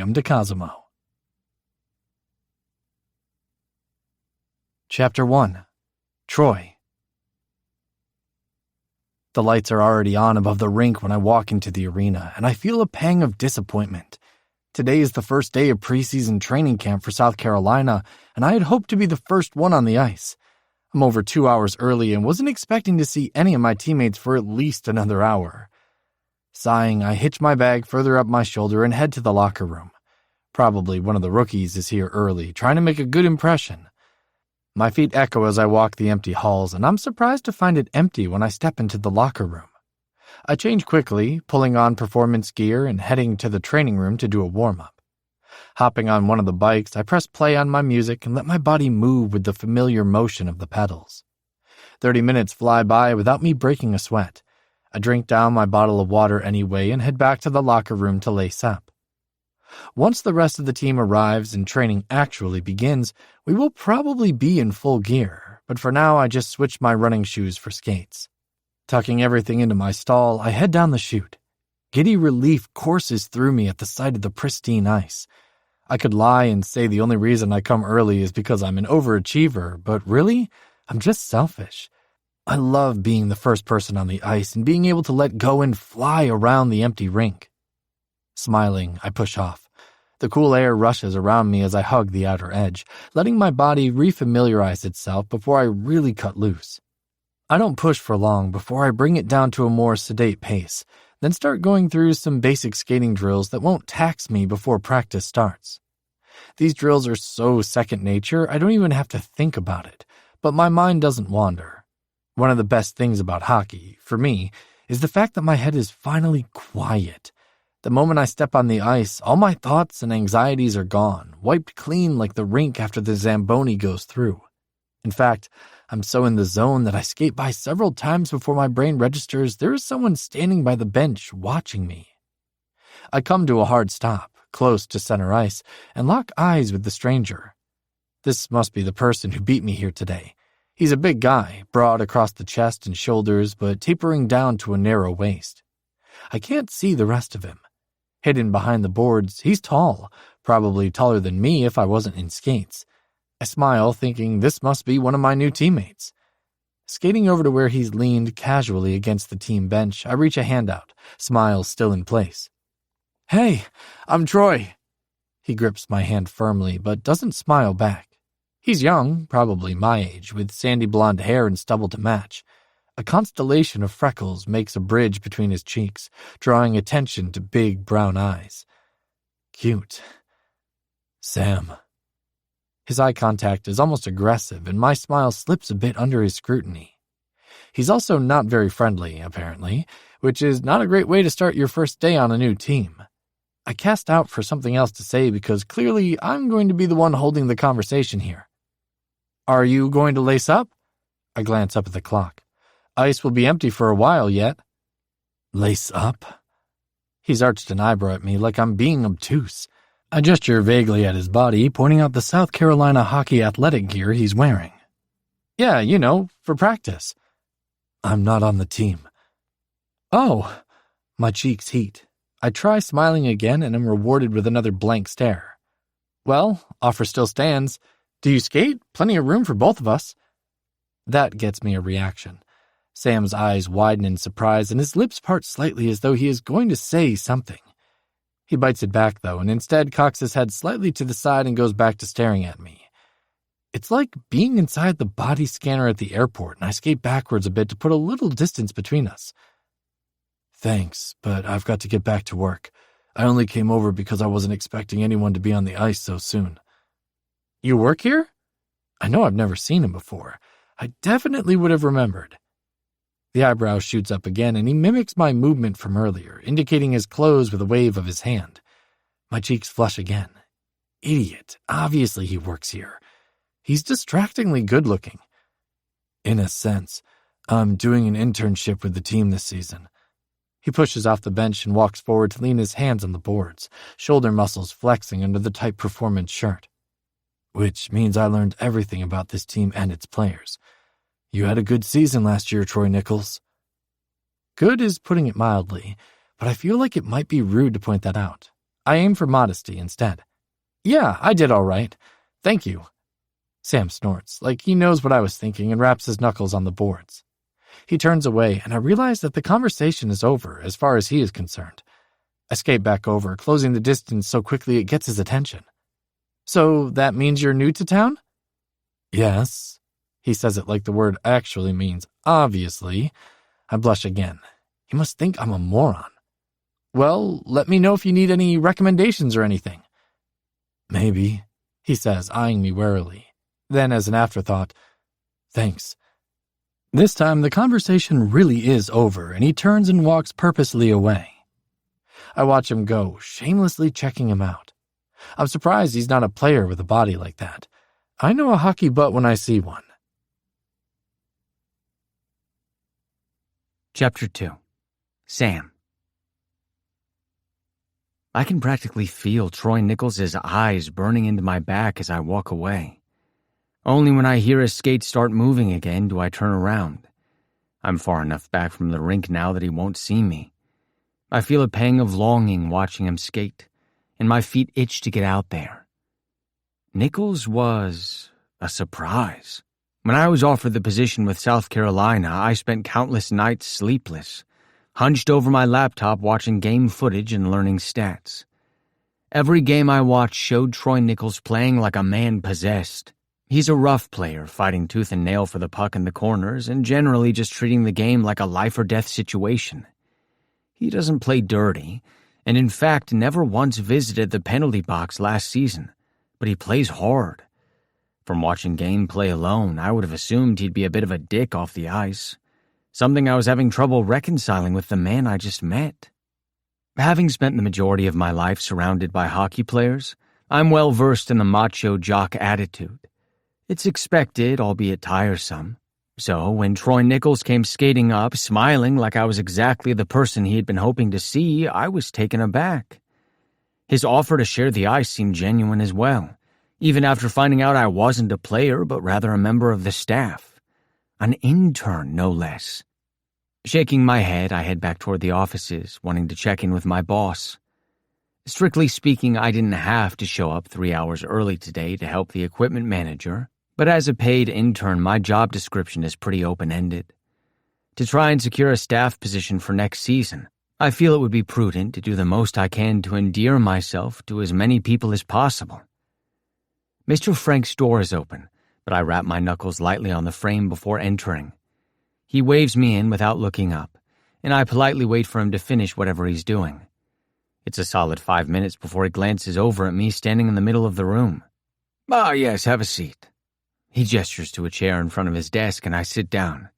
Sam DeCosimo. Chapter 1. Troy. The lights are already on above the rink when I walk into the arena, and I feel a pang of disappointment. Today is the first day of preseason training camp for South Carolina, and I had hoped to be the first one on the ice. I'm over 2 hours early and wasn't expecting to see any of my teammates for at least another hour. Sighing, I hitch my bag further up my shoulder and head to the locker room. Probably one of the rookies is here early, trying to make a good impression. My feet echo as I walk the empty halls, and I'm surprised to find it empty when I step into the locker room. I change quickly, pulling on performance gear and heading to the training room to do a warm-up. Hopping on one of the bikes, I press play on my music and let my body move with the familiar motion of the pedals. 30 minutes fly by without me breaking a sweat. I drink down my bottle of water anyway and head back to the locker room to lace up. Once the rest of the team arrives and training actually begins, we will probably be in full gear, but for now I just switch my running shoes for skates. Tucking everything into my stall, I head down the chute. Giddy relief courses through me at the sight of the pristine ice. I could lie and say the only reason I come early is because I'm an overachiever, but really, I'm just selfish. I love being the first person on the ice and being able to let go and fly around the empty rink. Smiling, I push off. The cool air rushes around me as I hug the outer edge, letting my body refamiliarize itself before I really cut loose. I don't push for long before I bring it down to a more sedate pace, then start going through some basic skating drills that won't tax me before practice starts. These drills are so second nature, I don't even have to think about it, but my mind doesn't wander. One of the best things about hockey, for me, is the fact that my head is finally quiet. The moment I step on the ice, all my thoughts and anxieties are gone, wiped clean like the rink after the Zamboni goes through. In fact, I'm so in the zone that I skate by several times before my brain registers there is someone standing by the bench watching me. I come to a hard stop, close to center ice, and lock eyes with the stranger. This must be the person who beat me here today. He's a big guy, broad across the chest and shoulders, but tapering down to a narrow waist. I can't see the rest of him. Hidden behind the boards, he's tall, probably taller than me if I wasn't in skates. I smile, thinking this must be one of my new teammates. Skating over to where he's leaned casually against the team bench, I reach a hand out, smile still in place. "Hey, I'm Troy." He grips my hand firmly, but doesn't smile back. He's young, probably my age, with sandy blonde hair and stubble to match. A constellation of freckles makes a bridge between his cheeks, drawing attention to big brown eyes. Cute. Sam. His eye contact is almost aggressive, and my smile slips a bit under his scrutiny. He's also not very friendly, apparently, which is not a great way to start your first day on a new team. I cast out for something else to say because clearly I'm going to be the one holding the conversation here. "Are you going to lace up?" I glance up at the clock. "Ice will be empty for a while yet." "Lace up?" He's arched an eyebrow at me like I'm being obtuse. I gesture vaguely at his body, pointing out the South Carolina hockey athletic gear he's wearing. "Yeah, for practice." "I'm not on the team." "Oh." My cheeks heat. I try smiling again and am rewarded with another blank stare. "Well, offer still stands. Do you skate? Plenty of room for both of us." That gets me a reaction. Sam's eyes widen in surprise and his lips part slightly as though he is going to say something. He bites it back, though, and instead cocks his head slightly to the side and goes back to staring at me. It's like being inside the body scanner at the airport, and I skate backwards a bit to put a little distance between us. "Thanks, but I've got to get back to work. I only came over because I wasn't expecting anyone to be on the ice so soon." "You work here?" I know I've never seen him before. I definitely would have remembered. The eyebrow shoots up again, and he mimics my movement from earlier, indicating his clothes with a wave of his hand. My cheeks flush again. Idiot. Obviously he works here. He's distractingly good-looking. "In a sense, I'm doing an internship with the team this season." He pushes off the bench and walks forward to lean his hands on the boards, shoulder muscles flexing under the tight performance shirt. "Which means I learned everything about this team and its players. You had a good season last year, Troy Nichols." Good is putting it mildly, but I feel like it might be rude to point that out. I aim for modesty instead. Yeah, I did all right. Thank you. Sam snorts, like he knows what I was thinking, and wraps his knuckles on the boards. He turns away, and I realize that the conversation is over as far as he is concerned. I skate back over, closing the distance so quickly it gets his attention. So that means you're new to town? Yes. He says it like the word actually means obviously. I blush again. He must think I'm a moron. Well, let me know if you need any recommendations or anything. Maybe, he says, eyeing me warily. Then, as an afterthought, thanks. This time, the conversation really is over, and he turns and walks purposely away. I watch him go, shamelessly checking him out. I'm surprised he's not a player with a body like that. I know a hockey butt when I see one. Chapter 2. Sam. I can practically feel Troy Nichols' eyes burning into my back as I walk away. Only when I hear his skates start moving again do I turn around. I'm far enough back from the rink now that he won't see me. I feel a pang of longing watching him skate, and my feet itch to get out there. Nichols was a surprise. When I was offered the position with South Carolina, I spent countless nights sleepless, hunched over my laptop watching game footage and learning stats. Every game I watched showed Troy Nichols playing like a man possessed. He's a rough player, fighting tooth and nail for the puck in the corners and generally just treating the game like a life-or-death situation. He doesn't play dirty, and in fact never once visited the penalty box last season, but he plays hard. From watching gameplay alone, I would have assumed he'd be a bit of a dick off the ice, something I was having trouble reconciling with the man I just met. Having spent the majority of my life surrounded by hockey players, I'm well versed in the macho jock attitude. It's expected, albeit tiresome. So when Troy Nichols came skating up, smiling like I was exactly the person he had been hoping to see, I was taken aback. His offer to share the ice seemed genuine as well, even after finding out I wasn't a player but rather a member of the staff. An intern, no less. Shaking my head, I head back toward the offices, wanting to check in with my boss. Strictly speaking, I didn't have to show up 3 hours early today to help the equipment manager, but as a paid intern, my job description is pretty open-ended. To try and secure a staff position for next season, I feel it would be prudent to do the most I can to endear myself to as many people as possible. Mr. Frank's door is open, but I wrap my knuckles lightly on the frame before entering. He waves me in without looking up, and I politely wait for him to finish whatever he's doing. It's a solid 5 minutes before he glances over at me standing in the middle of the room. "Ah, yes, have a seat." He gestures to a chair in front of his desk, and I sit down.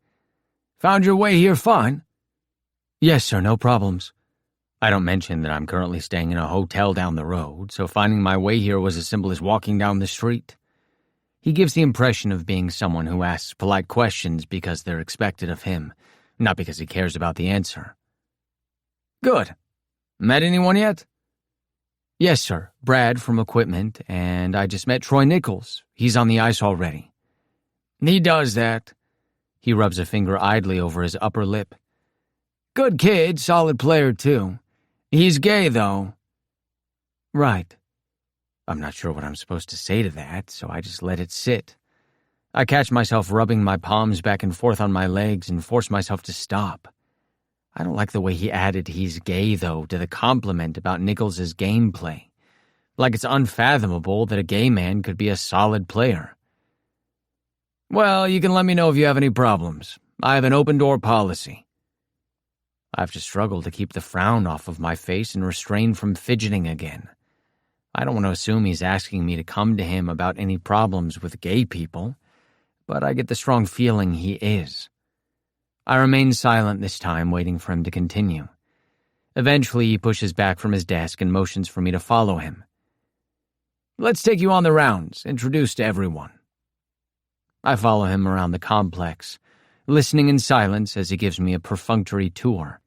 "Found your way here fine?" "Yes, sir, no problems." I don't mention that I'm currently staying in a hotel down the road, so finding my way here was as simple as walking down the street. He gives the impression of being someone who asks polite questions because they're expected of him, not because he cares about the answer. "Good. Met anyone yet?" "Yes, sir. Brad from equipment, and I just met Troy Nichols. He's on the ice already." "He does that." He rubs a finger idly over his upper lip. "Good kid, solid player, too. He's gay, though." "Right." I'm not sure what I'm supposed to say to that, so I just let it sit. I catch myself rubbing my palms back and forth on my legs and force myself to stop. I don't like the way he added "he's gay," though, to the compliment about Nichols' gameplay. Like it's unfathomable that a gay man could be a solid player. "Well, you can let me know if you have any problems. I have an open-door policy." I have to struggle to keep the frown off of my face and restrain from fidgeting again. I don't want to assume he's asking me to come to him about any problems with gay people, but I get the strong feeling he is. I remain silent this time, waiting for him to continue. Eventually, he pushes back from his desk and motions for me to follow him. "Let's take you on the rounds, introduce to everyone." I follow him around the complex, listening in silence as he gives me a perfunctory tour.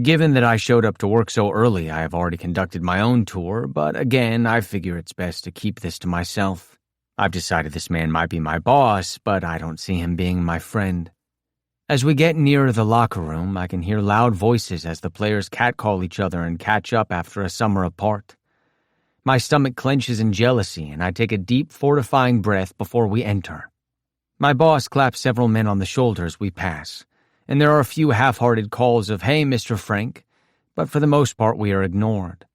Given that I showed up to work so early, I have already conducted my own tour, but again, I figure it's best to keep this to myself. I've decided this man might be my boss, but I don't see him being my friend. As we get nearer the locker room, I can hear loud voices as the players catcall each other and catch up after a summer apart. My stomach clenches in jealousy, and I take a deep, fortifying breath before we enter. My boss claps several men on the shoulder as we pass, and there are a few half-hearted calls of, "Hey, Mr. Frank," but for the most part we are ignored.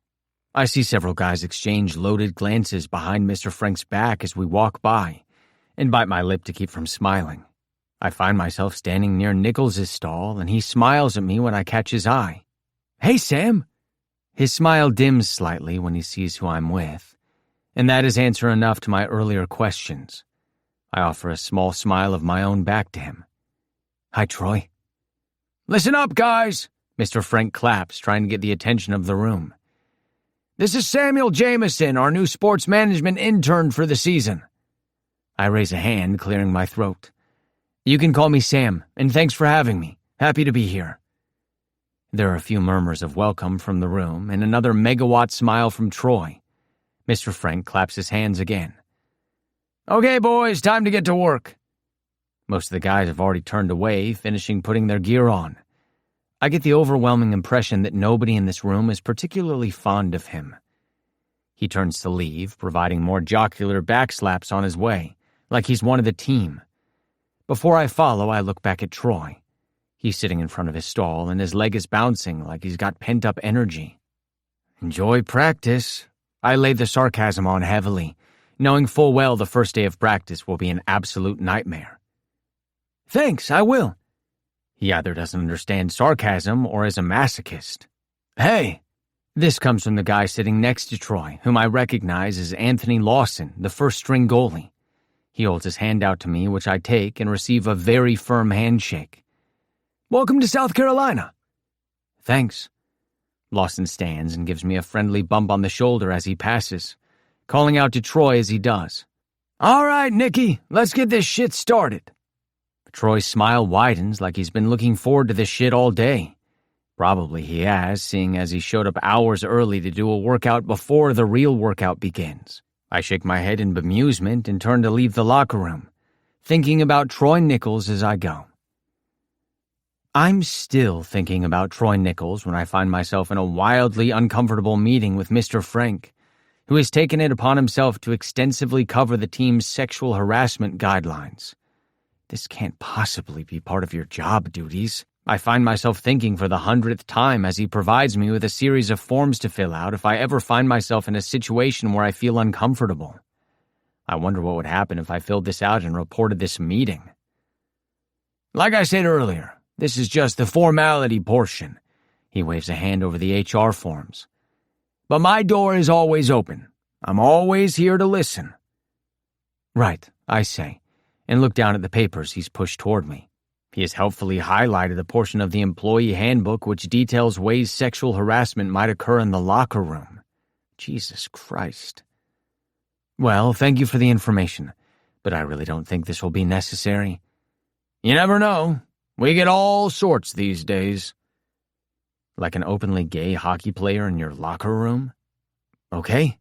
I see several guys exchange loaded glances behind Mr. Frank's back as we walk by, and bite my lip to keep from smiling. I find myself standing near Nichols' stall, and he smiles at me when I catch his eye. "Hey, Sam!" His smile dims slightly when he sees who I'm with, and that is answer enough to my earlier questions. I offer a small smile of my own back to him. "Hi, Troy." "Listen up, guys!" Mr. Frank claps, trying to get the attention of the room. "This is Samuel Jameson, our new sports management intern for the season." I raise a hand, clearing my throat. "You can call me Sam, and thanks for having me. Happy to be here." There are a few murmurs of welcome from the room, and another megawatt smile from Troy. Mr. Frank claps his hands again. "Okay, boys, time to get to work." Most of the guys have already turned away, finishing putting their gear on. I get the overwhelming impression that nobody in this room is particularly fond of him. He turns to leave, providing more jocular backslaps on his way, like he's one of the team. Before I follow, I look back at Troy. He's sitting in front of his stall, and his leg is bouncing like he's got pent-up energy. "Enjoy practice." I lay the sarcasm on heavily, knowing full well the first day of practice will be an absolute nightmare. "Thanks, I will." He either doesn't understand sarcasm or is a masochist. "Hey!" This comes from the guy sitting next to Troy, whom I recognize as Anthony Lawson, the first-string goalie. He holds his hand out to me, which I take and receive a very firm handshake. "Welcome to South Carolina." "Thanks." Lawson stands and gives me a friendly bump on the shoulder as he passes, calling out to Troy as he does. "All right, Nicky, let's get this shit started." Troy's smile widens like he's been looking forward to this shit all day. Probably he has, seeing as he showed up hours early to do a workout before the real workout begins. I shake my head in bemusement and turn to leave the locker room, thinking about Troy Nichols as I go. I'm still thinking about Troy Nichols when I find myself in a wildly uncomfortable meeting with Mr. Frank, who has taken it upon himself to extensively cover the team's sexual harassment guidelines. This can't possibly be part of your job duties. I find myself thinking for the 100th time as he provides me with a series of forms to fill out if I ever find myself in a situation where I feel uncomfortable. I wonder what would happen if I filled this out and reported this meeting. Like I said earlier, this is just the formality portion. He waves a hand over the HR forms. But my door is always open. I'm always here to listen. Right, I say, and look down at the papers he's pushed toward me. He has helpfully highlighted the portion of the employee handbook which details ways sexual harassment might occur in the locker room. Jesus Christ. Well, thank you for the information, but I really don't think this will be necessary. You never know. We get all sorts these days. Like an openly gay hockey player in your locker room? Okay.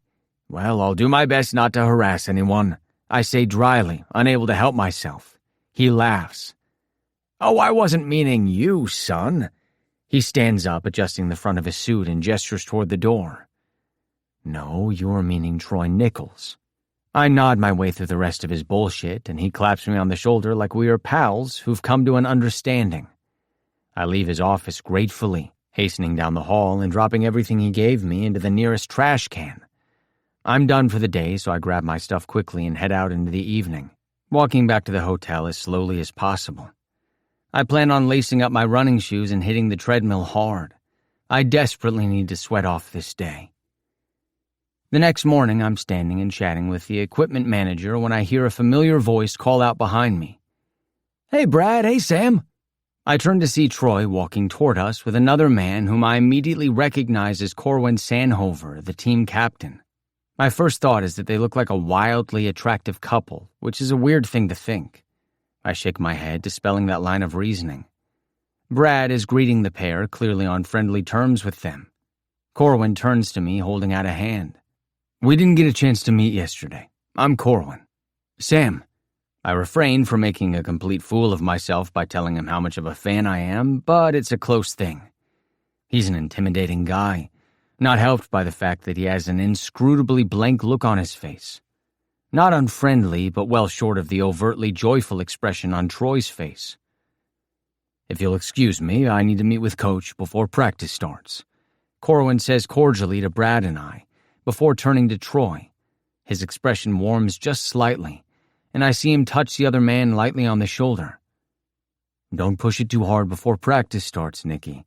Well, I'll do my best not to harass anyone. I say dryly, unable to help myself. He laughs. Oh, I wasn't meaning you, son. He stands up, adjusting the front of his suit and gestures toward the door. No, you're meaning Troy Nichols. I nod my way through the rest of his bullshit, and he claps me on the shoulder like we are pals who've come to an understanding. I leave his office gratefully, hastening down the hall and dropping everything he gave me into the nearest trash can. I'm done for the day, so I grab my stuff quickly and head out into the evening, walking back to the hotel as slowly as possible. I plan on lacing up my running shoes and hitting the treadmill hard. I desperately need to sweat off this day. The next morning, I'm standing and chatting with the equipment manager when I hear a familiar voice call out behind me. Hey, Brad. Hey, Sam. I turn to see Troy walking toward us with another man whom I immediately recognize as Corwin Sanhover, the team captain. My first thought is that they look like a wildly attractive couple, which is a weird thing to think. I shake my head, dispelling that line of reasoning. Brad is greeting the pair, clearly on friendly terms with them. Corwin turns to me, holding out a hand. We didn't get a chance to meet yesterday. I'm Corwin. Sam. I refrain from making a complete fool of myself by telling him how much of a fan I am, but it's a close thing. He's an intimidating guy, not helped by the fact that he has an inscrutably blank look on his face. Not unfriendly, but well short of the overtly joyful expression on Troy's face. "If you'll excuse me, I need to meet with Coach before practice starts," Corwin says cordially to Brad and I, before turning to Troy. His expression warms just slightly, and I see him touch the other man lightly on the shoulder. "Don't push it too hard before practice starts, Nicky."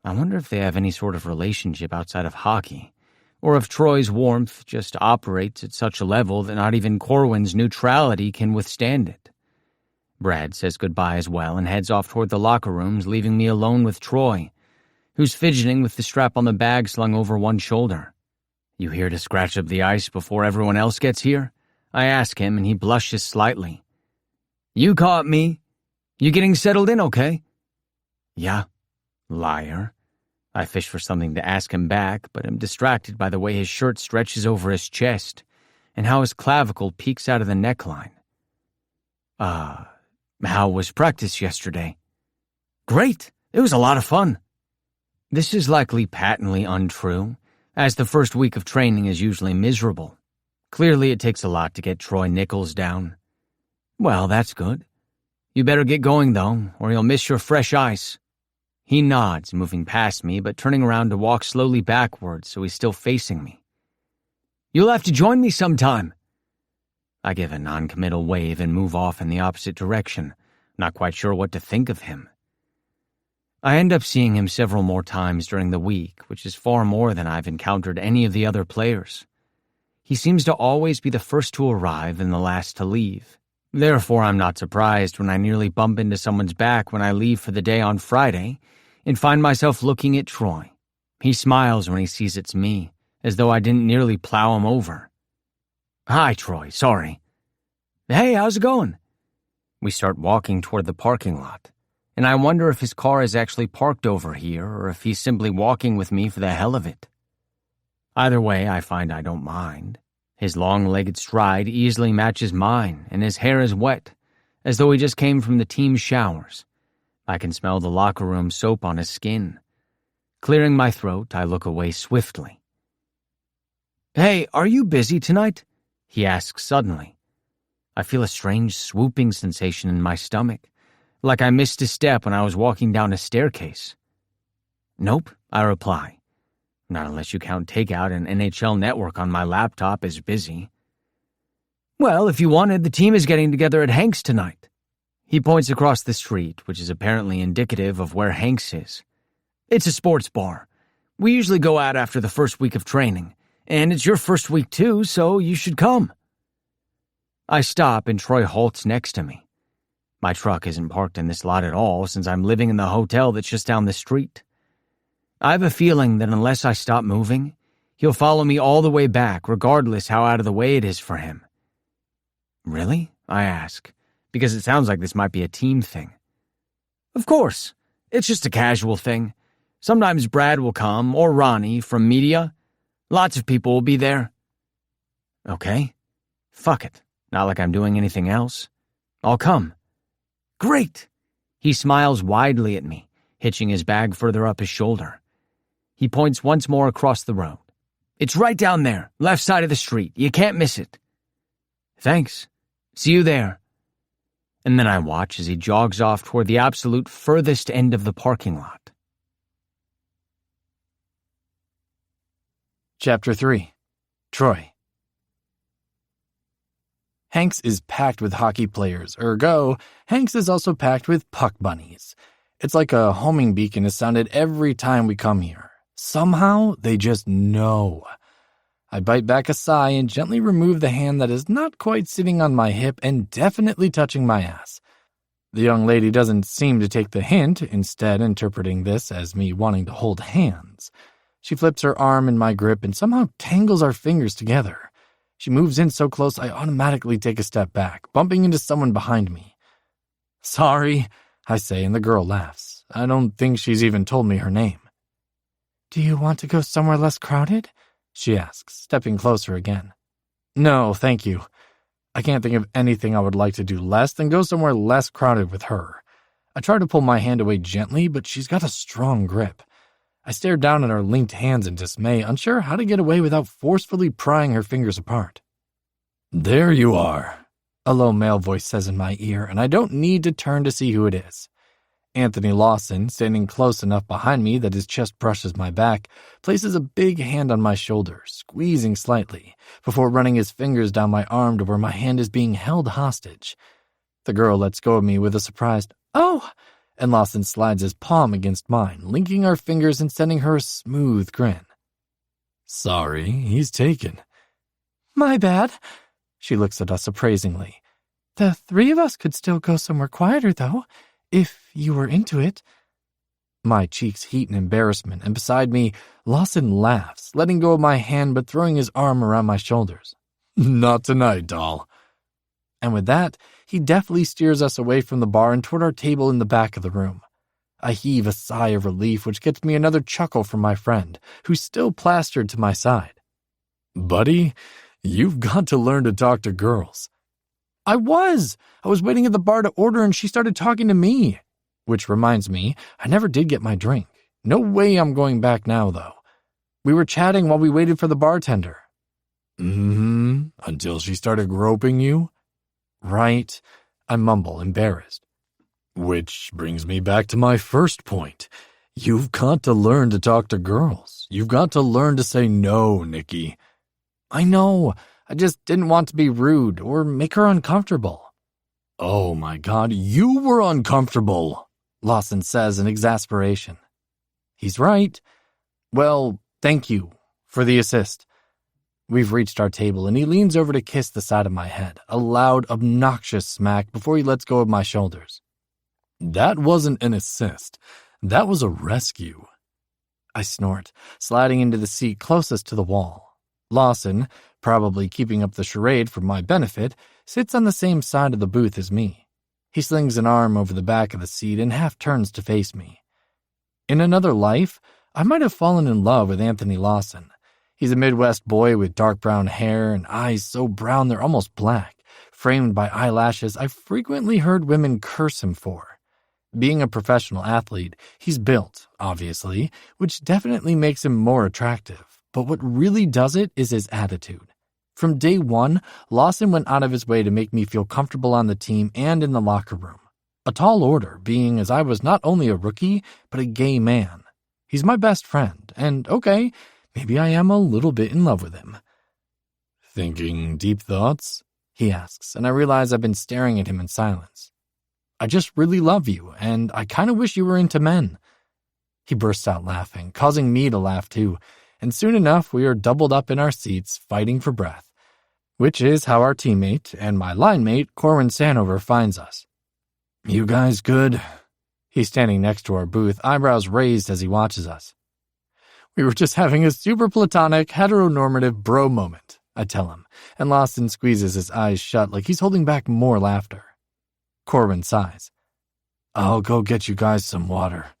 I wonder if they have any sort of relationship outside of hockey, or if Troy's warmth just operates at such a level that not even Corwin's neutrality can withstand it. Brad says goodbye as well and heads off toward the locker rooms, leaving me alone with Troy, who's fidgeting with the strap on the bag slung over one shoulder. "You here to scratch up the ice before everyone else gets here?" I ask him, and he blushes slightly. "You caught me. You getting settled in okay?" "Yeah, liar." I fish for something to ask him back, but am distracted by the way his shirt stretches over his chest and how his clavicle peeks out of the neckline. How was practice yesterday?" "Great. It was a lot of fun." This is likely patently untrue, as the first week of training is usually miserable. Clearly it takes a lot to get Troy Nichols down. "Well, that's good. You better get going, though, or you'll miss your fresh ice." He nods, moving past me, but turning around to walk slowly backwards, so he's still facing me. "You'll have to join me sometime." I give a non-committal wave and move off in the opposite direction, not quite sure what to think of him. I end up seeing him several more times during the week, which is far more than I've encountered any of the other players. He seems to always be the first to arrive and the last to leave. Therefore, I'm not surprised when I nearly bump into someone's back when I leave for the day on Friday and find myself looking at Troy. He smiles when he sees it's me, as though I didn't nearly plow him over. "Hi, Troy, sorry." "Hey, how's it going?" We start walking toward the parking lot, and I wonder if his car is actually parked over here or if he's simply walking with me for the hell of it. Either way, I find I don't mind. His long-legged stride easily matches mine, and his hair is wet, as though he just came from the team's showers. I can smell the locker room soap on his skin. Clearing my throat, I look away swiftly. "Hey, are you busy tonight?" he asks suddenly. I feel a strange swooping sensation in my stomach, like I missed a step when I was walking down a staircase. "Nope," I reply. "Not unless you count takeout and NHL Network on my laptop as busy." "Well, if you wanted, the team is getting together at Hank's tonight." He points across the street, which is apparently indicative of where Hank's is. "It's a sports bar. We usually go out after the first week of training, and it's your first week too, so you should come." I stop and Troy halts next to me. My truck isn't parked in this lot at all since I'm living in the hotel that's just down the street. I have a feeling that unless I stop moving, he'll follow me all the way back, regardless how out of the way it is for him. "Really?" I ask, because it sounds like this might be a team thing. "Of course. It's just a casual thing. Sometimes Brad will come, or Ronnie, from media. Lots of people will be there." "Okay. Fuck it. Not like I'm doing anything else. I'll come." "Great." He smiles widely at me, hitching his bag further up his shoulder. He points once more across the road. "It's right down there, left side of the street. You can't miss it." "Thanks. See you there." And then I watch as he jogs off toward the absolute furthest end of the parking lot. Chapter 3. Troy. Hanks is packed with hockey players, ergo, Hanks is also packed with puck bunnies. It's like a homing beacon is sounded every time we come here. Somehow, they just know. I bite back a sigh and gently remove the hand that is not quite sitting on my hip and definitely touching my ass. The young lady doesn't seem to take the hint, instead interpreting this as me wanting to hold hands. She flips her arm in my grip and somehow tangles our fingers together. She moves in so close I automatically take a step back, bumping into someone behind me. "Sorry," I say, and the girl laughs. I don't think she's even told me her name. "Do you want to go somewhere less crowded?" she asks, stepping closer again. "No, thank you. I can't think of anything I would like to do less than go somewhere less crowded with her." I try to pull my hand away gently, but she's got a strong grip. I stared down at our linked hands in dismay, unsure how to get away without forcefully prying her fingers apart. "There you are," a low male voice says in my ear, and I don't need to turn to see who it is. Anthony Lawson, standing close enough behind me that his chest brushes my back, places a big hand on my shoulder, squeezing slightly, before running his fingers down my arm to where my hand is being held hostage. The girl lets go of me with a surprised, "Oh!" and Lawson slides his palm against mine, linking our fingers and sending her a smooth grin. "Sorry, he's taken." "My bad." She looks at us appraisingly. "The three of us could still go somewhere quieter, though, if you were into it." My cheeks heat in embarrassment, and beside me, Lawson laughs, letting go of my hand but throwing his arm around my shoulders. "Not tonight, doll." And with that, he deftly steers us away from the bar and toward our table in the back of the room. I heave a sigh of relief, which gets me another chuckle from my friend, who's still plastered to my side. "Buddy, you've got to learn to talk to girls." I was waiting at the bar to order and she started talking to me. Which reminds me, I never did get my drink. No way I'm going back now, though. We were chatting while we waited for the bartender. Until she started groping you? Right, I mumble, embarrassed. Which brings me back to my first point. You've got to learn to talk to girls. You've got to learn to say no, Nikki. I know. I just didn't want to be rude or make her uncomfortable. "Oh my God, you were uncomfortable," Lawson says in exasperation. He's right. Well, thank you for the assist. We've reached our table and he leans over to kiss the side of my head, a loud, obnoxious smack before he lets go of my shoulders. "That wasn't an assist. That was a rescue." I snort, sliding into the seat closest to the wall. Lawson, probably keeping up the charade for my benefit, sits on the same side of the booth as me. He slings an arm over the back of the seat and half turns to face me. In another life, I might have fallen in love with Anthony Lawson. He's a Midwest boy with dark brown hair and eyes so brown they're almost black, framed by eyelashes I've frequently heard women curse him for. Being a professional athlete, he's built, obviously, which definitely makes him more attractive. But what really does it is his attitude. From day one, Lawson went out of his way to make me feel comfortable on the team and in the locker room. A tall order, being as I was not only a rookie, but a gay man. He's my best friend, and okay, maybe I am a little bit in love with him. "Thinking deep thoughts?" he asks, and I realize I've been staring at him in silence. "I just really love you, and I kind of wish you were into men." He bursts out laughing, causing me to laugh too, and soon enough we are doubled up in our seats, fighting for breath, which is how our teammate and my line mate, Corwin Sanover, finds us. "You guys good?" He's standing next to our booth, eyebrows raised as he watches us. "We were just having a super platonic, heteronormative bro moment," I tell him, and Lawson squeezes his eyes shut like he's holding back more laughter. Corwin sighs. "I'll go get you guys some water."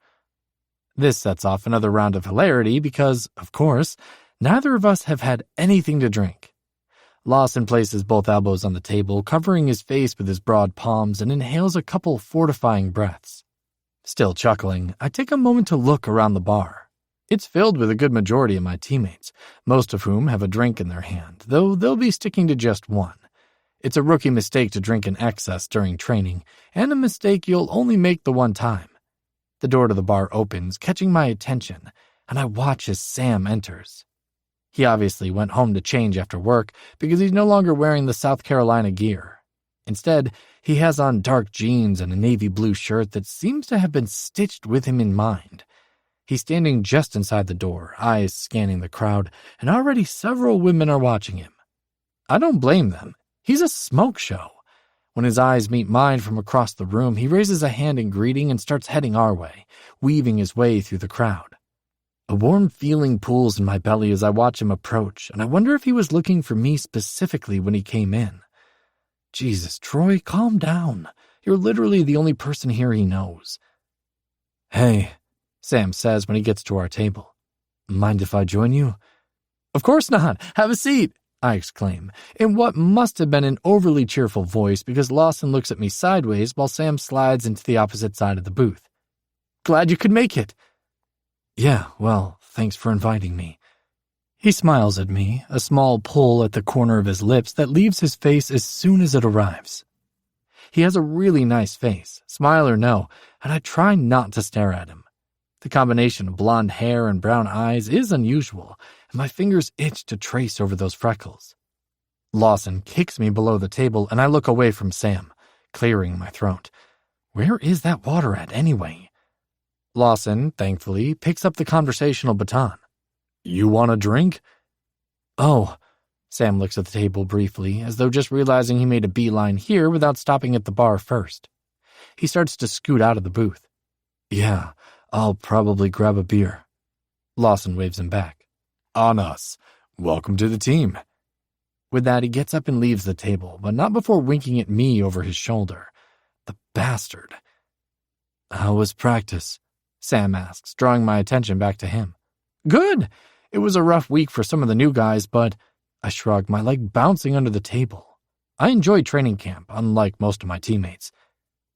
This sets off another round of hilarity because, of course, neither of us have had anything to drink. Lawson places both elbows on the table, covering his face with his broad palms, and inhales a couple fortifying breaths. Still chuckling, I take a moment to look around the bar. It's filled with a good majority of my teammates, most of whom have a drink in their hand, though they'll be sticking to just one. It's a rookie mistake to drink in excess during training, and a mistake you'll only make the one time. The door to the bar opens, catching my attention, and I watch as Sam enters. He obviously went home to change after work because he's no longer wearing the South Carolina gear. Instead, he has on dark jeans and a navy blue shirt that seems to have been stitched with him in mind. He's standing just inside the door, eyes scanning the crowd, and already several women are watching him. I don't blame them. He's a smoke show. When his eyes meet mine from across the room, he raises a hand in greeting and starts heading our way, weaving his way through the crowd. A warm feeling pools in my belly as I watch him approach, and I wonder if he was looking for me specifically when he came in. Jesus, Troy, calm down. You're literally the only person here he knows. "Hey," Sam says when he gets to our table. "Mind if I join you?" "Of course not. Have a seat," I exclaim, in what must have been an overly cheerful voice because Lawson looks at me sideways while Sam slides into the opposite side of the booth. "Glad you could make it." Yeah, well, thanks for inviting me. He smiles at me, a small pull at the corner of his lips that leaves his face as soon as it arrives. He has a really nice face, smile or no, and I try not to stare at him. The combination of blonde hair and brown eyes is unusual, and my fingers itch to trace over those freckles. Lawson kicks me below the table, and I look away from Sam, clearing my throat. Where is that water at, anyway? Lawson, thankfully, picks up the conversational baton. You want a drink? Oh. Sam looks at the table briefly, as though just realizing he made a beeline here without stopping at the bar first. He starts to scoot out of the booth. Yeah, I'll probably grab a beer. Lawson waves him back. On us. Welcome to the team. With that, he gets up and leaves the table, but not before winking at me over his shoulder. The bastard. How was practice? Sam asks, drawing my attention back to him. Good. It was a rough week for some of the new guys, but I shrugged, my leg bouncing under the table. I enjoyed training camp, unlike most of my teammates.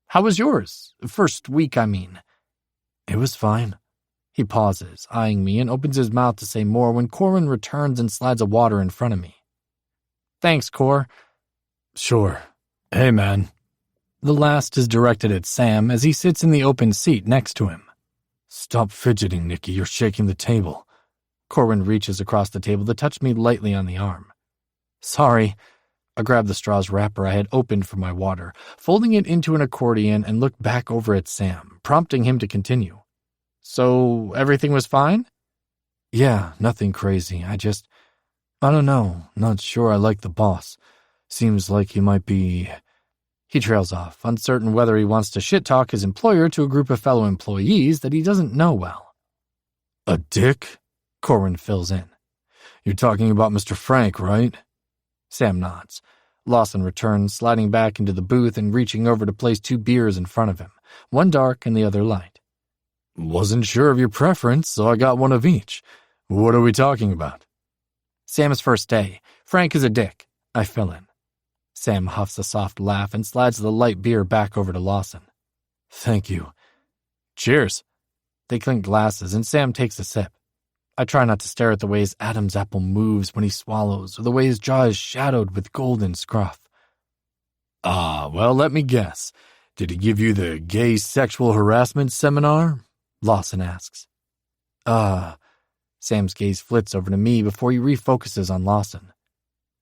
How was yours? First week, I mean. It was fine. He pauses, eyeing me, and opens his mouth to say more when Corin returns and slides a water in front of me. Thanks, Cor. Sure. Hey, man. The last is directed at Sam as he sits in the open seat next to him. Stop fidgeting, Nikki. You're shaking the table. Corwin reaches across the table to touch me lightly on the arm. Sorry. I grabbed the straw's wrapper I had opened for my water, folding it into an accordion and looked back over at Sam, prompting him to continue. So, everything was fine? Yeah, nothing crazy. I don't know. Not sure I like the boss. Seems like he might be... He trails off, uncertain whether he wants to shit-talk his employer to a group of fellow employees that he doesn't know well. A dick? Corwin fills in. You're talking about Mr. Frank, right? Sam nods. Lawson returns, sliding back into the booth and reaching over to place 2 beers in front of him, one dark and the other light. Wasn't sure of your preference, so I got one of each. What are we talking about? Sam's first day. Frank is a dick. I fill in. Sam huffs a soft laugh and slides the light beer back over to Lawson. Thank you. Cheers. They clink glasses and Sam takes a sip. I try not to stare at the way his Adam's apple moves when he swallows or the way his jaw is shadowed with golden scruff. Well, let me guess. Did he give you the gay sexual harassment seminar? Lawson asks. Sam's gaze flits over to me before he refocuses on Lawson.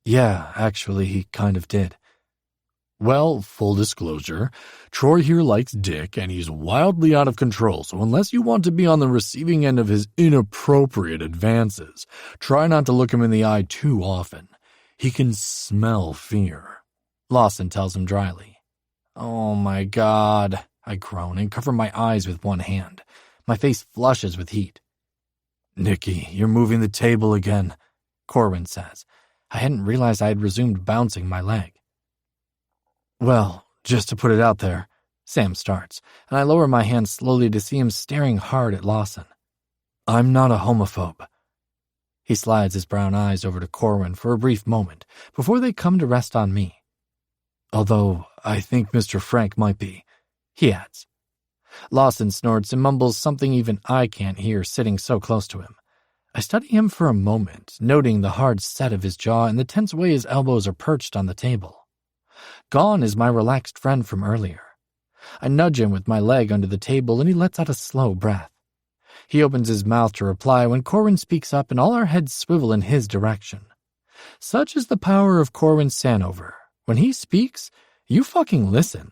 Yeah, actually, he kind of did. Well, full disclosure, Troy here likes dick, and he's wildly out of control, so unless you want to be on the receiving end of his inappropriate advances, try not to look him in the eye too often. He can smell fear. Lawson tells him dryly. Oh my God, I groan and cover my eyes with one hand. My face flushes with heat. Nikki, you're moving the table again, Corwin says. I hadn't realized I had resumed bouncing my leg. Well, just to put it out there, Sam starts, and I lower my hand slowly to see him staring hard at Lawson. I'm not a homophobe. He slides his brown eyes over to Corwin for a brief moment before they come to rest on me. Although I think Mr. Frank might be, he adds. Lawson snorts and mumbles something even I can't hear sitting so close to him. I study him for a moment, noting the hard set of his jaw and the tense way his elbows are perched on the table. Gone is my relaxed friend from earlier. I nudge him with my leg under the table and he lets out a slow breath. He opens his mouth to reply when Corwin speaks up and all our heads swivel in his direction. Such is the power of Corwin Sanover. When he speaks, you fucking listen.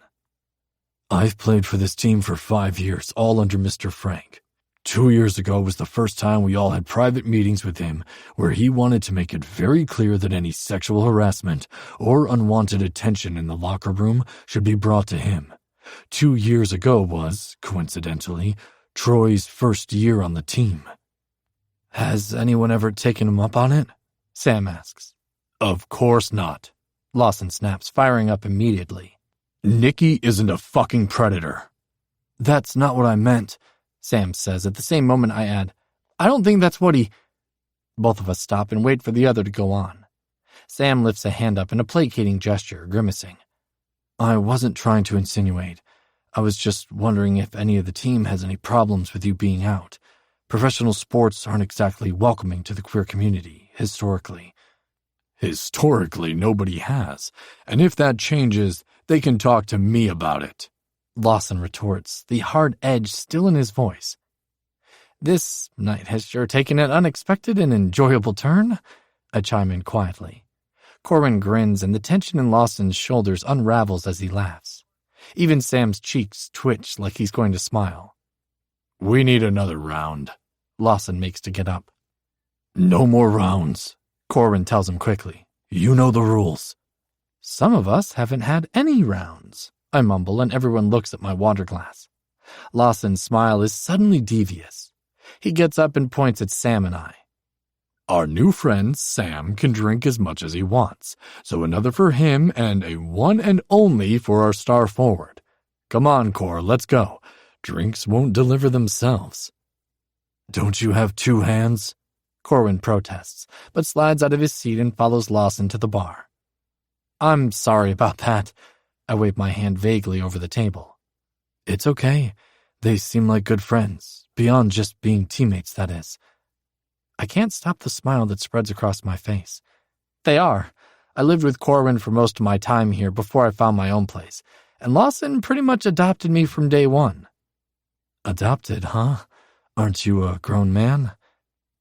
I've played for this team for 5 years, all under Mr. Frank. 2 years ago was the first time we all had private meetings with him where he wanted to make it very clear that any sexual harassment or unwanted attention in the locker room should be brought to him. 2 years ago was, coincidentally, Troy's first year on the team. Has anyone ever taken him up on it? Sam asks. Of course not. Lawson snaps, firing up immediately. Nikki isn't a fucking predator. That's not what I meant, Sam says. At the same moment I add, I don't think that's what he... Both of us stop and wait for the other to go on. Sam lifts a hand up in a placating gesture, grimacing. I wasn't trying to insinuate. I was just wondering if any of the team has any problems with you being out. Professional sports aren't exactly welcoming to the queer community, historically. Historically, nobody has, and if that changes, they can talk to me about it, Lawson retorts, the hard edge still in his voice. This night has sure taken an unexpected and enjoyable turn, I chime in quietly. Corwin grins and the tension in Lawson's shoulders unravels as he laughs. Even Sam's cheeks twitch like he's going to smile. We need another round, Lawson makes to get up. No more rounds, Corwin tells him quickly. You know the rules. Some of us haven't had any rounds, I mumble, and everyone looks at my water glass. Lawson's smile is suddenly devious. He gets up and points at Sam and I. Our new friend, Sam, can drink as much as he wants, so another for him and a one and only for our star forward. Come on, Cor, let's go. Drinks won't deliver themselves. Don't you have two hands? Corwin protests, but slides out of his seat and follows Lawson to the bar. I'm sorry about that. I wave my hand vaguely over the table. It's okay. They seem like good friends, beyond just being teammates, that is. I can't stop the smile that spreads across my face. They are. I lived with Corwin for most of my time here before I found my own place, and Lawson pretty much adopted me from day one. Adopted, huh? Aren't you a grown man?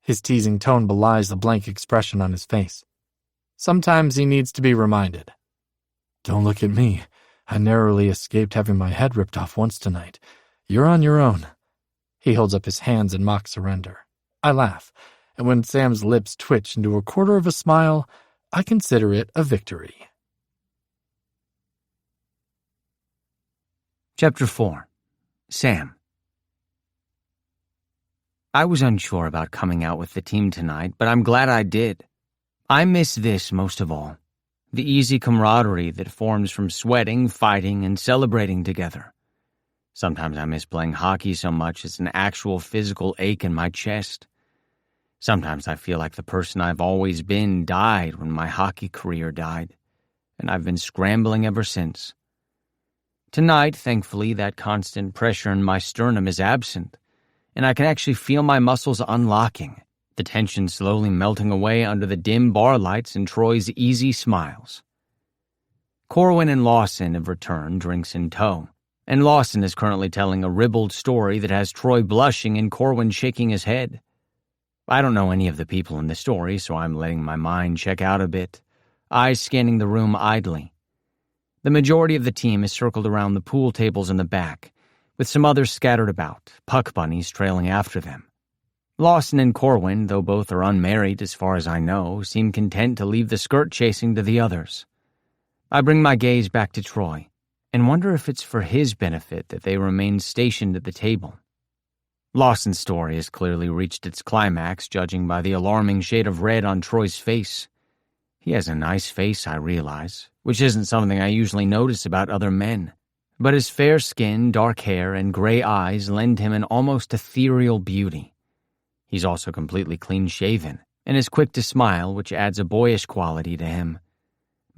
His teasing tone belies the blank expression on his face. Sometimes he needs to be reminded. Don't look at me. I narrowly escaped having my head ripped off once tonight. You're on your own. He holds up his hands in mock surrender. I laugh, and when Sam's lips twitch into a quarter of a smile, I consider it a victory. Chapter 4. Sam. I was unsure about coming out with the team tonight, but I'm glad I did. I miss this most of all. The easy camaraderie that forms from sweating, fighting, and celebrating together. Sometimes I miss playing hockey so much it's an actual physical ache in my chest. Sometimes I feel like the person I've always been died when my hockey career died, and I've been scrambling ever since. Tonight, thankfully, that constant pressure in my sternum is absent, and I can actually feel my muscles unlocking, the tension slowly melting away under the dim bar lights and Troy's easy smiles. Corwin and Lawson have returned, drinks in tow, and Lawson is currently telling a ribald story that has Troy blushing and Corwin shaking his head. I don't know any of the people in the story, so I'm letting my mind check out a bit, eyes scanning the room idly. The majority of the team is circled around the pool tables in the back, with some others scattered about, puck bunnies trailing after them. Lawson and Corwin, though both are unmarried as far as I know, seem content to leave the skirt chasing to the others. I bring my gaze back to Troy, and wonder if it's for his benefit that they remain stationed at the table. Lawson's story has clearly reached its climax, judging by the alarming shade of red on Troy's face. He has a nice face, I realize, which isn't something I usually notice about other men. But his fair skin, dark hair, and gray eyes lend him an almost ethereal beauty. He's also completely clean-shaven, and is quick to smile, which adds a boyish quality to him.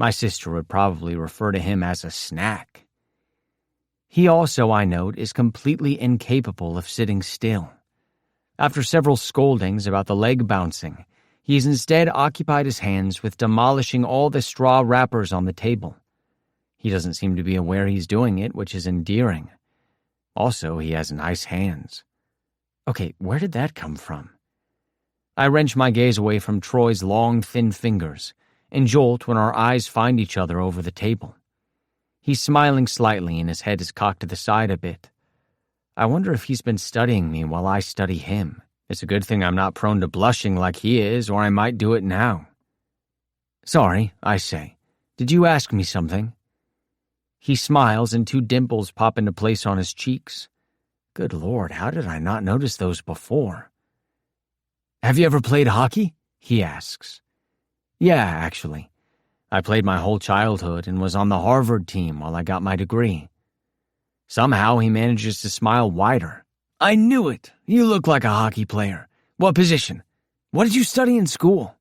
My sister would probably refer to him as a snack. He also, I note, is completely incapable of sitting still. After several scoldings about the leg bouncing, he's instead occupied his hands with demolishing all the straw wrappers on the table. He doesn't seem to be aware he's doing it, which is endearing. Also, he has nice hands. Okay, where did that come from? I wrench my gaze away from Troy's long, thin fingers and jolt when our eyes find each other over the table. He's smiling slightly and his head is cocked to the side a bit. I wonder if he's been studying me while I study him. It's a good thing I'm not prone to blushing like he is, or I might do it now. Sorry, I say. Did you ask me something? He smiles and two dimples pop into place on his cheeks. Good Lord, how did I not notice those before? Have you ever played hockey? He asks. Yeah, actually. I played my whole childhood and was on the Harvard team while I got my degree. Somehow he manages to smile wider. I knew it. You look like a hockey player. What position? What did you study in school?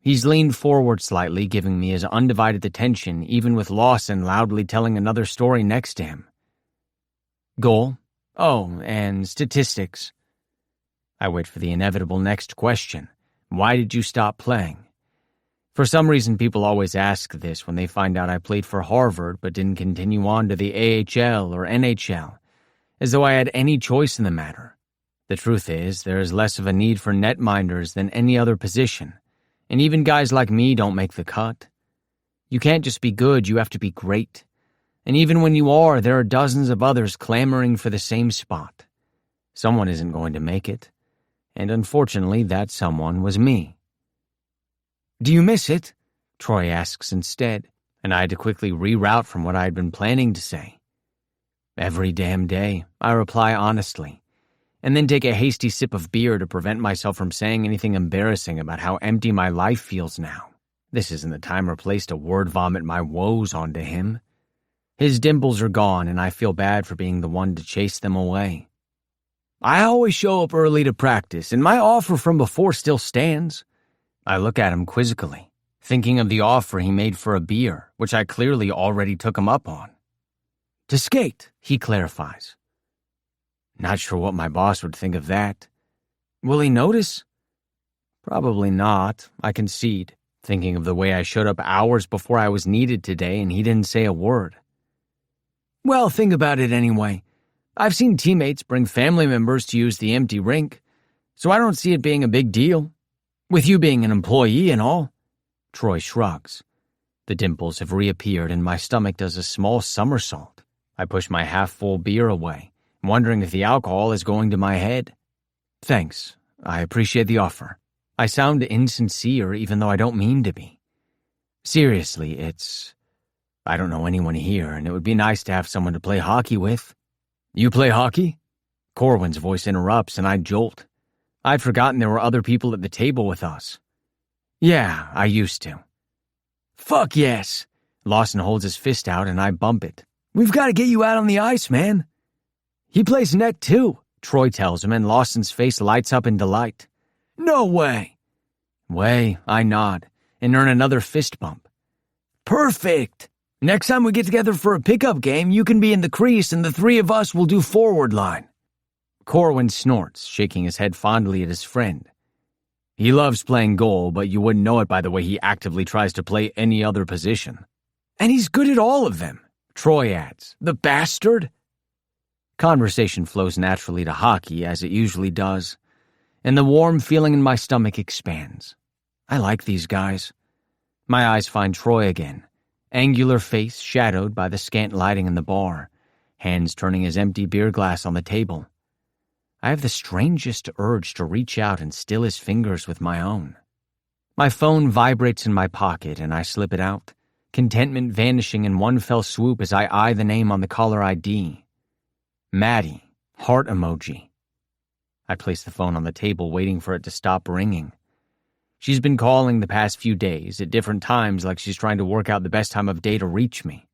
He's leaned forward slightly, giving me his undivided attention, even with Lawson loudly telling another story next to him. Goal? Oh, and statistics. I wait for the inevitable next question. Why did you stop playing? For some reason, people always ask this when they find out I played for Harvard but didn't continue on to the AHL or NHL, as though I had any choice in the matter. The truth is, there is less of a need for netminders than any other position, and even guys like me don't make the cut. You can't just be good, you have to be great. And even when you are, there are dozens of others clamoring for the same spot. Someone isn't going to make it, and unfortunately, that someone was me. Do you miss it? Troy asks instead, and I had to quickly reroute from what I had been planning to say. Every damn day, I reply honestly, and then take a hasty sip of beer to prevent myself from saying anything embarrassing about how empty my life feels now. This isn't the time or place to word vomit my woes onto him. His dimples are gone, and I feel bad for being the one to chase them away. I always show up early to practice, and my offer from before still stands. I look at him quizzically, thinking of the offer he made for a beer, which I clearly already took him up on. To skate, he clarifies. Not sure what my boss would think of that. Will he notice? Probably not, I concede, thinking of the way I showed up hours before I was needed today and he didn't say a word. Well, think about it anyway. I've seen teammates bring family members to use the empty rink, so I don't see it being a big deal. With you being an employee and all. Troy shrugs. The dimples have reappeared and my stomach does a small somersault. I push my half-full beer away, wondering if the alcohol is going to my head. Thanks. I appreciate the offer. I sound insincere even though I don't mean to be. Seriously, I don't know anyone here and it would be nice to have someone to play hockey with. You play hockey? Corwin's voice interrupts and I jolt. I'd forgotten there were other people at the table with us. Yeah, I used to. Fuck yes. Lawson holds his fist out and I bump it. We've got to get you out on the ice, man. He plays net too, Troy tells him, and Lawson's face lights up in delight. No way. I nod and earn another fist bump. Perfect. Next time we get together for a pickup game, you can be in the crease and the three of us will do forward line. Corwin snorts, shaking his head fondly at his friend. He loves playing goal, but you wouldn't know it by the way he actively tries to play any other position. And he's good at all of them, Troy adds. The bastard! Conversation flows naturally to hockey, as it usually does, and the warm feeling in my stomach expands. I like these guys. My eyes find Troy again, angular face shadowed by the scant lighting in the bar, hands turning his empty beer glass on the table. I have the strangest urge to reach out and still his fingers with my own. My phone vibrates in my pocket and I slip it out, contentment vanishing in one fell swoop as I eye the name on the caller ID. Maddie, heart emoji. I place the phone on the table waiting for it to stop ringing. She's been calling the past few days at different times like she's trying to work out the best time of day to reach me.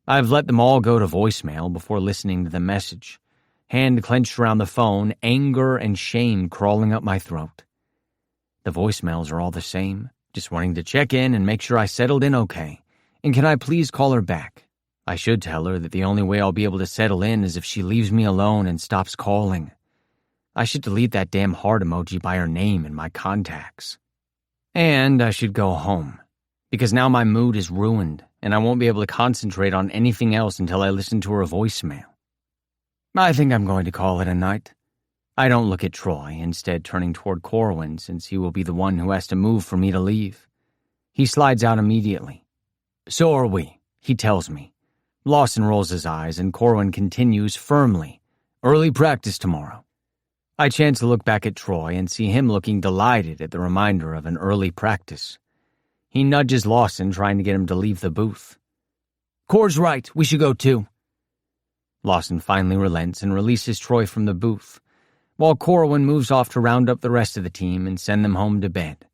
I've let them all go to voicemail before listening to the message. Hand clenched around the phone, anger and shame crawling up my throat. The voicemails are all the same, just wanting to check in and make sure I settled in okay. And can I please call her back? I should tell her that the only way I'll be able to settle in is if she leaves me alone and stops calling. I should delete that damn heart emoji by her name in my contacts. And I should go home, because now my mood is ruined and I won't be able to concentrate on anything else until I listen to her voicemail. I think I'm going to call it a night. I don't look at Troy, instead turning toward Corwin since he will be the one who has to move for me to leave. He slides out immediately. So are we, he tells me. Lawson rolls his eyes and Corwin continues firmly. Early practice tomorrow. I chance to look back at Troy and see him looking delighted at the reminder of an early practice. He nudges Lawson, trying to get him to leave the booth. Cor's right, we should go too. Lawson finally relents and releases Troy from the booth, while Corwin moves off to round up the rest of the team and send them home to bed.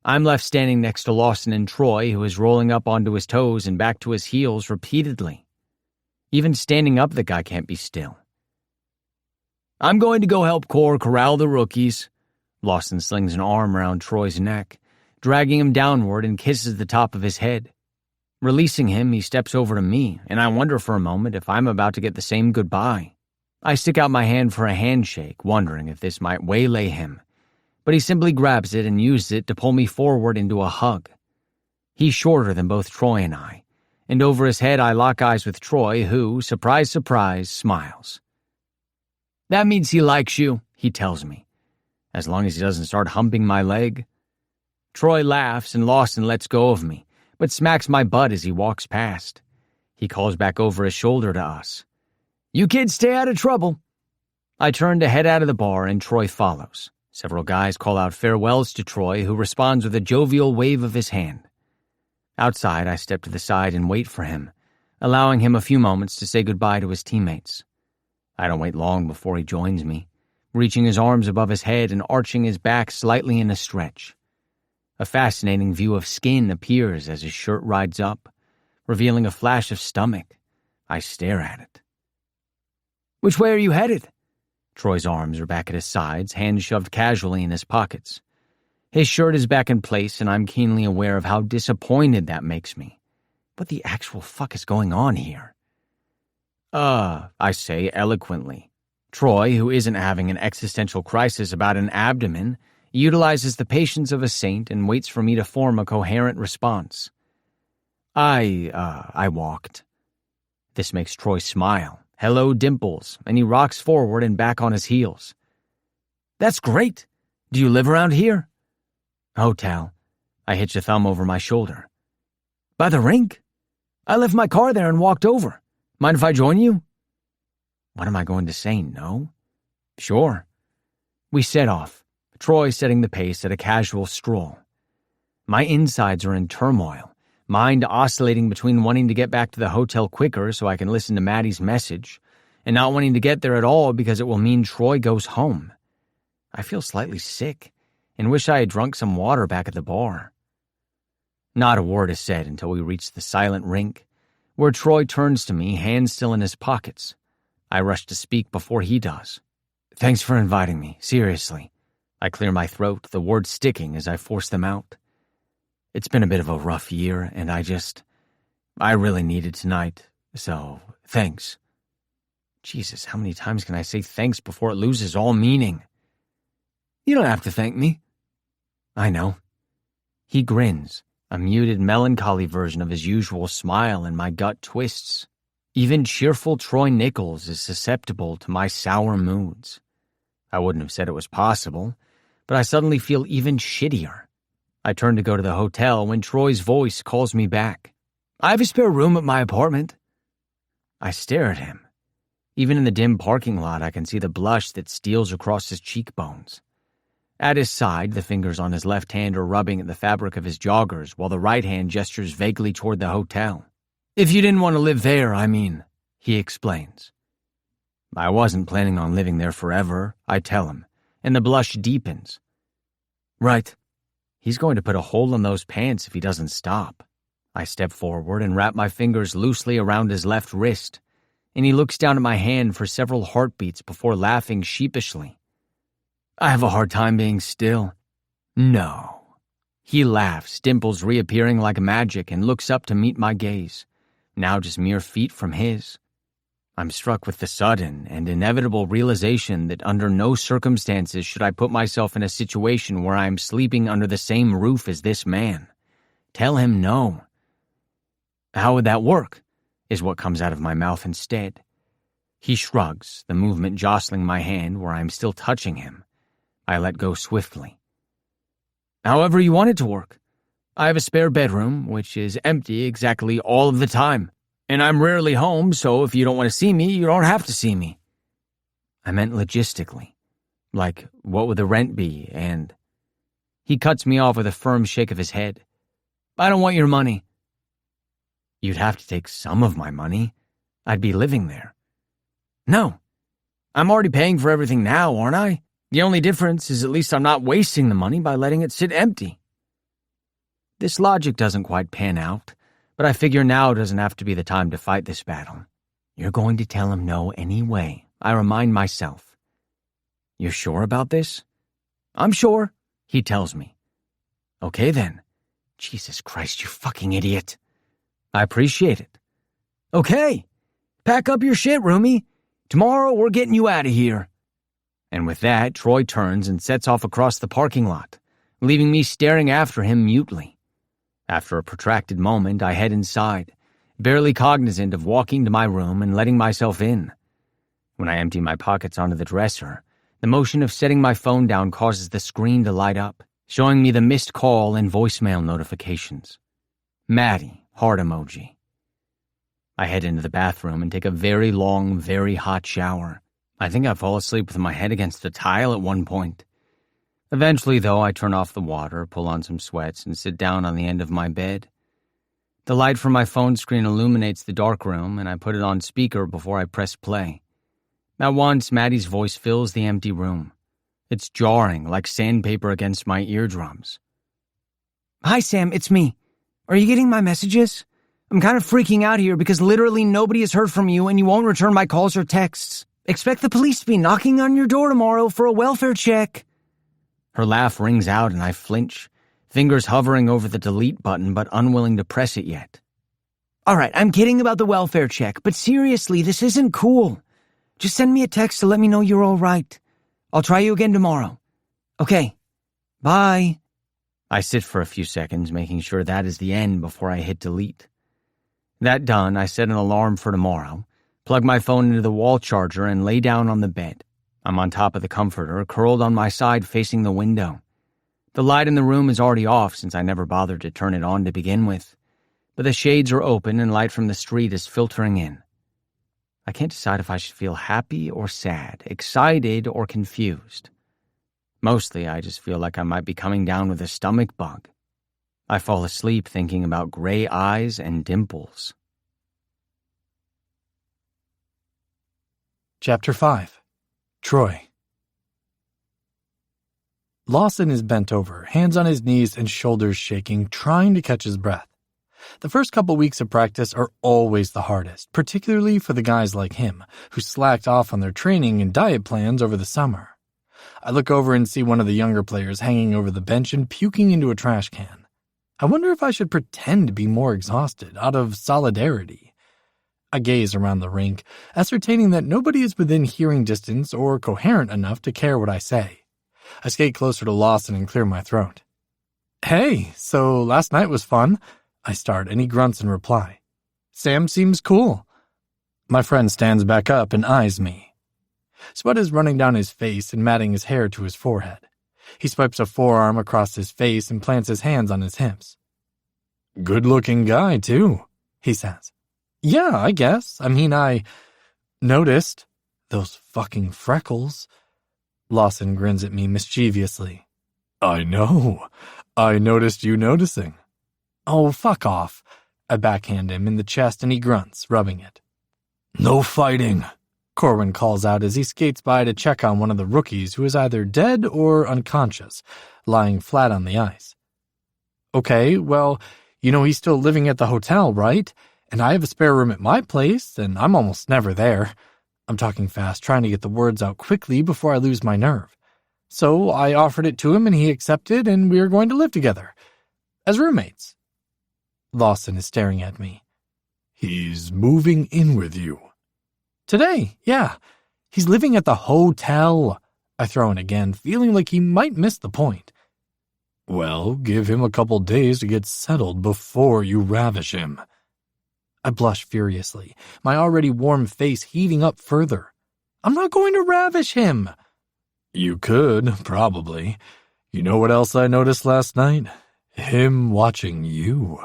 I'm left standing next to Lawson and Troy, who is rolling up onto his toes and back to his heels repeatedly. Even standing up, the guy can't be still. I'm going to go help Cor corral the rookies. Lawson slings an arm around Troy's neck, dragging him downward and kisses the top of his head. Releasing him, he steps over to me, and I wonder for a moment if I'm about to get the same goodbye. I stick out my hand for a handshake, wondering if this might waylay him, but he simply grabs it and uses it to pull me forward into a hug. He's shorter than both Troy and I, and over his head I lock eyes with Troy, who, surprise, surprise, smiles. "That means he likes you," he tells me, as long as he doesn't start humping my leg. Troy laughs and Lawson lets go of me, but smacks my butt as he walks past. He calls back over his shoulder to us. "You kids stay out of trouble." I turn to head out of the bar and Troy follows. Several guys call out farewells to Troy, who responds with a jovial wave of his hand. Outside, I step to the side and wait for him, allowing him a few moments to say goodbye to his teammates. I don't wait long before he joins me, reaching his arms above his head and arching his back slightly in a stretch. A fascinating view of skin appears as his shirt rides up, revealing a flash of stomach. I stare at it. "Which way are you headed?" Troy's arms are back at his sides, hands shoved casually in his pockets. His shirt is back in place, and I'm keenly aware of how disappointed that makes me. What the actual fuck is going on here? I say eloquently. Troy, who isn't having an existential crisis about an abdomen, utilizes the patience of a saint and waits for me to form a coherent response. I walked. This makes Troy smile. Hello, dimples, and he rocks forward and back on his heels. "That's great. Do you live around here?" "Hotel." I hitch a thumb over my shoulder. "By the rink? I left my car there and walked over. Mind if I join you?" What am I going to say, no? Sure. We set off, Troy setting the pace at a casual stroll. My insides are in turmoil, mind oscillating between wanting to get back to the hotel quicker so I can listen to Maddie's message, and not wanting to get there at all because it will mean Troy goes home. I feel slightly sick, and wish I had drunk some water back at the bar. Not a word is said until we reach the silent rink, where Troy turns to me, hands still in his pockets. I rush to speak before he does. "Thanks for inviting me, seriously." I clear my throat, the words sticking as I force them out. It's been a bit of a rough year, and I really needed tonight, so thanks. Jesus, how many times can I say thanks before it loses all meaning? "You don't have to thank me." "I know." He grins, a muted, melancholy version of his usual smile, and my gut twists. Even cheerful Troy Nichols is susceptible to my sour moods. I wouldn't have said it was possible, but I suddenly feel even shittier. I turn to go to the hotel when Troy's voice calls me back. "I have a spare room at my apartment." I stare at him. Even in the dim parking lot, I can see the blush that steals across his cheekbones. At his side, the fingers on his left hand are rubbing at the fabric of his joggers, while the right hand gestures vaguely toward the hotel. "If you didn't want to live there, I mean," he explains. I wasn't planning on living there forever, I tell him, and the blush deepens. Right. He's going to put a hole in those pants if he doesn't stop. I step forward and wrap my fingers loosely around his left wrist, and he looks down at my hand for several heartbeats before laughing sheepishly. "I have a hard time being still." "No." He laughs, dimples reappearing like magic, and looks up to meet my gaze, now just mere feet from his. I'm struck with the sudden and inevitable realization that under no circumstances should I put myself in a situation where I am sleeping under the same roof as this man. Tell him no. "How would that work?" is what comes out of my mouth instead. He shrugs, the movement jostling my hand where I am still touching him. I let go swiftly. "However you want it to work. I have a spare bedroom, which is empty exactly all of the time. And I'm rarely home, so if you don't want to see me, you don't have to see me." I meant logistically. Like, what would the rent be, and... He cuts me off with a firm shake of his head. "I don't want your money." "You'd have to take some of my money. I'd be living there." "No. I'm already paying for everything now, aren't I? The only difference is at least I'm not wasting the money by letting it sit empty." This logic doesn't quite pan out, but I figure now doesn't have to be the time to fight this battle. "You're going to tell him no anyway," I remind myself. "You're sure about this?" "I'm sure," he tells me. "Okay then." Jesus Christ, you fucking idiot. "I appreciate it." "Okay. Pack up your shit, roomie. Tomorrow we're getting you out of here. And with that, Troy turns and sets off across the parking lot, leaving me staring after him mutely. After a protracted moment, I head inside, barely cognizant of walking to my room and letting myself in. When I empty my pockets onto the dresser, the motion of setting my phone down causes the screen to light up, showing me the missed call and voicemail notifications. Maddie, heart emoji. I head into the bathroom and take a very long, very hot shower. I think I fall asleep with my head against the tile at one point. Eventually, though, I turn off the water, pull on some sweats, and sit down on the end of my bed. The light from my phone screen illuminates the dark room, and I put it on speaker before I press play. At once, Maddie's voice fills the empty room. It's jarring, like sandpaper against my eardrums. Hi, Sam, it's me. Are you getting my messages? I'm kind of freaking out here because literally nobody has heard from you and you won't return my calls or texts. Expect the police to be knocking on your door tomorrow for a welfare check. Her laugh rings out and I flinch, fingers hovering over the delete button but unwilling to press it yet. All right, I'm kidding about the welfare check, but seriously, this isn't cool. Just send me a text to let me know you're all right. I'll try you again tomorrow. Okay, bye. I sit for a few seconds, making sure that is the end before I hit delete. That done, I set an alarm for tomorrow, plug my phone into the wall charger, and lay down on the bed. I'm on top of the comforter, curled on my side facing the window. The light in the room is already off since I never bothered to turn it on to begin with, but the shades are open and light from the street is filtering in. I can't decide if I should feel happy or sad, excited or confused. Mostly, I just feel like I might be coming down with a stomach bug. I fall asleep thinking about gray eyes and dimples. Chapter 5. Troy. Lawson is bent over, hands on his knees and shoulders shaking, trying to catch his breath. The first couple weeks of practice are always the hardest, particularly for the guys like him, who slacked off on their training and diet plans over the summer. I look over and see one of the younger players hanging over the bench and puking into a trash can. I wonder if I should pretend to be more exhausted, out of solidarity. I gaze around the rink, ascertaining that nobody is within hearing distance or coherent enough to care what I say. I skate closer to Lawson and clear my throat. Hey, so last night was fun. I start, and he grunts in reply. Sam seems cool. My friend stands back up and eyes me. Sweat is running down his face and matting his hair to his forehead. He swipes a forearm across his face and plants his hands on his hips. Good-looking guy, too, he says. Yeah, I guess. I noticed. Those fucking freckles. Lawson grins at me mischievously. I know. I noticed you noticing. Oh, fuck off. I backhand him in the chest and he grunts, rubbing it. No fighting, Corwin calls out as he skates by to check on one of the rookies who is either dead or unconscious, lying flat on the ice. Okay, well, he's still living at the hotel, right? And I have a spare room at my place, and I'm almost never there. I'm talking fast, trying to get the words out quickly before I lose my nerve. So I offered it to him and he accepted, and we are going to live together. As roommates. Lawson is staring at me. He's moving in with you. Today, yeah. He's living at the hotel. I throw in again, feeling like he might miss the point. Well, give him a couple days to get settled before you ravish him. I blush furiously, my already warm face heating up further. I'm not going to ravish him. You could, probably. You know what else I noticed last night? Him watching you.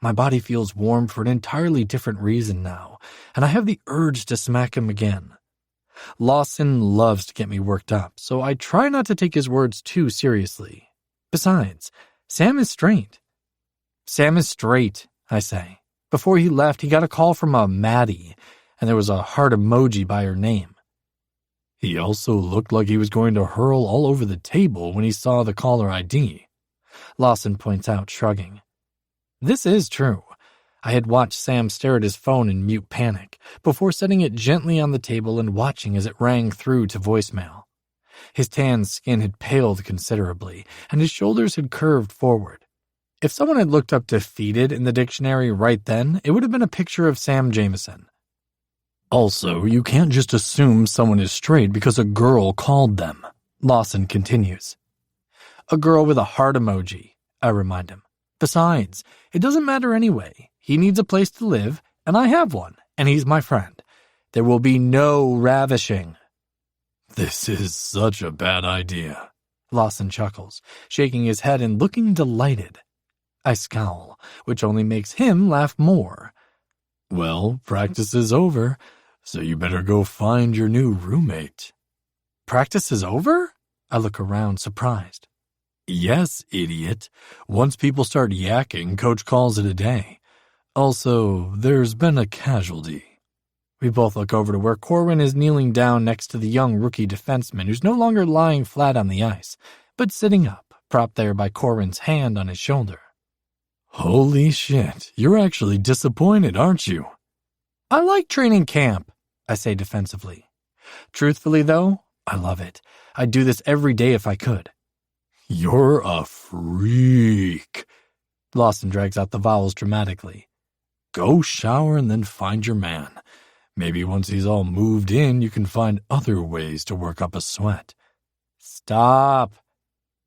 My body feels warm for an entirely different reason now, and I have the urge to smack him again. Lawson loves to get me worked up, so I try not to take his words too seriously. Besides, Sam is straight. Sam is straight, I say. Before he left, he got a call from a Maddie, and there was a heart emoji by her name. He also looked like he was going to hurl all over the table when he saw the caller ID. Lawson points out, shrugging. This is true. I had watched Sam stare at his phone in mute panic, before setting it gently on the table and watching as it rang through to voicemail. His tan skin had paled considerably, and his shoulders had curved forward. If someone had looked up defeated in the dictionary right then, it would have been a picture of Sam Jameson. Also, you can't just assume someone is straight because a girl called them, Lawson continues. A girl with a heart emoji, I remind him. Besides, it doesn't matter anyway. He needs a place to live, and I have one, and he's my friend. There will be no ravishing. This is such a bad idea, Lawson chuckles, shaking his head and looking delighted. I scowl, which only makes him laugh more. Well, practice is over, so you better go find your new roommate. Practice is over? I look around, surprised. Yes, idiot. Once people start yakking, Coach calls it a day. Also, there's been a casualty. We both look over to where Corwin is kneeling down next to the young rookie defenseman who's no longer lying flat on the ice, but sitting up, propped there by Corwin's hand on his shoulder. Holy shit, you're actually disappointed, aren't you? I like training camp, I say defensively. Truthfully, though, I love it. I'd do this every day if I could. You're a freak. Lawson drags out the vowels dramatically. Go shower and then find your man. Maybe once he's all moved in, you can find other ways to work up a sweat. Stop.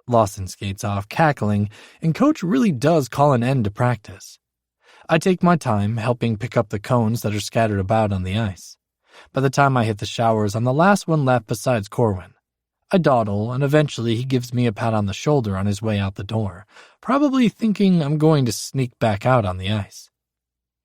Lawson skates off, cackling, and Coach really does call an end to practice. I take my time, helping pick up the cones that are scattered about on the ice. By the time I hit the showers, I'm the last one left besides Corwin. I dawdle, and eventually he gives me a pat on the shoulder on his way out the door, probably thinking I'm going to sneak back out on the ice.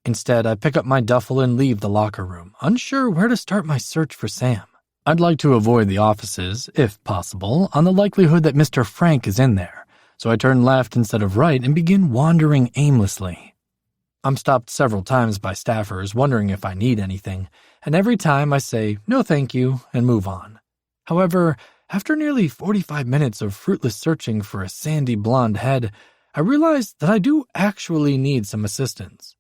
Instead, I pick up my duffel and leave the locker room, unsure where to start my search for Sam. I'd like to avoid the offices, if possible, on the likelihood that Mr. Frank is in there, so I turn left instead of right and begin wandering aimlessly. I'm stopped several times by staffers wondering if I need anything, and every time I say, no thank you, and move on. However, after nearly 45 minutes of fruitless searching for a sandy blonde head, I realize that I do actually need some assistance.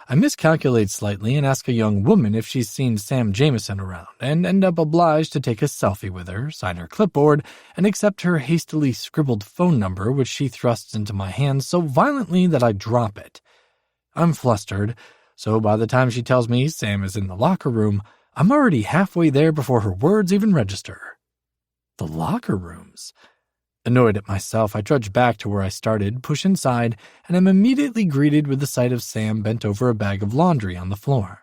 I miscalculate slightly and ask a young woman if she's seen Sam Jameson around, and end up obliged to take a selfie with her, sign her clipboard, and accept her hastily scribbled phone number, which she thrusts into my hand so violently that I drop it. I'm flustered, so by the time she tells me Sam is in the locker room, I'm already halfway there before her words even register. The locker rooms. Annoyed at myself, I trudge back to where I started, push inside, and am immediately greeted with the sight of Sam bent over a bag of laundry on the floor.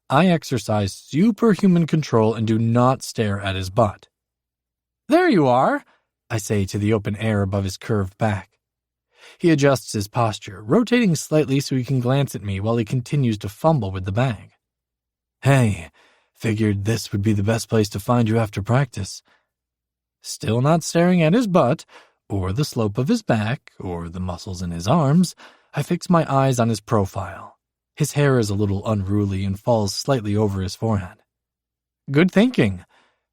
I exercise superhuman control and do not stare at his butt. There you are, I say to the open air above his curved back. He adjusts his posture, rotating slightly so he can glance at me while he continues to fumble with the bag. Hey, figured this would be the best place to find you after practice. Still not staring at his butt, or the slope of his back, or the muscles in his arms, I fix my eyes on his profile. His hair is a little unruly and falls slightly over his forehead. Good thinking.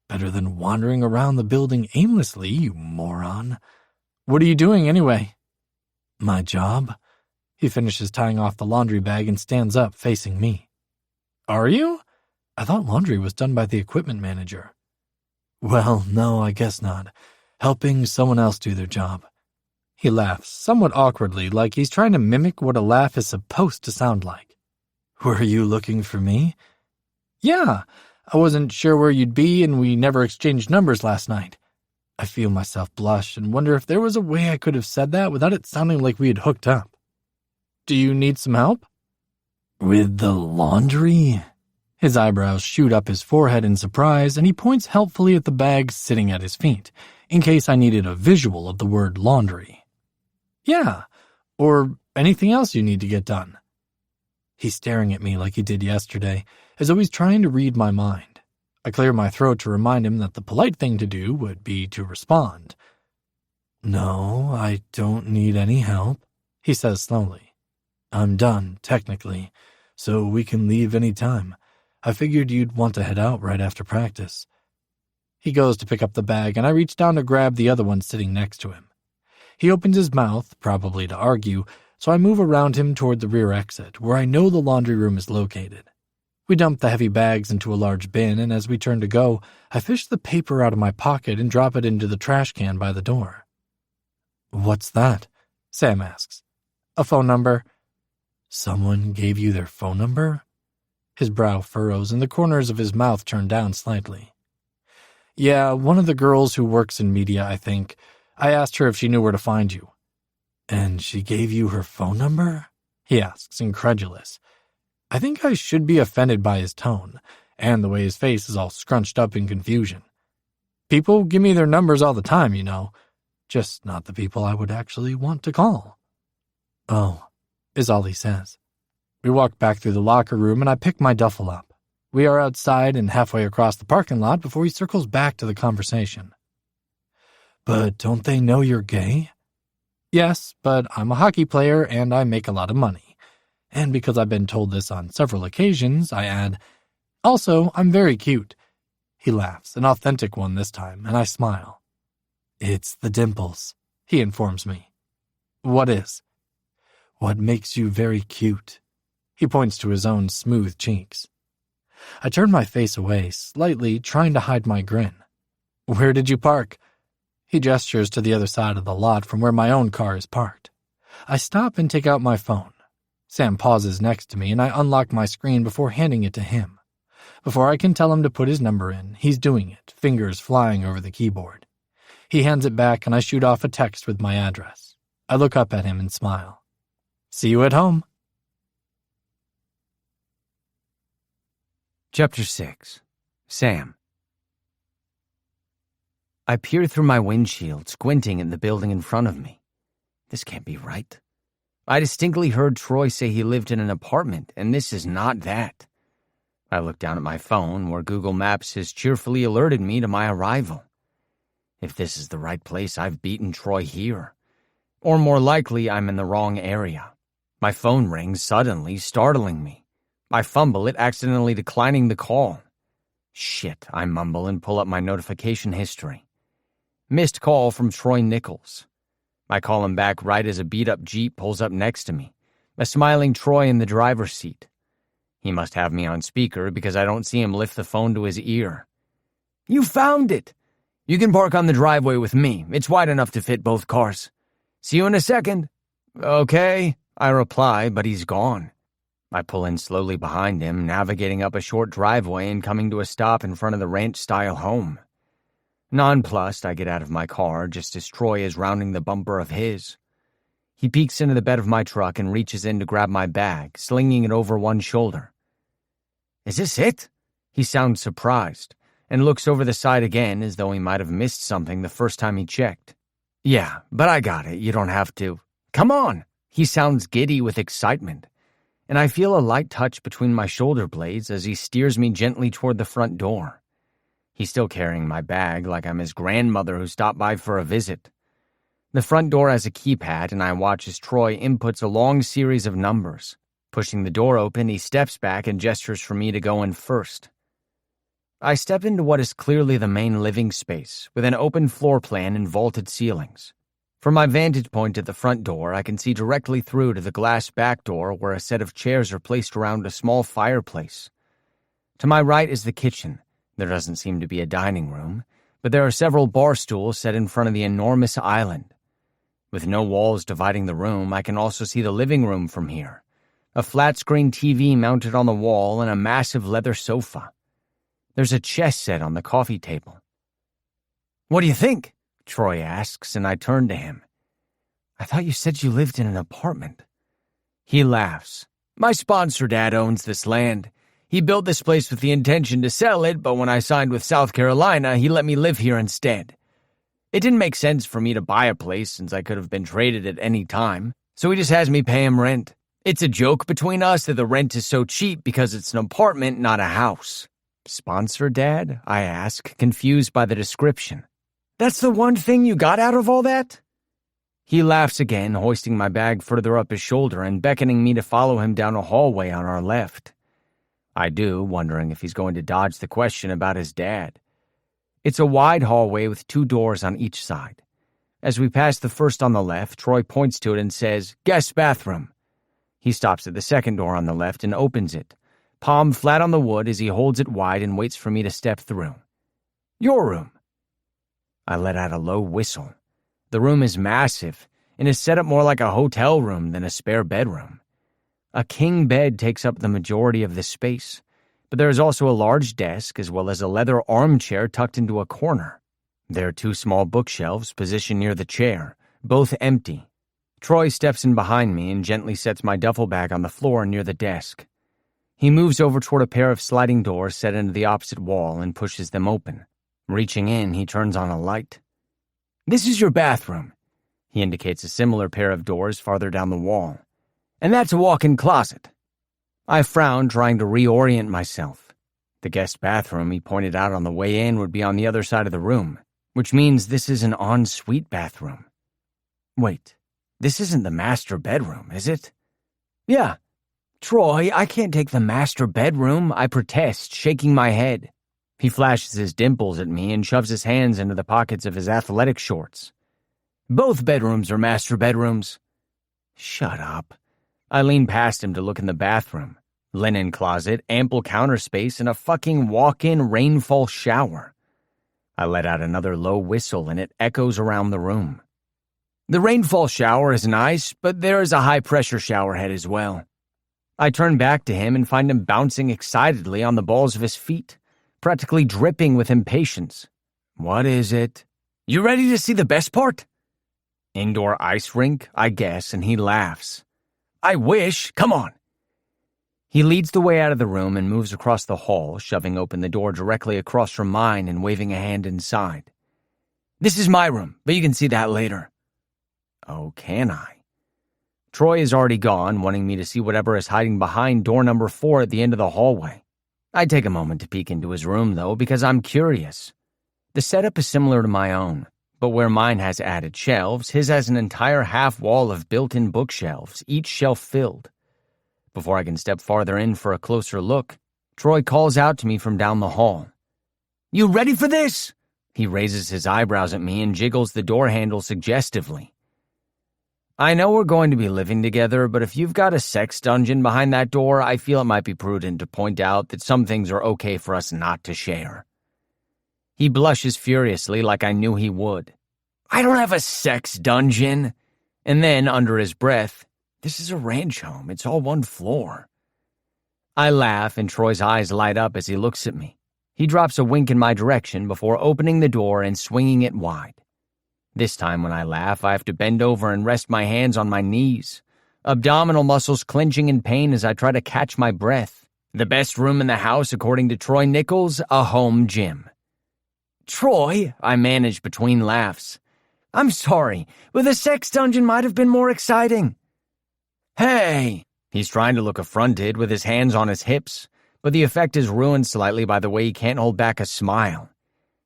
Better than wandering around the building aimlessly, you moron. What are you doing anyway? My job. He finishes tying off the laundry bag and stands up, facing me. Are you? I thought laundry was done by the equipment manager. Well, no, I guess not. Helping someone else do their job. He laughs, somewhat awkwardly, like he's trying to mimic what a laugh is supposed to sound like. Were you looking for me? Yeah, I wasn't sure where you'd be, and we never exchanged numbers last night. I feel myself blush and wonder if there was a way I could have said that without it sounding like we had hooked up. Do you need some help? With the laundry? His eyebrows shoot up his forehead in surprise, and he points helpfully at the bag sitting at his feet, in case I needed a visual of the word laundry. Yeah, or anything else you need to get done. He's staring at me like he did yesterday, as though he's trying to read my mind. I clear my throat to remind him that the polite thing to do would be to respond. No, I don't need any help, he says slowly. I'm done, technically, so we can leave any time. I figured you'd want to head out right after practice. He goes to pick up the bag, and I reach down to grab the other one sitting next to him. He opens his mouth, probably to argue, so I move around him toward the rear exit, where I know the laundry room is located. We dump the heavy bags into a large bin, and as we turn to go, I fish the paper out of my pocket and drop it into the trash can by the door. What's that? Sam asks. A phone number. Someone gave you their phone number? His brow furrows and the corners of his mouth turn down slightly. Yeah, one of the girls who works in media, I think. I asked her if she knew where to find you. And she gave you her phone number? He asks, incredulous. I think I should be offended by his tone, and the way his face is all scrunched up in confusion. People give me their numbers all the time, you know. Just not the people I would actually want to call. Oh, is all he says. We walk back through the locker room and I pick my duffel up. We are outside and halfway across the parking lot before he circles back to the conversation. But don't they know you're gay? Yes, but I'm a hockey player and I make a lot of money. And because I've been told this on several occasions, I add, also, I'm very cute. He laughs, an authentic one this time, and I smile. It's the dimples, he informs me. What is? What makes you very cute? He points to his own smooth cheeks. I turn my face away, slightly trying to hide my grin. Where did you park? He gestures to the other side of the lot from where my own car is parked. I stop and take out my phone. Sam pauses next to me and I unlock my screen before handing it to him. Before I can tell him to put his number in, he's doing it, fingers flying over the keyboard. He hands it back and I shoot off a text with my address. I look up at him and smile. See you at home. Chapter 6. Sam. I peer through my windshield, squinting at the building in front of me. This can't be right. I distinctly heard Troy say he lived in an apartment, and this is not that. I look down at my phone, where Google Maps has cheerfully alerted me to my arrival. If this is the right place, I've beaten Troy here. Or more likely, I'm in the wrong area. My phone rings suddenly, startling me. I fumble it, accidentally declining the call. Shit, I mumble and pull up my notification history. Missed call from Troy Nichols. I call him back right as a beat-up Jeep pulls up next to me, a smiling Troy in the driver's seat. He must have me on speaker because I don't see him lift the phone to his ear. You found it! You can park on the driveway with me. It's wide enough to fit both cars. See you in a second. Okay, I reply, but he's gone. I pull in slowly behind him, navigating up a short driveway and coming to a stop in front of the ranch-style home. Nonplussed, I get out of my car just as Troy is rounding the bumper of his. He peeks into the bed of my truck and reaches in to grab my bag, slinging it over one shoulder. Is this it? He sounds surprised, and looks over the side again as though he might have missed something the first time he checked. Yeah, but I got it. You don't have to. Come on! He sounds giddy with excitement, and I feel a light touch between my shoulder blades as he steers me gently toward the front door. He's still carrying my bag like I'm his grandmother who stopped by for a visit. The front door has a keypad, and I watch as Troy inputs a long series of numbers. Pushing the door open, he steps back and gestures for me to go in first. I step into what is clearly the main living space, with an open floor plan and vaulted ceilings. From my vantage point at the front door, I can see directly through to the glass back door where a set of chairs are placed around a small fireplace. To my right is the kitchen. There doesn't seem to be a dining room, but there are several bar stools set in front of the enormous island. With no walls dividing the room, I can also see the living room from here. A flat-screen TV mounted on the wall and a massive leather sofa. There's a chess set on the coffee table. What do you think? Troy asks, and I turn to him. I thought you said you lived in an apartment. He laughs. My sponsor dad owns this land. He built this place with the intention to sell it, but when I signed with South Carolina, he let me live here instead. It didn't make sense for me to buy a place since I could have been traded at any time, so he just has me pay him rent. It's a joke between us that the rent is so cheap because it's an apartment, not a house. Sponsor dad? I ask, confused by the description. That's the one thing you got out of all that? He laughs again, hoisting my bag further up his shoulder and beckoning me to follow him down a hallway on our left. I do, wondering if he's going to dodge the question about his dad. It's a wide hallway with 2 doors on each side. As we pass the first on the left, Troy points to it and says, Guest bathroom. He stops at the second door on the left and opens it, palm flat on the wood as he holds it wide and waits for me to step through. Your room. I let out a low whistle. The room is massive and is set up more like a hotel room than a spare bedroom. A king bed takes up the majority of the space, but there is also a large desk as well as a leather armchair tucked into a corner. There are 2 small bookshelves positioned near the chair, both empty. Troy steps in behind me and gently sets my duffel bag on the floor near the desk. He moves over toward a pair of sliding doors set into the opposite wall and pushes them open. Reaching in, he turns on a light. "This is your bathroom." He indicates a similar pair of doors farther down the wall. "And that's a walk-in closet." I frowned, trying to reorient myself. The guest bathroom he pointed out on the way in would be on the other side of the room, which means this is an en-suite bathroom. Wait, this isn't the master bedroom, is it? "Yeah." "Troy, I can't take the master bedroom," I protest, shaking my head. He flashes his dimples at me and shoves his hands into the pockets of his athletic shorts. "Both bedrooms are master bedrooms." Shut up. I lean past him to look in the bathroom. Linen closet, ample counter space, and a fucking walk-in rainfall shower. I let out another low whistle and it echoes around the room. "The rainfall shower is nice, but there is a high-pressure shower head as well." I turn back to him and find him bouncing excitedly on the balls of his feet, practically dripping with impatience. "What is it?" "You ready to see the best part?" "Indoor ice rink, I guess," and he laughs. "I wish. Come on." He leads the way out of the room and moves across the hall, shoving open the door directly across from mine and waving a hand inside. "This is my room, but you can see that later." Oh, can I? Troy is already gone, wanting me to see whatever is hiding behind door number 4 at the end of the hallway. I take a moment to peek into his room, though, because I'm curious. The setup is similar to my own, but where mine has added shelves, his has an entire half wall of built-in bookshelves, each shelf filled. Before I can step farther in for a closer look, Troy calls out to me from down the hall. "You ready for this?" He raises his eyebrows at me and jiggles the door handle suggestively. "I know we're going to be living together, but if you've got a sex dungeon behind that door, I feel it might be prudent to point out that some things are okay for us not to share." He blushes furiously like I knew he would. "I don't have a sex dungeon." And then, under his breath, "This is a ranch home. It's all 1 floor." I laugh and Troy's eyes light up as he looks at me. He drops a wink in my direction before opening the door and swinging it wide. This time when I laugh, I have to bend over and rest my hands on my knees, abdominal muscles clenching in pain as I try to catch my breath. The best room in the house, according to Troy Nichols, a home gym. "Troy," I manage between laughs. "I'm sorry, but the sex dungeon might have been more exciting." "Hey!" He's trying to look affronted with his hands on his hips, but the effect is ruined slightly by the way he can't hold back a smile.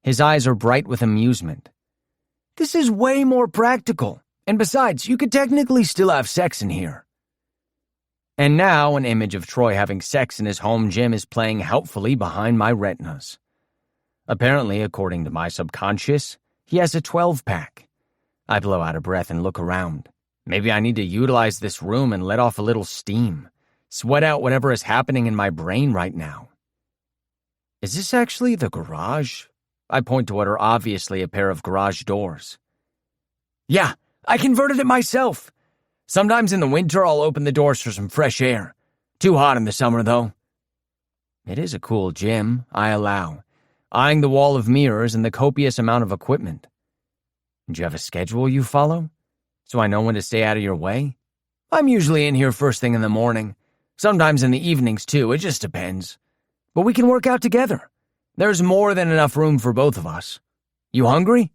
His eyes are bright with amusement. "This is way more practical. And besides, you could technically still have sex in here." And now an image of Troy having sex in his home gym is playing helpfully behind my retinas. Apparently, according to my subconscious, he has a 12-pack. I blow out a breath and look around. Maybe I need to utilize this room and let off a little steam. Sweat out whatever is happening in my brain right now. Is this actually the garage? I point to what are obviously a pair of garage doors. "Yeah, I converted it myself. Sometimes in the winter I'll open the doors for some fresh air. Too hot in the summer, though." It is a cool gym, I allow, eyeing the wall of mirrors and the copious amount of equipment. "Do you have a schedule you follow? So I know when to stay out of your way?" "I'm usually in here first thing in the morning. Sometimes in the evenings, too, it just depends. But we can work out together. There's more than enough room for both of us. You hungry?"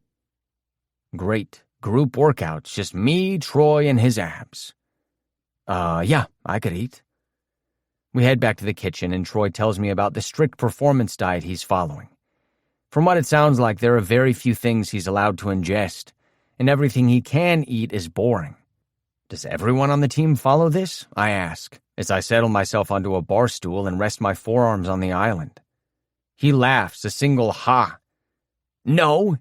"Great. Group workouts, just me, Troy, and his abs." Yeah, I could eat." We head back to the kitchen and Troy tells me about the strict performance diet he's following. From what it sounds like, there are very few things he's allowed to ingest, and everything he can eat is boring. Does everyone on the team follow this? I ask, as I settle myself onto a bar stool and rest my forearms on the island. He laughs, a single ha. "No,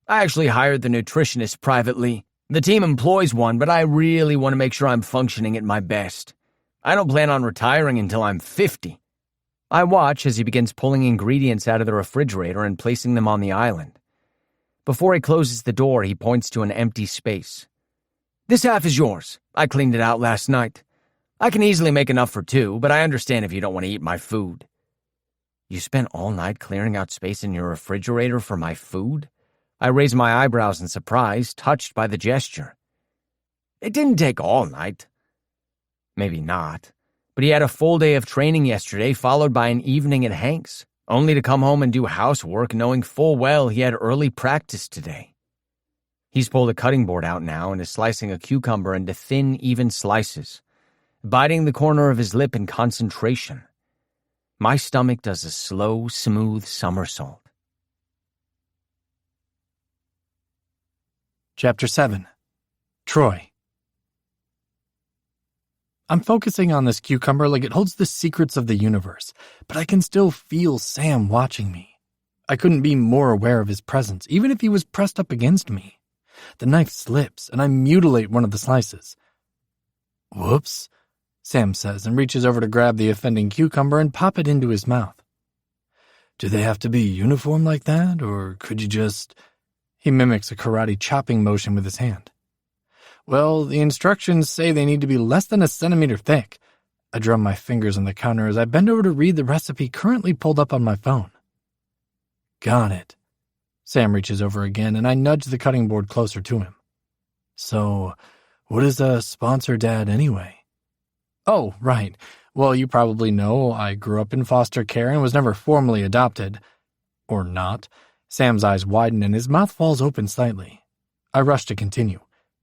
I actually hired the nutritionist privately. The team employs one, but I really want to make sure I'm functioning at my best. I don't plan on retiring until I'm 50. I watch as he begins pulling ingredients out of the refrigerator and placing them on the island. Before he closes the door, he points to an empty space. "This half is yours. I cleaned it out last night. I can easily make enough for 2, but I understand if you don't want to eat my food." You spent all night clearing out space in your refrigerator for my food? I raised my eyebrows in surprise, touched by the gesture. It didn't take all night. Maybe not, but he had a full day of training yesterday, followed by an evening at Hank's, only to come home and do housework knowing full well he had early practice today. He's pulled a cutting board out now and is slicing a cucumber into thin, even slices, biting the corner of his lip in concentration. My stomach does a slow, smooth somersault. Chapter 7. Troy. I'm focusing on this cucumber like it holds the secrets of the universe, but I can still feel Sam watching me. I couldn't be more aware of his presence, even if he was pressed up against me. The knife slips, and I mutilate one of the slices. "Whoops," Sam says, and reaches over to grab the offending cucumber and pop it into his mouth. "Do they have to be uniform like that, or could you just—" He mimics a karate chopping motion with his hand. "Well, the instructions say they need to be less than a centimeter thick." I drum my fingers on the counter as I bend over to read the recipe currently pulled up on my phone. "Got it." Sam reaches over again, and I nudge the cutting board closer to him. "So, what is a sponsor dad anyway?" "Oh, right. Well, you probably know I grew up in foster care and was never formally adopted. Or not." Sam's eyes widen and his mouth falls open slightly. I rush to continue.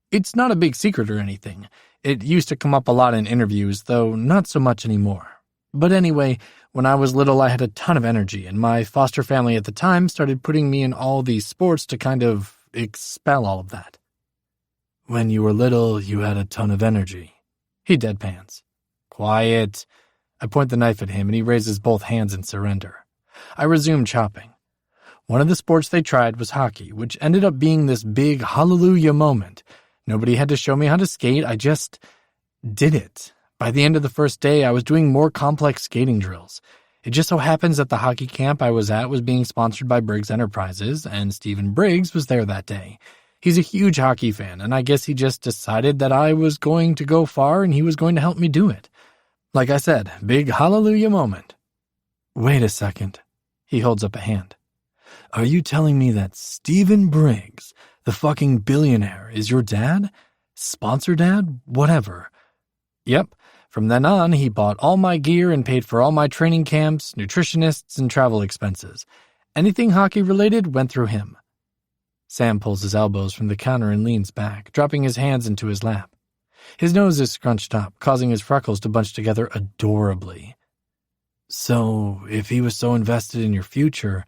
"It's not a big secret or anything. It used to come up a lot in interviews, though not so much anymore. But anyway, when I was little I had a ton of energy, and my foster family at the time started putting me in all these sports to kind of expel all of that." "When you were little, you had a ton of energy." He deadpans. "Quiet." I point the knife at him, and he raises both hands in surrender. I resume chopping. One of the sports they tried was hockey, which ended up being this big hallelujah moment. Nobody had to show me how to skate, I just did it. By the end of the first day, I was doing more complex skating drills. It just so happens that the hockey camp I was at was being sponsored by Briggs Enterprises, and Stephen Briggs was there that day. He's a huge hockey fan, and I guess he just decided that I was going to go far and he was going to help me do it. Like I said, big hallelujah moment. "Wait a second." He holds up a hand. "Are you telling me that Stephen Briggs, the fucking billionaire, is your dad? Sponsor dad? Whatever." "Yep. From then on, he bought all my gear and paid for all my training camps, nutritionists, and travel expenses. Anything hockey-related went through him." Sam pulls his elbows from the counter and leans back, dropping his hands into his lap. His nose is scrunched up, causing his freckles to bunch together adorably. "So, if he was so invested in your future,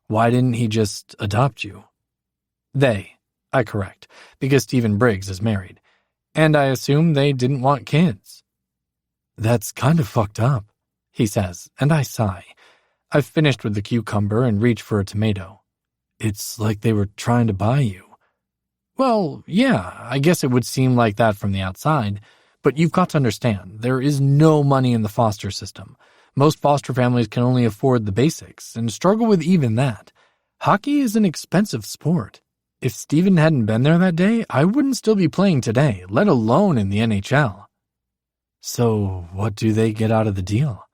why didn't he just adopt you?" "They," I correct, because Stephen Briggs is married. "And I assume they didn't want kids." "That's kind of fucked up," he says, and I sigh. I've finished with the cucumber and reach for a tomato. "It's like they were trying to buy you." "Well, yeah, I guess it would seem like that from the outside. But you've got to understand, there is no money in the foster system. Most foster families can only afford the basics and struggle with even that. Hockey is an expensive sport. If Stephen hadn't been there that day, I wouldn't still be playing today, let alone in the NHL." "So, what do they get out of the deal?"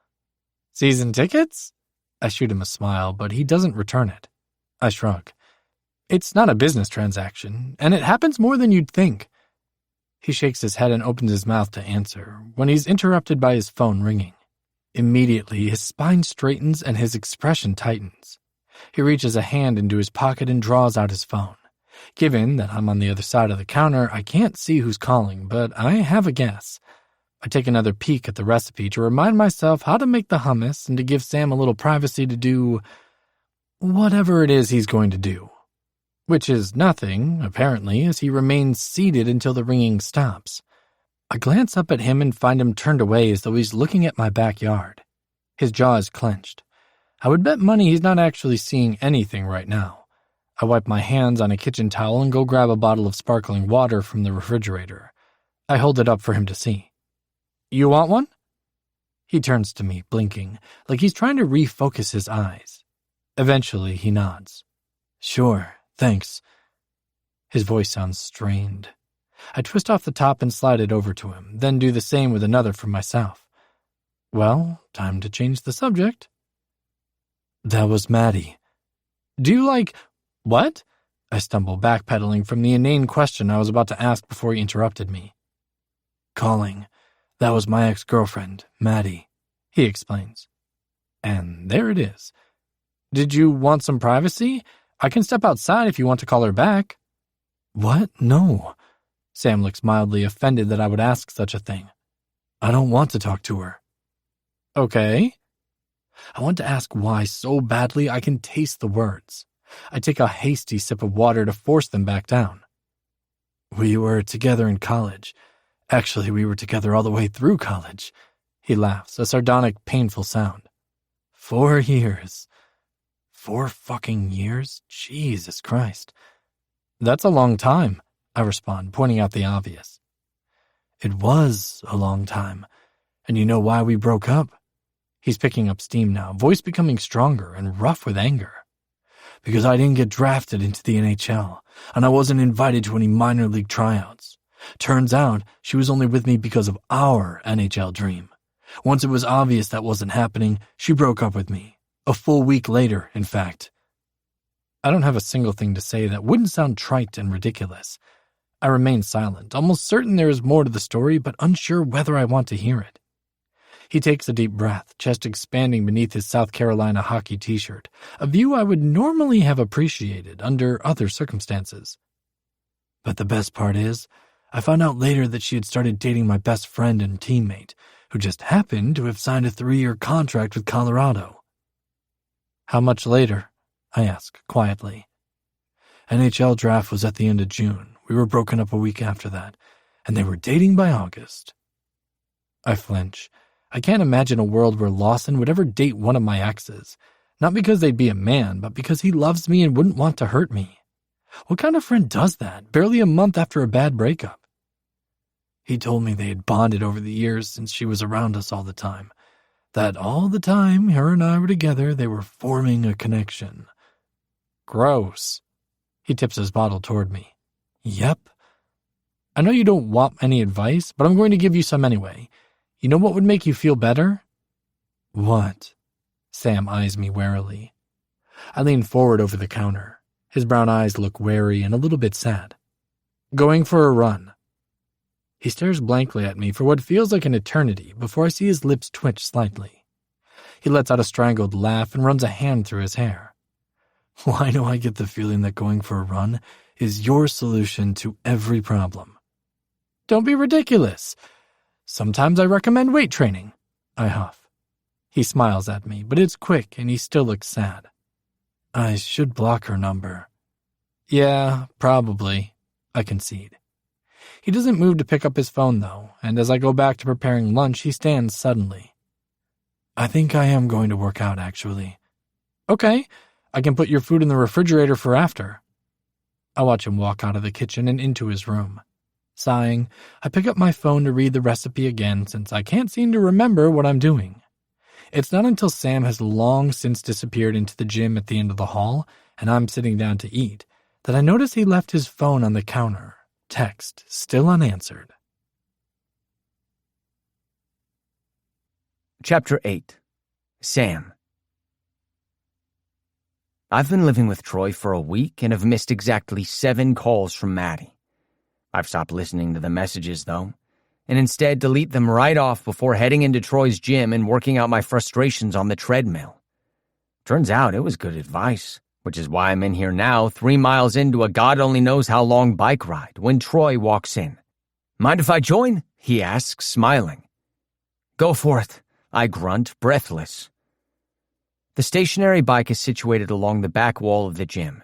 "Season tickets?" I shoot him a smile, but he doesn't return it. I shrug. "It's not a business transaction, and it happens more than you'd think." He shakes his head and opens his mouth to answer, when he's interrupted by his phone ringing. Immediately, his spine straightens and his expression tightens. He reaches a hand into his pocket and draws out his phone. Given that I'm on the other side of the counter, I can't see who's calling, but I have a guess. I take another peek at the recipe to remind myself how to make the hummus and to give Sam a little privacy to do whatever it is he's going to do. Which is nothing, apparently, as he remains seated until the ringing stops. I glance up at him and find him turned away as though he's looking at my backyard. His jaw is clenched. I would bet money he's not actually seeing anything right now. I wipe my hands on a kitchen towel and go grab a bottle of sparkling water from the refrigerator. I hold it up for him to see. "You want one?" He turns to me, blinking, like he's trying to refocus his eyes. Eventually, he nods. "Sure, thanks." His voice sounds strained. I twist off the top and slide it over to him, then do the same with another for myself. "Well, time to change the subject." That was Maddie. Do you like... What? I stumble, backpedaling from the inane question I was about to ask before he interrupted me. Calling. That was my ex-girlfriend, Maddie, he explains. And there it is. Did you want some privacy? I can step outside if you want to call her back. What? No. Sam looks mildly offended that I would ask such a thing. I don't want to talk to her. Okay. I want to ask why so badly I can taste the words. I take a hasty sip of water to force them back down. We were together in college. Actually, we were together all the way through college. He laughs, a sardonic, painful sound. 4 years. 4 fucking years? Jesus Christ. That's a long time, I respond, pointing out the obvious. It was a long time. And you know why we broke up? He's picking up steam now, voice becoming stronger and rough with anger. Because I didn't get drafted into the NHL, and I wasn't invited to any minor league tryouts. Turns out, she was only with me because of our NHL dream. Once it was obvious that wasn't happening, she broke up with me. A full week later, in fact. I don't have a single thing to say that wouldn't sound trite and ridiculous. I remain silent, almost certain there is more to the story, but unsure whether I want to hear it. He takes a deep breath, chest expanding beneath his South Carolina hockey t-shirt, a view I would normally have appreciated under other circumstances. But the best part is, I found out later that she had started dating my best friend and teammate, who just happened to have signed a 3-year contract with Colorado. How much later? I ask, quietly. NHL draft was at the end of June. We were broken up a week after that, and they were dating by August. I flinch. I can't imagine a world where Lawson would ever date one of my exes, not because they'd be a man, but because he loves me and wouldn't want to hurt me. What kind of friend does that, barely a month after a bad breakup? He told me they had bonded over the years since she was around us all the time, that all the time her and I were together, they were forming a connection. Gross. He tips his bottle toward me. Yep. I know you don't want any advice, but I'm going to give you some anyway. You know what would make you feel better? What? Sam eyes me warily. I lean forward over the counter. His brown eyes look wary and a little bit sad. Going for a run. He stares blankly at me for what feels like an eternity before I see his lips twitch slightly. He lets out a strangled laugh and runs a hand through his hair. Why do I get the feeling that going for a run is your solution to every problem? Don't be ridiculous. Sometimes I recommend weight training, I huff. He smiles at me, but it's quick and he still looks sad. I should block her number. Yeah, probably, I concede. He doesn't move to pick up his phone, though, and as I go back to preparing lunch, he stands suddenly. I think I am going to work out, actually. Okay, I can put your food in the refrigerator for after. I watch him walk out of the kitchen and into his room. Sighing, I pick up my phone to read the recipe again since I can't seem to remember what I'm doing. It's not until Sam has long since disappeared into the gym at the end of the hall and I'm sitting down to eat that I notice he left his phone on the counter, text still unanswered. Chapter 8. Sam. I've been living with Troy for a week and have missed exactly 7 calls from Maddie. I've stopped listening to the messages, though, and instead delete them right off before heading into Troy's gym and working out my frustrations on the treadmill. Turns out it was good advice, which is why I'm in here now, 3 miles into a God-only-knows-how-long bike ride, when Troy walks in. Mind if I join? He asks, smiling. Go for it, I grunt, breathless. The stationary bike is situated along the back wall of the gym,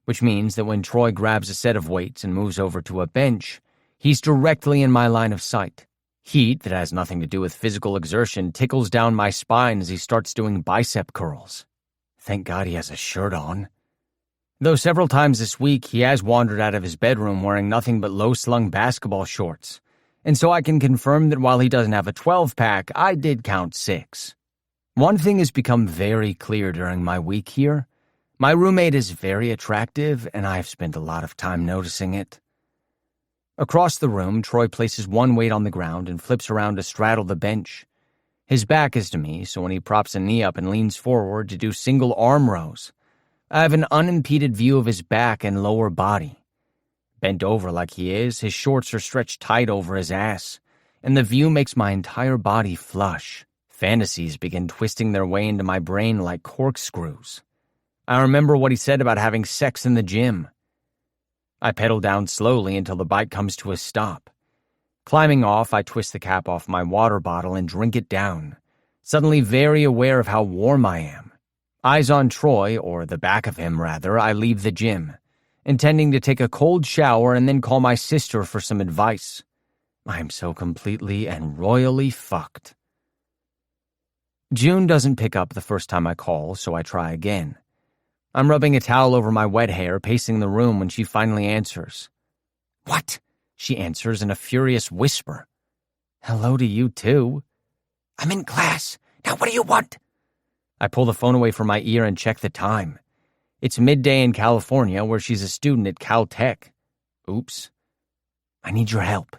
which means that when Troy grabs a set of weights and moves over to a bench, he's directly in my line of sight. Heat that has nothing to do with physical exertion tickles down my spine as he starts doing bicep curls. Thank God he has a shirt on. Though several times this week he has wandered out of his bedroom wearing nothing but low-slung basketball shorts, and so I can confirm that while he doesn't have a 12-pack, I did count 6. One thing has become very clear during my week here. My roommate is very attractive, and I have spent a lot of time noticing it. Across the room, Troy places one weight on the ground and flips around to straddle the bench. His back is to me, so when he props a knee up and leans forward to do single arm rows, I have an unimpeded view of his back and lower body. Bent over like he is, his shorts are stretched tight over his ass, and the view makes my entire body flush. Fantasies begin twisting their way into my brain like corkscrews. I remember what he said about having sex in the gym. I pedal down slowly until the bike comes to a stop. Climbing off, I twist the cap off my water bottle and drink it down, suddenly very aware of how warm I am. Eyes on Troy, or the back of him rather, I leave the gym, intending to take a cold shower and then call my sister for some advice. I am so completely and royally fucked. June doesn't pick up the first time I call, so I try again. I'm rubbing a towel over my wet hair, pacing the room when she finally answers. "What?" she answers in a furious whisper. "Hello to you, too." "I'm in class. Now what do you want?" I pull the phone away from my ear and check the time. It's midday in California, where she's a student at Caltech. Oops. "I need your help."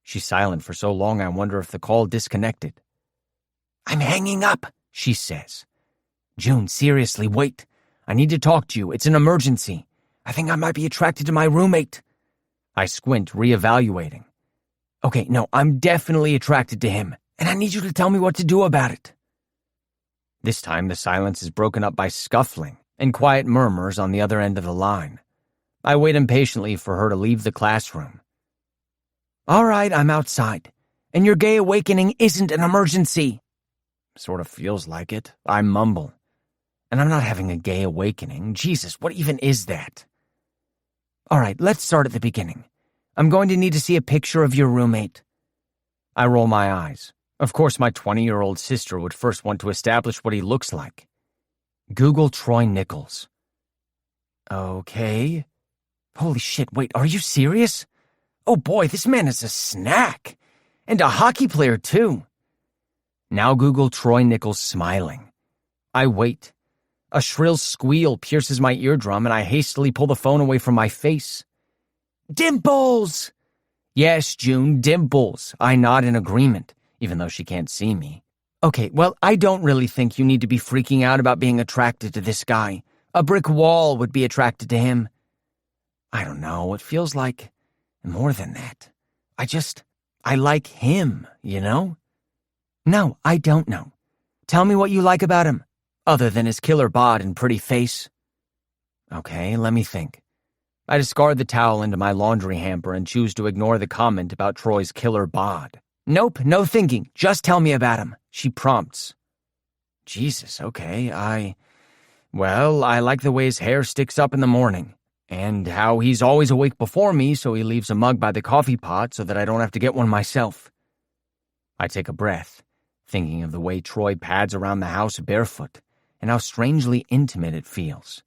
She's silent for so long I wonder if the call disconnected. "I'm hanging up," she says. "June, seriously, wait. I need to talk to you. It's an emergency. I think I might be attracted to my roommate." I squint, reevaluating. "Okay, no, I'm definitely attracted to him, and I need you to tell me what to do about it." This time the silence is broken up by scuffling and quiet murmurs on the other end of the line. I wait impatiently for her to leave the classroom. "All right, I'm outside, and your gay awakening isn't an emergency." Sort of feels like it, I mumble. And I'm not having a gay awakening. Jesus, what even is that? "All right, let's start at the beginning. I'm going to need to see a picture of your roommate." I roll my eyes. Of course, my 20-year-old sister would first want to establish what he looks like. Google Troy Nichols. Okay. Holy shit, wait, are you serious? Oh boy, this man is a snack. And a hockey player, too. Now Google Troy Nichols smiling. I wait. A shrill squeal pierces my eardrum and I hastily pull the phone away from my face. "Dimples!" "Yes, June, dimples." I nod in agreement, even though she can't see me. "Okay, well, I don't really think you need to be freaking out about being attracted to this guy. A brick wall would be attracted to him." I don't know, it feels like more than that. I like him, you know? "No, I don't know. Tell me what you like about him, other than his killer bod and pretty face." Okay, let me think. I discard the towel into my laundry hamper and choose to ignore the comment about Troy's killer bod. "Nope, no thinking. Just tell me about him," she prompts. Jesus, okay, I like the way his hair sticks up in the morning, and how he's always awake before me, so he leaves a mug by the coffee pot so that I don't have to get one myself. I take a breath, thinking of the way Troy pads around the house barefoot, and how strangely intimate it feels.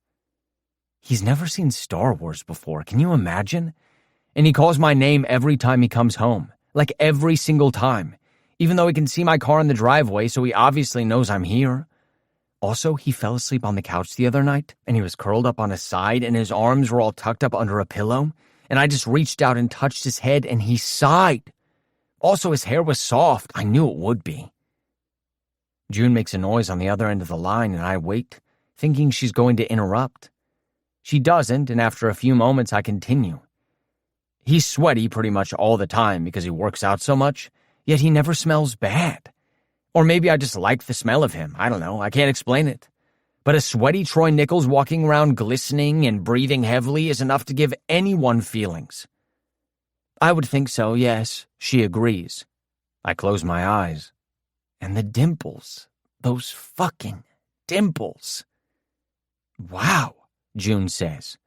He's never seen Star Wars before, can you imagine? And he calls my name every time he comes home, like every single time, even though he can see my car in the driveway, so he obviously knows I'm here. Also, he fell asleep on the couch the other night, and he was curled up on his side, and his arms were all tucked up under a pillow, and I just reached out and touched his head, and he sighed. Also, his hair was soft. I knew it would be. June makes a noise on the other end of the line, and I wait, thinking she's going to interrupt. She doesn't, and after a few moments, I continue. He's sweaty pretty much all the time because he works out so much, yet he never smells bad. Or maybe I just like the smell of him. I don't know. I can't explain it. But a sweaty Troy Nichols walking around glistening and breathing heavily is enough to give anyone feelings. I would think so, yes, she agrees. I close my eyes. And the dimples. Those fucking dimples. "Wow," June says.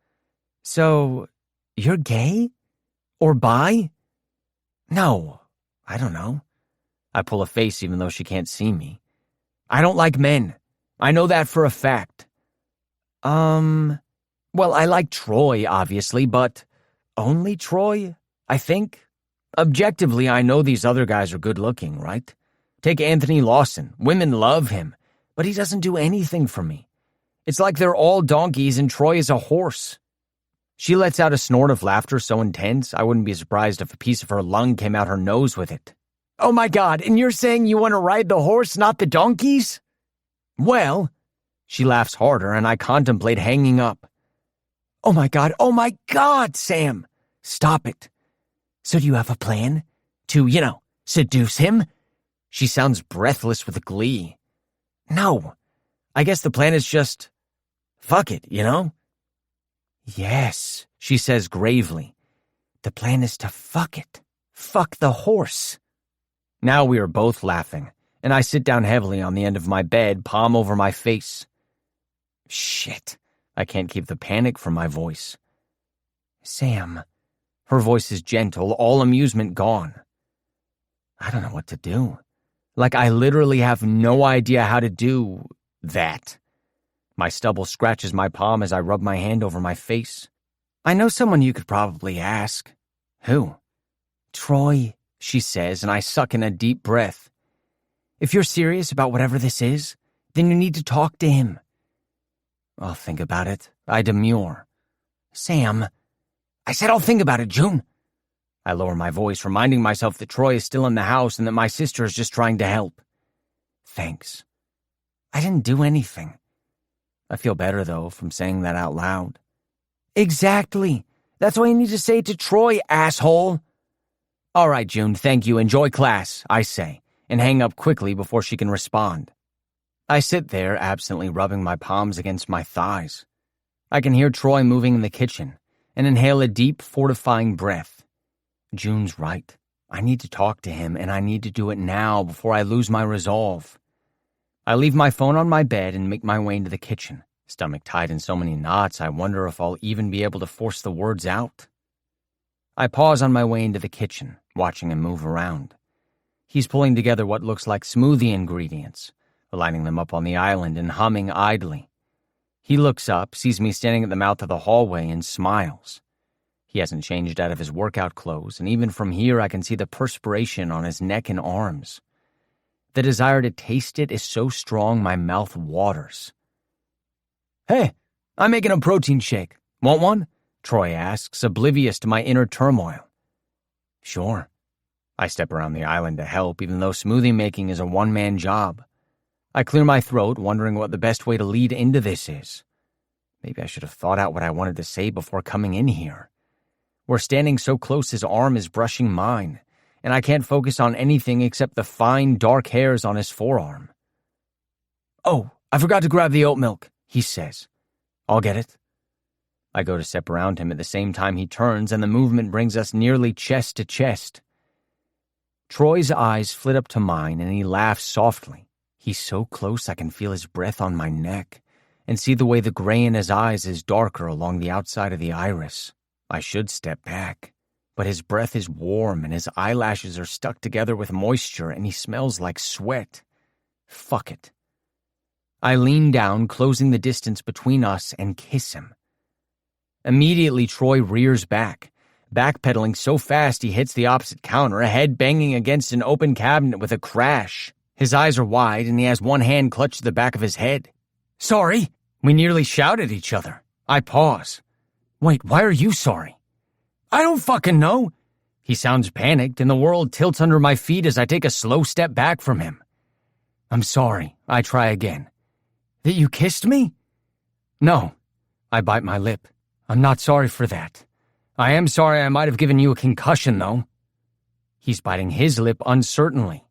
"So, you're gay? Or bi?" "No, I don't know." I pull a face even though she can't see me. "I don't like men. I know that for a fact." Well, I like Troy, obviously, but only Troy, I think. Objectively, I know these other guys are good looking, right? Take Anthony Lawson. Women love him, but he doesn't do anything for me. It's like they're all donkeys and Troy is a horse. She lets out a snort of laughter so intense I wouldn't be surprised if a piece of her lung came out her nose with it. Oh my God, and you're saying you want to ride the horse, not the donkeys? Well, she laughs harder and I contemplate hanging up. Oh my God, Sam! Stop it. So do you have a plan? To, seduce him? She sounds breathless with glee. No, I guess the plan is just, fuck it, Yes, she says gravely. The plan is to fuck it. Fuck the horse. Now we are both laughing, and I sit down heavily on the end of my bed, palm over my face. Shit, I can't keep the panic from my voice. Sam. Her voice is gentle, all amusement gone. I don't know what to do. Like I literally have no idea how to do that. My stubble scratches my palm as I rub my hand over my face. I know someone you could probably ask. Who? Troy, she says, and I suck in a deep breath. If you're serious about whatever this is, then you need to talk to him. I'll think about it. I demur. Sam. I said I'll think about it, June. I lower my voice, reminding myself that Troy is still in the house and that my sister is just trying to help. Thanks. I didn't do anything. I feel better, though, from saying that out loud. Exactly. That's why you need to say it to Troy, asshole. All right, June, thank you. Enjoy class, I say, and hang up quickly before she can respond. I sit there, absently rubbing my palms against my thighs. I can hear Troy moving in the kitchen and inhale a deep, fortifying breath. June's right. I need to talk to him, and I need to do it now before I lose my resolve. I leave my phone on my bed and make my way into the kitchen. Stomach tied in so many knots, I wonder if I'll even be able to force the words out. I pause on my way into the kitchen, watching him move around. He's pulling together what looks like smoothie ingredients, lining them up on the island and humming idly. He looks up, sees me standing at the mouth of the hallway, and smiles. He hasn't changed out of his workout clothes, and even from here I can see the perspiration on his neck and arms. The desire to taste it is so strong my mouth waters. Hey, I'm making a protein shake. Want one? Troy asks, oblivious to my inner turmoil. Sure. I step around the island to help, even though smoothie making is a one-man job. I clear my throat, wondering what the best way to lead into this is. Maybe I should have thought out what I wanted to say before coming in here. We're standing so close his arm is brushing mine, and I can't focus on anything except the fine, dark hairs on his forearm. Oh, I forgot to grab the oat milk, he says. I'll get it. I go to step around him at the same time he turns, and the movement brings us nearly chest to chest. Troy's eyes flit up to mine, and he laughs softly. He's so close I can feel his breath on my neck, and see the way the gray in his eyes is darker along the outside of the iris. I should step back, but his breath is warm, and his eyelashes are stuck together with moisture, and he smells like sweat. Fuck it. I lean down, closing the distance between us, and kiss him. Immediately, Troy rears back, backpedaling so fast he hits the opposite counter, a head banging against an open cabinet with a crash. His eyes are wide, and he has one hand clutched to the back of his head. Sorry! We nearly shout at each other. I pause. Wait, why are you sorry? I don't fucking know. He sounds panicked, and the world tilts under my feet as I take a slow step back from him. I'm sorry. I try again. That you kissed me? No. I bite my lip. I'm not sorry for that. I am sorry I might have given you a concussion, though. He's biting his lip uncertainly.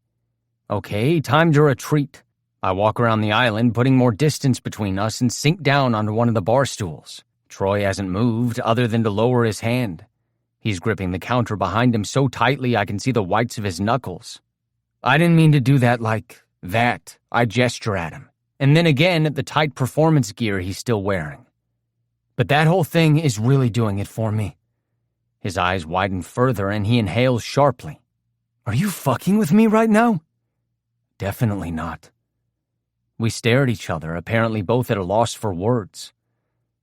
Okay, time to retreat. I walk around the island, putting more distance between us, and sink down onto one of the bar stools. Troy hasn't moved other than to lower his hand. He's gripping the counter behind him so tightly I can see the whites of his knuckles. I didn't mean to do that like that. I gesture at him, and then again at the tight performance gear he's still wearing. But that whole thing is really doing it for me. His eyes widen further, and he inhales sharply. Are you fucking with me right now? Definitely not. We stare at each other, apparently both at a loss for words.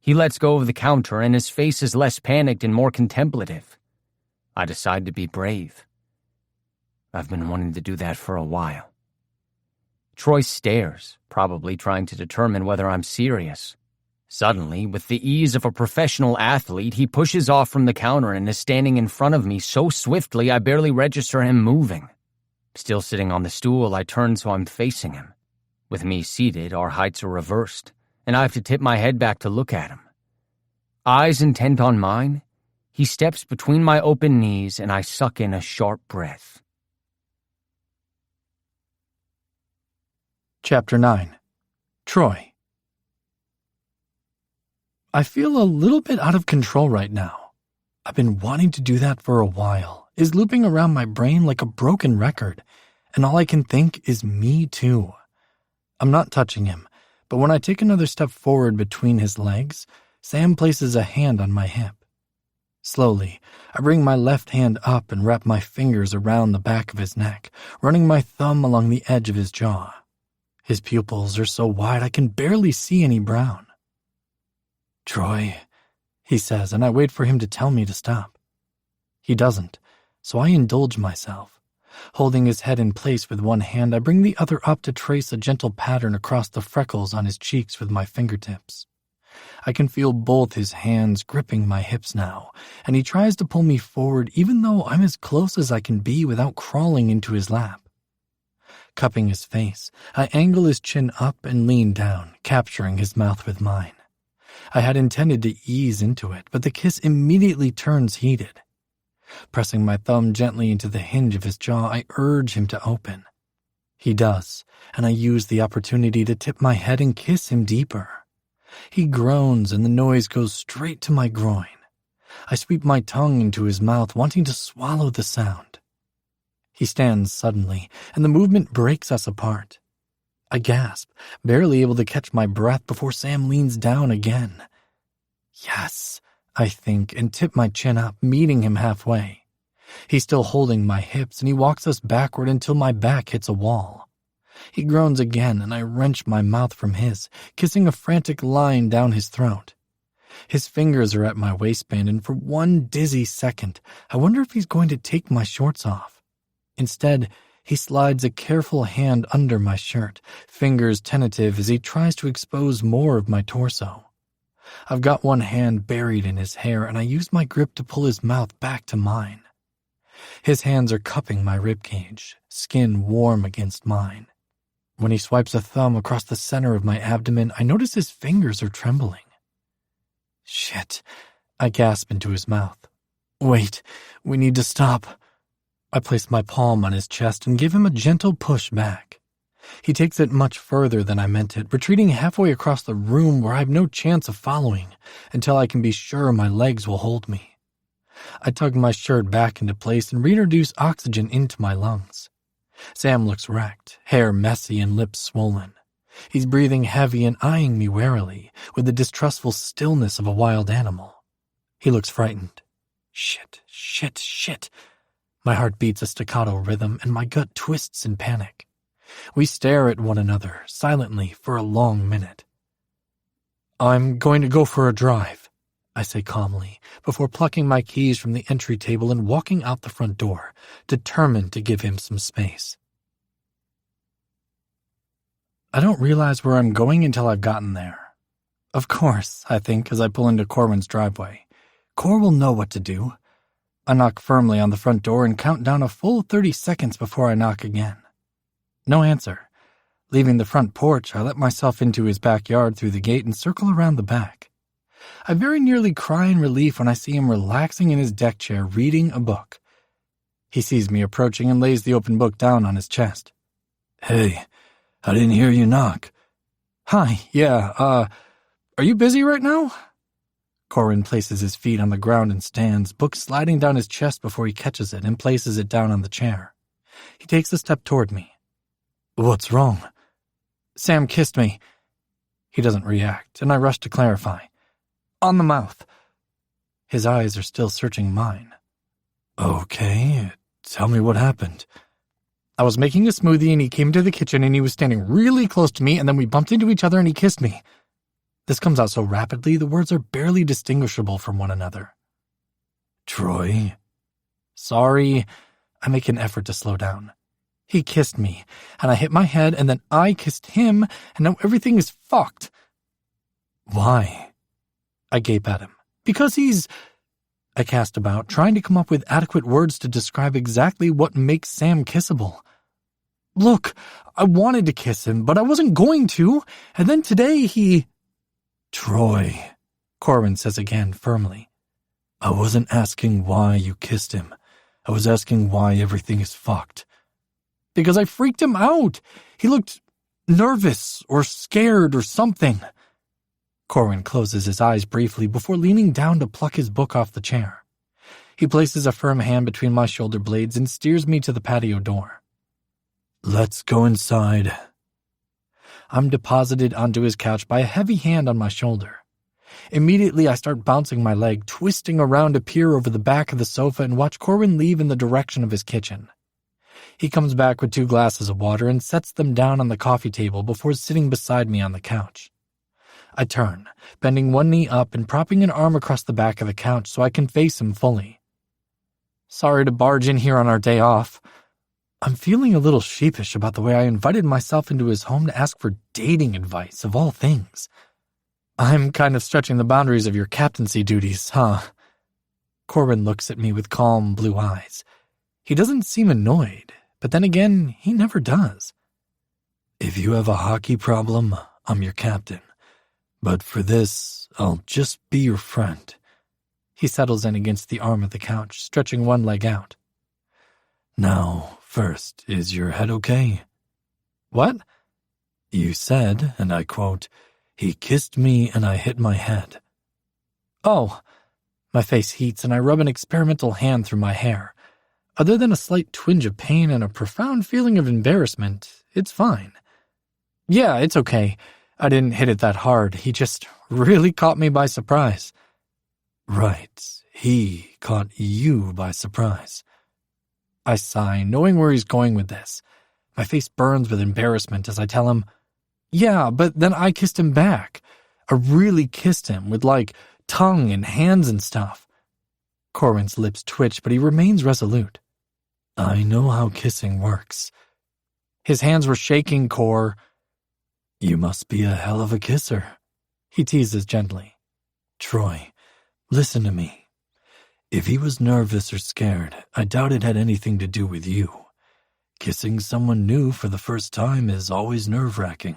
He lets go of the counter, and his face is less panicked and more contemplative. I decide to be brave. I've been wanting to do that for a while. Troy stares, probably trying to determine whether I'm serious. Suddenly, with the ease of a professional athlete, he pushes off from the counter and is standing in front of me so swiftly I barely register him moving. Still sitting on the stool, I turn so I'm facing him. With me seated, our heights are reversed, and I have to tip my head back to look at him. Eyes intent on mine, he steps between my open knees and I suck in a sharp breath. Chapter 9. Troy. I feel a little bit out of control right now. I've been wanting to do that for a while, is looping around my brain like a broken record, and all I can think is me too. I'm not touching him, but when I take another step forward between his legs, Sam places a hand on my hip. Slowly, I bring my left hand up and wrap my fingers around the back of his neck, running my thumb along the edge of his jaw. His pupils are so wide I can barely see any brown. "Troy," he says, and I wait for him to tell me to stop. He doesn't, so I indulge myself. Holding his head in place with one hand, I bring the other up to trace a gentle pattern across the freckles on his cheeks with my fingertips. I can feel both his hands gripping my hips now, and he tries to pull me forward even though I'm as close as I can be without crawling into his lap. Cupping his face, I angle his chin up and lean down, capturing his mouth with mine. I had intended to ease into it, but the kiss immediately turns heated. Pressing my thumb gently into the hinge of his jaw, I urge him to open. He does, and I use the opportunity to tip my head and kiss him deeper. He groans and the noise goes straight to my groin. I sweep my tongue into his mouth, wanting to swallow the sound. He stands suddenly, and the movement breaks us apart. I gasp, barely able to catch my breath before Sam leans down again. Yes, I think, and tip my chin up, meeting him halfway. He's still holding my hips, and he walks us backward until my back hits a wall. He groans again, and I wrench my mouth from his, kissing a frantic line down his throat. His fingers are at my waistband, and for one dizzy second, I wonder if he's going to take my shorts off. Instead, he slides a careful hand under my shirt, fingers tentative as he tries to expose more of my torso. I've got one hand buried in his hair, and I use my grip to pull his mouth back to mine. His hands are cupping my ribcage, skin warm against mine. When he swipes a thumb across the center of my abdomen, I notice his fingers are trembling. "Shit," I gasp into his mouth. "Wait, we need to stop." I place my palm on his chest and give him a gentle push back. He takes it much further than I meant it, retreating halfway across the room where I have no chance of following, until I can be sure my legs will hold me. I tug my shirt back into place and reintroduce oxygen into my lungs. Sam looks wrecked, hair messy and lips swollen. He's breathing heavy and eyeing me warily, with the distrustful stillness of a wild animal. He looks frightened. Shit, shit, shit. My heart beats a staccato rhythm, and my gut twists in panic. We stare at one another, silently, for a long minute. "I'm going to go for a drive," I say calmly, before plucking my keys from the entry table and walking out the front door, determined to give him some space. I don't realize where I'm going until I've gotten there. Of course, I think, as I pull into Corwin's driveway. Cor will know what to do. I knock firmly on the front door and count down a full 30 seconds before I knock again. No answer. Leaving the front porch, I let myself into his backyard through the gate and circle around the back. I very nearly cry in relief when I see him relaxing in his deck chair reading a book. He sees me approaching and lays the open book down on his chest. "Hey, I didn't hear you knock." "Hi, yeah, are you busy right now?" Corwin places his feet on the ground and stands, book sliding down his chest before he catches it and places it down on the chair. He takes a step toward me. "What's wrong?" "Sam kissed me." He doesn't react, and I rush to clarify. "On the mouth." His eyes are still searching mine. "Okay, tell me what happened." "I was making a smoothie and he came to the kitchen and he was standing really close to me and then we bumped into each other and he kissed me." This comes out so rapidly the words are barely distinguishable from one another. "Troy?" "Sorry." I make an effort to slow down. "He kissed me, and I hit my head, and then I kissed him, and now everything is fucked." "Why?" I gape at him. "Because he's—" I cast about, trying to come up with adequate words to describe exactly what makes Sam kissable. Look, I wanted to kiss him, but I wasn't going to, and then today he... Troy, Corwin says again firmly. I wasn't asking why you kissed him. I was asking why everything is fucked. Because I freaked him out. He looked nervous or scared or something. Corwin closes his eyes briefly before leaning down to pluck his book off the chair. He places a firm hand between my shoulder blades and steers me to the patio door. Let's go inside. I'm deposited onto his couch by a heavy hand on my shoulder. Immediately, I start bouncing my leg, twisting around to peer over the back of the sofa and watch Corwin leave in the direction of his kitchen. He comes back with 2 glasses of water and sets them down on the coffee table before sitting beside me on the couch. I turn, bending one knee up and propping an arm across the back of the couch so I can face him fully. Sorry to barge in here on our day off. I'm feeling a little sheepish about the way I invited myself into his home to ask for dating advice, of all things. I'm kind of stretching the boundaries of your captaincy duties, huh? Corwin looks at me with calm blue eyes. He doesn't seem annoyed, but then again, he never does. If you have a hockey problem, I'm your captain. But for this, I'll just be your friend. He settles in against the arm of the couch, stretching one leg out. Now, first, is your head okay? What? You said, and I quote, he kissed me and I hit my head. Oh. My face heats and I rub an experimental hand through my hair. Other than a slight twinge of pain and a profound feeling of embarrassment, it's fine. Yeah, it's okay. I didn't hit it that hard. He just really caught me by surprise. Right. He caught you by surprise. I sigh, knowing where he's going with this. My face burns with embarrassment as I tell him, yeah, but then I kissed him back. I really kissed him with, tongue and hands and stuff. Corwin's lips twitch, but he remains resolute. I know how kissing works. His hands were shaking, Cor. You must be a hell of a kisser. He teases gently. Troy, listen to me. If he was nervous or scared, I doubt it had anything to do with you. Kissing someone new for the first time is always nerve-wracking.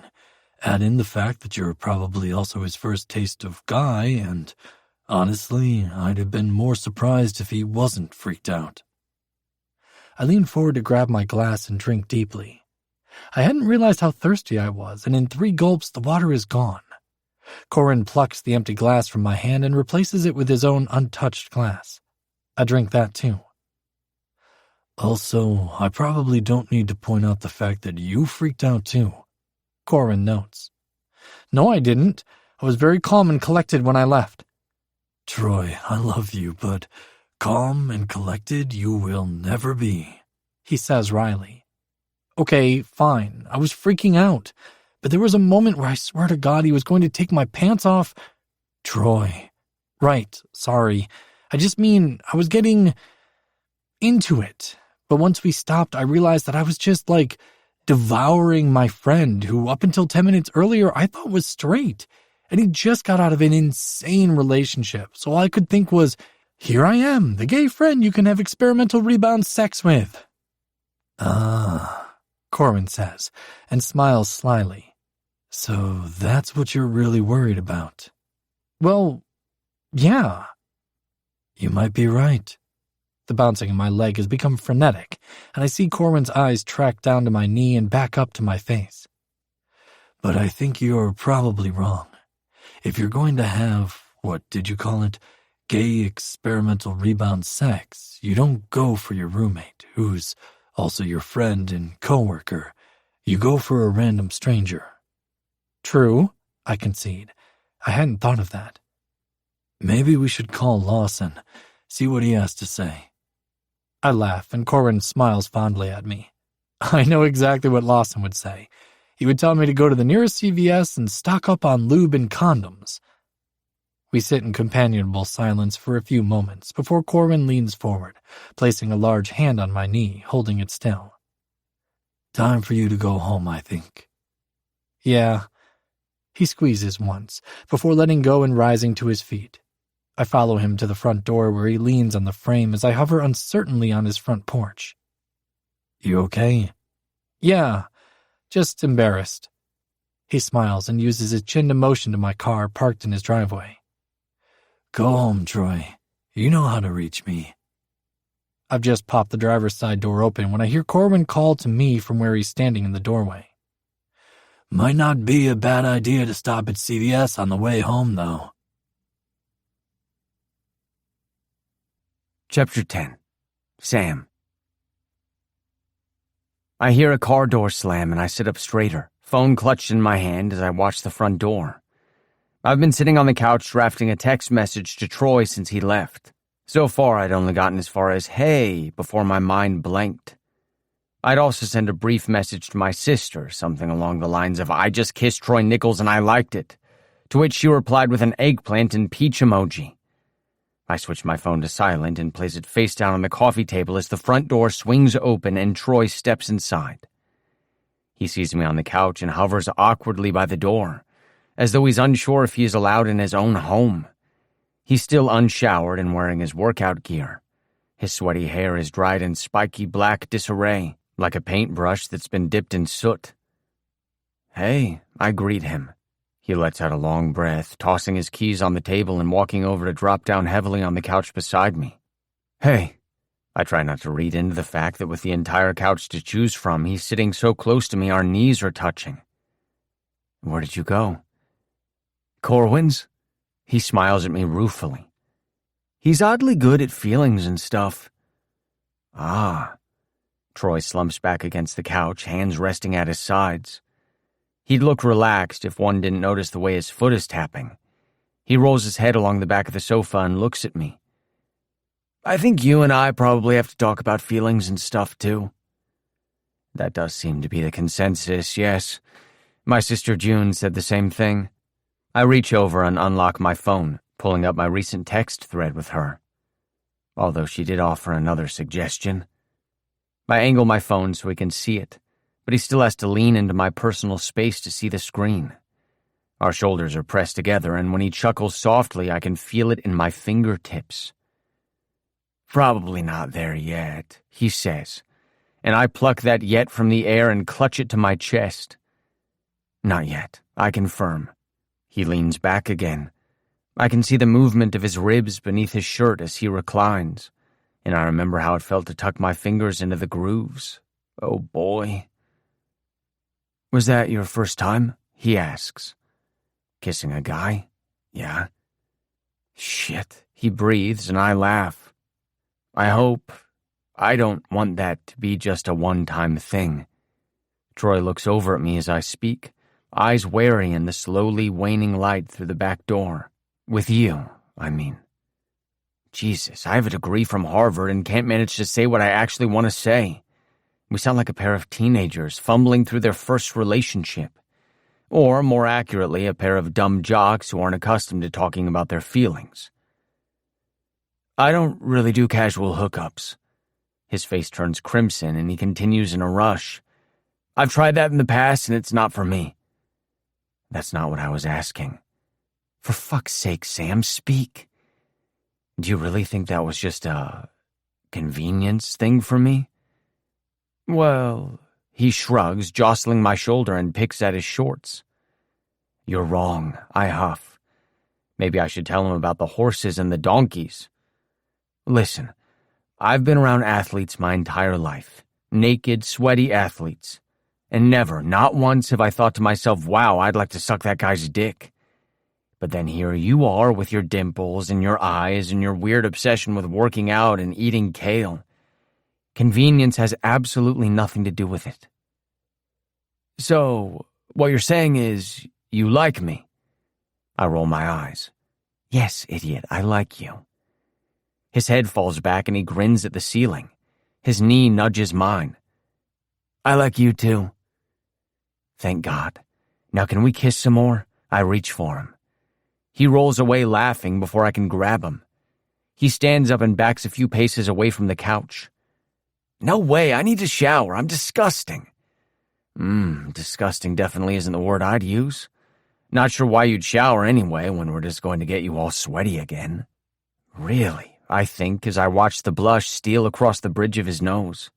Add in the fact that you're probably also his first taste of guy, and honestly, I'd have been more surprised if he wasn't freaked out. I lean forward to grab my glass and drink deeply. I hadn't realized how thirsty I was, and in 3 gulps the water is gone. Corwin plucks the empty glass from my hand and replaces it with his own untouched glass. I drink that too. Also, I probably don't need to point out the fact that you freaked out too. Corwin notes. No, I didn't. I was very calm and collected when I left. Troy, I love you, but calm and collected you will never be, he says wryly. Okay, fine. I was freaking out. But there was a moment where I swear to God he was going to take my pants off. Troy. Right, sorry. I just mean I was getting into it. But once we stopped, I realized that I was just, devouring my friend who up until 10 minutes earlier I thought was straight. And he just got out of an insane relationship. So all I could think was, here I am, the gay friend you can have experimental rebound sex with. Ah, Corwin says, and smiles slyly. So that's what you're really worried about? Well, yeah. You might be right. The bouncing in my leg has become frenetic, and I see Corwin's eyes track down to my knee and back up to my face. But I think you're probably wrong. If you're going to have, what did you call it, gay experimental rebound sex, you don't go for your roommate, who's also your friend and coworker. You go for a random stranger. True, I concede. I hadn't thought of that. Maybe we should call Lawson, see what he has to say. I laugh, and Corwin smiles fondly at me. I know exactly what Lawson would say. He would tell me to go to the nearest CVS and stock up on lube and condoms. We sit in companionable silence for a few moments before Corwin leans forward, placing a large hand on my knee, holding it still. Time for you to go home, I think. Yeah. He squeezes once, before letting go and rising to his feet. I follow him to the front door where he leans on the frame as I hover uncertainly on his front porch. You okay? Yeah, just embarrassed. He smiles and uses his chin to motion to my car parked in his driveway. Go home, Troy. You know how to reach me. I've just popped the driver's side door open when I hear Corwin call to me from where he's standing in the doorway. Might not be a bad idea to stop at CVS on the way home, though. Chapter 10. Sam. I hear a car door slam and I sit up straighter, phone clutched in my hand as I watch the front door. I've been sitting on the couch drafting a text message to Troy since he left. So far, I'd only gotten as far as, hey, before my mind blanked. I'd also sent a brief message to my sister, something along the lines of, I just kissed Troy Nichols and I liked it, to which she replied with an eggplant and peach emoji. I switch my phone to silent and place it face down on the coffee table as the front door swings open and Troy steps inside. He sees me on the couch and hovers awkwardly by the door, as though he's unsure if he is allowed in his own home. He's still unshowered and wearing his workout gear. His sweaty hair is dried in spiky black disarray, like a paintbrush that's been dipped in soot. Hey, I greet him. He lets out a long breath, tossing his keys on the table and walking over to drop down heavily on the couch beside me. Hey. I try not to read into the fact that with the entire couch to choose from, he's sitting so close to me our knees are touching. Where did you go? Corwin's? He smiles at me ruefully. He's oddly good at feelings and stuff. Ah. Troy slumps back against the couch, hands resting at his sides. He'd look relaxed if one didn't notice the way his foot is tapping. He rolls his head along the back of the sofa and looks at me. I think you and I probably have to talk about feelings and stuff, too. That does seem to be the consensus, yes. My sister June said the same thing. I reach over and unlock my phone, pulling up my recent text thread with her. Although she did offer another suggestion. I angle my phone so he can see it, but he still has to lean into my personal space to see the screen. Our shoulders are pressed together, and when he chuckles softly, I can feel it in my fingertips. Probably not there yet, he says, and I pluck that yet from the air and clutch it to my chest. Not yet, I confirm. He leans back again. I can see the movement of his ribs beneath his shirt as he reclines, and I remember how it felt to tuck my fingers into the grooves. Oh boy. Was that your first time? He asks. Kissing a guy? Yeah. Shit, he breathes and I laugh. I don't want that to be just a one-time thing. Troy looks over at me as I speak, eyes wary in the slowly waning light through the back door. With you, I mean. Jesus, I have a degree from Harvard and can't manage to say what I actually want to say. We sound like a pair of teenagers fumbling through their first relationship. Or, more accurately, a pair of dumb jocks who aren't accustomed to talking about their feelings. I don't really do casual hookups. His face turns crimson and he continues in a rush. I've tried that in the past and it's not for me. That's not what I was asking. For fuck's sake, Sam, speak. Do you really think that was just a convenience thing for me? Well, he shrugs, jostling my shoulder and picks at his shorts. You're wrong, I huff. Maybe I should tell him about the horses and the donkeys. Listen, I've been around athletes my entire life. Naked, sweaty athletes. And never, not once have I thought to myself, wow, I'd like to suck that guy's dick. But then here you are with your dimples and your eyes and your weird obsession with working out and eating kale. Convenience has absolutely nothing to do with it. So, what you're saying is, you like me? I roll my eyes. Yes, idiot, I like you. His head falls back and he grins at the ceiling. His knee nudges mine. I like you too. Thank God. Now can we kiss some more? I reach for him. He rolls away laughing before I can grab him. He stands up and backs a few paces away from the couch. No way, I need to shower. I'm disgusting. Disgusting definitely isn't the word I'd use. Not sure why you'd shower anyway when we're just going to get you all sweaty again. Really, I think as I watch the blush steal across the bridge of his nose.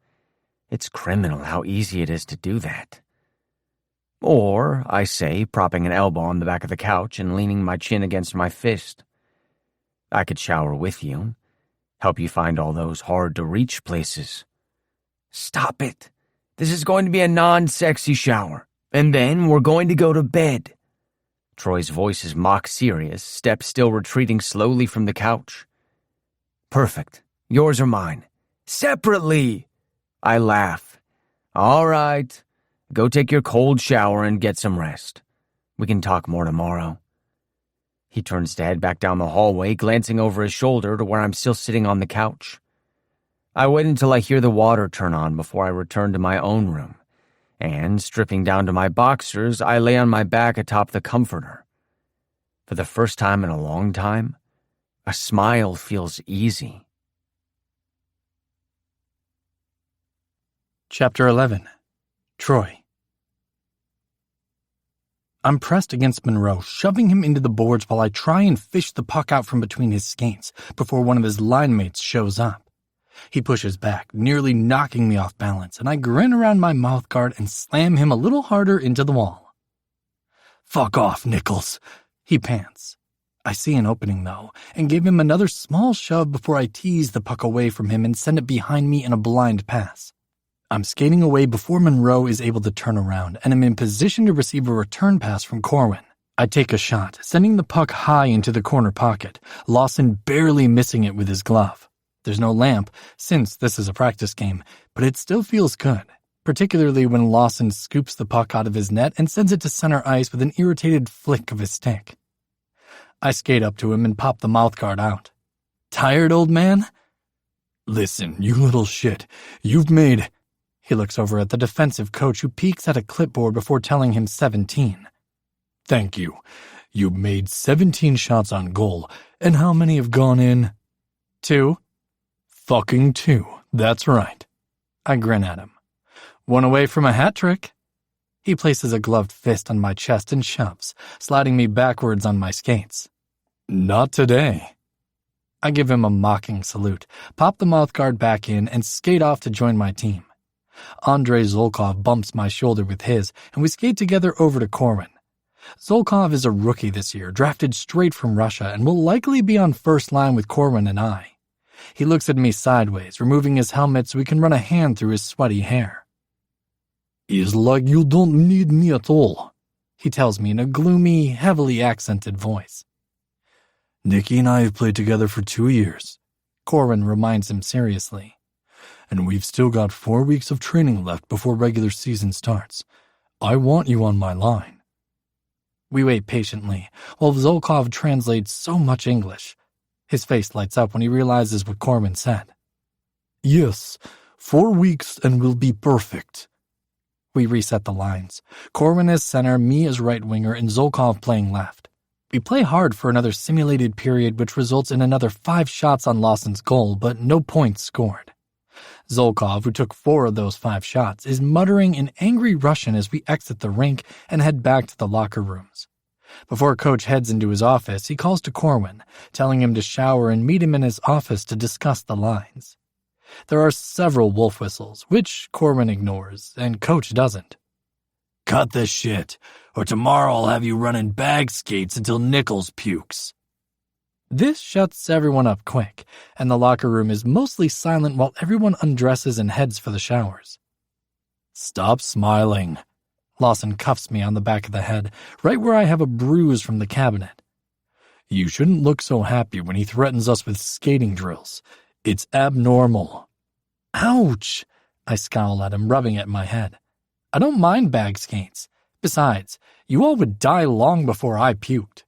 It's criminal how easy it is to do that. Or, I say, propping an elbow on the back of the couch and leaning my chin against my fist. I could shower with you, help you find all those hard-to-reach places. Stop it. This is going to be a non-sexy shower, and then we're going to go to bed. Troy's voice is mock-serious, steps still retreating slowly from the couch. Perfect. Yours or mine. Separately. I laugh. All right. Go take your cold shower and get some rest. We can talk more tomorrow. He turns to head back down the hallway, glancing over his shoulder to where I'm still sitting on the couch. I wait until I hear the water turn on before I return to my own room, and, stripping down to my boxers, I lay on my back atop the comforter. For the first time in a long time, a smile feels easy. Chapter 11. Troy. I'm pressed against Monroe, shoving him into the boards while I try and fish the puck out from between his skates before one of his line mates shows up. He pushes back, nearly knocking me off balance, and I grin around my mouthguard and slam him a little harder into the wall. "Fuck off, Nichols," he pants. I see an opening, though, and give him another small shove before I tease the puck away from him and send it behind me in a blind pass. I'm skating away before Monroe is able to turn around, and am in position to receive a return pass from Corwin. I take a shot, sending the puck high into the corner pocket, Lawson barely missing it with his glove. There's no lamp, since this is a practice game, but it still feels good, particularly when Lawson scoops the puck out of his net and sends it to center ice with an irritated flick of his stick. I skate up to him and pop the mouthguard out. "Tired, old man?" "Listen, you little shit, you've made..." He looks over at the defensive coach who peeks at a clipboard before telling him 17. "Thank you. You've made 17 shots on goal, and how many have gone in?" 2. "Fucking 2, that's right." I grin at him. "One away from a hat trick." He places a gloved fist on my chest and shoves, sliding me backwards on my skates. "Not today." I give him a mocking salute, pop the mouthguard back in, and skate off to join my team. Andrei Zolkov bumps my shoulder with his, and we skate together over to Corwin. Zolkov is a rookie this year, drafted straight from Russia, and will likely be on first line with Corwin and I. He looks at me sideways, removing his helmet so we can run a hand through his sweaty hair. "It's like you don't need me at all," he tells me in a gloomy, heavily accented voice. "Nicky and I have played together for 2 years," Corwin reminds him seriously. "And we've still got 4 weeks of training left before regular season starts. I want you on my line." We wait patiently, while Zolkov translates so much English. His face lights up when he realizes what Corwin said. "Yes, 4 weeks and we'll be perfect." We reset the lines. Corwin as center, me as right winger, and Zolkov playing left. We play hard for another simulated period, which results in another 5 shots on Lawson's goal, but no points scored. Zolkov, who took 4 of those 5 shots, is muttering in angry Russian as we exit the rink and head back to the locker rooms. Before Coach heads into his office, he calls to Corwin, telling him to shower and meet him in his office to discuss the lines. There are several wolf whistles, which Corwin ignores, and Coach doesn't. "Cut this shit, or tomorrow I'll have you running bag skates until Nichols pukes." This shuts everyone up quick, and the locker room is mostly silent while everyone undresses and heads for the showers. "Stop smiling." Lawson cuffs me on the back of the head, right where I have a bruise from the cabinet. "You shouldn't look so happy when he threatens us with skating drills. It's abnormal." "Ouch!" I scowl at him, rubbing at my head. "I don't mind bag skates. Besides, you all would die long before I puked."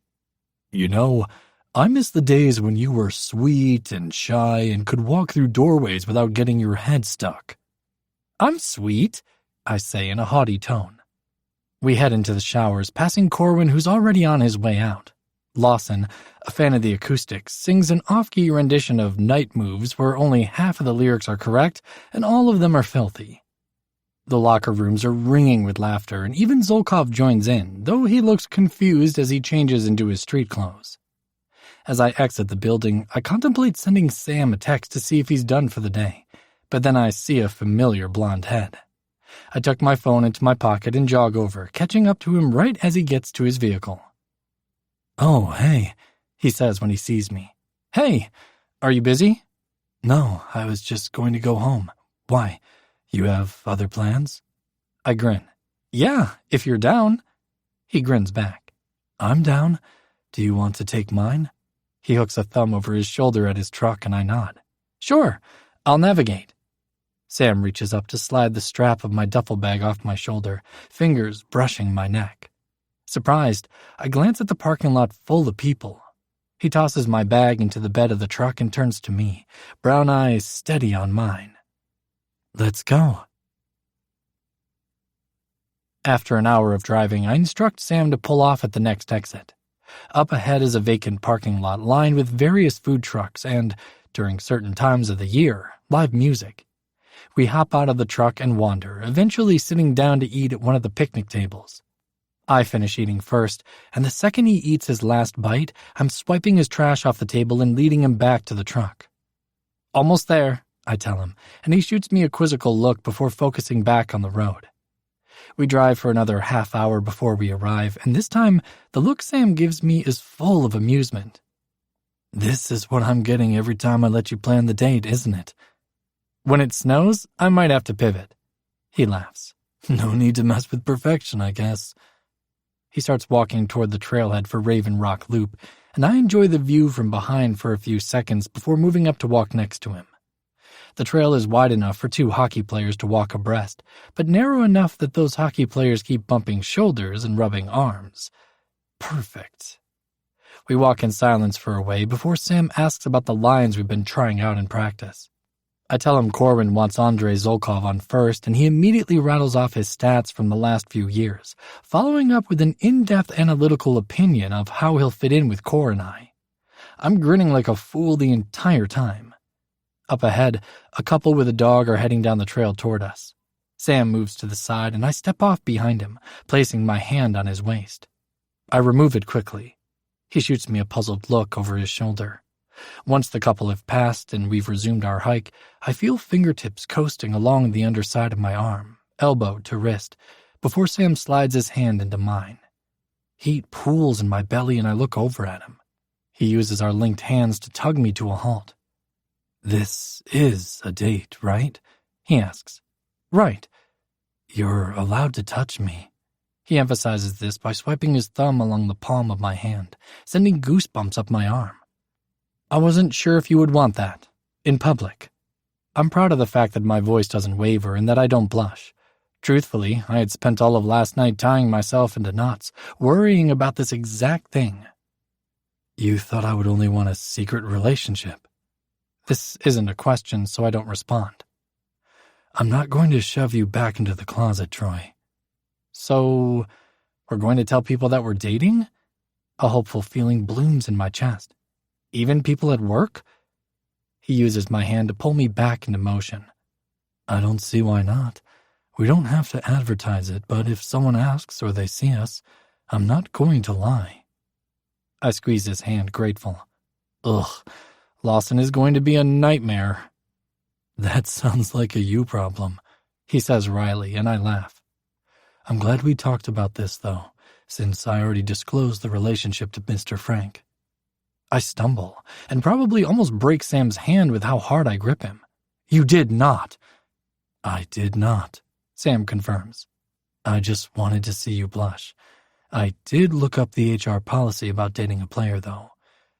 "You know, I miss the days when you were sweet and shy and could walk through doorways without getting your head stuck." "I'm sweet," I say in a haughty tone. We head into the showers, passing Corwin, who's already on his way out. Lawson, a fan of the acoustics, sings an off-key rendition of Night Moves where only half of the lyrics are correct and all of them are filthy. The locker rooms are ringing with laughter, and even Zolkov joins in, though he looks confused as he changes into his street clothes. As I exit the building, I contemplate sending Sam a text to see if he's done for the day, but then I see a familiar blonde head. I tuck my phone into my pocket and jog over, catching up to him right as he gets to his vehicle. "Oh, hey," he says when he sees me. "Hey, are you busy?" "No, I was just going to go home. Why? You have other plans?" I grin. "Yeah, if you're down." He grins back. "I'm down. Do you want to take mine?" He hooks a thumb over his shoulder at his truck and I nod. "Sure, I'll navigate." Sam reaches up to slide the strap of my duffel bag off my shoulder, fingers brushing my neck. Surprised, I glance at the parking lot full of people. He tosses my bag into the bed of the truck and turns to me, brown eyes steady on mine. "Let's go." After an hour of driving, I instruct Sam to pull off at the next exit. Up ahead is a vacant parking lot lined with various food trucks and, during certain times of the year, live music. We hop out of the truck and wander, eventually sitting down to eat at one of the picnic tables. I finish eating first, and the second he eats his last bite, I'm swiping his trash off the table and leading him back to the truck. "Almost there," I tell him, and he shoots me a quizzical look before focusing back on the road. We drive for another half hour before we arrive, and this time, the look Sam gives me is full of amusement. "This is what I'm getting every time I let you plan the date, isn't it?" "When it snows, I might have to pivot." He laughs. "No need to mess with perfection, I guess." He starts walking toward the trailhead for Raven Rock Loop, and I enjoy the view from behind for a few seconds before moving up to walk next to him. The trail is wide enough for two hockey players to walk abreast, but narrow enough that those hockey players keep bumping shoulders and rubbing arms. Perfect. We walk in silence for a way before Sam asks about the lines we've been trying out in practice. I tell him Corwin wants Andrei Zolkov on first, and he immediately rattles off his stats from the last few years, following up with an in-depth analytical opinion of how he'll fit in with Cor and I. I'm grinning like a fool the entire time. Up ahead, a couple with a dog are heading down the trail toward us. Sam moves to the side, and I step off behind him, placing my hand on his waist. I remove it quickly. He shoots me a puzzled look over his shoulder. Once the couple have passed and we've resumed our hike, I feel fingertips coasting along the underside of my arm, elbow to wrist, before Sam slides his hand into mine. Heat pools in my belly and I look over at him. He uses our linked hands to tug me to a halt. "This is a date, right?" he asks. "Right. You're allowed to touch me." He emphasizes this by swiping his thumb along the palm of my hand, sending goosebumps up my arm. "I wasn't sure if you would want that. In public." I'm proud of the fact that my voice doesn't waver and that I don't blush. Truthfully, I had spent all of last night tying myself into knots, worrying about this exact thing. "You thought I would only want a secret relationship?" This isn't a question, so I don't respond. "I'm not going to shove you back into the closet, Troy." "So, we're going to tell people that we're dating?" A hopeful feeling blooms in my chest. "Even people at work?" He uses my hand to pull me back into motion. "I don't see why not. We don't have to advertise it, but if someone asks or they see us, I'm not going to lie." I squeeze his hand, grateful. Ugh, Lawson is going to be a nightmare. "That sounds like a you problem," he says wryly, and I laugh. "I'm glad we talked about this, though, since I already disclosed the relationship to Mr. Frank." I stumble, and probably almost break Sam's hand with how hard I grip him. "You did not." "I did not," Sam confirms. "I just wanted to see you blush. I did look up the HR policy about dating a player, though.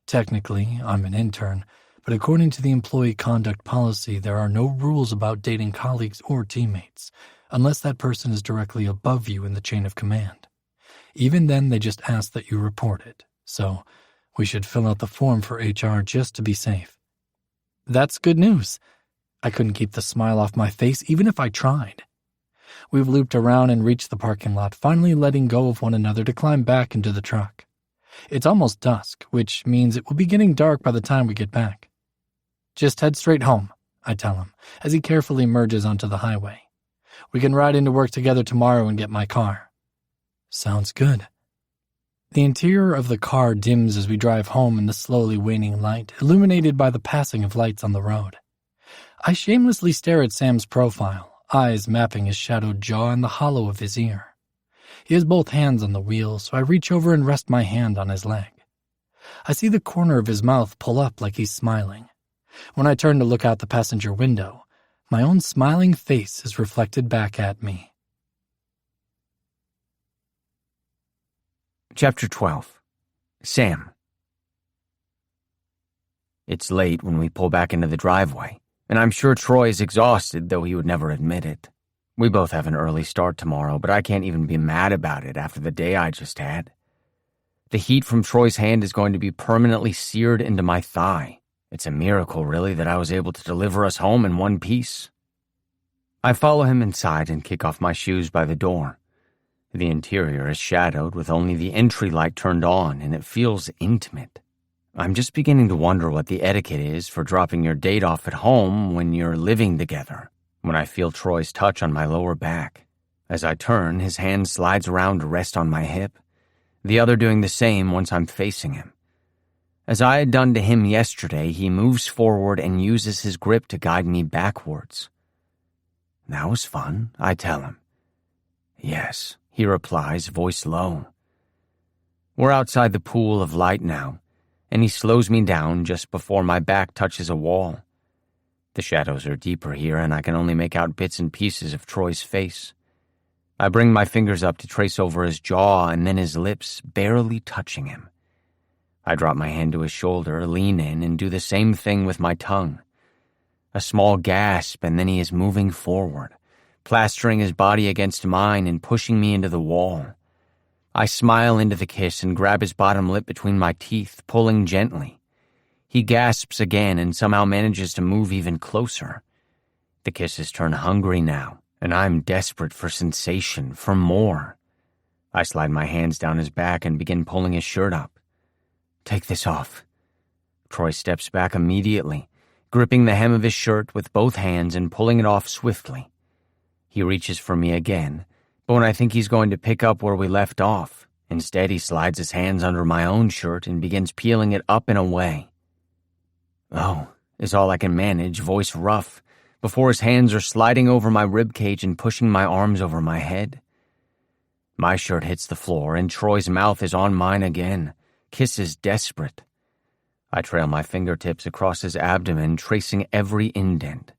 Technically, I'm an intern, but according to the employee conduct policy, there are no rules about dating colleagues or teammates, unless that person is directly above you in the chain of command. Even then, they just ask that you report it, so we should fill out the form for HR just to be safe." That's good news. I couldn't keep the smile off my face even if I tried. We've looped around and reached the parking lot, finally letting go of one another to climb back into the truck. It's almost dusk, which means it will be getting dark by the time we get back. "Just head straight home," I tell him, as he carefully merges onto the highway. "We can ride into work together tomorrow and get my car." "Sounds good." The interior of the car dims as we drive home in the slowly waning light, illuminated by the passing of lights on the road. I shamelessly stare at Sam's profile, eyes mapping his shadowed jaw and the hollow of his ear. He has both hands on the wheel, so I reach over and rest my hand on his leg. I see the corner of his mouth pull up like he's smiling. When I turn to look out the passenger window, my own smiling face is reflected back at me. Chapter 12. Sam. It's late when we pull back into the driveway, and I'm sure Troy is exhausted, though he would never admit it. We both have an early start tomorrow, but I can't even be mad about it after the day I just had. The heat from Troy's hand is going to be permanently seared into my thigh. It's a miracle, really, that I was able to deliver us home in one piece. I follow him inside and kick off my shoes by the door. The interior is shadowed with only the entry light turned on, and it feels intimate. I'm just beginning to wonder what the etiquette is for dropping your date off at home when you're living together, when I feel Troy's touch on my lower back. As I turn, his hand slides around to rest on my hip, the other doing the same once I'm facing him. As I had done to him yesterday, he moves forward and uses his grip to guide me backwards. That was fun, I tell him. Yes, he replies, voice low. We're outside the pool of light now, and he slows me down just before my back touches a wall. The shadows are deeper here, and I can only make out bits and pieces of Troy's face. I bring my fingers up to trace over his jaw and then his lips, barely touching him. I drop my hand to his shoulder, lean in, and do the same thing with my tongue. A small gasp, and then he is moving forward, plastering his body against mine and pushing me into the wall. I smile into the kiss and grab his bottom lip between my teeth, pulling gently. He gasps again and somehow manages to move even closer. The kisses turn hungry now, and I'm desperate for sensation, for more. I slide my hands down his back and begin pulling his shirt up. Take this off. Troy steps back immediately, gripping the hem of his shirt with both hands and pulling it off swiftly. He reaches for me again, but when I think he's going to pick up where we left off, instead he slides his hands under my own shirt and begins peeling it up and away. Oh, is all I can manage, voice rough, before his hands are sliding over my ribcage and pushing my arms over my head. My shirt hits the floor and Troy's mouth is on mine again, kisses desperate. I trail my fingertips across his abdomen, tracing every indent.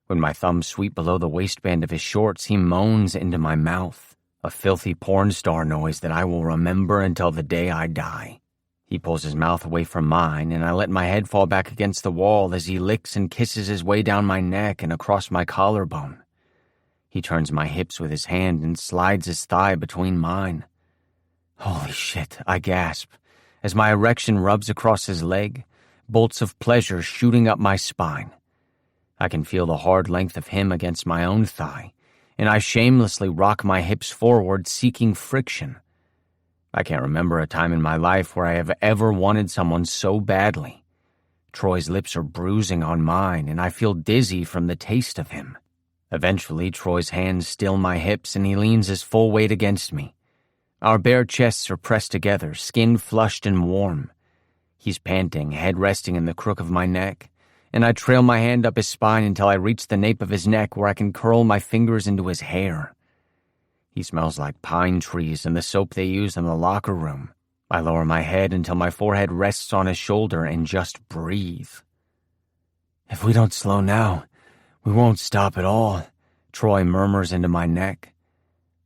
When my thumbs sweep below the waistband of his shorts, he moans into my mouth, a filthy porn star noise that I will remember until the day I die. He pulls his mouth away from mine, and I let my head fall back against the wall as he licks and kisses his way down my neck and across my collarbone. He turns my hips with his hand and slides his thigh between mine. Holy shit, I gasp, as my erection rubs across his leg, bolts of pleasure shooting up my spine. I can feel the hard length of him against my own thigh, and I shamelessly rock my hips forward, seeking friction. I can't remember a time in my life where I have ever wanted someone so badly. Troy's lips are bruising on mine, and I feel dizzy from the taste of him. Eventually, Troy's hands still my hips, and he leans his full weight against me. Our bare chests are pressed together, skin flushed and warm. He's panting, head resting in the crook of my neck, and I trail my hand up his spine until I reach the nape of his neck where I can curl my fingers into his hair. He smells like pine trees and the soap they use in the locker room. I lower my head until my forehead rests on his shoulder and just breathe. If we don't slow now, we won't stop at all, Troy murmurs into my neck.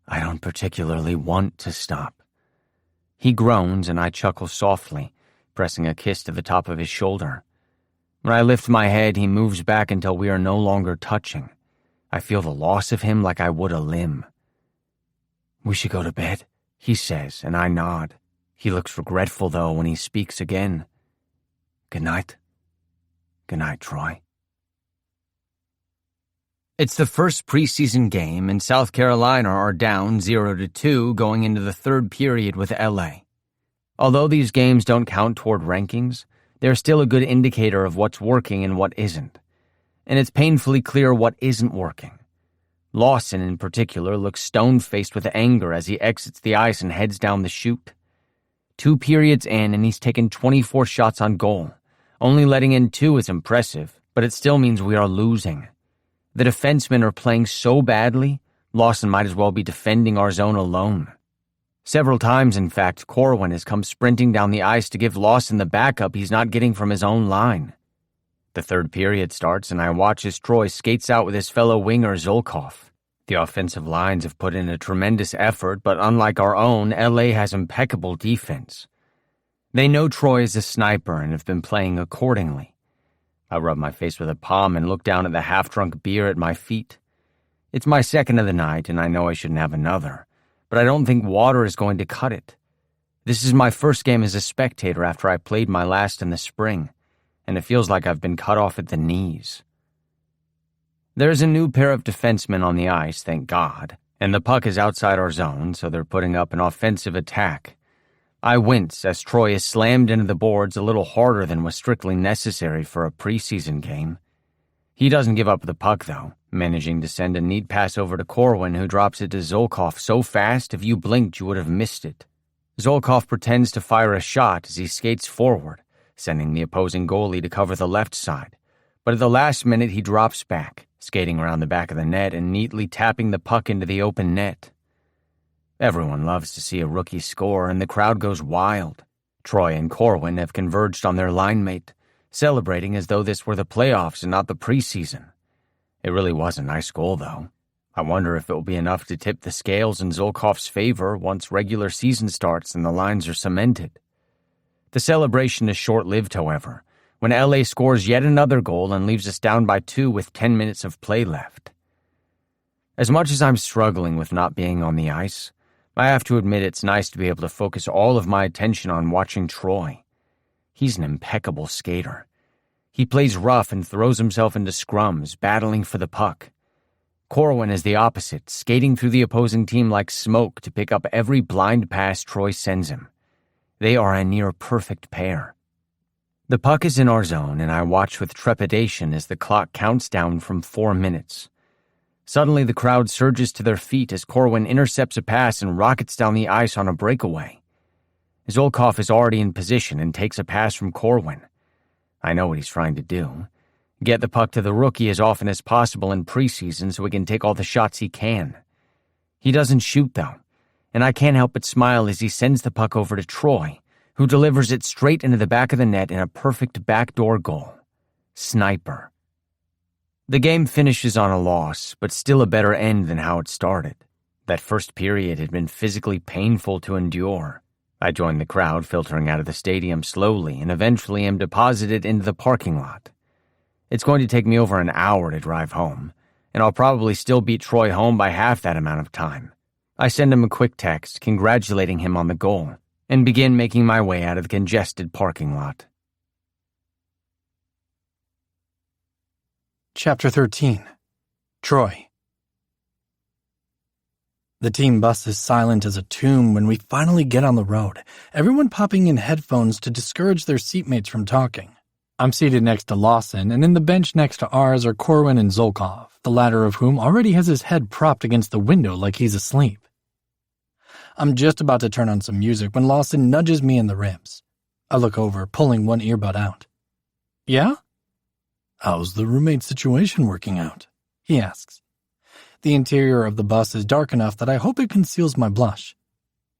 I don't particularly want to stop. He groans and I chuckle softly, pressing a kiss to the top of his shoulder. When I lift my head, he moves back until we are no longer touching. I feel the loss of him like I would a limb. We should go to bed, he says, and I nod. He looks regretful, though, when he speaks again. Good night. Good night, Troy. It's the first preseason game, and South Carolina are down 0-2 going into the third period with LA. Although these games don't count toward rankings, they're still a good indicator of what's working and what isn't. And it's painfully clear what isn't working. Lawson, in particular, looks stone-faced with anger as he exits the ice and heads down the chute. 2 periods in, and he's taken 24 shots on goal. Only letting in 2 is impressive, but it still means we are losing. The defensemen are playing so badly, Lawson might as well be defending our zone alone. Several times, in fact, Corwin has come sprinting down the ice to give Lawson the backup he's not getting from his own line. The third period starts, and I watch as Troy skates out with his fellow winger Zolkov. The offensive lines have put in a tremendous effort, but unlike our own, LA has impeccable defense. They know Troy is a sniper and have been playing accordingly. I rub my face with a palm and look down at the half-drunk beer at my feet. It's my second of the night, and I know I shouldn't have another, but I don't think water is going to cut it. This is my first game as a spectator after I played my last in the spring, and it feels like I've been cut off at the knees. There's a new pair of defensemen on the ice, thank God, and the puck is outside our zone, so they're putting up an offensive attack. I wince as Troy is slammed into the boards a little harder than was strictly necessary for a preseason game. He doesn't give up the puck, though, managing to send a neat pass over to Corwin, who drops it to Zolkov so fast if you blinked you would have missed it. Zolkov pretends to fire a shot as he skates forward, sending the opposing goalie to cover the left side. But at the last minute he drops back, skating around the back of the net and neatly tapping the puck into the open net. Everyone loves to see a rookie score, and the crowd goes wild. Troy and Corwin have converged on their line mate, celebrating as though this were the playoffs and not the preseason. It really was a nice goal, though. I wonder if it will be enough to tip the scales in Zolkov's favor once regular season starts and the lines are cemented. The celebration is short-lived, however, when LA scores yet another goal and leaves us down by 2 with 10 minutes of play left. As much as I'm struggling with not being on the ice, I have to admit it's nice to be able to focus all of my attention on watching Troy. He's an impeccable skater. He plays rough and throws himself into scrums, battling for the puck. Corwin is the opposite, skating through the opposing team like smoke to pick up every blind pass Troy sends him. They are a near-perfect pair. The puck is in our zone, and I watch with trepidation as the clock counts down from 4 minutes. Suddenly, the crowd surges to their feet as Corwin intercepts a pass and rockets down the ice on a breakaway. Zolkov is already in position and takes a pass from Corwin. I know what he's trying to do. Get the puck to the rookie as often as possible in preseason so he can take all the shots he can. He doesn't shoot, though, and I can't help but smile as he sends the puck over to Troy, who delivers it straight into the back of the net in a perfect backdoor goal. Sniper. The game finishes on a loss, but still a better end than how it started. That first period had been physically painful to endure. I joined the crowd filtering out of the stadium slowly and eventually am deposited into the parking lot. It's going to take me over an hour to drive home, and I'll probably still beat Troy home by half that amount of time. I send him a quick text congratulating him on the goal and begin making my way out of the congested parking lot. Chapter 13. Troy. The team bus is silent as a tomb when we finally get on the road, everyone popping in headphones to discourage their seatmates from talking. I'm seated next to Lawson, and in the bench next to ours are Corwin and Zolkov, the latter of whom already has his head propped against the window like he's asleep. I'm just about to turn on some music when Lawson nudges me in the ribs. I look over, pulling one earbud out. Yeah? How's the roommate situation working out? He asks. The interior of the bus is dark enough that I hope it conceals my blush.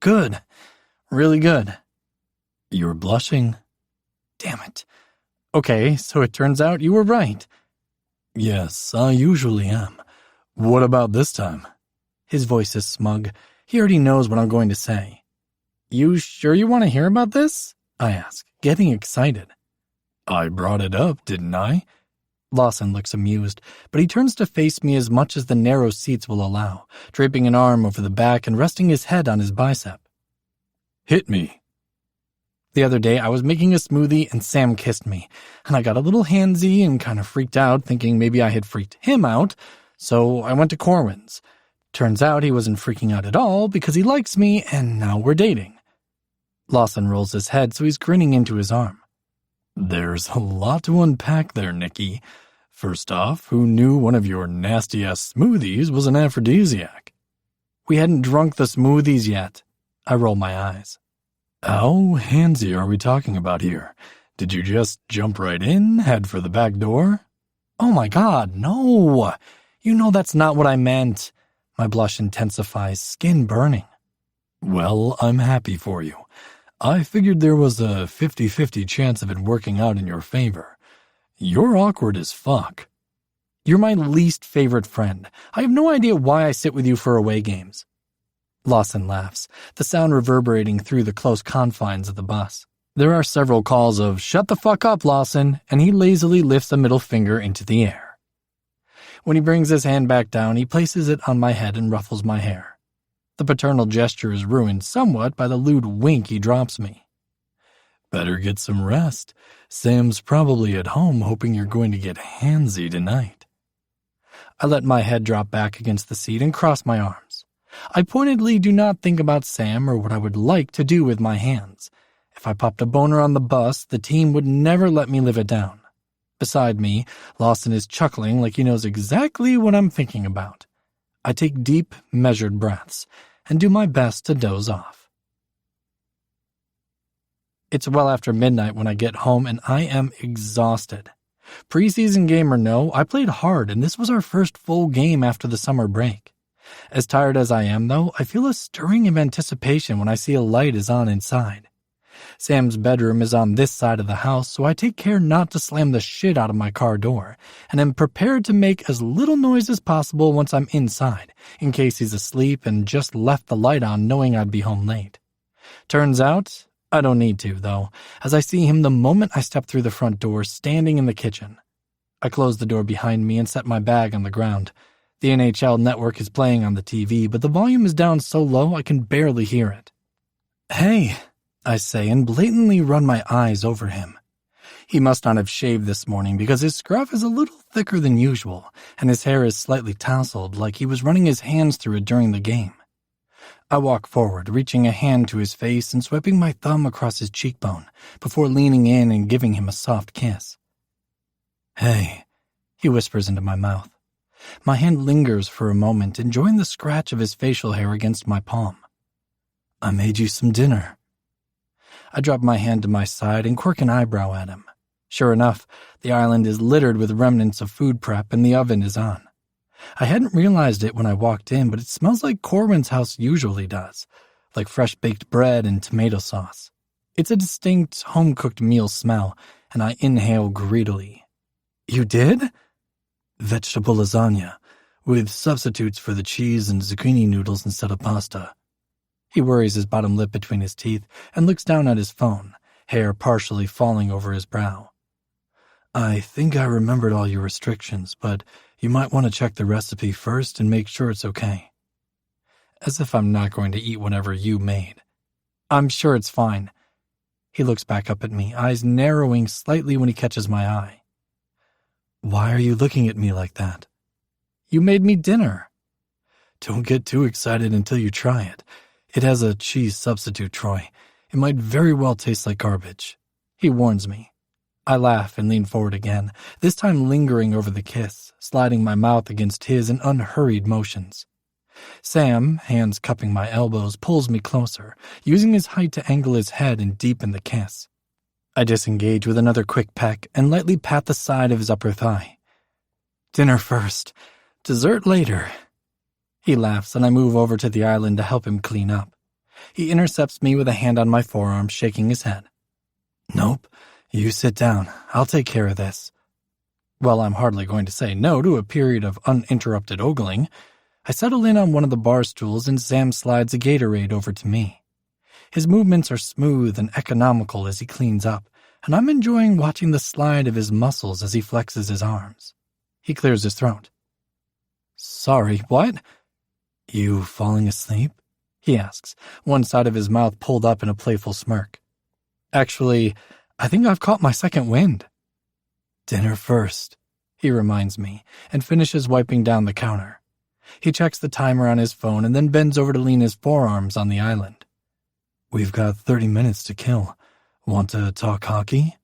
Good. Really good. You're blushing. Damn it. Okay, so it turns out you were right. Yes, I usually am. What about this time? His voice is smug. He already knows what I'm going to say. You sure you want to hear about this? I ask, getting excited. I brought it up, didn't I? Lawson looks amused, but he turns to face me as much as the narrow seats will allow, draping an arm over the back and resting his head on his bicep. Hit me. The other day, I was making a smoothie and Sam kissed me, and I got a little handsy and kind of freaked out, thinking maybe I had freaked him out, so I went to Corwin's. Turns out he wasn't freaking out at all because he likes me, and now we're dating. Lawson rolls his head, so he's grinning into his arm. There's a lot to unpack there, Nikki. First off, who knew one of your nasty-ass smoothies was an aphrodisiac? We hadn't drunk the smoothies yet. I roll my eyes. How handsy are we talking about here? Did you just jump right in, head for the back door? Oh my God, no. You know that's not what I meant. My blush intensifies, skin burning. Well, I'm happy for you. I figured there was a 50-50 chance of it working out in your favor. You're awkward as fuck. You're my least favorite friend. I have no idea why I sit with you for away games. Lawson laughs, the sound reverberating through the close confines of the bus. There are several calls of, "Shut the fuck up, Lawson," and he lazily lifts a middle finger into the air. When he brings his hand back down, he places it on my head and ruffles my hair. The paternal gesture is ruined somewhat by the lewd wink he drops me. Better get some rest. Sam's probably at home hoping you're going to get handsy tonight. I let my head drop back against the seat and cross my arms. I pointedly do not think about Sam or what I would like to do with my hands. If I popped a boner on the bus, the team would never let me live it down. Beside me, Lawson is chuckling like he knows exactly what I'm thinking about. I take deep, measured breaths and do my best to doze off. It's well after midnight when I get home and I am exhausted. Preseason game or no, I played hard and this was our first full game after the summer break. As tired as I am, though, I feel a stirring of anticipation when I see a light is on inside. Sam's bedroom is on this side of the house, so I take care not to slam the shit out of my car door, and am prepared to make as little noise as possible once I'm inside, in case he's asleep and just left the light on knowing I'd be home late. Turns out, I don't need to, though, as I see him the moment I step through the front door, standing in the kitchen. I close the door behind me and set my bag on the ground. The NHL network is playing on the TV, but the volume is down so low I can barely hear it. "Hey," I say, and blatantly run my eyes over him. He must not have shaved this morning because his scruff is a little thicker than usual, and his hair is slightly tousled like he was running his hands through it during the game. I walk forward, reaching a hand to his face and swiping my thumb across his cheekbone before leaning in and giving him a soft kiss. "Hey," he whispers into my mouth. My hand lingers for a moment, enjoying the scratch of his facial hair against my palm. "I made you some dinner." I drop my hand to my side and quirk an eyebrow at him. Sure enough, the island is littered with remnants of food prep and the oven is on. I hadn't realized it when I walked in, but it smells like Corwin's house usually does, like fresh baked bread and tomato sauce. It's a distinct, home-cooked meal smell, and I inhale greedily. "You did?" "Vegetable lasagna, with substitutes for the cheese and zucchini noodles instead of pasta." He worries his bottom lip between his teeth and looks down at his phone, hair partially falling over his brow. "I think I remembered all your restrictions, but you might want to check the recipe first and make sure it's okay." As if I'm not going to eat whatever you made. "I'm sure it's fine." He looks back up at me, eyes narrowing slightly when he catches my eye. "Why are you looking at me like that?" "You made me dinner." "Don't get too excited until you try it. It has a cheese substitute, Troy. It might very well taste like garbage." He warns me. I laugh and lean forward again, this time lingering over the kiss, sliding my mouth against his in unhurried motions. Sam, hands cupping my elbows, pulls me closer, using his height to angle his head and deepen the kiss. I disengage with another quick peck and lightly pat the side of his upper thigh. "Dinner first, dessert later." He laughs and I move over to the island to help him clean up. He intercepts me with a hand on my forearm, shaking his head. "Nope, you sit down. I'll take care of this." Well, I'm hardly going to say no to a period of uninterrupted ogling. I settle in on one of the bar stools and Sam slides a Gatorade over to me. His movements are smooth and economical as he cleans up, and I'm enjoying watching the slide of his muscles as he flexes his arms. He clears his throat. "Sorry, what?" "You falling asleep?" he asks, one side of his mouth pulled up in a playful smirk. "Actually, I think I've caught my second wind." "Dinner first," he reminds me, and finishes wiping down the counter. He checks the timer on his phone and then bends over to lean his forearms on the island. "We've got 30 minutes to kill. Want to talk hockey?"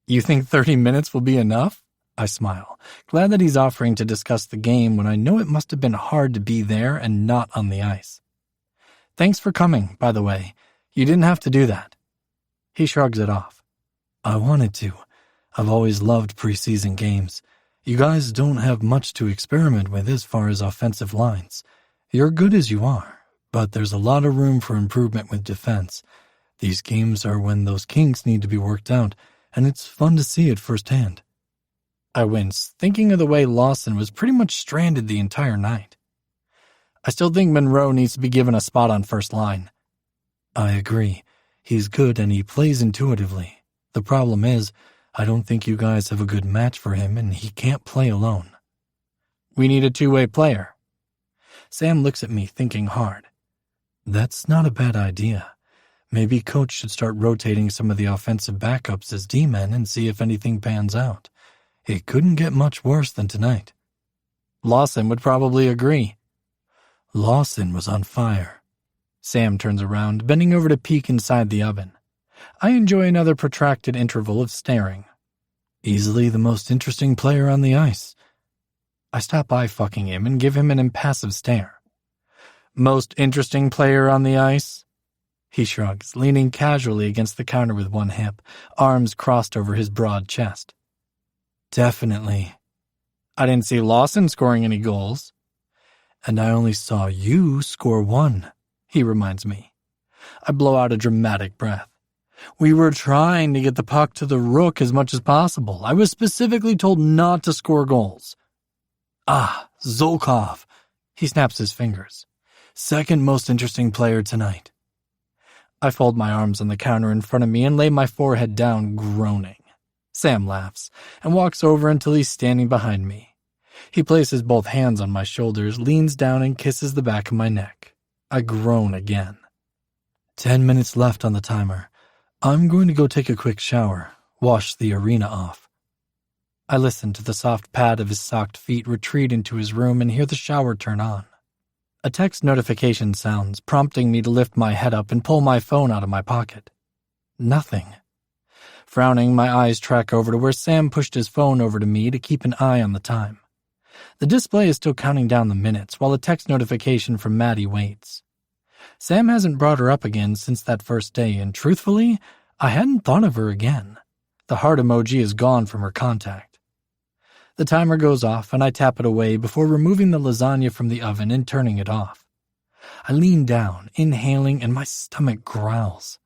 "You think 30 minutes will be enough?" I smile, glad that he's offering to discuss the game when I know it must have been hard to be there and not on the ice. "Thanks for coming, by the way. You didn't have to do that." He shrugs it off. "I wanted to. I've always loved preseason games. You guys don't have much to experiment with as far as offensive lines. You're good as you are, but there's a lot of room for improvement with defense. These games are when those kinks need to be worked out, and it's fun to see it firsthand. I winced, thinking of the way Lawson was pretty much stranded the entire night. I still think Monroe needs to be given a spot on first line. I agree. He's good and he plays intuitively. The problem is, I don't think you guys have a good match for him and he can't play alone. We need a two-way player. Sam looks at me, thinking hard. That's not a bad idea. Maybe Coach should start rotating some of the offensive backups as D-men and see if anything pans out. It couldn't get much worse than tonight. Lawson would probably agree. Lawson was on fire. Sam turns around, bending over to peek inside the oven. I enjoy another protracted interval of staring. Easily the most interesting player on the ice. I stop eye-fucking him and give him an impassive stare. Most interesting player on the ice? He shrugs, leaning casually against the counter with one hip, arms crossed over his broad chest. Definitely. I didn't see Lawson scoring any goals. And I only saw you score one, he reminds me. I blow out a dramatic breath. We were trying to get the puck to the rook as much as possible. I was specifically told not to score goals. Ah, Zolkov. He snaps his fingers. Second most interesting player tonight. I fold my arms on the counter in front of me and lay my forehead down, groaning. Sam laughs and walks over until he's standing behind me. He places both hands on my shoulders, leans down and kisses the back of my neck. I groan again. 10 minutes left on the timer. I'm going to go take a quick shower, wash the arena off. I listen to the soft pad of his socked feet retreat into his room and hear the shower turn on. A text notification sounds, prompting me to lift my head up and pull my phone out of my pocket. Nothing. Frowning, my eyes track over to where Sam pushed his phone over to me to keep an eye on the time. The display is still counting down the minutes while a text notification from Maddie waits. Sam hasn't brought her up again since that first day, and truthfully, I hadn't thought of her again. The heart emoji is gone from her contact. The timer goes off, and I tap it away before removing the lasagna from the oven and turning it off. I lean down, inhaling, and my stomach growls.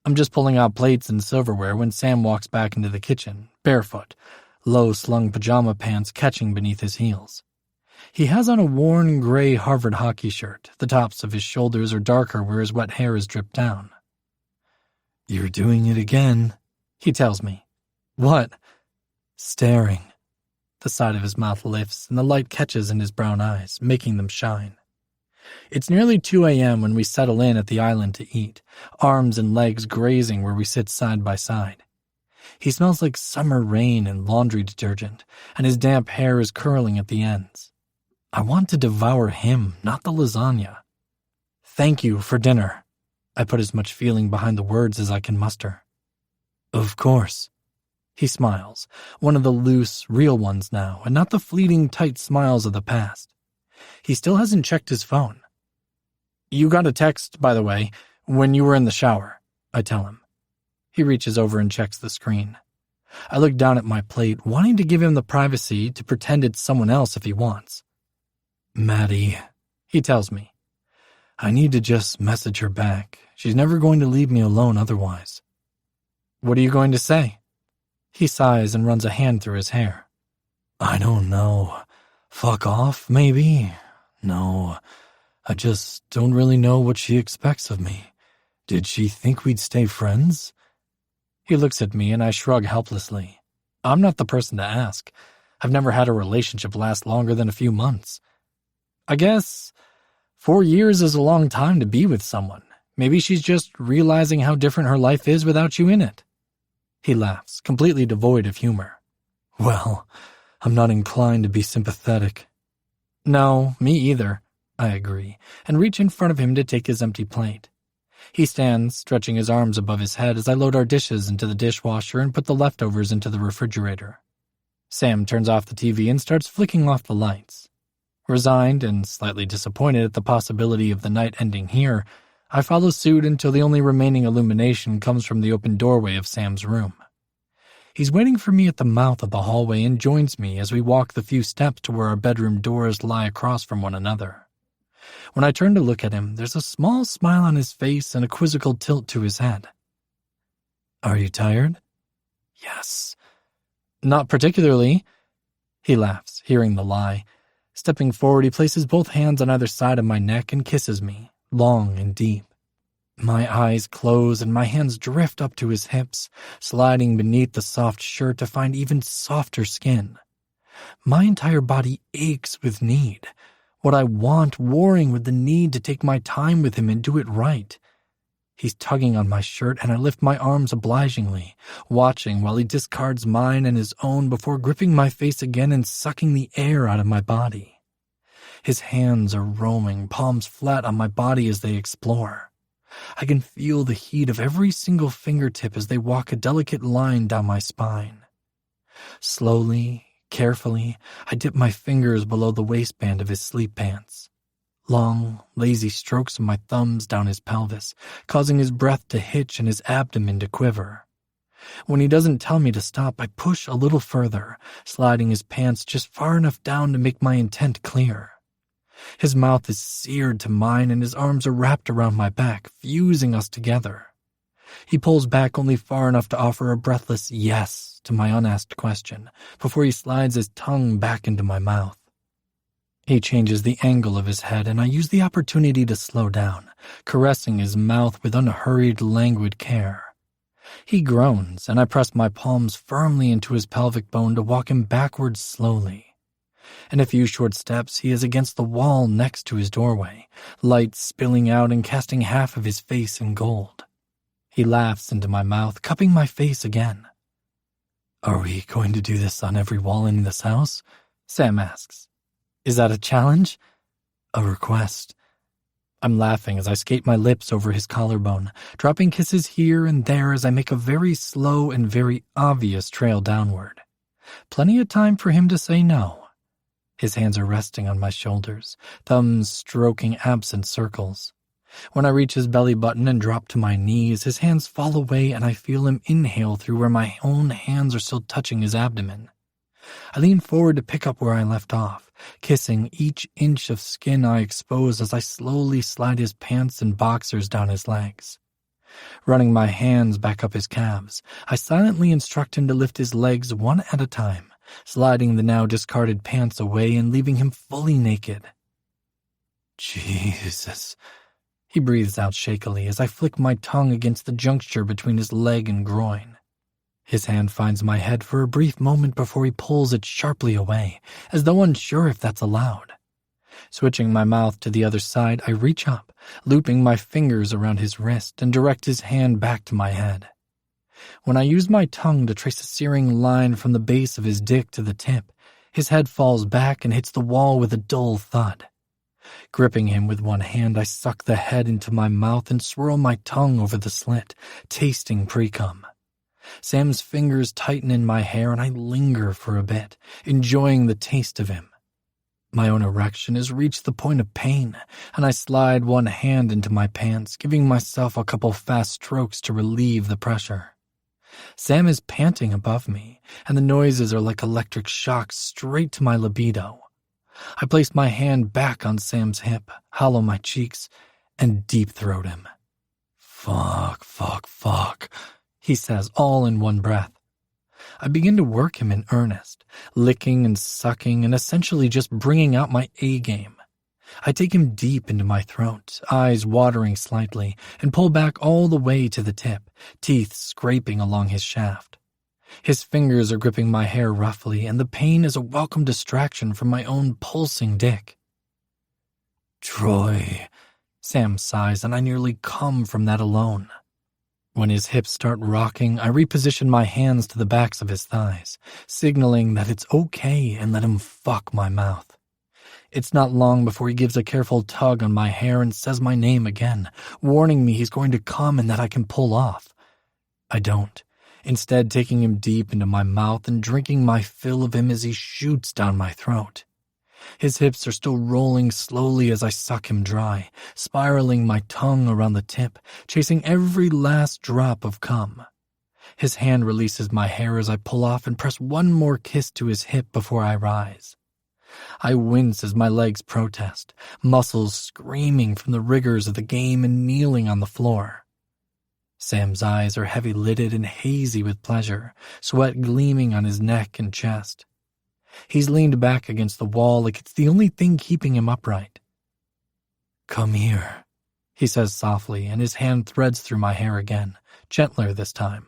I'm just pulling out plates and silverware when Sam walks back into the kitchen, barefoot, low-slung pajama pants catching beneath his heels. He has on a worn gray Harvard hockey shirt. The tops of his shoulders are darker where his wet hair is dripped down. You're doing it again, he tells me. What? Staring. The side of his mouth lifts and the light catches in his brown eyes, making them shine. It's nearly 2 a.m. when we settle in at the island to eat, arms and legs grazing where we sit side by side. He smells like summer rain and laundry detergent, and his damp hair is curling at the ends. I want to devour him, not the lasagna. Thank you for dinner. I put as much feeling behind the words as I can muster. Of course. He smiles, one of the loose, real ones now, and not the fleeting, tight smiles of the past. He still hasn't checked his phone. You got a text, by the way, when you were in the shower, I tell him. He reaches over and checks the screen. I look down at my plate, wanting to give him the privacy to pretend it's someone else if he wants. Maddie, he tells me. I need to just message her back. She's never going to leave me alone otherwise. What are you going to say? He sighs and runs a hand through his hair. I don't know. Fuck off, maybe? No, I just don't really know what she expects of me. Did she think we'd stay friends? He looks at me and I shrug helplessly. I'm not the person to ask. I've never had a relationship last longer than a few months. I guess 4 years is a long time to be with someone. Maybe she's just realizing how different her life is without you in it. He laughs, completely devoid of humor. Well, I'm not inclined to be sympathetic. No, me either, I agree, and reach in front of him to take his empty plate. He stands, stretching his arms above his head as I load our dishes into the dishwasher and put the leftovers into the refrigerator. Sam turns off the TV and starts flicking off the lights. Resigned and slightly disappointed at the possibility of the night ending here, I follow suit until the only remaining illumination comes from the open doorway of Sam's room. He's waiting for me at the mouth of the hallway and joins me as we walk the few steps to where our bedroom doors lie across from one another. When I turn to look at him, there's a small smile on his face and a quizzical tilt to his head. "Are you tired?" "Yes." "Not particularly." He laughs, hearing the lie. Stepping forward, he places both hands on either side of my neck and kisses me, long and deep. My eyes close and my hands drift up to his hips, sliding beneath the soft shirt to find even softer skin. My entire body aches with need, what I want warring with the need to take my time with him and do it right. He's tugging on my shirt and I lift my arms obligingly, watching while he discards mine and his own before gripping my face again and sucking the air out of my body. His hands are roaming, palms flat on my body as they explore. I can feel the heat of every single fingertip as they walk a delicate line down my spine. Slowly, carefully, I dip my fingers below the waistband of his sleep pants. Long, lazy strokes of my thumbs down his pelvis, causing his breath to hitch and his abdomen to quiver. When he doesn't tell me to stop, I push a little further, sliding his pants just far enough down to make my intent clear. His mouth is seared to mine and his arms are wrapped around my back, fusing us together. He pulls back only far enough to offer a breathless yes to my unasked question before he slides his tongue back into my mouth. He changes the angle of his head and I use the opportunity to slow down, caressing his mouth with unhurried, languid care. He groans and I press my palms firmly into his pelvic bone to walk him backwards slowly. In a few short steps, he is against the wall next to his doorway, light spilling out and casting half of his face in gold. He laughs into my mouth, cupping my face again. "Are we going to do this on every wall in this house?" Sam asks. "Is that a challenge?" "A request." I'm laughing as I skate my lips over his collarbone, dropping kisses here and there as I make a very slow and very obvious trail downward. Plenty of time for him to say no. His hands are resting on my shoulders, thumbs stroking absent circles. When I reach his belly button and drop to my knees, his hands fall away and I feel him inhale through where my own hands are still touching his abdomen. I lean forward to pick up where I left off, kissing each inch of skin I expose as I slowly slide his pants and boxers down his legs. Running my hands back up his calves, I silently instruct him to lift his legs one at a time, sliding the now discarded pants away and leaving him fully naked. "Jesus," he breathes out shakily as I flick my tongue against the juncture between his leg and groin. His hand finds my head for a brief moment before he pulls it sharply away, as though unsure if that's allowed. Switching my mouth to the other side, I reach up, looping my fingers around his wrist and direct his hand back to my head. When I use my tongue to trace a searing line from the base of his dick to the tip, his head falls back and hits the wall with a dull thud. Gripping him with one hand, I suck the head into my mouth and swirl my tongue over the slit, tasting pre-cum. Sam's fingers tighten in my hair and I linger for a bit, enjoying the taste of him. My own erection has reached the point of pain, and I slide one hand into my pants, giving myself a couple fast strokes to relieve the pressure. Sam is panting above me, and the noises are like electric shocks straight to my libido. I place my hand back on Sam's hip, hollow my cheeks, and deep-throat him. Fuck, he says all in one breath. I begin to work him in earnest, licking and sucking and essentially just bringing out my A-game. I take him deep into my throat, eyes watering slightly, and pull back all the way to the tip, teeth scraping along his shaft. His fingers are gripping my hair roughly, and the pain is a welcome distraction from my own pulsing dick. "Troy," Sam sighs, and I nearly come from that alone. When his hips start rocking, I reposition my hands to the backs of his thighs, signaling that it's okay and let him fuck my mouth. It's not long before he gives a careful tug on my hair and says my name again, warning me he's going to come and that I can pull off. I don't, instead taking him deep into my mouth and drinking my fill of him as he shoots down my throat. His hips are still rolling slowly as I suck him dry, spiraling my tongue around the tip, chasing every last drop of cum. His hand releases my hair as I pull off and press one more kiss to his hip before I rise. I wince as my legs protest, muscles screaming from the rigors of the game and kneeling on the floor. Sam's eyes are heavy-lidded and hazy with pleasure, sweat gleaming on his neck and chest. He's leaned back against the wall like it's the only thing keeping him upright. "Come here," he says softly, and his hand threads through my hair again, gentler this time.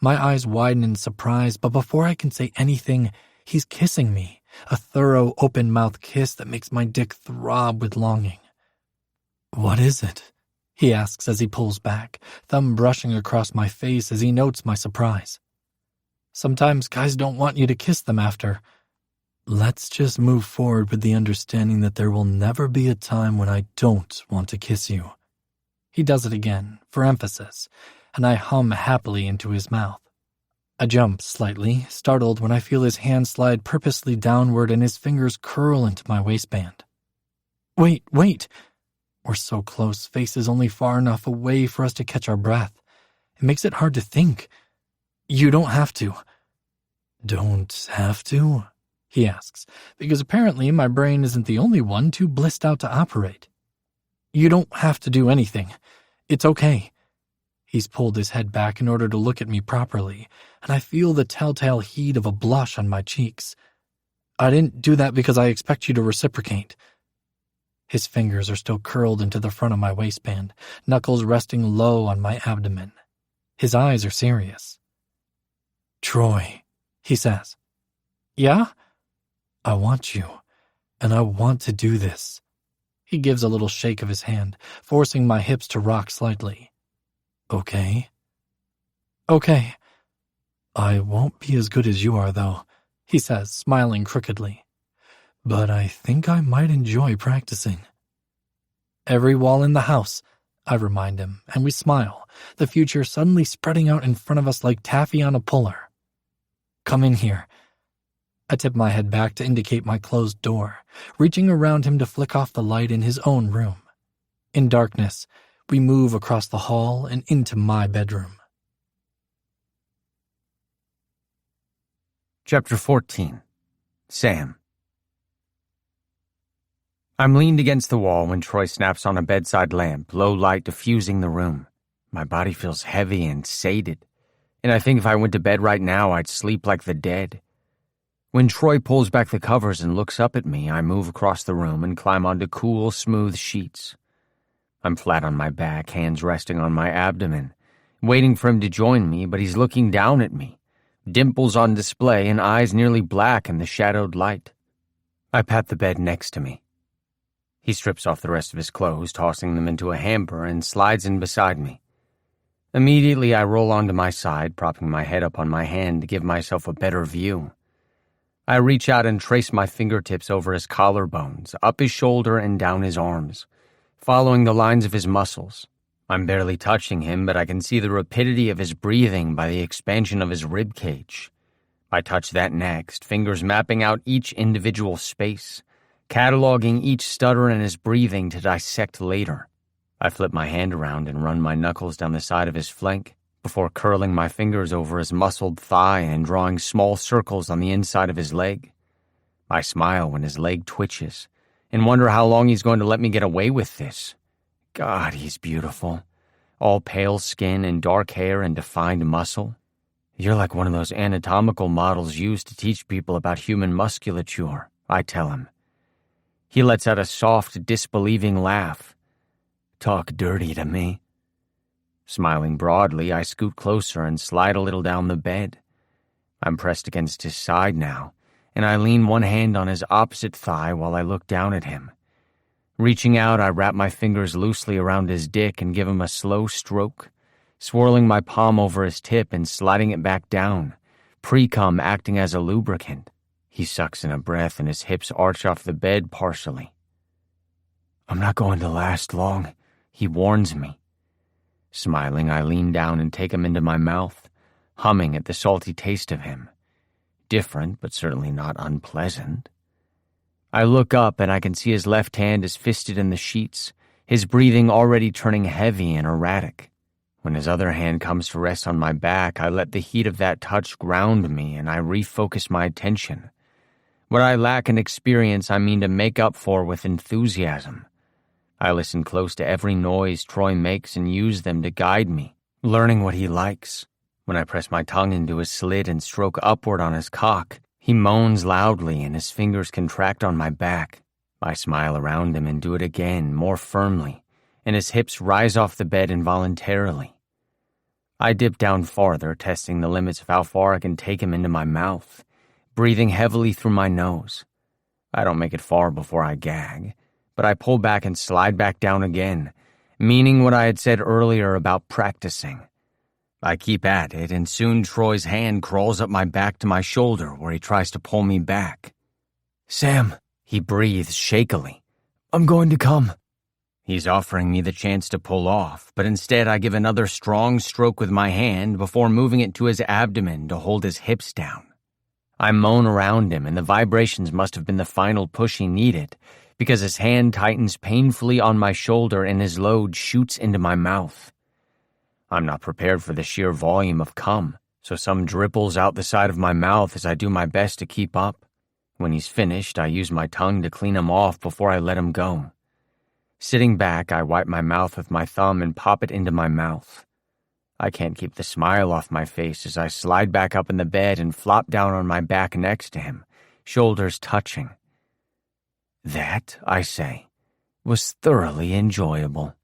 My eyes widen in surprise, but before I can say anything, he's kissing me, a thorough open-mouth kiss that makes my dick throb with longing. "What is it?" he asks as he pulls back, thumb brushing across my face as he notes my surprise. "Sometimes guys don't want you to kiss them after." "Let's just move forward with the understanding that there will never be a time when I don't want to kiss you." He does it again, for emphasis, and I hum happily into his mouth. I jump slightly, startled when I feel his hand slide purposely downward and his fingers curl into my waistband. Wait. We're so close, faces only far enough away for us to catch our breath. It makes it hard to think. "You don't have to." "Don't have to?" he asks, because apparently my brain isn't the only one too blissed out to operate. "You don't have to do anything. It's okay." He's pulled his head back in order to look at me properly, and I feel the telltale heat of a blush on my cheeks. "I didn't do that because I expect you to reciprocate." His fingers are still curled into the front of my waistband, knuckles resting low on my abdomen. His eyes are serious. "Troy," he says. "Yeah?" "I want you, and I want to do this." He gives a little shake of his hand, forcing my hips to rock slightly. "Okay?" "Okay." "I won't be as good as you are, though," he says, smiling crookedly. "But I think I might enjoy practicing." "Every wall in the house," I remind him, and we smile, the future suddenly spreading out in front of us like taffy on a puller. "Come in here." I tip my head back to indicate my closed door, reaching around him to flick off the light in his own room. In darkness, we move across the hall and into my bedroom. Chapter 14. Sam. I'm leaned against the wall when Troy snaps on a bedside lamp, low light diffusing the room. My body feels heavy and sated, and I think if I went to bed right now, I'd sleep like the dead. When Troy pulls back the covers and looks up at me, I move across the room and climb onto cool, smooth sheets. I'm flat on my back, hands resting on my abdomen, waiting for him to join me, but he's looking down at me, dimples on display and eyes nearly black in the shadowed light. I pat the bed next to me. He strips off the rest of his clothes, tossing them into a hamper, and slides in beside me. Immediately, I roll onto my side, propping my head up on my hand to give myself a better view. I reach out and trace my fingertips over his collarbones, up his shoulder and down his arms, following the lines of his muscles. I'm barely touching him, but I can see the rapidity of his breathing by the expansion of his rib cage. I touch that next, fingers mapping out each individual space, cataloging each stutter in his breathing to dissect later. I flip my hand around and run my knuckles down the side of his flank, before curling my fingers over his muscled thigh and drawing small circles on the inside of his leg. I smile when his leg twitches, and wonder how long he's going to let me get away with this. God, he's beautiful. All pale skin and dark hair and defined muscle. You're like one of those anatomical models used to teach people about human musculature, I tell him. He lets out a soft, disbelieving laugh. Talk dirty to me. Smiling broadly, I scoot closer and slide a little down the bed. I'm pressed against his side now, and I lean one hand on his opposite thigh while I look down at him. Reaching out, I wrap my fingers loosely around his dick and give him a slow stroke, swirling my palm over his tip and sliding it back down, pre-cum acting as a lubricant. He sucks in a breath and his hips arch off the bed partially. I'm not going to last long, he warns me. Smiling, I lean down and take him into my mouth, humming at the salty taste of him. Different, but certainly not unpleasant. I look up and I can see his left hand is fisted in the sheets, his breathing already turning heavy and erratic. When his other hand comes to rest on my back, I let the heat of that touch ground me and I refocus my attention. What I lack in experience, I mean to make up for with enthusiasm. I listen close to every noise Troy makes and use them to guide me, learning what he likes. When I press my tongue into his slit and stroke upward on his cock, he moans loudly and his fingers contract on my back. I smile around him and do it again, more firmly, and his hips rise off the bed involuntarily. I dip down farther, testing the limits of how far I can take him into my mouth, breathing heavily through my nose. I don't make it far before I gag, but I pull back and slide back down again, meaning what I had said earlier about practicing. I keep at it, and soon Troy's hand crawls up my back to my shoulder where he tries to pull me back. "Sam," he breathes shakily. "I'm going to come." He's offering me the chance to pull off, but instead I give another strong stroke with my hand before moving it to his abdomen to hold his hips down. I moan around him, and the vibrations must have been the final push he needed, because his hand tightens painfully on my shoulder and his load shoots into my mouth. I'm not prepared for the sheer volume of cum, so some dripples out the side of my mouth as I do my best to keep up. When he's finished, I use my tongue to clean him off before I let him go. Sitting back, I wipe my mouth with my thumb and pop it into my mouth. I can't keep the smile off my face as I slide back up in the bed and flop down on my back next to him, shoulders touching. That, I say, was thoroughly enjoyable.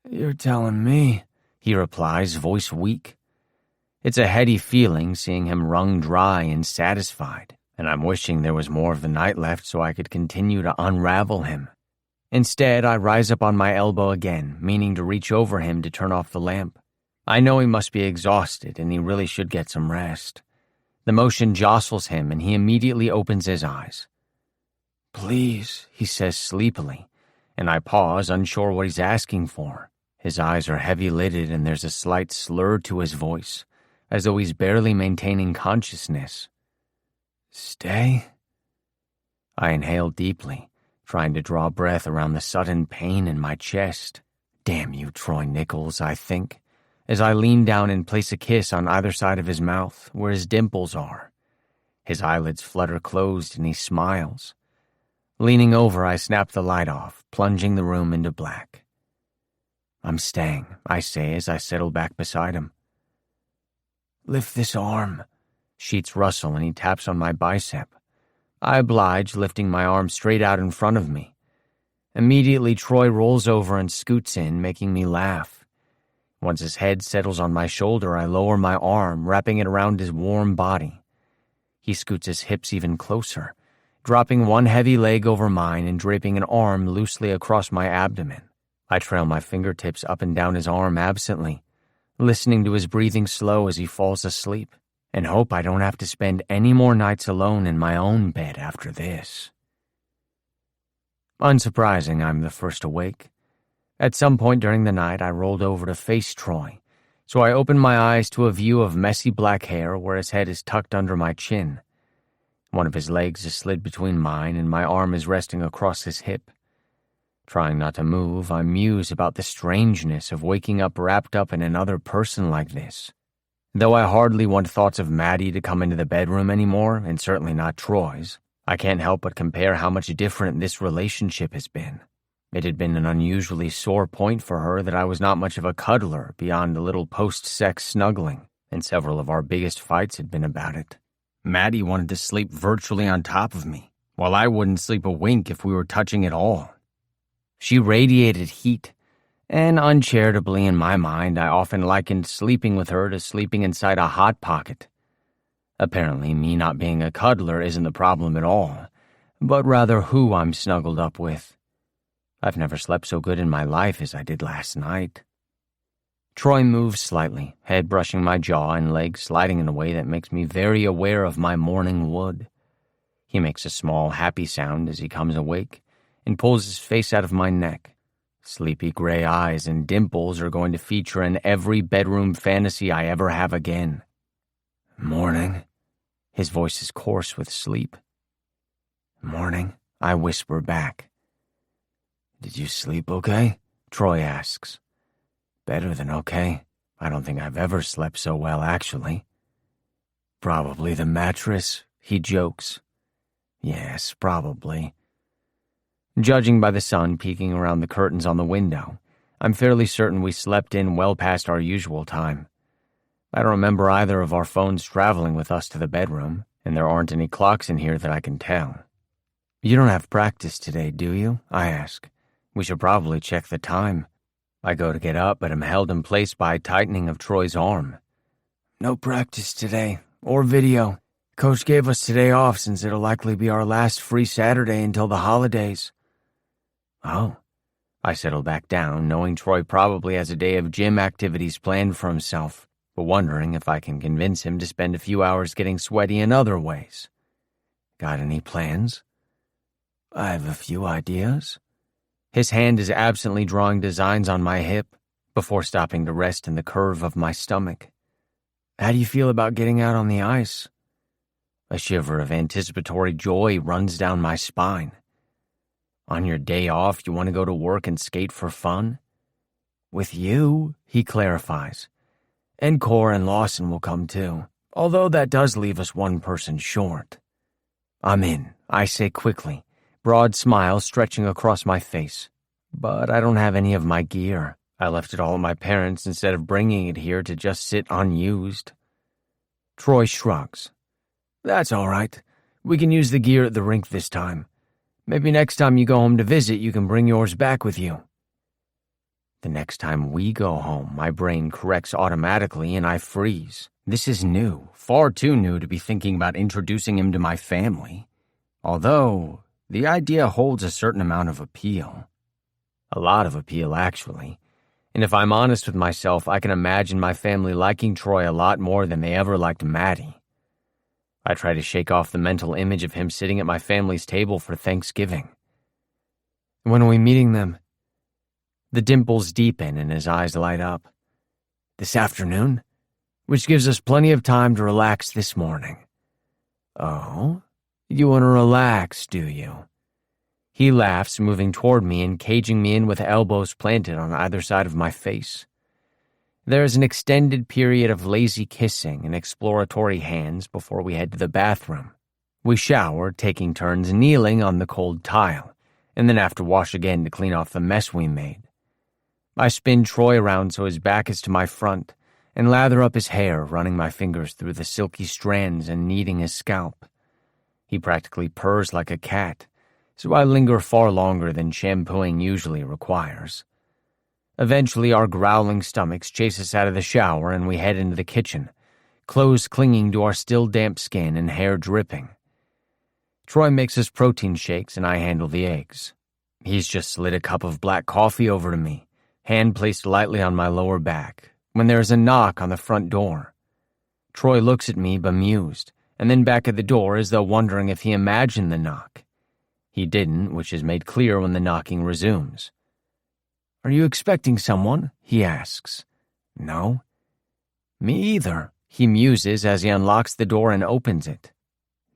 "You're telling me," he replies, voice weak. It's a heady feeling seeing him wrung dry and satisfied, and I'm wishing there was more of the night left so I could continue to unravel him. Instead, I rise up on my elbow again, meaning to reach over him to turn off the lamp. I know he must be exhausted and he really should get some rest. The motion jostles him and he immediately opens his eyes. "Please," he says sleepily, and I pause, unsure what he's asking for. His eyes are heavy-lidded and there's a slight slur to his voice, as though he's barely maintaining consciousness. "Stay?" I inhale deeply, trying to draw breath around the sudden pain in my chest. Damn you, Troy Nichols, I think, as I lean down and place a kiss on either side of his mouth, where his dimples are. His eyelids flutter closed and he smiles. Leaning over, I snap the light off, plunging the room into black. "I'm staying," I say as I settle back beside him. "Lift this arm." Sheets rustle and he taps on my bicep. I oblige, lifting my arm straight out in front of me. Immediately, Troy rolls over and scoots in, making me laugh. Once his head settles on my shoulder, I lower my arm, wrapping it around his warm body. He scoots his hips even closer, dropping one heavy leg over mine and draping an arm loosely across my abdomen. I trail my fingertips up and down his arm absently, listening to his breathing slow as he falls asleep, and hope I don't have to spend any more nights alone in my own bed after this. Unsurprising, I'm the first awake. At some point during the night, I rolled over to face Troy, so I opened my eyes to a view of messy black hair where his head is tucked under my chin. One of his legs is slid between mine and my arm is resting across his hip. Trying not to move, I muse about the strangeness of waking up wrapped up in another person like this. Though I hardly want thoughts of Maddie to come into the bedroom anymore, and certainly not Troy's, I can't help but compare how much different this relationship has been. It had been an unusually sore point for her that I was not much of a cuddler beyond a little post-sex snuggling, and several of our biggest fights had been about it. Maddie wanted to sleep virtually on top of me, while I wouldn't sleep a wink if we were touching at all. She radiated heat, and uncharitably in my mind, I often likened sleeping with her to sleeping inside a hot pocket. Apparently, me not being a cuddler isn't the problem at all, but rather who I'm snuggled up with. I've never slept so good in my life as I did last night. Troy moves slightly, head brushing my jaw and legs sliding in a way that makes me very aware of my morning wood. He makes a small, happy sound as he comes awake and pulls his face out of my neck. Sleepy gray eyes and dimples are going to feature in every bedroom fantasy I ever have again. "Morning." His voice is coarse with sleep. "Morning," I whisper back. "Did you sleep okay?" Troy asks. Better than okay. I don't think I've ever slept so well, actually. Probably the mattress, he jokes. Yes, probably. Judging by the sun peeking around the curtains on the window, I'm fairly certain we slept in well past our usual time. I don't remember either of our phones traveling with us to the bedroom, and there aren't any clocks in here that I can tell. You don't have practice today, do you? I ask. We should probably check the time. I go to get up, but am held in place by a tightening of Troy's arm. No practice today, or video. Coach gave us today off since it'll likely be our last free Saturday until the holidays. Oh. I settle back down, knowing Troy probably has a day of gym activities planned for himself, but wondering if I can convince him to spend a few hours getting sweaty in other ways. Got any plans? I have a few ideas. His hand is absently drawing designs on my hip before stopping to rest in the curve of my stomach. How do you feel about getting out on the ice? A shiver of anticipatory joy runs down my spine. On your day off, you want to go to work and skate for fun? With you, he clarifies. And Cor and Lawson will come too, although that does leave us one person short. I'm in, I say quickly, broad smile stretching across my face. But I don't have any of my gear. I left it all at my parents' instead of bringing it here to just sit unused. Troy shrugs. That's all right. We can use the gear at the rink this time. Maybe next time you go home to visit, you can bring yours back with you. The next time we go home, my brain corrects automatically and I freeze. This is new, far too new to be thinking about introducing him to my family. Although, the idea holds a certain amount of appeal. A lot of appeal, actually. And if I'm honest with myself, I can imagine my family liking Troy a lot more than they ever liked Maddie. I try to shake off the mental image of him sitting at my family's table for Thanksgiving. When are we meeting them? The dimples deepen and his eyes light up. This afternoon? Which gives us plenty of time to relax this morning. Oh? You want to relax, do you? He laughs, moving toward me and caging me in with elbows planted on either side of my face. There is an extended period of lazy kissing and exploratory hands before we head to the bathroom. We shower, taking turns kneeling on the cold tile, and then have to wash again to clean off the mess we made. I spin Troy around so his back is to my front, and lather up his hair, running my fingers through the silky strands and kneading his scalp. He practically purrs like a cat, so I linger far longer than shampooing usually requires. Eventually, our growling stomachs chase us out of the shower and we head into the kitchen, clothes clinging to our still damp skin and hair dripping. Troy makes us protein shakes and I handle the eggs. He's just slid a cup of black coffee over to me, hand placed lightly on my lower back, when there is a knock on the front door. Troy looks at me bemused, and then back at the door as though wondering if he imagined the knock. He didn't, which is made clear when the knocking resumes. Are you expecting someone? He asks. No. Me either, he muses as he unlocks the door and opens it.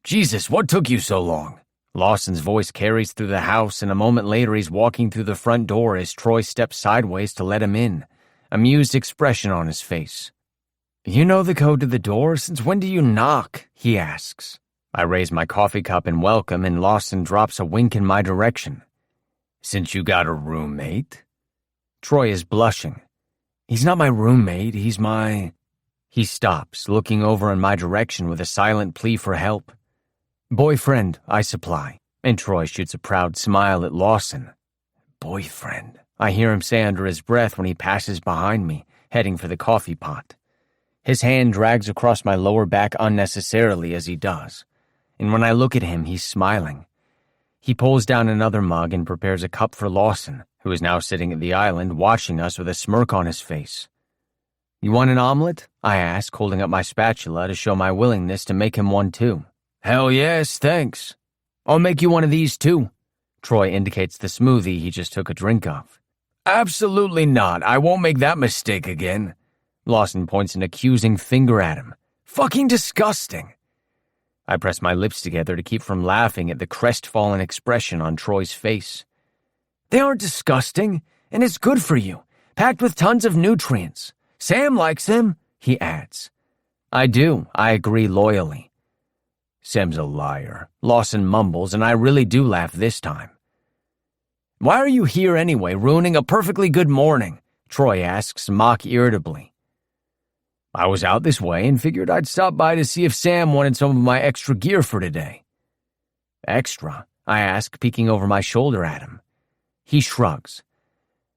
Jesus, what took you so long? Lawson's voice carries through the house, and a moment later he's walking through the front door as Troy steps sideways to let him in, amused expression on his face. You know the code to the door? Since when do you knock? He asks. I raise my coffee cup in welcome, and Lawson drops a wink in my direction. Since you got a roommate? Troy is blushing. He's not my roommate, he's my... He stops, looking over in my direction with a silent plea for help. Boyfriend, I supply, and Troy shoots a proud smile at Lawson. Boyfriend, I hear him say under his breath when he passes behind me, heading for the coffee pot. His hand drags across my lower back unnecessarily as he does, and when I look at him, he's smiling. He pulls down another mug and prepares a cup for Lawson, who is now sitting at the island watching us with a smirk on his face. You want an omelet? I ask, holding up my spatula to show my willingness to make him one too. Hell yes, thanks. I'll make you one of these too. Troy indicates the smoothie he just took a drink of. Absolutely not. I won't make that mistake again. Lawson points an accusing finger at him. Fucking disgusting. I press my lips together to keep from laughing at the crestfallen expression on Troy's face. They aren't disgusting, and it's good for you. packed with tons of nutrients. Sam likes them, he adds. I do, I agree loyally. Sam's a liar, Lawson mumbles, and I really do laugh this time. Why are you here anyway, ruining a perfectly good morning? Troy asks, mock irritably. I was out this way and figured I'd stop by to see if Sam wanted some of my extra gear for today. Extra? I ask, peeking over my shoulder at him. He shrugs.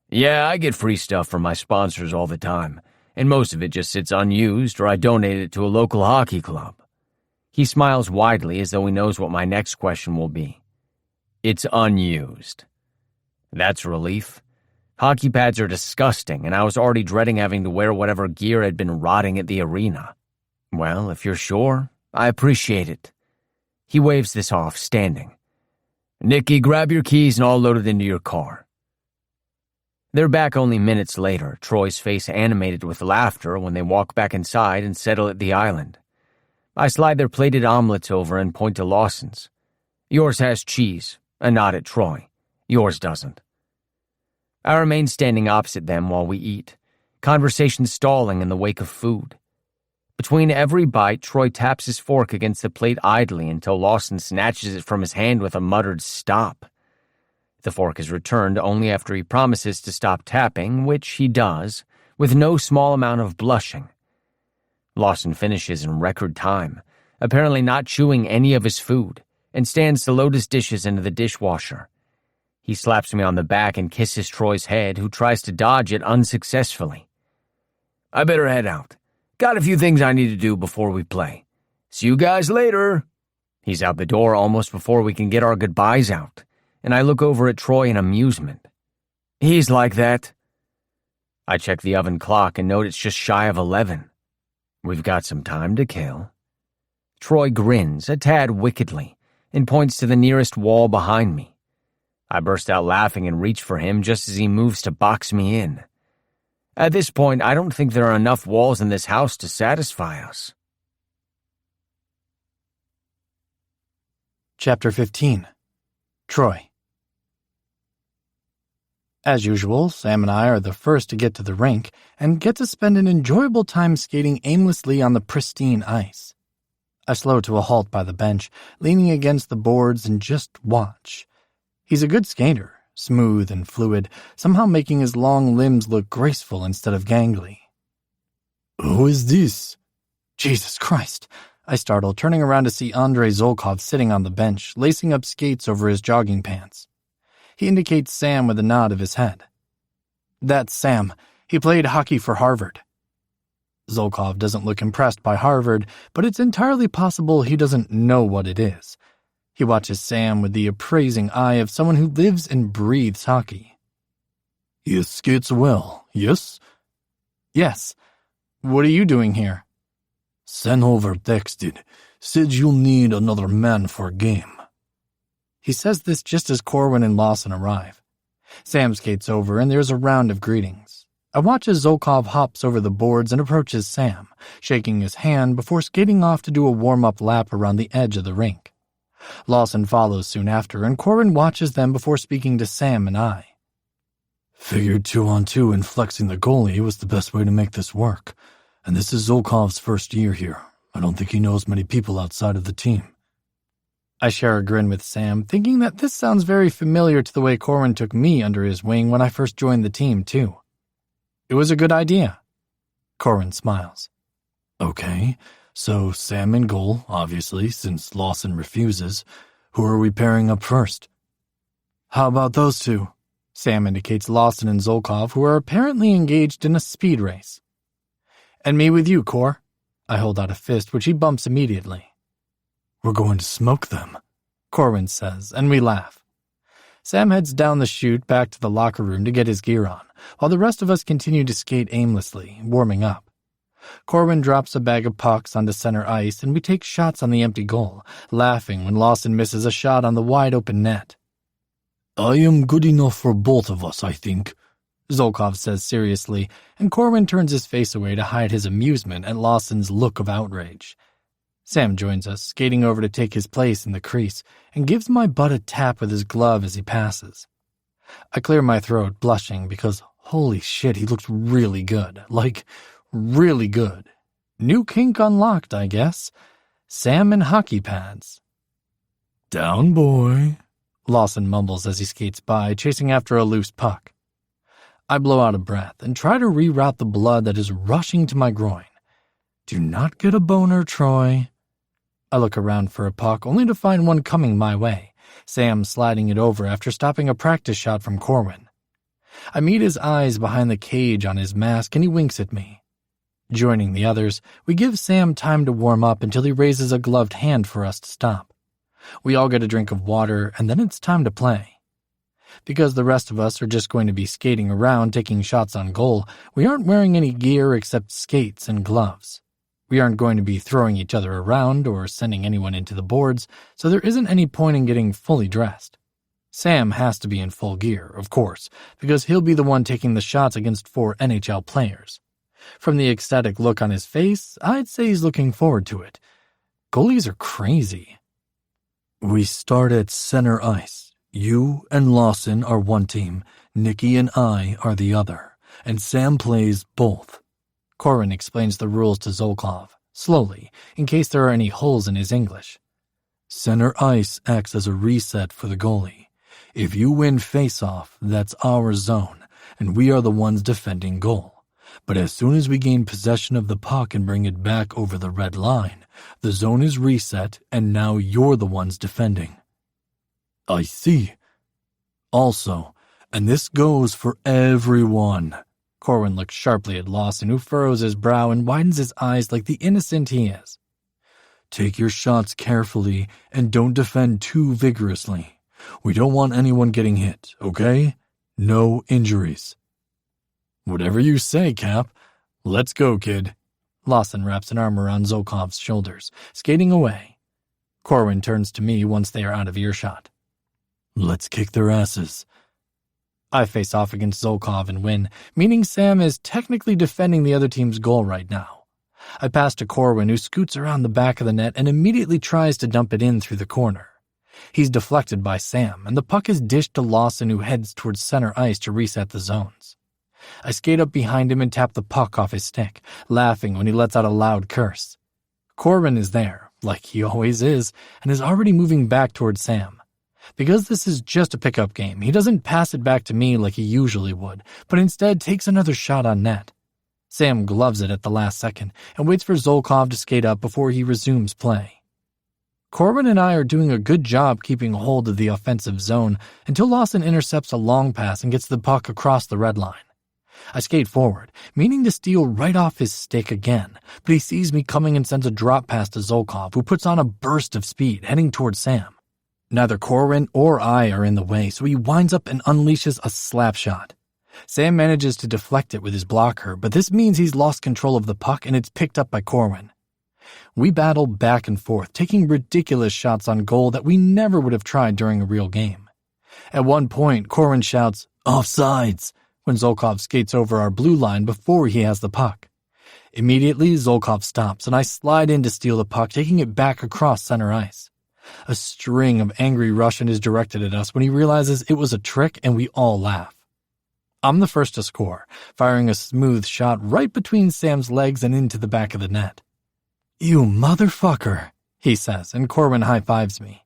Yeah, I get free stuff from my sponsors all the time, and most of it just sits unused or I donate it to a local hockey club. He smiles widely as though he knows what my next question will be. It's unused. That's a relief. Hockey pads are disgusting, and I was already dreading having to wear whatever gear had been rotting at the arena. Well, if you're sure, I appreciate it. He waves this off, standing. Nicky, grab your keys and I'll load it into your car. They're back only minutes later, Troy's face animated with laughter when they walk back inside and settle at the island. I slide their plated omelets over and point to Lawson's. Yours has cheese, a nod at Troy. Yours doesn't. I remain standing opposite them while we eat, conversation stalling in the wake of food. Between every bite, Troy taps his fork against the plate idly until Lawson snatches it from his hand with a muttered stop. The fork is returned only after he promises to stop tapping, which he does, with no small amount of blushing. Lawson finishes in record time, apparently not chewing any of his food, and stands to load his dishes into the dishwasher. He slaps me on the back and kisses Troy's head, who tries to dodge it unsuccessfully. I better head out. Got a few things I need to do before we play. See you guys later. He's out the door almost before we can get our goodbyes out, and I look over at Troy in amusement. He's like that. I check the oven clock and note it's just shy of 11. We've got some time to kill. Troy grins, a tad wickedly, and points to the nearest wall behind me. I burst out laughing and reach for him just as he moves to box me in. At this point, I don't think there are enough walls in this house to satisfy us. Chapter 15. Troy. As usual, Sam and I are the first to get to the rink and get to spend an enjoyable time skating aimlessly on the pristine ice. I slow to a halt by the bench, leaning against the boards and just watch. He's a good skater, smooth and fluid, somehow making his long limbs look graceful instead of gangly. Who is this? Jesus Christ! I startle, turning around to see Andrei Zolkov sitting on the bench, lacing up skates over his jogging pants. He indicates Sam with a nod of his head. That's Sam. He played hockey for Harvard. Zolkov doesn't look impressed by Harvard, but it's entirely possible he doesn't know what it is. He watches Sam with the appraising eye of someone who lives and breathes hockey. He skates well, yes? Yes. What are you doing here? Sanover texted. Said you'll need another man for game. He says this just as Corwin and Lawson arrive. Sam skates over and there's a round of greetings. I watch as Zolkov hops over the boards and approaches Sam, shaking his hand before skating off to do a warm-up lap around the edge of the rink. Lawson follows soon after, and Corwin watches them before speaking to Sam and I. Figured 2-on-2 and flexing the goalie was the best way to make this work. And this is Zolkov's first year here. I don't think he knows many people outside of the team. I share a grin with Sam, thinking that this sounds very familiar to the way Corwin took me under his wing when I first joined the team, too. It was a good idea. Corwin smiles. Okay. So, Sam in goal, obviously, since Lawson refuses. Who are we pairing up first? How about those two? Sam indicates Lawson and Zolkov, who are apparently engaged in a speed race. And me with you, Cor. I hold out a fist, which he bumps immediately. We're going to smoke them, Corwin says, and we laugh. Sam heads down the chute back to the locker room to get his gear on, while the rest of us continue to skate aimlessly, warming up. Corwin drops a bag of pucks onto center ice, and we take shots on the empty goal, laughing when Lawson misses a shot on the wide-open net. I am good enough for both of us, I think, Zolkov says seriously, and Corwin turns his face away to hide his amusement at Lawson's look of outrage. Sam joins us, skating over to take his place in the crease, and gives my butt a tap with his glove as he passes. I clear my throat, blushing, because Holy shit, he looks really good. Like, really good. New kink unlocked, I guess. Sam in hockey pads. Down, boy, Lawson mumbles as he skates by, chasing after a loose puck. I blow out a breath and try to reroute the blood that is rushing to my groin. Do not get a boner, Troy. I look around for a puck, only to find one coming my way, Sam sliding it over after stopping a practice shot from Corwin. I meet his eyes behind the cage on his mask and he winks at me. Joining the others, we give Sam time to warm up until he raises a gloved hand for us to stop. We all get a drink of water and then it's time to play. Because the rest of us are just going to be skating around taking shots on goal, we aren't wearing any gear except skates and gloves. We aren't going to be throwing each other around or sending anyone into the boards, so there isn't any point in getting fully dressed. Sam has to be in full gear, of course, because he'll be the one taking the shots against 4 NHL players. From the ecstatic look on his face, I'd say he's looking forward to it. Goalies are crazy. We start at center ice. You and Lawson are one team, Nikki and I are the other, and Sam plays both. Corwin explains the rules to Zolkov, slowly, in case there are any holes in his English. Center ice acts as a reset for the goalie. If you win face-off, that's our zone, and we are the ones defending goal. But as soon as we gain possession of the puck and bring it back over the red line, the zone is reset, and now you're the ones defending. I see. Also, and this goes for everyone. Corwin looks sharply at Lawson, who furrows his brow and widens his eyes like the innocent he is. Take your shots carefully and don't defend too vigorously. We don't want anyone getting hit, okay? No injuries. Whatever you say, Cap. Let's go, kid. Lawson wraps an arm around Zolkov's shoulders, skating away. Corwin turns to me once they are out of earshot. Let's kick their asses. I face off against Zolkov and win, meaning Sam is technically defending the other team's goal right now. I pass to Corwin, who scoots around the back of the net and immediately tries to dump it in through the corner. He's deflected by Sam, and the puck is dished to Lawson, who heads towards center ice to reset the zones. I skate up behind him and tap the puck off his stick, laughing when he lets out a loud curse. Corwin is there, like he always is, and is already moving back towards Sam. Because this is just a pickup game, he doesn't pass it back to me like he usually would, but instead takes another shot on net. Sam gloves it at the last second and waits for Zolkov to skate up before he resumes play. Corwin and I are doing a good job keeping hold of the offensive zone until Lawson intercepts a long pass and gets the puck across the red line. I skate forward, meaning to steal right off his stick again, but he sees me coming and sends a drop pass to Zolkov, who puts on a burst of speed, heading towards Sam. Neither Corwin or I are in the way, so he winds up and unleashes a slap shot. Sam manages to deflect it with his blocker, but this means he's lost control of the puck and it's picked up by Corwin. We battle back and forth, taking ridiculous shots on goal that we never would have tried during a real game. At one point, Corwin shouts, "Offsides!" when Zolkov skates over our blue line before he has the puck. Immediately, Zolkov stops, and I slide in to steal the puck, taking it back across center ice. A string of angry Russian is directed at us when he realizes it was a trick, and we all laugh. I'm the first to score, firing a smooth shot right between Sam's legs and into the back of the net. "You motherfucker," he says, and Corwin high-fives me.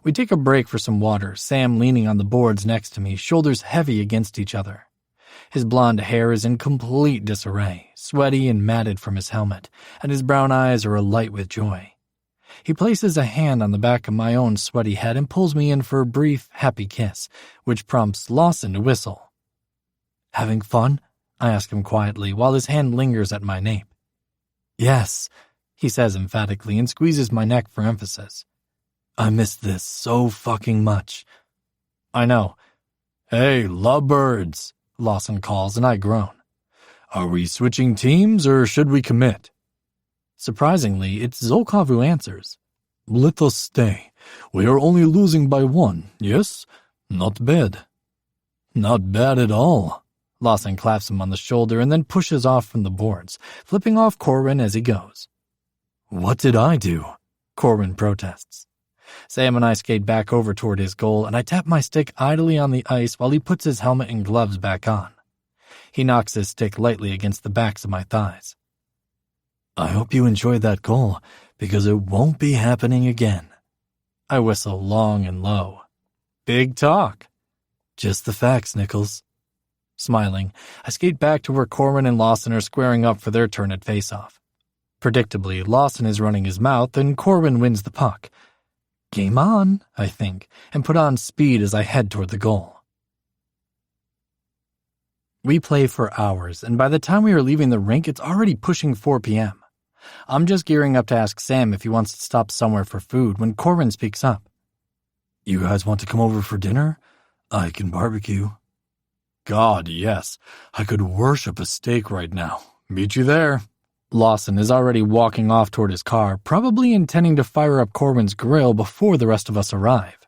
We take a break for some water, Sam leaning on the boards next to me, shoulders heavy against each other. His blonde hair is in complete disarray, sweaty and matted from his helmet, and his brown eyes are alight with joy. He places a hand on the back of my own sweaty head and pulls me in for a brief, happy kiss, which prompts Lawson to whistle. "Having fun?" I ask him quietly, while his hand lingers at my nape. "Yes," he says emphatically and squeezes my neck for emphasis. "I missed this so fucking much." "I know." "Hey, lovebirds," Lawson calls, and I groan. "Are we switching teams, or should we commit?" Surprisingly, it's Zolkov who answers. "Let us stay. We are only losing by 1, yes? Not bad." "Not bad at all." Lawson claps him on the shoulder and then pushes off from the boards, flipping off Corwin as he goes. "What did I do?" Corwin protests. Sam and I skate back over toward his goal, and I tap my stick idly on the ice while he puts his helmet and gloves back on. He knocks his stick lightly against the backs of my thighs. I hope you enjoyed that goal, because it won't be happening again. I whistle long and low. Big talk. Just the facts, Nichols. Smiling, I skate back to where Corwin and Lawson are squaring up for their turn at face-off. Predictably, Lawson is running his mouth and Corwin wins the puck. Game on, I think, and put on speed as I head toward the goal. We play for hours, and by the time we are leaving the rink, it's already pushing 4 p.m. I'm just gearing up to ask Sam if he wants to stop somewhere for food when Corwin speaks up. You guys want to come over for dinner? I can barbecue. God, yes. I could worship a steak right now. Meet you there. Lawson is already walking off toward his car, probably intending to fire up Corwin's grill before the rest of us arrive.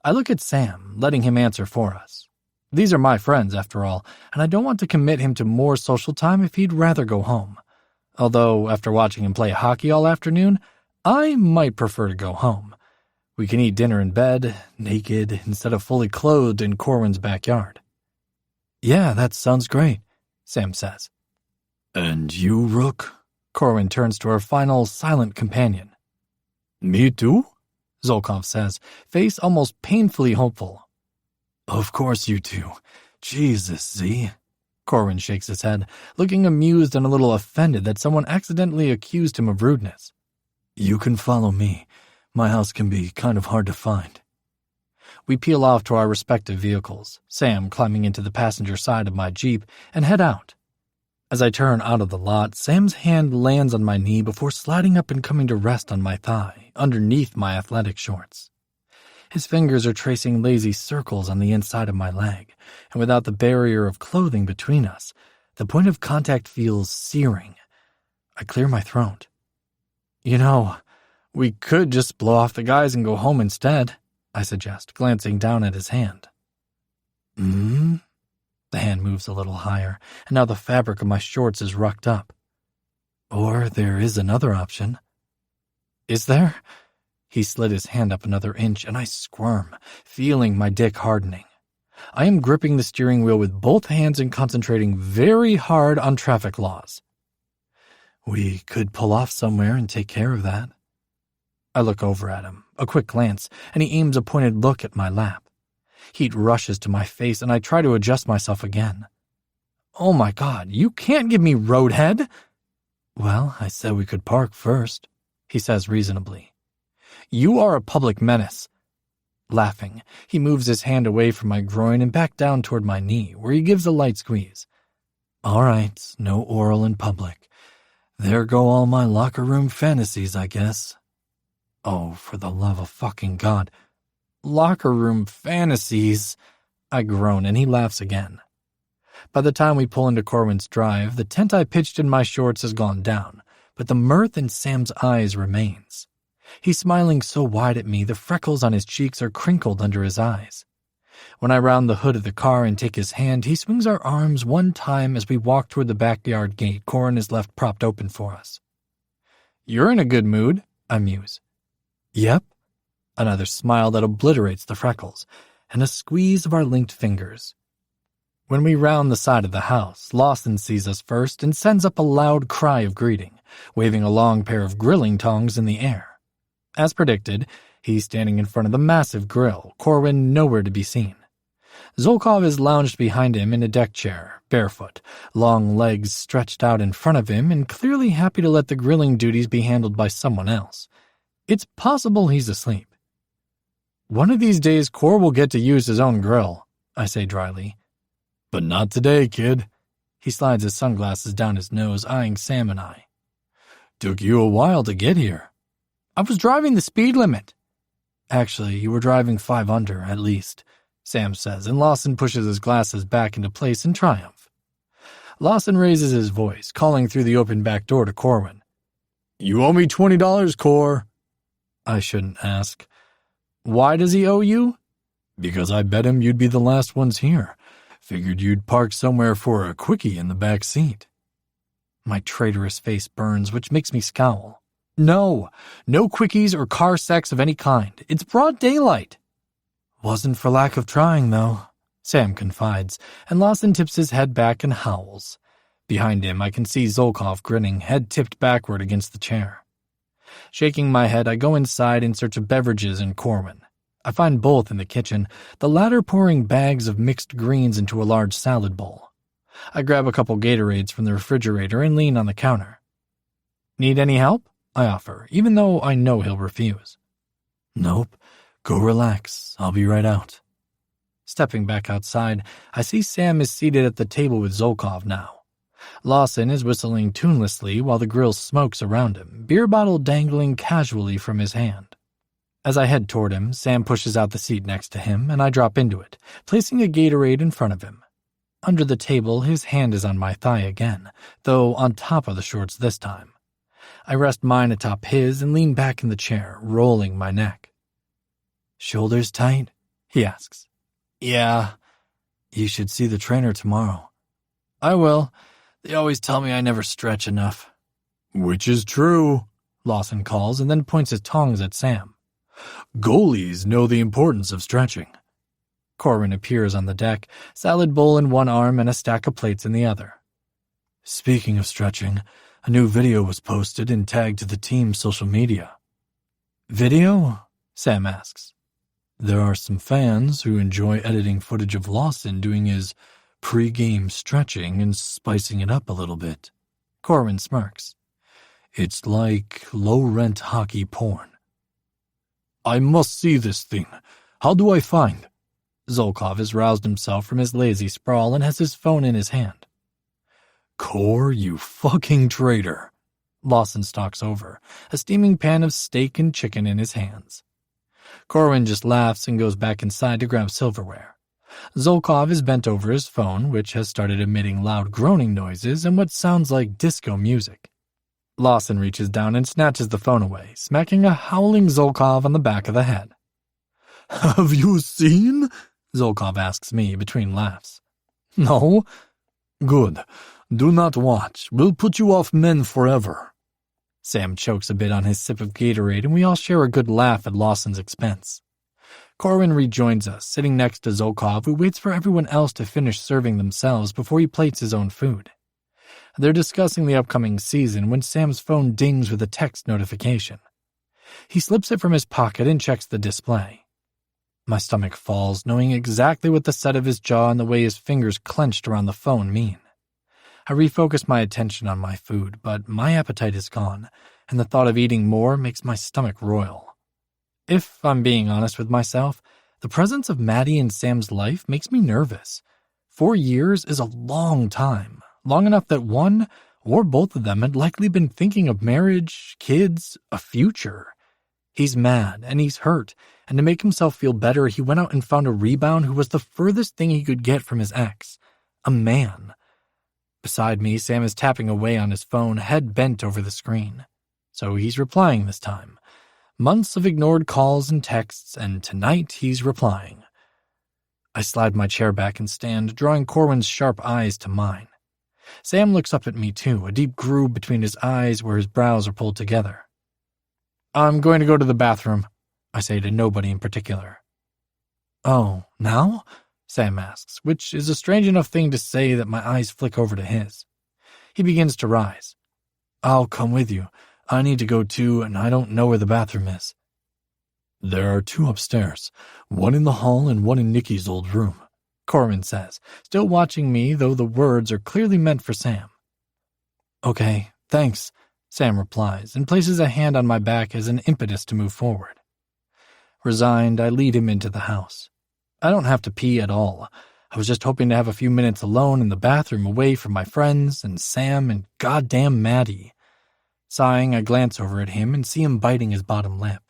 I look at Sam, letting him answer for us. These are my friends, after all, and I don't want to commit him to more social time if he'd rather go home. Although, after watching him play hockey all afternoon, I might prefer to go home. We can eat dinner in bed, naked, instead of fully clothed in Corwin's backyard. Yeah, that sounds great, Sam says. And you, Rook? Corwin turns to our final silent companion. Me too? Zolkov says, face almost painfully hopeful. Of course you too. Jesus, Z. Corwin shakes his head, looking amused and a little offended that someone accidentally accused him of rudeness. You can follow me. My house can be kind of hard to find. We peel off to our respective vehicles, Sam climbing into the passenger side of my Jeep, and head out. As I turn out of the lot, Sam's hand lands on my knee before sliding up and coming to rest on my thigh, underneath my athletic shorts. His fingers are tracing lazy circles on the inside of my leg, and without the barrier of clothing between us, the point of contact feels searing. I clear my throat. You know, we could just blow off the guys and go home instead, I suggest, glancing down at his hand. The hand moves a little higher, and now the fabric of my shorts is rucked up. Or there is another option. Is there? He slid his hand up another inch, and I squirm, feeling my dick hardening. I am gripping the steering wheel with both hands and concentrating very hard on traffic laws. We could pull off somewhere and take care of that. I look over at him, a quick glance, and he aims a pointed look at my lap. Heat rushes to my face, and I try to adjust myself again. Oh my God, you can't give me roadhead! Well, I said we could park first, he says reasonably. You are a public menace. Laughing, he moves his hand away from my groin and back down toward my knee, where he gives a light squeeze. All right, no oral in public. There go all my locker room fantasies, I guess. Oh, for the love of fucking God. Locker room fantasies, I groan, and he laughs again. By the time we pull into Corwin's drive, the tent I pitched in my shorts has gone down, but the mirth in Sam's eyes remains. He's smiling so wide at me, the freckles on his cheeks are crinkled under his eyes. When I round the hood of the car and take his hand, he swings our arms one time as we walk toward the backyard gate Corwin has left propped open for us. You're in a good mood, I muse. Yep. Another smile that obliterates the freckles, and a squeeze of our linked fingers. When we round the side of the house, Lawson sees us first and sends up a loud cry of greeting, waving a long pair of grilling tongs in the air. As predicted, he's standing in front of the massive grill, Corwin nowhere to be seen. Zolkov is lounged behind him in a deck chair, barefoot, long legs stretched out in front of him and clearly happy to let the grilling duties be handled by someone else. It's possible he's asleep. One of these days, Cor will get to use his own grill, I say dryly. But not today, kid. He slides his sunglasses down his nose, eyeing Sam and I. Took you a while to get here. I was driving the speed limit. Actually, you were driving 5 under, at least, Sam says, and Lawson pushes his glasses back into place in triumph. Lawson raises his voice, calling through the open back door to Corwin. You owe me $20, Cor. I shouldn't ask. Why does he owe you? Because I bet him you'd be the last ones here. Figured you'd park somewhere for a quickie in the back seat. My traitorous face burns, which makes me scowl. No quickies or car sex of any kind. It's broad daylight. Wasn't for lack of trying, though, Sam confides, and Lawson tips his head back and howls. Behind him, I can see Zolkov grinning, head tipped backward against the chair. Shaking my head, I go inside in search of beverages and Corwin. I find both in the kitchen, the latter pouring bags of mixed greens into a large salad bowl. I grab a couple Gatorades from the refrigerator and lean on the counter. Need any help? I offer, even though I know he'll refuse. Nope. Go relax. I'll be right out. Stepping back outside, I see Sam is seated at the table with Zolkov now. Lawson is whistling tunelessly while the grill smokes around him, beer bottle dangling casually from his hand. As I head toward him, Sam pushes out the seat next to him, and I drop into it, placing a Gatorade in front of him. Under the table, his hand is on my thigh again, though on top of the shorts this time. I rest mine atop his and lean back in the chair, rolling my neck. Shoulders tight? He asks. Yeah. You should see the trainer tomorrow. I will. They always tell me I never stretch enough. Which is true, Lawson calls and then points his tongs at Sam. Goalies know the importance of stretching. Corwin appears on the deck, salad bowl in one arm and a stack of plates in the other. Speaking of stretching, a new video was posted and tagged to the team's social media. Video? Sam asks. There are some fans who enjoy editing footage of Lawson doing his pre-game stretching and spicing it up a little bit. Corwin smirks. It's like low-rent hockey porn. I must see this thing. How do I find? Zolkov has roused himself from his lazy sprawl and has his phone in his hand. Core, you fucking traitor. Lawson stalks over, a steaming pan of steak and chicken in his hands. Corwin just laughs and goes back inside to grab silverware. Zolkov is bent over his phone, which has started emitting loud groaning noises and what sounds like disco music. Lawson reaches down and snatches the phone away, smacking a howling Zolkov on the back of the head. Have you seen? Zolkov asks me between laughs. No. Good. Do not watch. We'll put you off men forever. Sam chokes a bit on his sip of Gatorade, and we all share a good laugh at Lawson's expense. Corwin rejoins us, sitting next to Zolkov, who waits for everyone else to finish serving themselves before he plates his own food. They're discussing the upcoming season when Sam's phone dings with a text notification. He slips it from his pocket and checks the display. My stomach falls, knowing exactly what the set of his jaw and the way his fingers clenched around the phone mean. I refocus my attention on my food, but my appetite is gone, and the thought of eating more makes my stomach roil. If I'm being honest with myself, the presence of Maddie in Sam's life makes me nervous. 4 years is a long time, long enough that one or both of them had likely been thinking of marriage, kids, a future. He's mad, and he's hurt, and to make himself feel better, he went out and found a rebound who was the furthest thing he could get from his ex, a man. Beside me, Sam is tapping away on his phone, head bent over the screen. So he's replying this time. Months of ignored calls and texts, and tonight he's replying. I slide my chair back and stand, drawing Corwin's sharp eyes to mine. Sam looks up at me too, a deep groove between his eyes where his brows are pulled together. I'm going to go to the bathroom, I say to nobody in particular. Oh, now? Sam asks, which is a strange enough thing to say that my eyes flick over to his. He begins to rise. I'll come with you. I need to go too, and I don't know where the bathroom is. There are 2 upstairs, one in the hall and one in Nikki's old room, Corwin says, still watching me, though the words are clearly meant for Sam. Okay, thanks, Sam replies, and places a hand on my back as an impetus to move forward. Resigned, I lead him into the house. I don't have to pee at all. I was just hoping to have a few minutes alone in the bathroom away from my friends and Sam and goddamn Maddie. Sighing, I glance over at him and see him biting his bottom lip.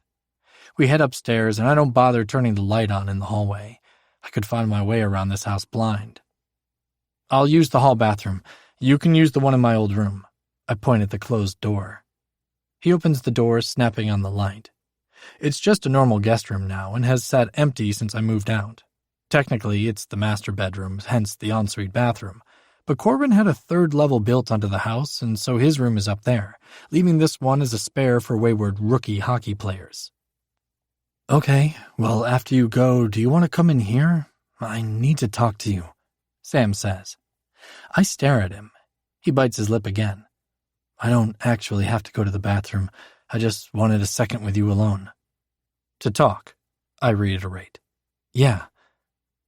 We head upstairs, and I don't bother turning the light on in the hallway. I could find my way around this house blind. I'll use the hall bathroom. You can use the one in my old room. I point at the closed door. He opens the door, snapping on the light. It's just a normal guest room now and has sat empty since I moved out. Technically, it's the master bedroom, hence the ensuite bathroom. But Corbin had a 3rd level built onto the house, and so his room is up there, leaving this one as a spare for wayward rookie hockey players. Okay, well, after you go, do you want to come in here? I need to talk to you, Sam says. I stare at him. He bites his lip again. I don't actually have to go to the bathroom. I just wanted a second with you alone. To talk, I reiterate. Yeah.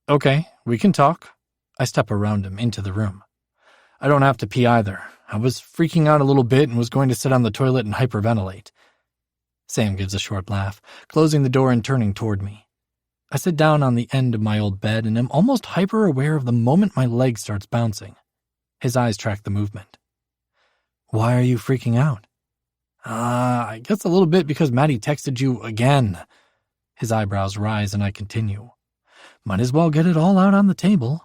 Okay, we can talk. I step around him into the room. I don't have to pee either. I was freaking out a little bit and was going to sit on the toilet and hyperventilate. Sam gives a short laugh, closing the door and turning toward me. I sit down on the end of my old bed and am almost hyper-aware of the moment my leg starts bouncing. His eyes track the movement. Why are you freaking out? I guess a little bit because Maddie texted you again. His eyebrows rise and I continue. Might as well get it all out on the table.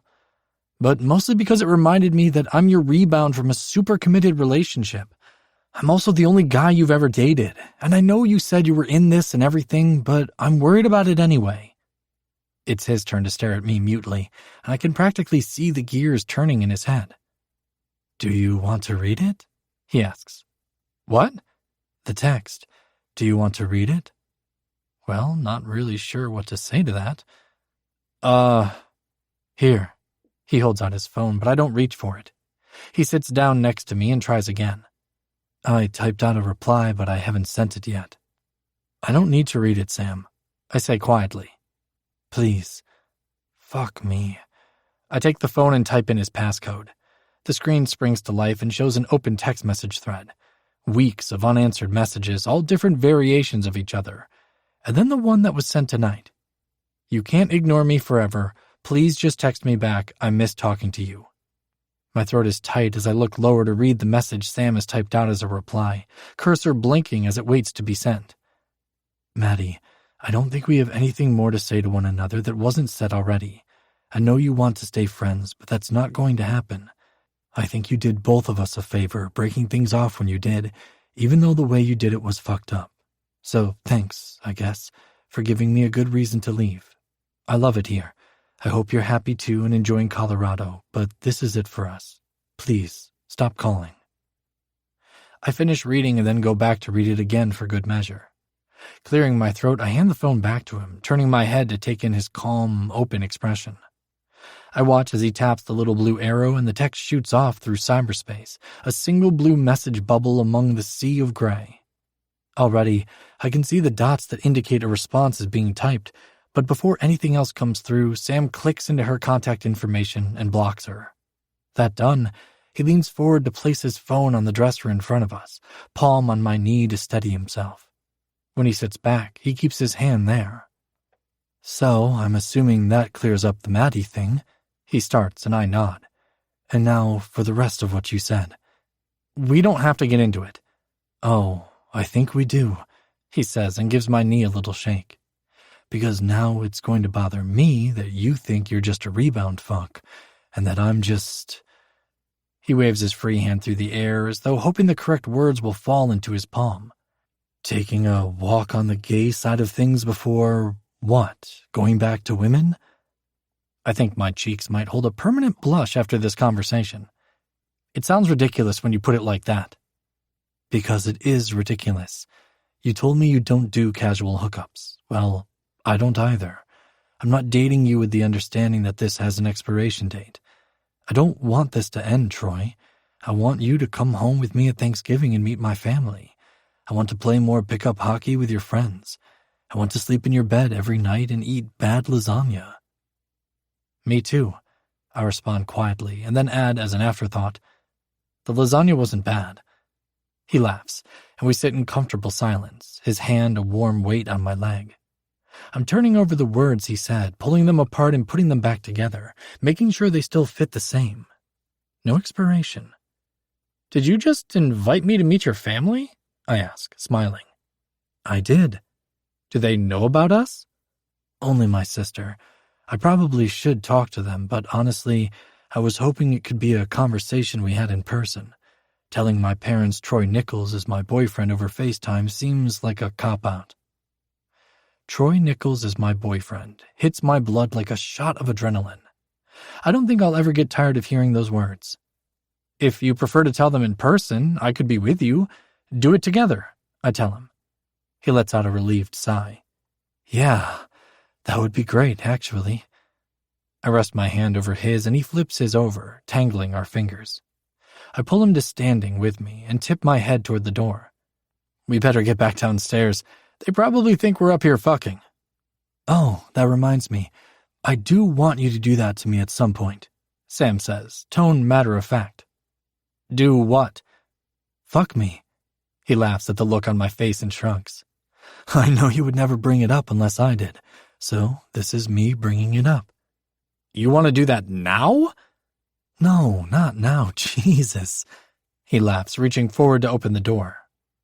But mostly because it reminded me that I'm your rebound from a super committed relationship. I'm also the only guy you've ever dated, and I know you said you were in this and everything, but I'm worried about it anyway. It's his turn to stare at me mutely, and I can practically see the gears turning in his head. Do you want to read it? He asks. What? The text. Do you want to read it? Well, not really sure what to say to that. Here. He holds out his phone, but I don't reach for it. He sits down next to me and tries again. I typed out a reply, but I haven't sent it yet. I don't need to read it, Sam. I say quietly. Please. Fuck me. I take the phone and type in his passcode. The screen springs to life and shows an open text message thread. Weeks of unanswered messages, all different variations of each other. And then the one that was sent tonight. You can't ignore me forever. Please just text me back. I miss talking to you. My throat is tight as I look lower to read the message Sam has typed out as a reply, cursor blinking as it waits to be sent. Maddie, I don't think we have anything more to say to one another that wasn't said already. I know you want to stay friends, but that's not going to happen. I think you did both of us a favor breaking things off when you did, even though the way you did it was fucked up. So thanks, I guess, for giving me a good reason to leave. I love it here. I hope you're happy too and enjoying Colorado, but this is it for us. Please, stop calling. I finish reading and then go back to read it again for good measure. Clearing my throat, I hand the phone back to him, turning my head to take in his calm, open expression. I watch as he taps the little blue arrow and the text shoots off through cyberspace, a single blue message bubble among the sea of gray. Already, I can see the dots that indicate a response is being typed, but before anything else comes through, Sam clicks into her contact information and blocks her. That done, he leans forward to place his phone on the dresser in front of us, palm on my knee to steady himself. When he sits back, he keeps his hand there. So, I'm assuming that clears up the Maddie thing. He starts and I nod. And now for the rest of what you said. We don't have to get into it. Oh, I think we do, he says and gives my knee a little shake. Because now it's going to bother me that you think you're just a rebound fuck, and that I'm just... He waves his free hand through the air as though hoping the correct words will fall into his palm. Taking a walk on the gay side of things before, what, going back to women? I think my cheeks might hold a permanent blush after this conversation. It sounds ridiculous when you put it like that. Because it is ridiculous. You told me you don't do casual hookups. Well, I don't either. I'm not dating you with the understanding that this has an expiration date. I don't want this to end, Troy. I want you to come home with me at Thanksgiving and meet my family. I want to play more pickup hockey with your friends. I want to sleep in your bed every night and eat bad lasagna. Me too, I respond quietly, and then add as an afterthought, the lasagna wasn't bad. He laughs, and we sit in comfortable silence, his hand a warm weight on my leg. I'm turning over the words he said, pulling them apart and putting them back together, making sure they still fit the same. No expiration. Did you just invite me to meet your family? I ask, smiling. I did. Do they know about us? Only my sister. I probably should talk to them, but honestly, I was hoping it could be a conversation we had in person. Telling my parents Troy Nichols is my boyfriend over FaceTime seems like a cop-out. Troy Nichols is my boyfriend, hits my blood like a shot of adrenaline. I don't think I'll ever get tired of hearing those words. If you prefer to tell them in person, I could be with you. Do it together, I tell him. He lets out a relieved sigh. Yeah, that would be great, actually. I rest my hand over his and he flips his over, tangling our fingers. I pull him to standing with me and tip my head toward the door. We better get back downstairs. They probably think we're up here fucking. Oh, that reminds me. I do want you to do that to me at some point, Sam says, tone matter of fact. Do what? Fuck me. He laughs at the look on my face and shrugs. I know you would never bring it up unless I did, so this is me bringing it up. You want to do that now? No, not now, Jesus. He laughs, reaching forward to open the door.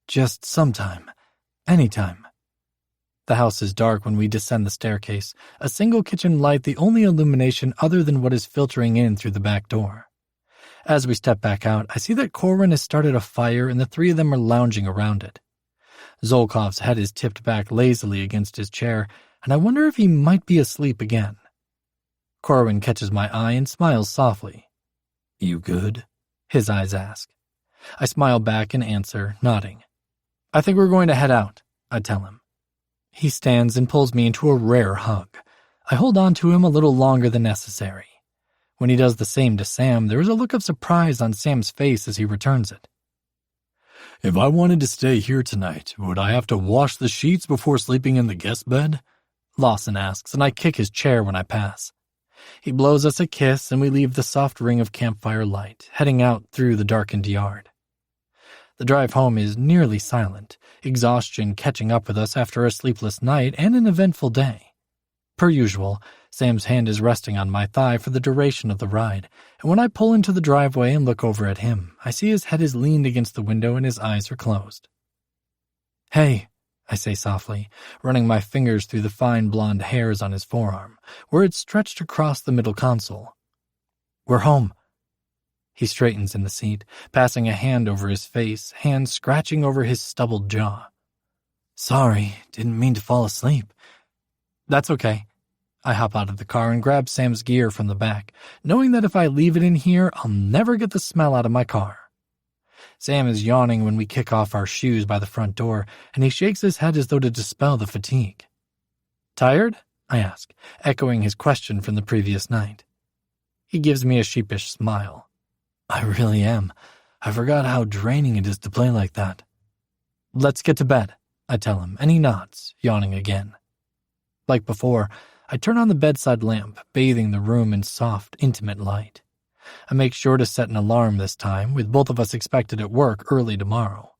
Just sometime. Anytime. The house is dark when we descend the staircase, a single kitchen light the only illumination other than what is filtering in through the back door. As we step back out, I see that Corwin has started a fire and the three of them are lounging around it. Zolkov's head is tipped back lazily against his chair, and I wonder if he might be asleep again. Corwin catches my eye and smiles softly. You good? His eyes ask. I smile back and answer, nodding. I think we're going to head out, I tell him. He stands and pulls me into a rare hug. I hold on to him a little longer than necessary. When he does the same to Sam, there is a look of surprise on Sam's face as he returns it. If I wanted to stay here tonight, would I have to wash the sheets before sleeping in the guest bed? Lawson asks, and I kick his chair when I pass. He blows us a kiss, and we leave the soft ring of campfire light, heading out through the darkened yard. The drive home is nearly silent, exhaustion catching up with us after a sleepless night and an eventful day. Per usual, Sam's hand is resting on my thigh for the duration of the ride, and when I pull into the driveway and look over at him, I see his head is leaned against the window and his eyes are closed. Hey, I say softly, running my fingers through the fine blonde hairs on his forearm, where it's stretched across the middle console. We're home. He straightens in the seat, passing a hand over his face, hand scratching over his stubbled jaw. Sorry, didn't mean to fall asleep. That's okay. I hop out of the car and grab Sam's gear from the back, knowing that if I leave it in here, I'll never get the smell out of my car. Sam is yawning when we kick off our shoes by the front door, and he shakes his head as though to dispel the fatigue. Tired? I ask, echoing his question from the previous night. He gives me a sheepish smile. I really am. I forgot how draining it is to play like that. Let's get to bed, I tell him, and he nods, yawning again. Like before, I turn on the bedside lamp, bathing the room in soft, intimate light. I make sure to set an alarm this time, with both of us expected at work early tomorrow.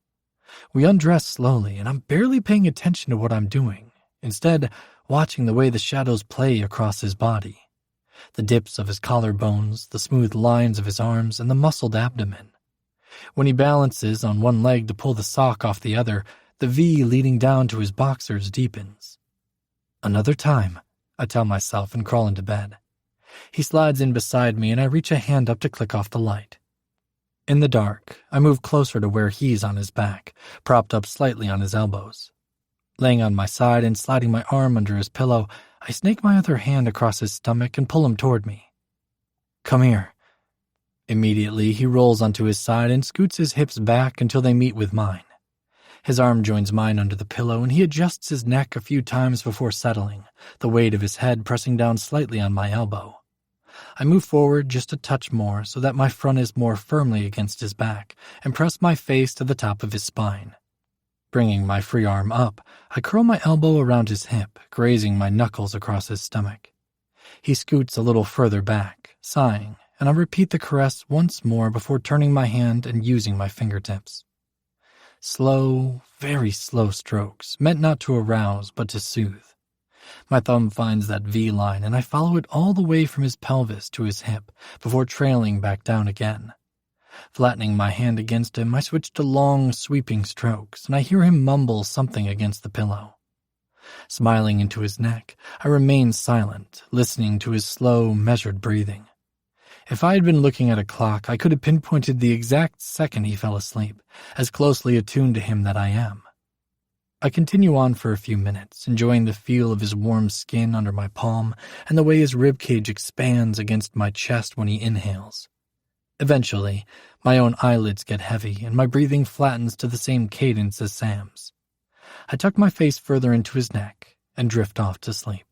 We undress slowly, and I'm barely paying attention to what I'm doing, instead watching the way the shadows play across his body. The dips of his collarbones, the smooth lines of his arms, and the muscled abdomen. When he balances on one leg to pull the sock off the other, the V leading down to his boxers deepens. Another time, I tell myself and crawl into bed. He slides in beside me and I reach a hand up to click off the light. In the dark, I move closer to where he's on his back, propped up slightly on his elbows. Laying on my side and sliding my arm under his pillow, I snake my other hand across his stomach and pull him toward me. Come here. Immediately, he rolls onto his side and scoots his hips back until they meet with mine. His arm joins mine under the pillow, and he adjusts his neck a few times before settling, the weight of his head pressing down slightly on my elbow. I move forward just a touch more so that my front is more firmly against his back, and press my face to the top of his spine. Bringing my free arm up, I curl my elbow around his hip, grazing my knuckles across his stomach. He scoots a little further back, sighing, and I repeat the caress once more before turning my hand and using my fingertips. Slow, very slow strokes, meant not to arouse but to soothe. My thumb finds that V-line, and I follow it all the way from his pelvis to his hip before trailing back down again. Flattening my hand against him, I switch to long, sweeping strokes, and I hear him mumble something against the pillow. Smiling into his neck, I remain silent, listening to his slow, measured breathing. If I had been looking at a clock, I could have pinpointed the exact second he fell asleep, as closely attuned to him that I am. I continue on for a few minutes, enjoying the feel of his warm skin under my palm and the way his ribcage expands against my chest when he inhales. Eventually, my own eyelids get heavy and my breathing flattens to the same cadence as Sam's. I tuck my face further into his neck and drift off to sleep.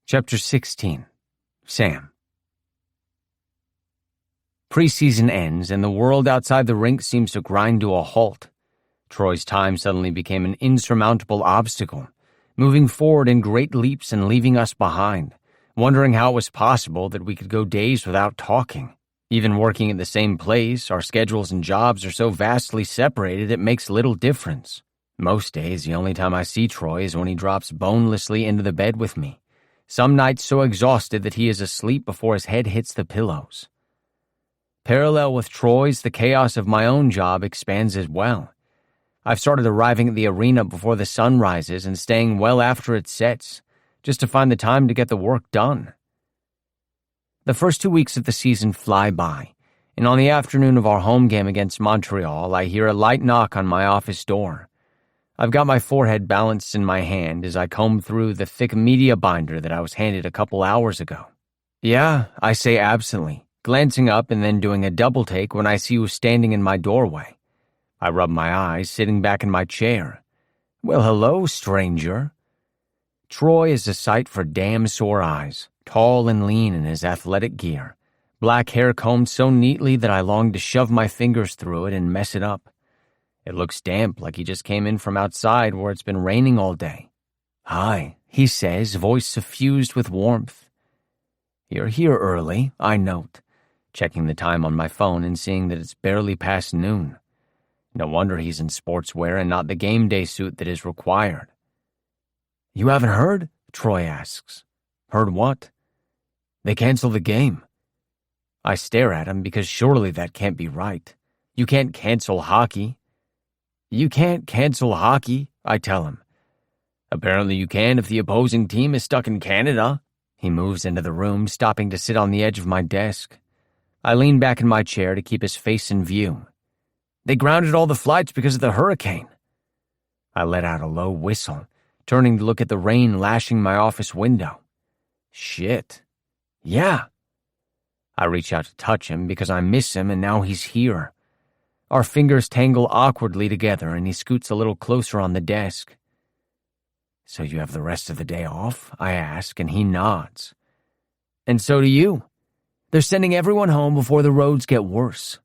Chapter 16. Sam. Preseason ends, and the world outside the rink seems to grind to a halt. Troy's time suddenly became an insurmountable obstacle, moving forward in great leaps and leaving us behind, wondering how it was possible that we could go days without talking. Even working at the same place, our schedules and jobs are so vastly separated it makes little difference. Most days, the only time I see Troy is when he drops bonelessly into the bed with me. Some nights so exhausted that he is asleep before his head hits the pillows. Parallel with Troy's, the chaos of my own job expands as well. I've started arriving at the arena before the sun rises and staying well after it sets, just to find the time to get the work done. The first 2 weeks of the season fly by, and on the afternoon of our home game against Montreal, I hear a light knock on my office door. I've got my forehead balanced in my hand as I comb through the thick media binder that I was handed a couple hours ago. Yeah, I say absently, glancing up and then doing a double take when I see you standing in my doorway. I rub my eyes, sitting back in my chair. Well, hello, stranger. Troy is a sight for damn sore eyes, tall and lean in his athletic gear, black hair combed so neatly that I long to shove my fingers through it and mess it up. It looks damp, like he just came in from outside where it's been raining all day. Hi, he says, voice suffused with warmth. You're here early, I note, checking the time on my phone and seeing that it's barely past noon. No wonder he's in sportswear and not the game day suit that is required. You haven't heard? Troy asks. Heard what? They canceled the game. I stare at him because surely that can't be right. You can't cancel hockey. You can't cancel hockey, I tell him. Apparently you can if the opposing team is stuck in Canada. He moves into the room, stopping to sit on the edge of my desk. I lean back in my chair to keep his face in view. They grounded all the flights because of the hurricane. I let out a low whistle, turning to look at the rain lashing my office window. Shit. Yeah. I reach out to touch him because I miss him and now he's here. Our fingers tangle awkwardly together and he scoots a little closer on the desk. So you have the rest of the day off? I ask, and he nods. And so do you. They're sending everyone home before the roads get worse.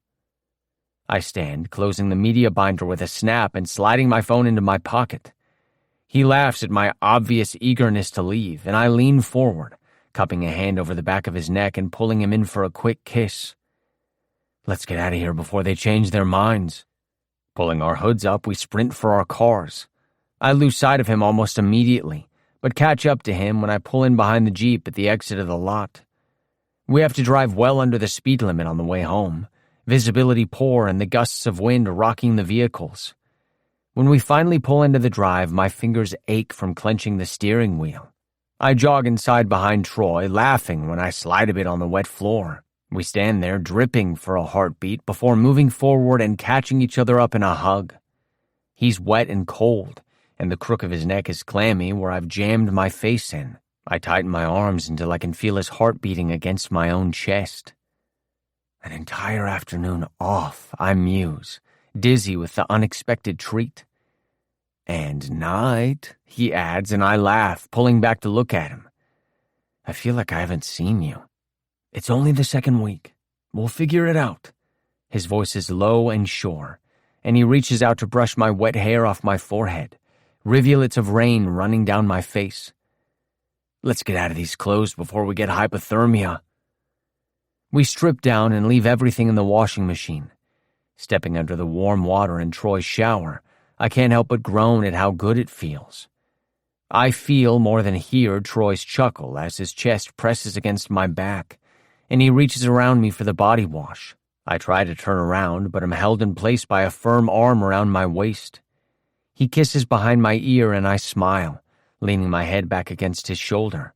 I stand, closing the media binder with a snap and sliding my phone into my pocket. He laughs at my obvious eagerness to leave, and I lean forward, cupping a hand over the back of his neck and pulling him in for a quick kiss. Let's get out of here before they change their minds. Pulling our hoods up, we sprint for our cars. I lose sight of him almost immediately, but catch up to him when I pull in behind the Jeep at the exit of the lot. We have to drive well under the speed limit on the way home, visibility poor and the gusts of wind rocking the vehicles. When we finally pull into the drive, my fingers ache from clenching the steering wheel. I jog inside behind Troy, laughing when I slide a bit on the wet floor. We stand there, dripping for a heartbeat, before moving forward and catching each other up in a hug. He's wet and cold, and the crook of his neck is clammy where I've jammed my face in. I tighten my arms until I can feel his heart beating against my own chest. An entire afternoon off, I muse, dizzy with the unexpected treat. And night, he adds, and I laugh, pulling back to look at him. I feel like I haven't seen you. It's only the second week. We'll figure it out. His voice is low and sure, and he reaches out to brush my wet hair off my forehead, rivulets of rain running down my face. Let's get out of these clothes before we get hypothermia. We strip down and leave everything in the washing machine. Stepping under the warm water in Troy's shower, I can't help but groan at how good it feels. I feel more than hear Troy's chuckle as his chest presses against my back, and he reaches around me for the body wash. I try to turn around, but am held in place by a firm arm around my waist. He kisses behind my ear and I smile, leaning my head back against his shoulder.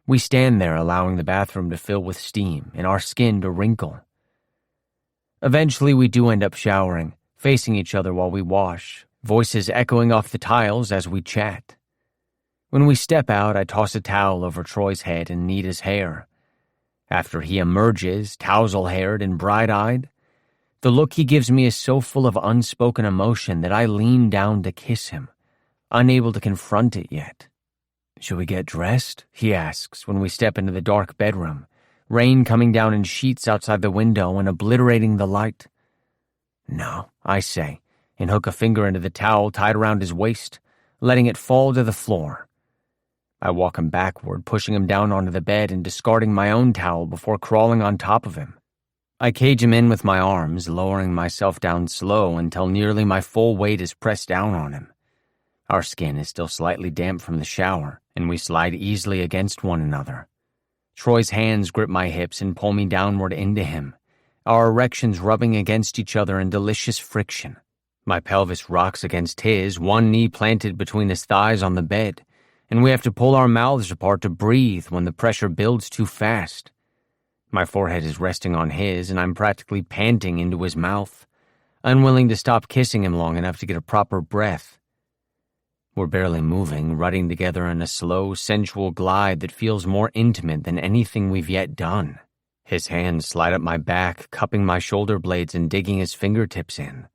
We stand there allowing the bathroom to fill with steam and our skin to wrinkle. Eventually we do end up showering, facing each other while we wash, voices echoing off the tiles as we chat. When we step out, I toss a towel over Troy's head and knead his hair. After he emerges, tousle-haired and bright-eyed, the look he gives me is so full of unspoken emotion that I lean down to kiss him, unable to confront it yet. "Should we get dressed?" he asks when we step into the dark bedroom, rain coming down in sheets outside the window and obliterating the light. "No," I say, and hook a finger into the towel tied around his waist, letting it fall to the floor. I walk him backward, pushing him down onto the bed and discarding my own towel before crawling on top of him. I cage him in with my arms, lowering myself down slow until nearly my full weight is pressed down on him. Our skin is still slightly damp from the shower, and we slide easily against one another. Troy's hands grip my hips and pull me downward into him, our erections rubbing against each other in delicious friction. My pelvis rocks against his, one knee planted between his thighs on the bed, and we have to pull our mouths apart to breathe when the pressure builds too fast. My forehead is resting on his, and I'm practically panting into his mouth, unwilling to stop kissing him long enough to get a proper breath. We're barely moving, rutting together in a slow, sensual glide that feels more intimate than anything we've yet done. His hands slide up my back, cupping my shoulder blades and digging his fingertips in.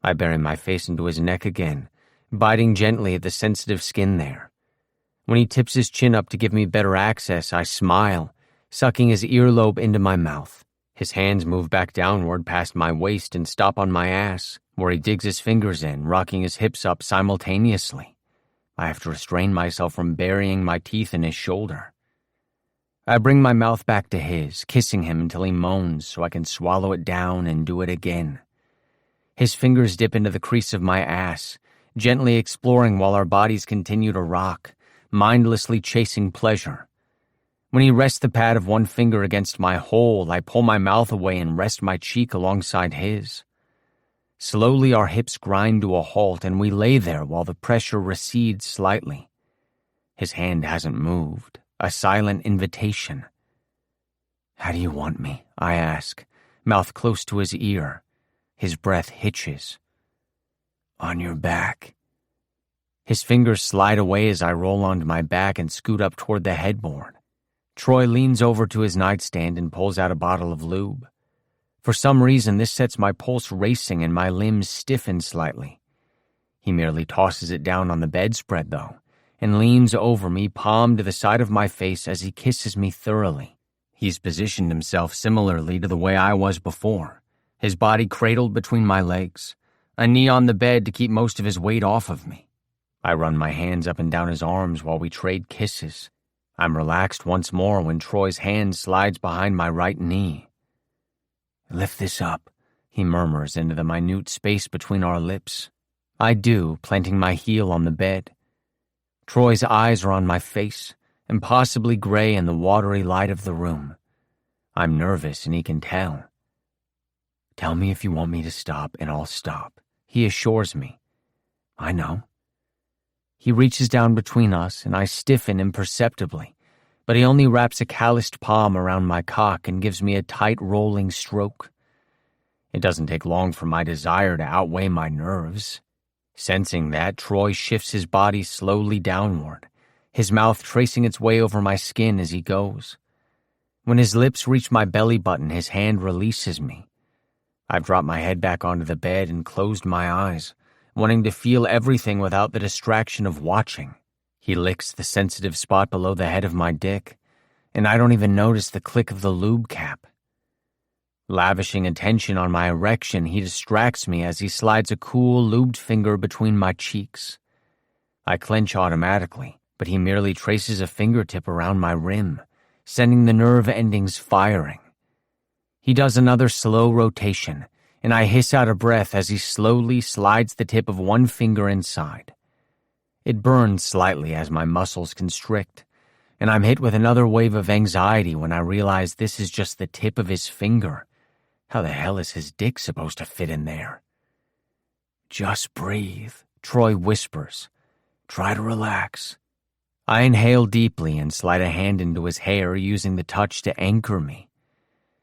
I bury my face into his neck again, biting gently at the sensitive skin there. When he tips his chin up to give me better access, I smile, sucking his earlobe into my mouth. His hands move back downward past my waist and stop on my ass, where he digs his fingers in, rocking his hips up simultaneously. I have to restrain myself from burying my teeth in his shoulder. I bring my mouth back to his, kissing him until he moans so I can swallow it down and do it again. His fingers dip into the crease of my ass, gently exploring while our bodies continue to rock, mindlessly chasing pleasure. When he rests the pad of one finger against my hole, I pull my mouth away and rest my cheek alongside his. Slowly our hips grind to a halt and we lay there while the pressure recedes slightly. His hand hasn't moved, a silent invitation. "How do you want me?" I ask, mouth close to his ear. His breath hitches. "On your back." His fingers slide away as I roll onto my back and scoot up toward the headboard. Troy leans over to his nightstand and pulls out a bottle of lube. For some reason, this sets my pulse racing and my limbs stiffen slightly. He merely tosses it down on the bedspread, though, and leans over me, palm to the side of my face as he kisses me thoroughly. He's positioned himself similarly to the way I was before, his body cradled between my legs, a knee on the bed to keep most of his weight off of me. I run my hands up and down his arms while we trade kisses. I'm relaxed once more when Troy's hand slides behind my right knee. "Lift this up," he murmurs into the minute space between our lips. I do, planting my heel on the bed. Troy's eyes are on my face, impossibly gray in the watery light of the room. I'm nervous and he can tell. "Tell me if you want me to stop and I'll stop," he assures me. I know. He reaches down between us and I stiffen imperceptibly, but he only wraps a calloused palm around my cock and gives me a tight rolling stroke. It doesn't take long for my desire to outweigh my nerves. Sensing that, Troy shifts his body slowly downward, his mouth tracing its way over my skin as he goes. When his lips reach my belly button, his hand releases me. I've dropped my head back onto the bed and closed my eyes, wanting to feel everything without the distraction of watching. He licks the sensitive spot below the head of my dick, and I don't even notice the click of the lube cap. Lavishing attention on my erection, he distracts me as he slides a cool, lubed finger between my cheeks. I clench automatically, but he merely traces a fingertip around my rim, sending the nerve endings firing. He does another slow rotation, and I hiss out a breath as he slowly slides the tip of one finger inside. It burns slightly as my muscles constrict, and I'm hit with another wave of anxiety when I realize this is just the tip of his finger. How the hell is his dick supposed to fit in there? "Just breathe," Troy whispers. "Try to relax." I inhale deeply and slide a hand into his hair, using the touch to anchor me.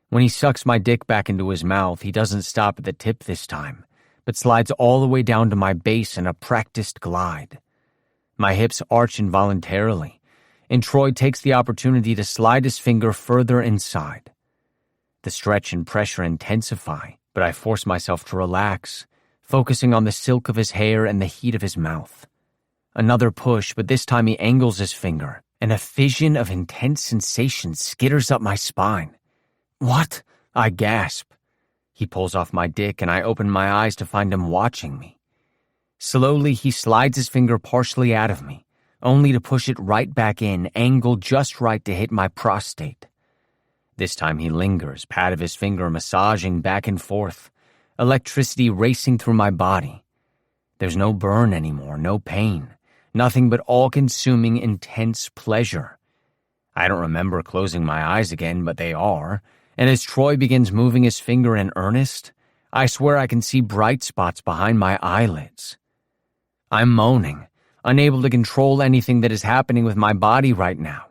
When he sucks my dick back into his mouth, he doesn't stop at the tip this time, but slides all the way down to my base in a practiced glide. My hips arch involuntarily, and Troy takes the opportunity to slide his finger further inside. The stretch and pressure intensify, but I force myself to relax, focusing on the silk of his hair and the heat of his mouth. Another push, but this time he angles his finger, and a fission of intense sensation skitters up my spine. "What?" I gasp. He pulls off my dick, and I open my eyes to find him watching me. Slowly, he slides his finger partially out of me, only to push it right back in, angled just right to hit my prostate. This time he lingers, pad of his finger massaging back and forth, electricity racing through my body. There's no burn anymore, no pain, nothing but all-consuming, intense pleasure. I don't remember closing my eyes again, but they are, and as Troy begins moving his finger in earnest, I swear I can see bright spots behind my eyelids. I'm moaning, unable to control anything that is happening with my body right now.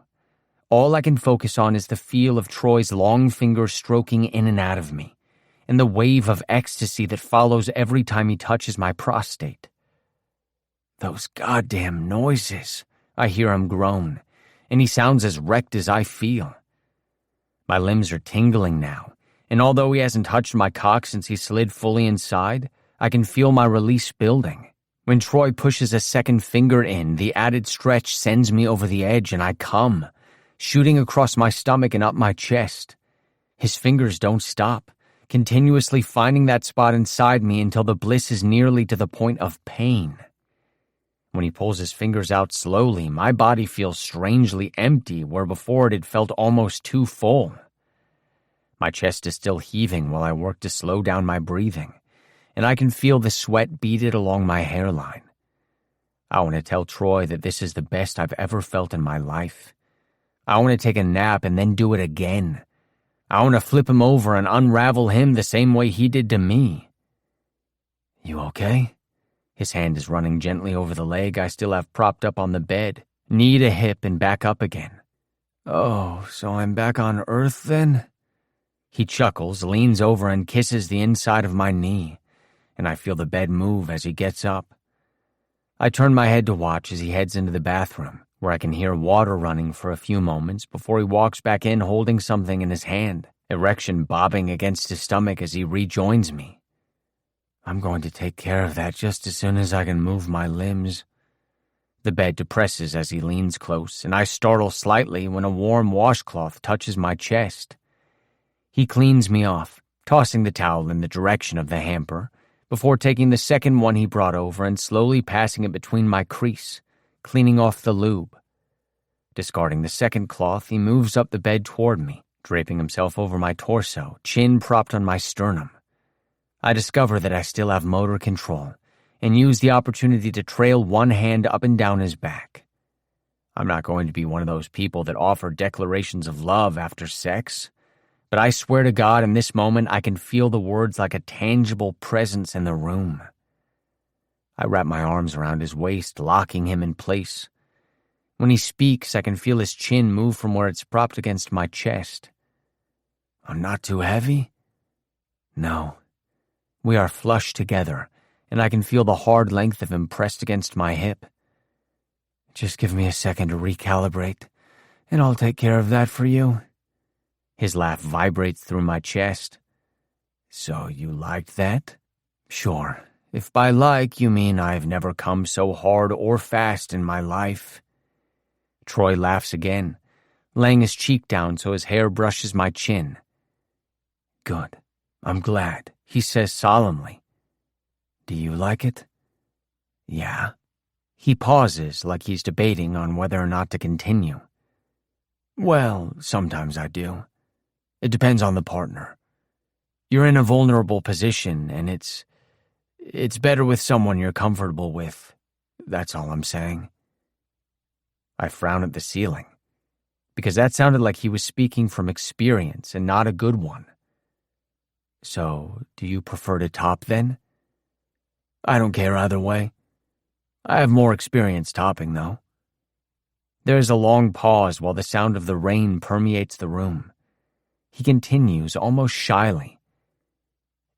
All I can focus on is the feel of Troy's long finger stroking in and out of me, and the wave of ecstasy that follows every time he touches my prostate. "Those goddamn noises," I hear him groan, and he sounds as wrecked as I feel. My limbs are tingling now, and although he hasn't touched my cock since he slid fully inside, I can feel my release building. When Troy pushes a second finger in, the added stretch sends me over the edge and I come, shooting across my stomach and up my chest. His fingers don't stop, continuously finding that spot inside me until the bliss is nearly to the point of pain. When he pulls his fingers out slowly, my body feels strangely empty where before it had felt almost too full. My chest is still heaving while I work to slow down my breathing, and I can feel the sweat beaded along my hairline. I want to tell Troy that this is the best I've ever felt in my life. I want to take a nap and then do it again. I want to flip him over and unravel him the same way he did to me. "You okay?" His hand is running gently over the leg I still have propped up on the bed, knee to hip and back up again. "Oh, so I'm back on Earth then?" He chuckles, leans over and kisses the inside of my knee, and I feel the bed move as he gets up. I turn my head to watch as he heads into the bathroom, where I can hear water running for a few moments before he walks back in holding something in his hand, erection bobbing against his stomach as he rejoins me. "I'm going to take care of that just as soon as I can move my limbs." The bed depresses as he leans close, and I startle slightly when a warm washcloth touches my chest. He cleans me off, tossing the towel in the direction of the hamper, before taking the second one he brought over and slowly passing it between my crease, cleaning off the lube. Discarding the second cloth, he moves up the bed toward me, draping himself over my torso, chin propped on my sternum. I discover that I still have motor control and use the opportunity to trail one hand up and down his back. I'm not going to be one of those people that offer declarations of love after sex, but I swear to God in this moment I can feel the words like a tangible presence in the room. I wrap my arms around his waist, locking him in place. When he speaks, I can feel his chin move from where it's propped against my chest. "I'm not too heavy?" "No." We are flush together, and I can feel the hard length of him pressed against my hip. "Just give me a second to recalibrate, and I'll take care of that for you." His laugh vibrates through my chest. "So you liked that?" "Sure. If by like you mean I've never come so hard or fast in my life." Troy laughs again, laying his cheek down so his hair brushes my chin. "Good. I'm glad," he says solemnly. "Do you like it?" "Yeah." He pauses like he's debating on whether or not to continue. "Well, sometimes I do. It depends on the partner. You're in a vulnerable position, and it's better with someone you're comfortable with. That's all I'm saying." I frown at the ceiling, because that sounded like he was speaking from experience and not a good one. "So, do you prefer to top then?" "I don't care either way. I have more experience topping, though." There is a long pause while the sound of the rain permeates the room. He continues almost shyly.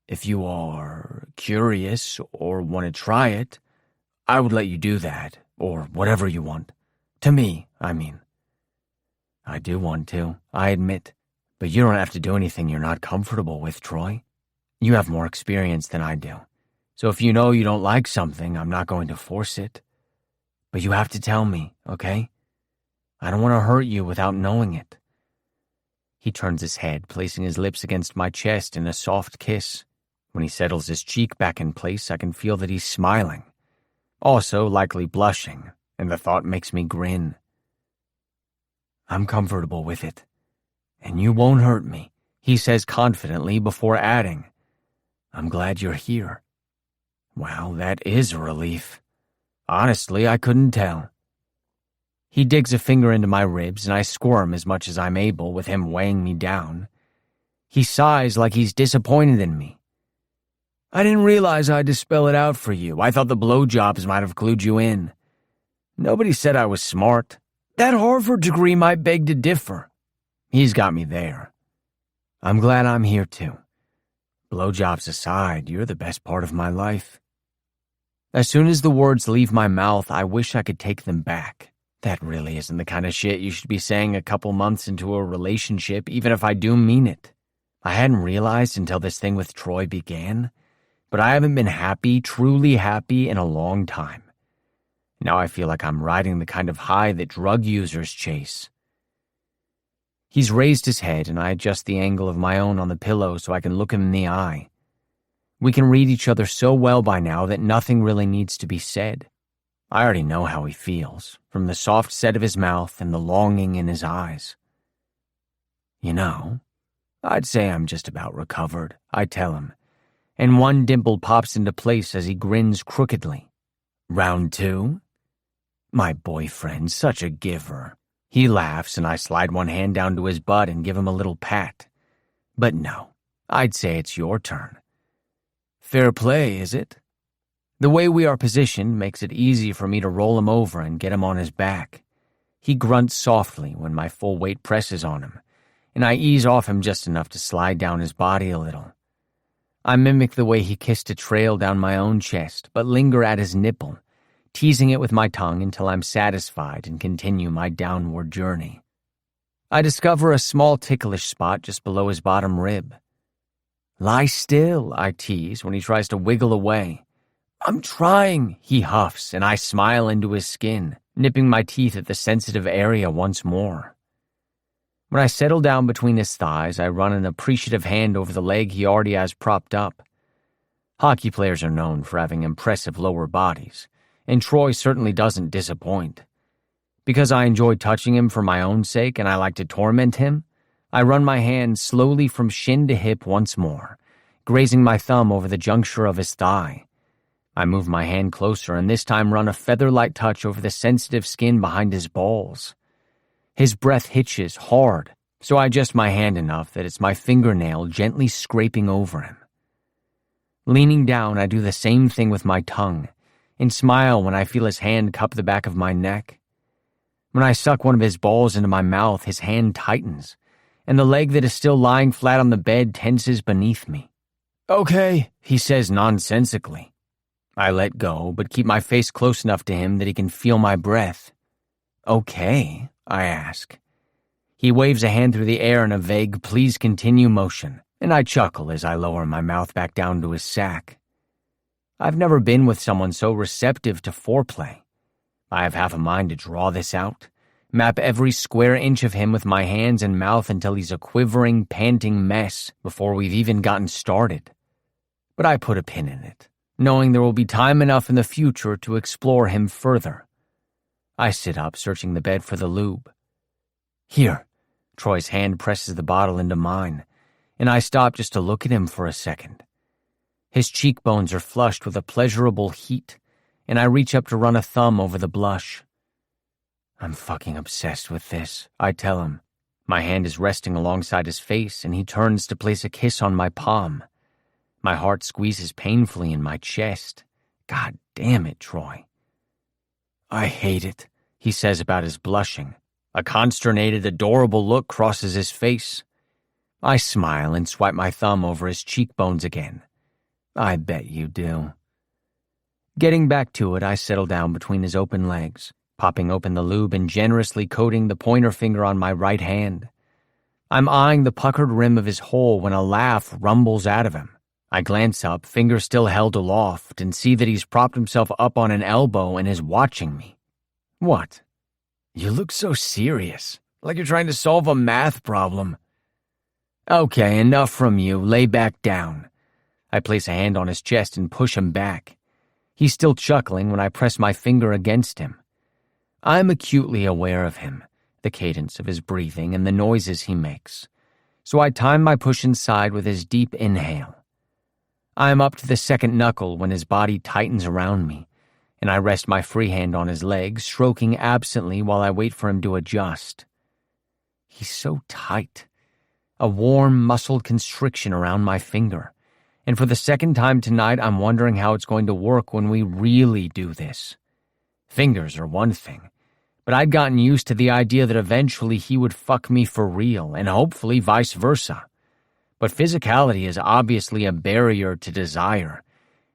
"If you are curious or want to try it, I would let you do that, or whatever you want. To me, I mean." "I do want to, I admit. But you don't have to do anything you're not comfortable with, Troy. You have more experience than I do. So if you know you don't like something, I'm not going to force it." But you have to tell me, okay? I don't want to hurt you without knowing it. He turns his head, placing his lips against my chest in a soft kiss. When he settles his cheek back in place, I can feel that he's smiling. Also likely blushing, and the thought makes me grin. I'm comfortable with it. And you won't hurt me, he says confidently before adding, I'm glad you're here. Well, that is a relief. Honestly, I couldn't tell. He digs a finger into my ribs and I squirm as much as I'm able with him weighing me down. He sighs like he's disappointed in me. I didn't realize I had to spell it out for you. I thought the blowjobs might have clued you in. Nobody said I was smart. That Harvard degree might beg to differ. He's got me there. I'm glad I'm here too. Blowjobs aside, you're the best part of my life. As soon as the words leave my mouth, I wish I could take them back. That really isn't the kind of shit you should be saying a couple months into a relationship, even if I do mean it. I hadn't realized until this thing with Troy began, but I haven't been happy, truly happy, in a long time. Now I feel like I'm riding the kind of high that drug users chase. He's raised his head, and I adjust the angle of my own on the pillow so I can look him in the eye. We can read each other so well by now that nothing really needs to be said. I already know how he feels, from the soft set of his mouth and the longing in his eyes. You know, I'd say I'm just about recovered, I tell him, and one dimple pops into place as he grins crookedly. Round 2? My boyfriend's such a giver. He laughs and I slide one hand down to his butt and give him a little pat. But no, I'd say it's your turn. Fair play, is it? The way we are positioned makes it easy for me to roll him over and get him on his back. He grunts softly when my full weight presses on him, and I ease off him just enough to slide down his body a little. I mimic the way he kissed a trail down my own chest, but linger at his nipple, teasing it with my tongue until I'm satisfied and continue my downward journey. I discover a small ticklish spot just below his bottom rib. Lie still, I tease when he tries to wiggle away. I'm trying, he huffs, and I smile into his skin, nipping my teeth at the sensitive area once more. When I settle down between his thighs, I run an appreciative hand over the leg he already has propped up. Hockey players are known for having impressive lower bodies, and Troy certainly doesn't disappoint. Because I enjoy touching him for my own sake and I like to torment him, I run my hand slowly from shin to hip once more, grazing my thumb over the juncture of his thigh. I move my hand closer and this time run a feather-light touch over the sensitive skin behind his balls. His breath hitches hard, so I adjust my hand enough that it's my fingernail gently scraping over him. Leaning down, I do the same thing with my tongue, and smile when I feel his hand cup the back of my neck. When I suck one of his balls into my mouth, his hand tightens, and the leg that is still lying flat on the bed tenses beneath me. Okay, he says nonsensically. I let go, but keep my face close enough to him that he can feel my breath. Okay, I ask. He waves a hand through the air in a vague please continue motion, and I chuckle as I lower my mouth back down to his sack. I've never been with someone so receptive to foreplay. I have half a mind to draw this out, map every square inch of him with my hands and mouth until he's a quivering, panting mess before we've even gotten started. But I put a pin in it, knowing there will be time enough in the future to explore him further. I sit up, searching the bed for the lube. Here, Troy's hand presses the bottle into mine, and I stop just to look at him for a second. His cheekbones are flushed with a pleasurable heat, and I reach up to run a thumb over the blush. I'm fucking obsessed with this, I tell him. My hand is resting alongside his face, and he turns to place a kiss on my palm. My heart squeezes painfully in my chest. God damn it, Troy. I hate it, he says about his blushing. A consternated, adorable look crosses his face. I smile and swipe my thumb over his cheekbones again. I bet you do. Getting back to it, I settle down between his open legs, popping open the lube and generously coating the pointer finger on my right hand. I'm eyeing the puckered rim of his hole when a laugh rumbles out of him. I glance up, finger still held aloft, and see that he's propped himself up on an elbow and is watching me. What? You look so serious, like you're trying to solve a math problem. Okay, enough from you. Lay back down. I place a hand on his chest and push him back. He's still chuckling when I press my finger against him. I'm acutely aware of him, the cadence of his breathing and the noises he makes. So I time my push inside with his deep inhale. I am up to the second knuckle when his body tightens around me, and I rest my free hand on his leg, stroking absently while I wait for him to adjust. He's so tight. A warm, muscled constriction around my finger. And for the second time tonight, I'm wondering how it's going to work when we really do this. Fingers are one thing, but I'd gotten used to the idea that eventually he would fuck me for real, and hopefully vice versa. But physicality is obviously a barrier to desire,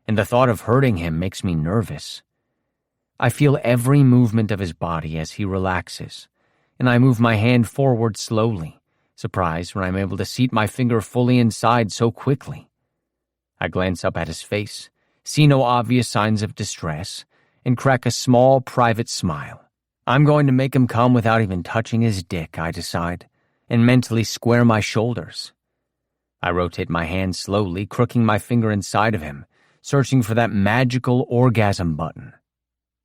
and the thought of hurting him makes me nervous. I feel every movement of his body as he relaxes, and I move my hand forward slowly, surprised when I'm able to seat my finger fully inside so quickly. I glance up at his face, see no obvious signs of distress, and crack a small, private smile. I'm going to make him come without even touching his dick, I decide, and mentally square my shoulders. I rotate my hand slowly, crooking my finger inside of him, searching for that magical orgasm button.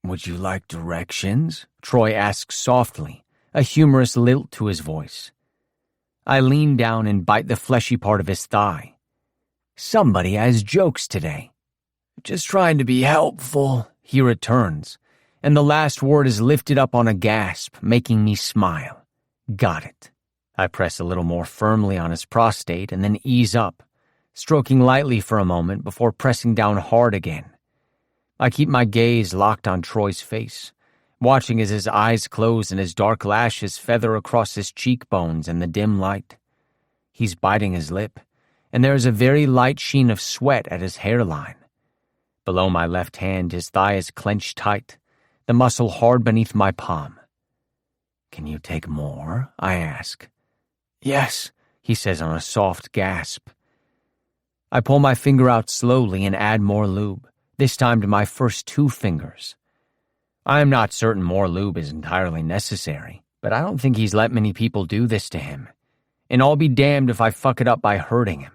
Would you like directions? Troy asks softly, a humorous lilt to his voice. I lean down and bite the fleshy part of his thigh. Somebody has jokes today. Just trying to be helpful, he returns, and the last word is lifted up on a gasp, making me smile. Got it. I press a little more firmly on his prostate and then ease up, stroking lightly for a moment before pressing down hard again. I keep my gaze locked on Troy's face, watching as his eyes close and his dark lashes feather across his cheekbones in the dim light. He's biting his lip, and there is a very light sheen of sweat at his hairline. Below my left hand, his thigh is clenched tight, the muscle hard beneath my palm. Can you take more? I ask. Yes, he says on a soft gasp. I pull my finger out slowly and add more lube, this time to my first 2 fingers. I am not certain more lube is entirely necessary, but I don't think he's let many people do this to him, and I'll be damned if I fuck it up by hurting him.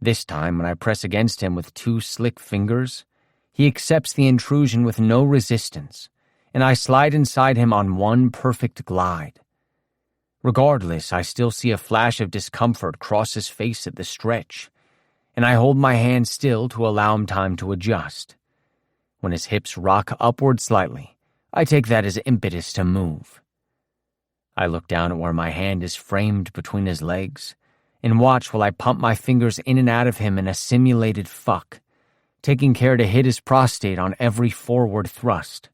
This time, when I press against him with 2 slick fingers, he accepts the intrusion with no resistance, and I slide inside him on one perfect glide. Regardless, I still see a flash of discomfort cross his face at the stretch, and I hold my hand still to allow him time to adjust. When his hips rock upward slightly, I take that as impetus to move. I look down at where my hand is framed between his legs, and watch while I pump my fingers in and out of him in a simulated fuck, taking care to hit his prostate on every forward thrust.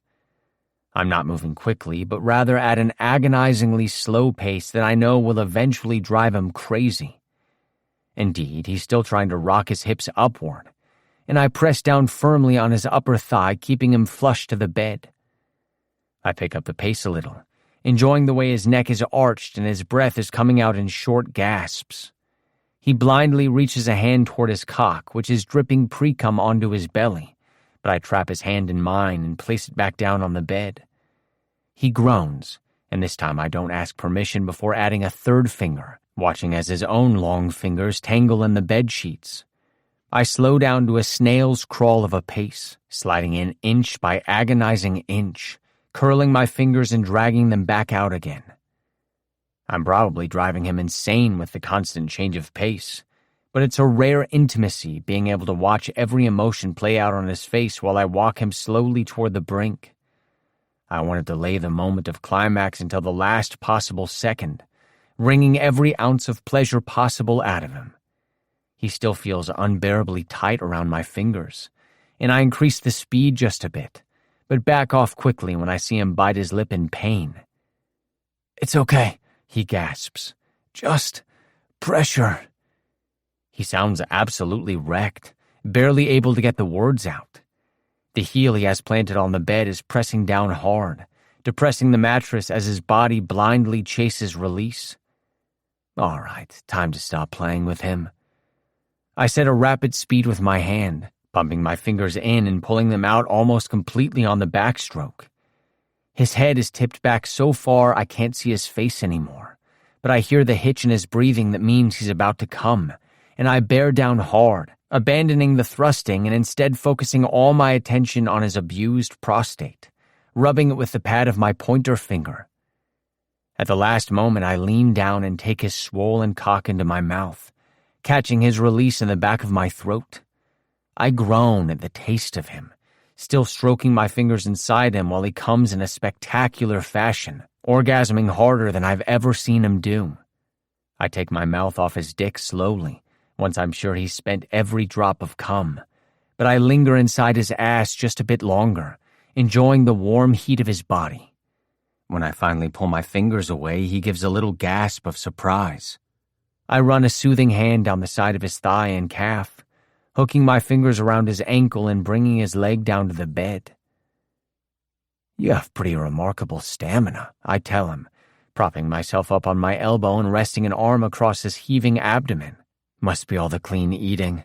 I'm not moving quickly, but rather at an agonizingly slow pace that I know will eventually drive him crazy. Indeed, he's still trying to rock his hips upward, and I press down firmly on his upper thigh, keeping him flush to the bed. I pick up the pace a little, enjoying the way his neck is arched and his breath is coming out in short gasps. He blindly reaches a hand toward his cock, which is dripping pre-cum onto his belly, but I trap his hand in mine and place it back down on the bed. He groans, and this time I don't ask permission before adding a 3rd finger, watching as his own long fingers tangle in the bed sheets. I slow down to a snail's crawl of a pace, sliding in inch by agonizing inch, curling my fingers and dragging them back out again. I'm probably driving him insane with the constant change of pace, but it's a rare intimacy being able to watch every emotion play out on his face while I walk him slowly toward the brink. I want to delay the moment of climax until the last possible second, wringing every ounce of pleasure possible out of him. He still feels unbearably tight around my fingers, and I increase the speed just a bit, but back off quickly when I see him bite his lip in pain. It's okay, he gasps. Just pressure. He sounds absolutely wrecked, barely able to get the words out. The heel he has planted on the bed is pressing down hard, depressing the mattress as his body blindly chases release. All right, time to stop playing with him. I set a rapid speed with my hand, pumping my fingers in and pulling them out almost completely on the backstroke. His head is tipped back so far I can't see his face anymore, but I hear the hitch in his breathing that means he's about to come, and I bear down hard, abandoning the thrusting and instead focusing all my attention on his abused prostate, rubbing it with the pad of my pointer finger. At the last moment, I lean down and take his swollen cock into my mouth, catching his release in the back of my throat. I groan at the taste of him, still stroking my fingers inside him while he comes in a spectacular fashion, orgasming harder than I've ever seen him do. I take my mouth off his dick slowly, once I'm sure he's spent every drop of cum, but I linger inside his ass just a bit longer, enjoying the warm heat of his body. When I finally pull my fingers away, he gives a little gasp of surprise. I run a soothing hand down the side of his thigh and calf, hooking my fingers around his ankle and bringing his leg down to the bed. "You have pretty remarkable stamina," I tell him, propping myself up on my elbow and resting an arm across his heaving abdomen. "Must be all the clean eating."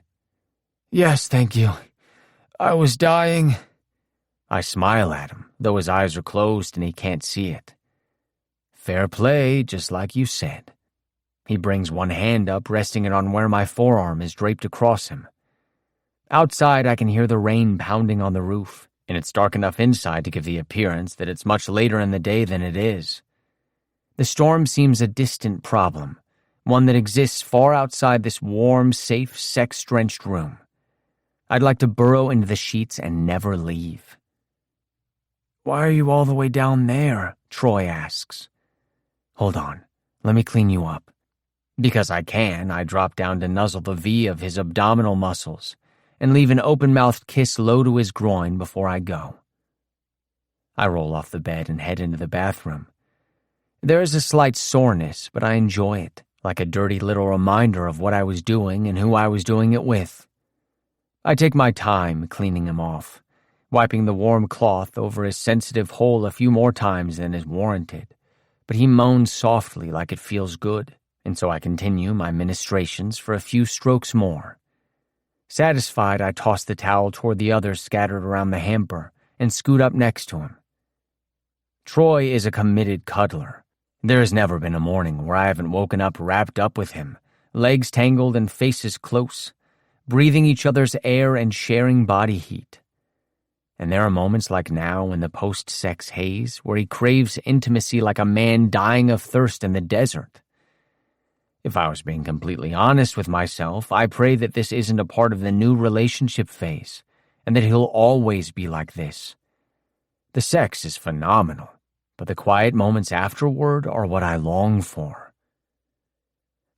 "Yes, thank you. I was dying." I smile at him, though his eyes are closed and he can't see it. "Fair play, just like you said." He brings one hand up, resting it on where my forearm is draped across him. Outside, I can hear the rain pounding on the roof, and it's dark enough inside to give the appearance that it's much later in the day than it is. The storm seems a distant problem, one that exists far outside this warm, safe, sex-drenched room. I'd like to burrow into the sheets and never leave. "Why are you all the way down there?" Troy asks. "Hold on, let me clean you up." Because I can, I drop down to nuzzle the V of his abdominal muscles and leave an open-mouthed kiss low to his groin before I go. I roll off the bed and head into the bathroom. There is a slight soreness, but I enjoy it, like a dirty little reminder of what I was doing and who I was doing it with. I take my time cleaning him off, wiping the warm cloth over his sensitive hole a few more times than is warranted, but he moans softly like it feels good, and so I continue my ministrations for a few strokes more. Satisfied, I toss the towel toward the others scattered around the hamper and scoot up next to him. Troy is a committed cuddler. There has never been a morning where I haven't woken up wrapped up with him, legs tangled and faces close, breathing each other's air and sharing body heat. And there are moments like now in the post-sex haze where he craves intimacy like a man dying of thirst in the desert. If I was being completely honest with myself, I pray that this isn't a part of the new relationship phase, and that he'll always be like this. The sex is phenomenal, but the quiet moments afterward are what I long for.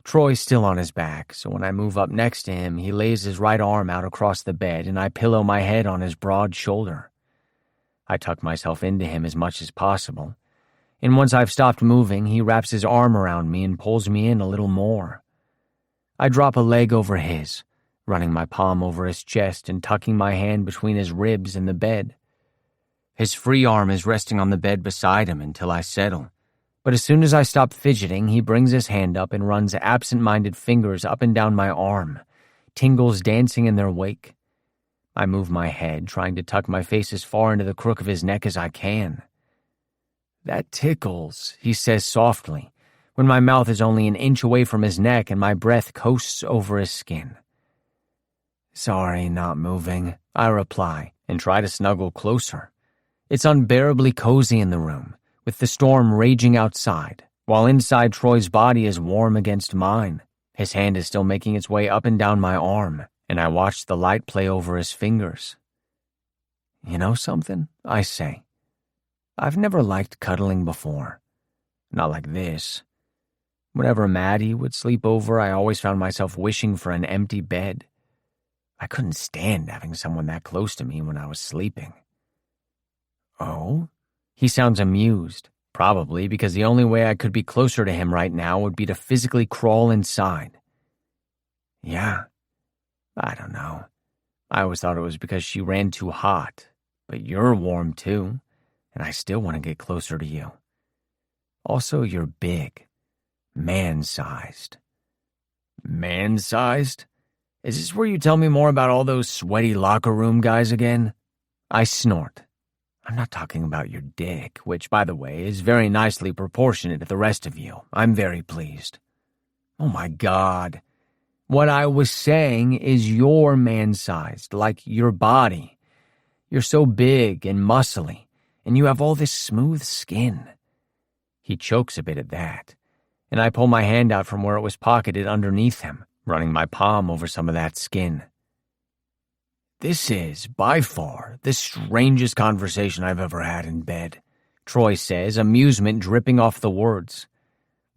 Troy's still on his back, so when I move up next to him, he lays his right arm out across the bed and I pillow my head on his broad shoulder. I tuck myself into him as much as possible, and once I've stopped moving, he wraps his arm around me and pulls me in a little more. I drop a leg over his, running my palm over his chest and tucking my hand between his ribs and the bed. His free arm is resting on the bed beside him until I settle. But as soon as I stop fidgeting, he brings his hand up and runs absent-minded fingers up and down my arm, tingles dancing in their wake. I move my head, trying to tuck my face as far into the crook of his neck as I can. "That tickles," he says softly, when my mouth is only an inch away from his neck and my breath coasts over his skin. "Sorry, not moving," I reply, and try to snuggle closer. It's unbearably cozy in the room, with the storm raging outside, while inside Troy's body is warm against mine. His hand is still making its way up and down my arm, and I watch the light play over his fingers. "You know something?" I say. "I've never liked cuddling before. Not like this. Whenever Maddie would sleep over, I always found myself wishing for an empty bed. I couldn't stand having someone that close to me when I was sleeping." "Oh?" He sounds amused, probably because the only way I could be closer to him right now would be to physically crawl inside. "Yeah, I don't know. I always thought it was because she ran too hot, but you're warm too, and I still want to get closer to you. Also, you're big, man-sized." "Man-sized? Is this where you tell me more about all those sweaty locker room guys again?" I snort. I'm not talking about your dick, which, by the way, is very nicely proportionate to the rest of you. I'm very pleased. Oh my God. What I was saying is you're man-sized, like your body. You're so big and muscly, and you have all this smooth skin. He chokes a bit at that, and I pull my hand out from where it was pocketed underneath him, running my palm over some of that skin. This is, by far, the strangest conversation I've ever had in bed, Troy says, amusement dripping off the words.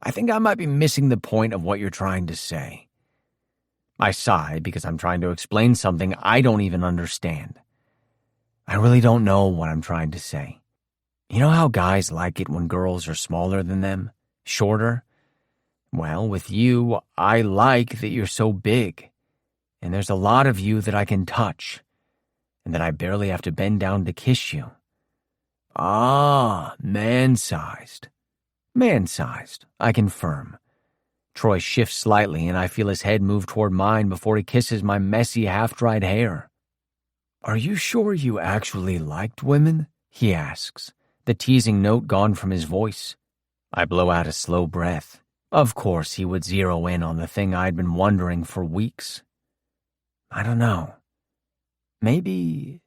I think I might be missing the point of what you're trying to say. I sigh because I'm trying to explain something I don't even understand. I really don't know what I'm trying to say. You know how guys like it when girls are smaller than them? Shorter? Well, with you, I like that you're so big. And there's a lot of you that I can touch, and that I barely have to bend down to kiss you. Ah, man-sized. Man-sized, I confirm. Troy shifts slightly, and I feel his head move toward mine before he kisses my messy, half-dried hair. Are you sure you actually liked women? He asks, the teasing note gone from his voice. I blow out a slow breath. Of course he would zero in on the thing I'd been wondering for weeks. I don't know. Maybe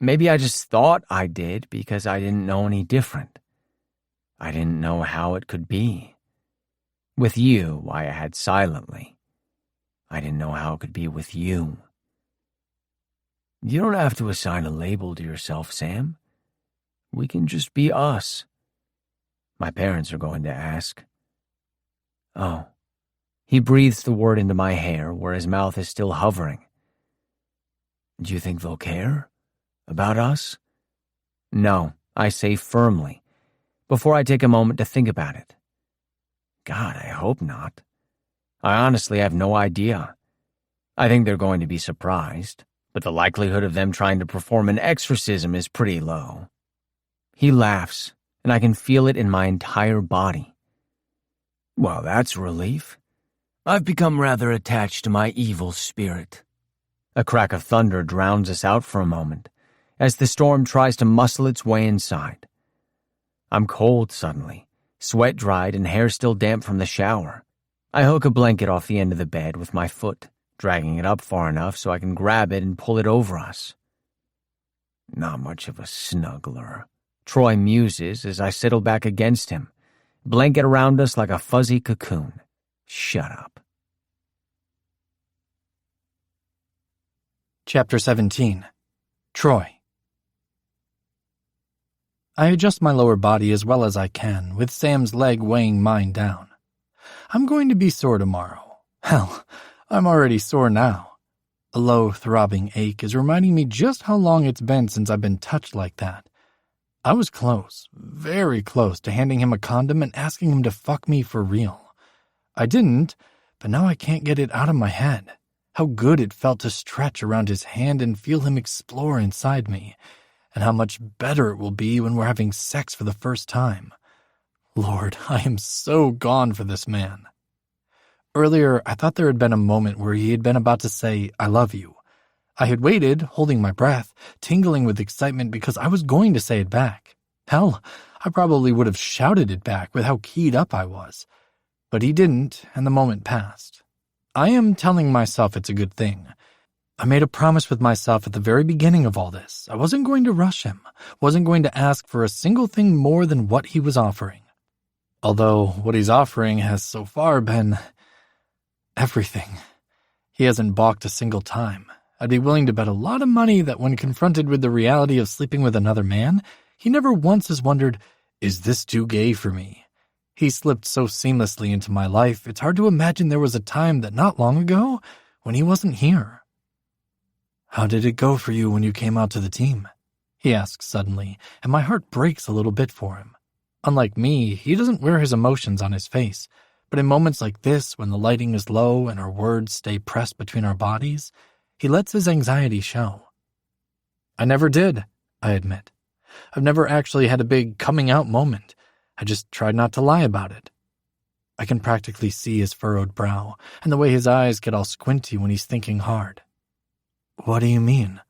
I just thought I did because I didn't know any different. I didn't know how it could be. With you, I had silently. I didn't know how it could be with you. You don't have to assign a label to yourself, Sam. We can just be us. My parents are going to ask. Oh. He breathes the word into my hair where his mouth is still hovering. Do you think they'll care? About us? No, I say firmly, before I take a moment to think about it. God, I hope not. I honestly have no idea. I think they're going to be surprised, but the likelihood of them trying to perform an exorcism is pretty low. He laughs, and I can feel it in my entire body. Well, that's a relief. I've become rather attached to my evil spirit. A crack of thunder drowns us out for a moment, as the storm tries to muscle its way inside. I'm cold suddenly, sweat dried and hair still damp from the shower. I hook a blanket off the end of the bed with my foot, dragging it up far enough so I can grab it and pull it over us. Not much of a snuggler, Troy muses as I settle back against him, blanket around us like a fuzzy cocoon. Shut up. Chapter 17. Troy. I adjust my lower body as well as I can, with Sam's leg weighing mine down. I'm going to be sore tomorrow. Hell, I'm already sore now. A low, throbbing ache is reminding me just how long it's been since I've been touched like that. I was close, very close to handing him a condom and asking him to fuck me for real. I didn't, but now I can't get it out of my head. How good it felt to stretch around his hand and feel him explore inside me, and how much better it will be when we're having sex for the first time. Lord, I am so gone for this man. Earlier, I thought there had been a moment where he had been about to say, I love you. I had waited, holding my breath, tingling with excitement because I was going to say it back. Hell, I probably would have shouted it back with how keyed up I was. But he didn't, and the moment passed. I am telling myself it's a good thing. I made a promise with myself at the very beginning of all this. I wasn't going to rush him, wasn't going to ask for a single thing more than what he was offering. Although what he's offering has so far been everything. He hasn't balked a single time. I'd be willing to bet a lot of money that when confronted with the reality of sleeping with another man, he never once has wondered, is this too gay for me? He slipped so seamlessly into my life, it's hard to imagine there was a time that not long ago when he wasn't here. How did it go for you when you came out to the team? He asks suddenly, and my heart breaks a little bit for him. Unlike me, he doesn't wear his emotions on his face, but in moments like this, when the lighting is low and our words stay pressed between our bodies, he lets his anxiety show. I never did, I admit. I've never actually had a big coming out moment. I just tried not to lie about it. I can practically see his furrowed brow and the way his eyes get all squinty when he's thinking hard. What do you mean?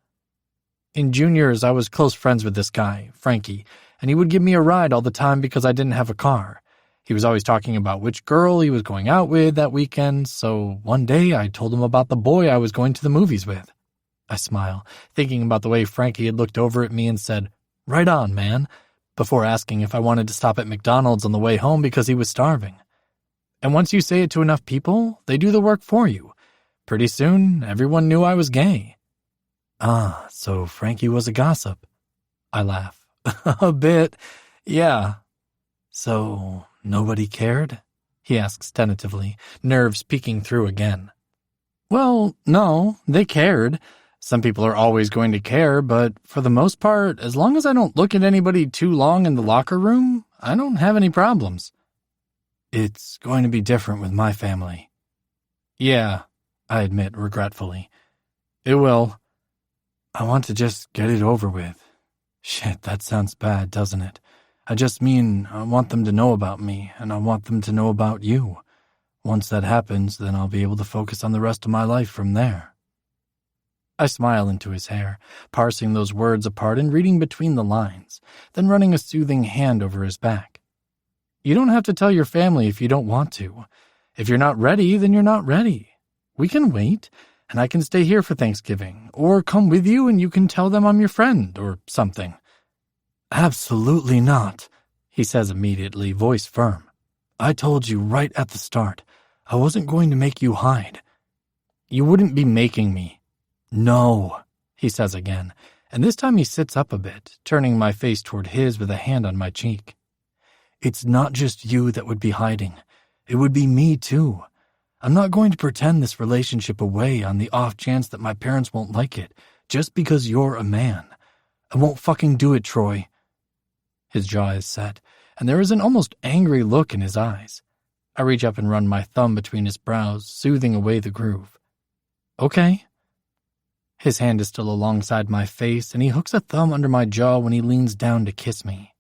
In juniors, I was close friends with this guy, Frankie, and he would give me a ride all the time because I didn't have a car. He was always talking about which girl he was going out with that weekend, so one day I told him about the boy I was going to the movies with. I smile, thinking about the way Frankie had looked over at me and said, "Right on, man," before asking if I wanted to stop at McDonald's on the way home because he was starving. And once you say it to enough people, they do the work for you. Pretty soon, everyone knew I was gay. Ah, so Frankie was a gossip. I laugh. A bit, yeah. So, nobody cared? He asks tentatively, nerves peeking through again. Well, no, they cared. Some people are always going to care, but for the most part, as long as I don't look at anybody too long in the locker room, I don't have any problems. It's going to be different with my family. Yeah, I admit regretfully. It will. I want to just get it over with. Shit, that sounds bad, doesn't it? I just mean I want them to know about me, and I want them to know about you. Once that happens, then I'll be able to focus on the rest of my life from there. I smile into his hair, parsing those words apart and reading between the lines, then running a soothing hand over his back. You don't have to tell your family if you don't want to. If you're not ready, then you're not ready. We can wait, and I can stay here for Thanksgiving, or come with you and you can tell them I'm your friend, or something. Absolutely not, he says immediately, voice firm. I told you right at the start, I wasn't going to make you hide. You wouldn't be making me. No, he says again, and this time he sits up a bit, turning my face toward his with a hand on my cheek. It's not just you that would be hiding. It would be me, too. I'm not going to pretend this relationship away on the off chance that my parents won't like it, just because you're a man. I won't fucking do it, Troy. His jaw is set, and there is an almost angry look in his eyes. I reach up and run my thumb between his brows, soothing away the groove. Okay. His hand is still alongside my face, and he hooks a thumb under my jaw when he leans down to kiss me.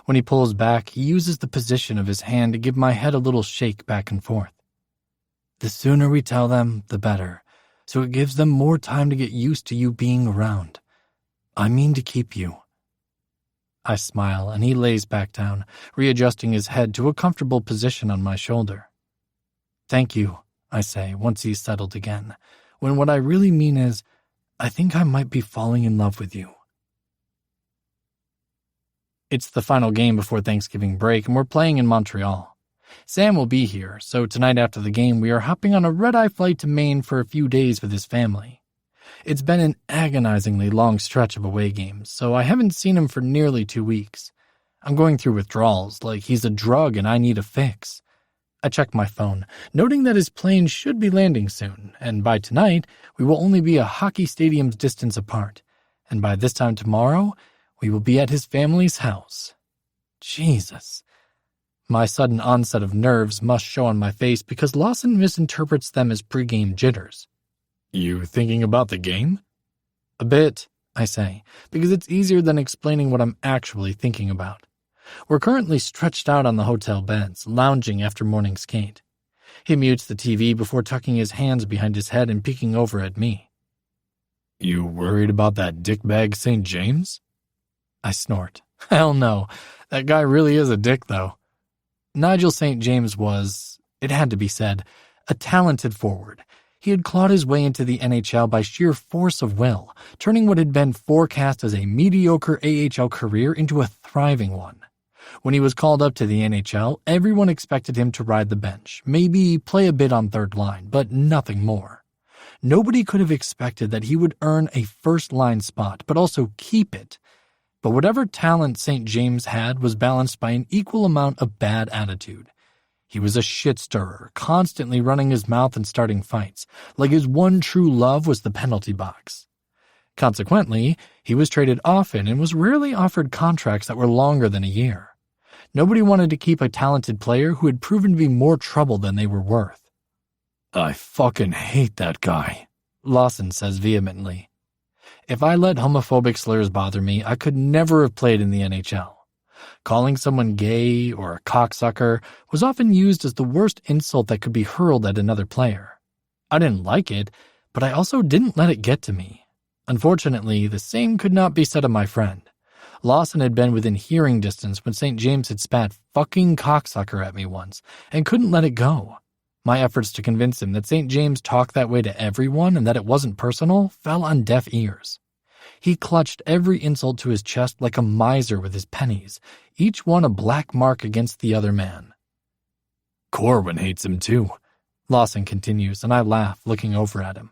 When he pulls back, he uses the position of his hand to give my head a little shake back and forth. The sooner we tell them, the better, so it gives them more time to get used to you being around. I mean to keep you. I smile, and he lays back down, readjusting his head to a comfortable position on my shoulder. Thank you, I say, once he's settled again, when what I really mean is, I think I might be falling in love with you. It's the final game before Thanksgiving break, and we're playing in Montreal. Sam will be here, so tonight after the game we are hopping on a red-eye flight to Maine for a few days with his family. It's been an agonizingly long stretch of away games, so I haven't seen him for nearly 2 weeks. I'm going through withdrawals, like he's a drug and I need a fix. I check my phone, noting that his plane should be landing soon, and by tonight, we will only be a hockey stadium's distance apart, and by this time tomorrow, we will be at his family's house. Jesus. My sudden onset of nerves must show on my face because Lawson misinterprets them as pregame jitters. You thinking about the game? A bit, I say, because it's easier than explaining what I'm actually thinking about. We're currently stretched out on the hotel beds, lounging after morning skate. He mutes the TV before tucking his hands behind his head and peeking over at me. You worried about that dickbag St. James? I snort. Hell no. That guy really is a dick, though. Nigel St. James was, it had to be said, a talented forward. He had clawed his way into the NHL by sheer force of will, turning what had been forecast as a mediocre AHL career into a thriving one. When he was called up to the NHL, everyone expected him to ride the bench, maybe play a bit on third line, but nothing more. Nobody could have expected that he would earn a first-line spot, but also keep it. But whatever talent St. James had was balanced by an equal amount of bad attitude. He was a shit-stirrer, constantly running his mouth and starting fights, like his one true love was the penalty box. Consequently, he was traded often and was rarely offered contracts that were longer than a year. Nobody wanted to keep a talented player who had proven to be more trouble than they were worth. I fucking hate that guy, Lawson says vehemently. If I let homophobic slurs bother me, I could never have played in the NHL. Calling someone gay or a cocksucker was often used as the worst insult that could be hurled at another player. I didn't like it, but I also didn't let it get to me. Unfortunately, the same could not be said of my friend. Lawson had been within hearing distance when St. James had spat fucking cocksucker at me once and couldn't let it go. My efforts to convince him that St. James talked that way to everyone and that it wasn't personal fell on deaf ears. He clutched every insult to his chest like a miser with his pennies, each one a black mark against the other man. Corwin hates him too, Lawson continues, and I laugh, looking over at him.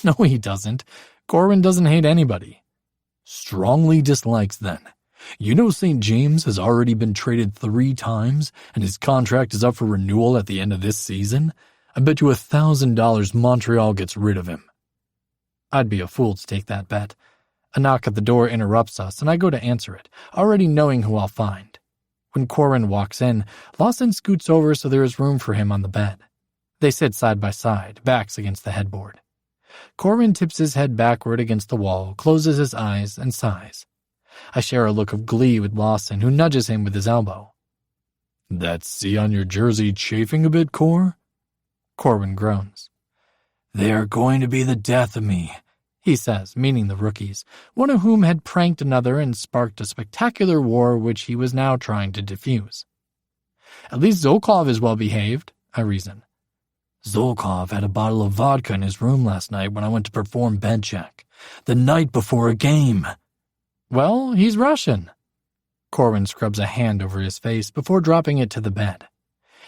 No, he doesn't. Corwin doesn't hate anybody. Strongly dislikes then. You know St. James has already been traded 3 times, and his contract is up for renewal at the end of this season? I bet you $1,000 Montreal gets rid of him. I'd be a fool to take that bet. A knock at the door interrupts us, and I go to answer it, already knowing who I'll find. When Corwin walks in, Lawson scoots over so there is room for him on the bed. They sit side by side, backs against the headboard. Corwin tips his head backward against the wall, closes his eyes, and sighs. I share a look of glee with Lawson, who nudges him with his elbow. That C on your jersey chafing a bit, Cor? Corwin groans. They are going to be the death of me, he says, meaning the rookies, one of whom had pranked another and sparked a spectacular war which he was now trying to defuse. At least Zolkov is well behaved, I reason. Zolkov had a bottle of vodka in his room last night when I went to perform bed check, the night before a game. Well, he's Russian. Corwin scrubs a hand over his face before dropping it to the bed.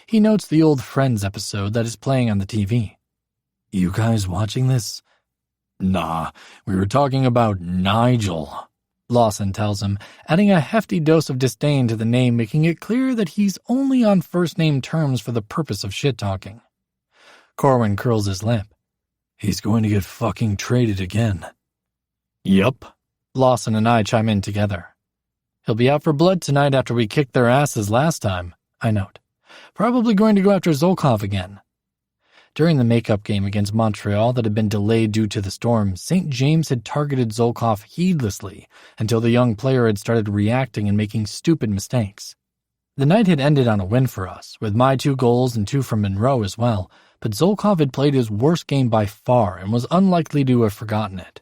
He notes the old Friends episode that is playing on the TV. You guys watching this? Nah, we were talking about Nigel, Lawson tells him, adding a hefty dose of disdain to the name, making it clear that he's only on first-name terms for the purpose of shit-talking. Corwin curls his lip. He's going to get fucking traded again. Yup. Lawson and I chime in together. He'll be out for blood tonight after we kicked their asses last time, I note. Probably going to go after Zolkov again. During the makeup game against Montreal that had been delayed due to the storm, St. James had targeted Zolkov heedlessly until the young player had started reacting and making stupid mistakes. The night had ended on a win for us, with my 2 goals and 2 from Monroe as well, but Zolkov had played his worst game by far and was unlikely to have forgotten it.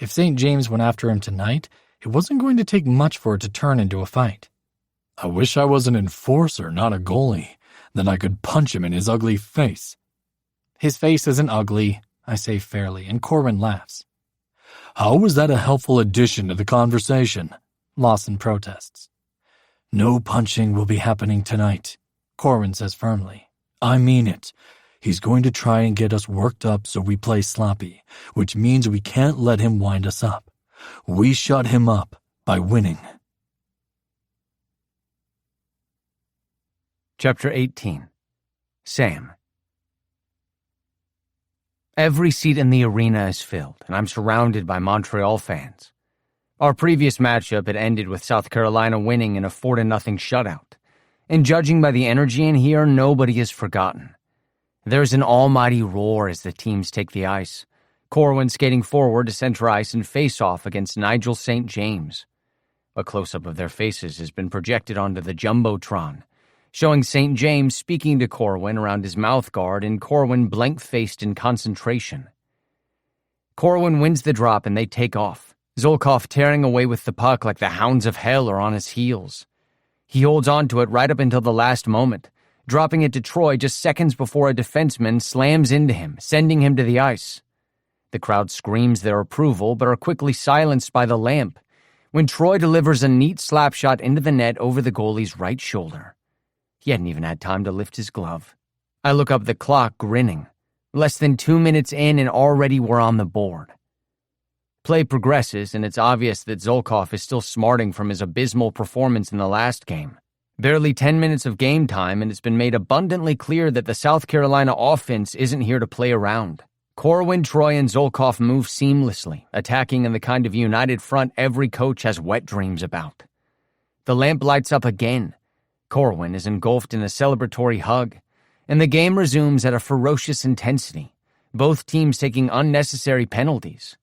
If St. James went after him tonight, it wasn't going to take much for it to turn into a fight. I wish I was an enforcer, not a goalie. Then I could punch him in his ugly face. His face isn't ugly, I say fairly, and Corwin laughs. How was that a helpful addition to the conversation? Lawson protests. No punching will be happening tonight, Corwin says firmly. I mean it. He's going to try and get us worked up so we play sloppy, which means we can't let him wind us up. We shut him up by winning. Chapter 18. Sam. Every seat in the arena is filled, and I'm surrounded by Montreal fans. Our previous matchup had ended with South Carolina winning in a 4-0 shutout, and judging by the energy in here, nobody is forgotten. There's an almighty roar as the teams take the ice, Corwin skating forward to center ice and face off against Nigel St. James. A close-up of their faces has been projected onto the Jumbotron, showing St. James speaking to Corwin around his mouth guard and Corwin blank-faced in concentration. Corwin wins the drop and they take off, Zolkov tearing away with the puck like the hounds of hell are on his heels. He holds on to it right up until the last moment, dropping it to Troy just seconds before a defenseman slams into him, sending him to the ice. The crowd screams their approval but are quickly silenced by the lamp when Troy delivers a neat slap shot into the net over the goalie's right shoulder. He hadn't even had time to lift his glove. I look up the clock, grinning. Less than 2 minutes in and already we're on the board. Play progresses, and it's obvious that Zolkov is still smarting from his abysmal performance in the last game. Barely 10 minutes of game time, and it's been made abundantly clear that the South Carolina offense isn't here to play around. Corwin, Troy, and Zolkov move seamlessly, attacking in the kind of united front every coach has wet dreams about. The lamp lights up again. Corwin is engulfed in a celebratory hug, and the game resumes at a ferocious intensity, both teams taking unnecessary penalties.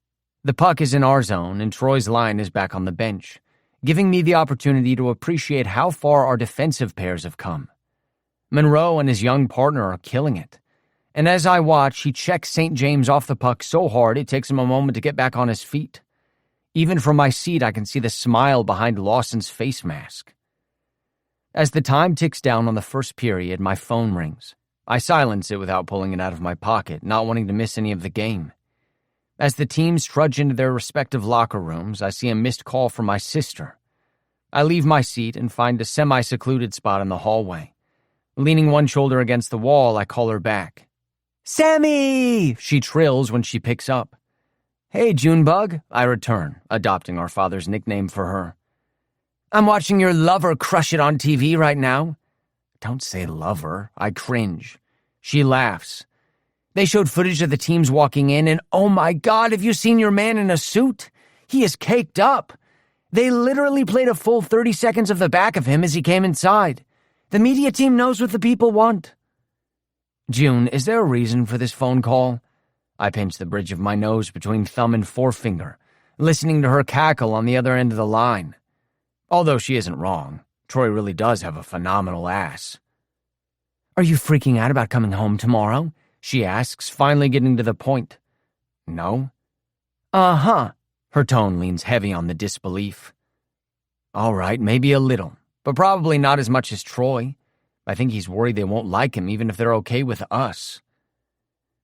The puck is in our zone, and Troy's line is back on the bench, giving me the opportunity to appreciate how far our defensive pairs have come. Monroe and his young partner are killing it, and as I watch, he checks St. James off the puck so hard it takes him a moment to get back on his feet. Even from my seat, I can see the smile behind Lawson's face mask. As the time ticks down on the first period, my phone rings. I silence it without pulling it out of my pocket, not wanting to miss any of the game. As the teams trudge into their respective locker rooms, I see a missed call from my sister. I leave my seat and find a semi-secluded spot in the hallway. Leaning one shoulder against the wall, I call her back. "Sammy!" she trills when she picks up. "Hey, Junebug," I return, adopting our father's nickname for her. "I'm watching your lover crush it on TV right now." "Don't say lover," I cringe. She laughs. "They showed footage of the teams walking in, and oh my God, have you seen your man in a suit? He is caked up. They literally played a full 30 seconds of the back of him as he came inside. The media team knows what the people want." "June, is there a reason for this phone call?" I pinch the bridge of my nose between thumb and forefinger, listening to her cackle on the other end of the line. Although she isn't wrong, Troy really does have a phenomenal ass. "Are you freaking out about coming home tomorrow?" she asks, finally getting to the point. "No." "Uh-huh." Her tone leans heavy on the disbelief. "All right, maybe a little, but probably not as much as Troy. I think he's worried they won't like him even if they're okay with us."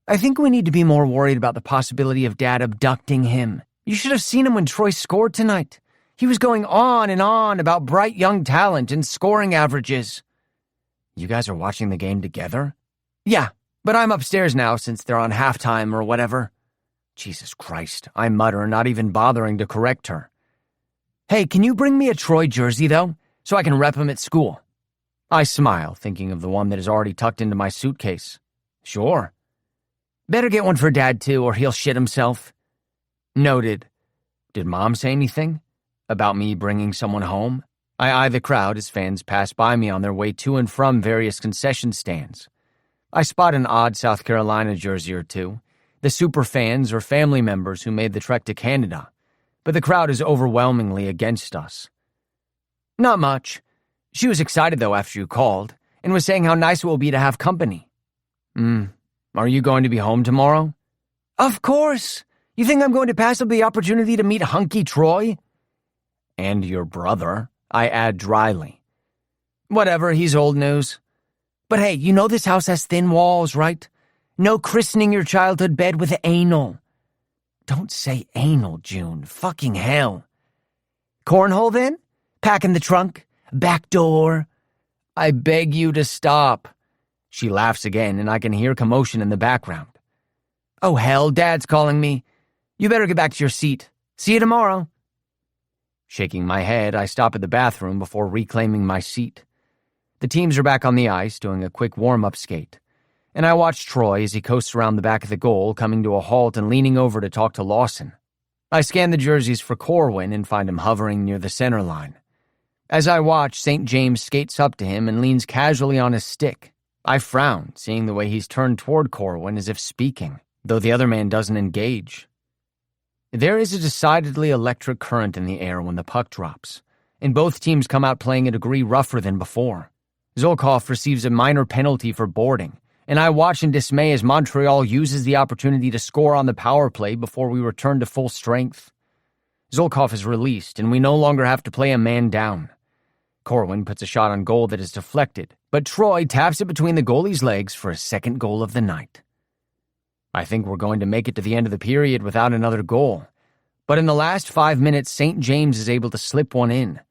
"I think we need to be more worried about the possibility of Dad abducting him. You should have seen him when Troy scored tonight. He was going on and on about bright young talent and scoring averages." "You guys are watching the game together?" "Yeah, but I'm upstairs now since they're on halftime or whatever." Jesus Christ, I mutter, not even bothering to correct her. "Hey, can you bring me a Troy jersey, though, so I can rep him at school?" I smile, thinking of the one that is already tucked into my suitcase. "Sure." "Better get one for Dad, too, or he'll shit himself." "Noted." Did Mom say anything about me bringing someone home? I eye the crowd as fans pass by me on their way to and from various concession stands. I spot an odd South Carolina jersey or two, the super fans or family members who made the trek to Canada, but the crowd is overwhelmingly against us. "Not much. She was excited, though, after you called, and was saying how nice it will be to have company." Are you going to be home tomorrow?" "Of course. You think I'm going to pass up the opportunity to meet hunky Troy?" "And your brother," I add dryly. "Whatever, he's old news. But hey, you know this house has thin walls, right? No christening your childhood bed with anal." "Don't say anal, June. Fucking hell." "Cornhole, then? Pack in the trunk? Back door?" "I beg you to stop." She laughs again, and I can hear commotion in the background. "Oh, hell, Dad's calling me. You better get back to your seat. See you tomorrow." Shaking my head, I stop at the bathroom before reclaiming my seat. The teams are back on the ice, doing a quick warm-up skate, and I watch Troy as he coasts around the back of the goal, coming to a halt and leaning over to talk to Lawson. I scan the jerseys for Corwin and find him hovering near the center line. As I watch, St. James skates up to him and leans casually on his stick. I frown, seeing the way he's turned toward Corwin as if speaking, though the other man doesn't engage. There is a decidedly electric current in the air when the puck drops, and both teams come out playing a degree rougher than before. Zolkov receives a minor penalty for boarding, and I watch in dismay as Montreal uses the opportunity to score on the power play before we return to full strength. Zolkov is released, and we no longer have to play a man down. Corwin puts a shot on goal that is deflected, but Troy taps it between the goalie's legs for a second goal of the night. I think we're going to make it to the end of the period without another goal, but in the last 5 minutes, St. James is able to slip one in.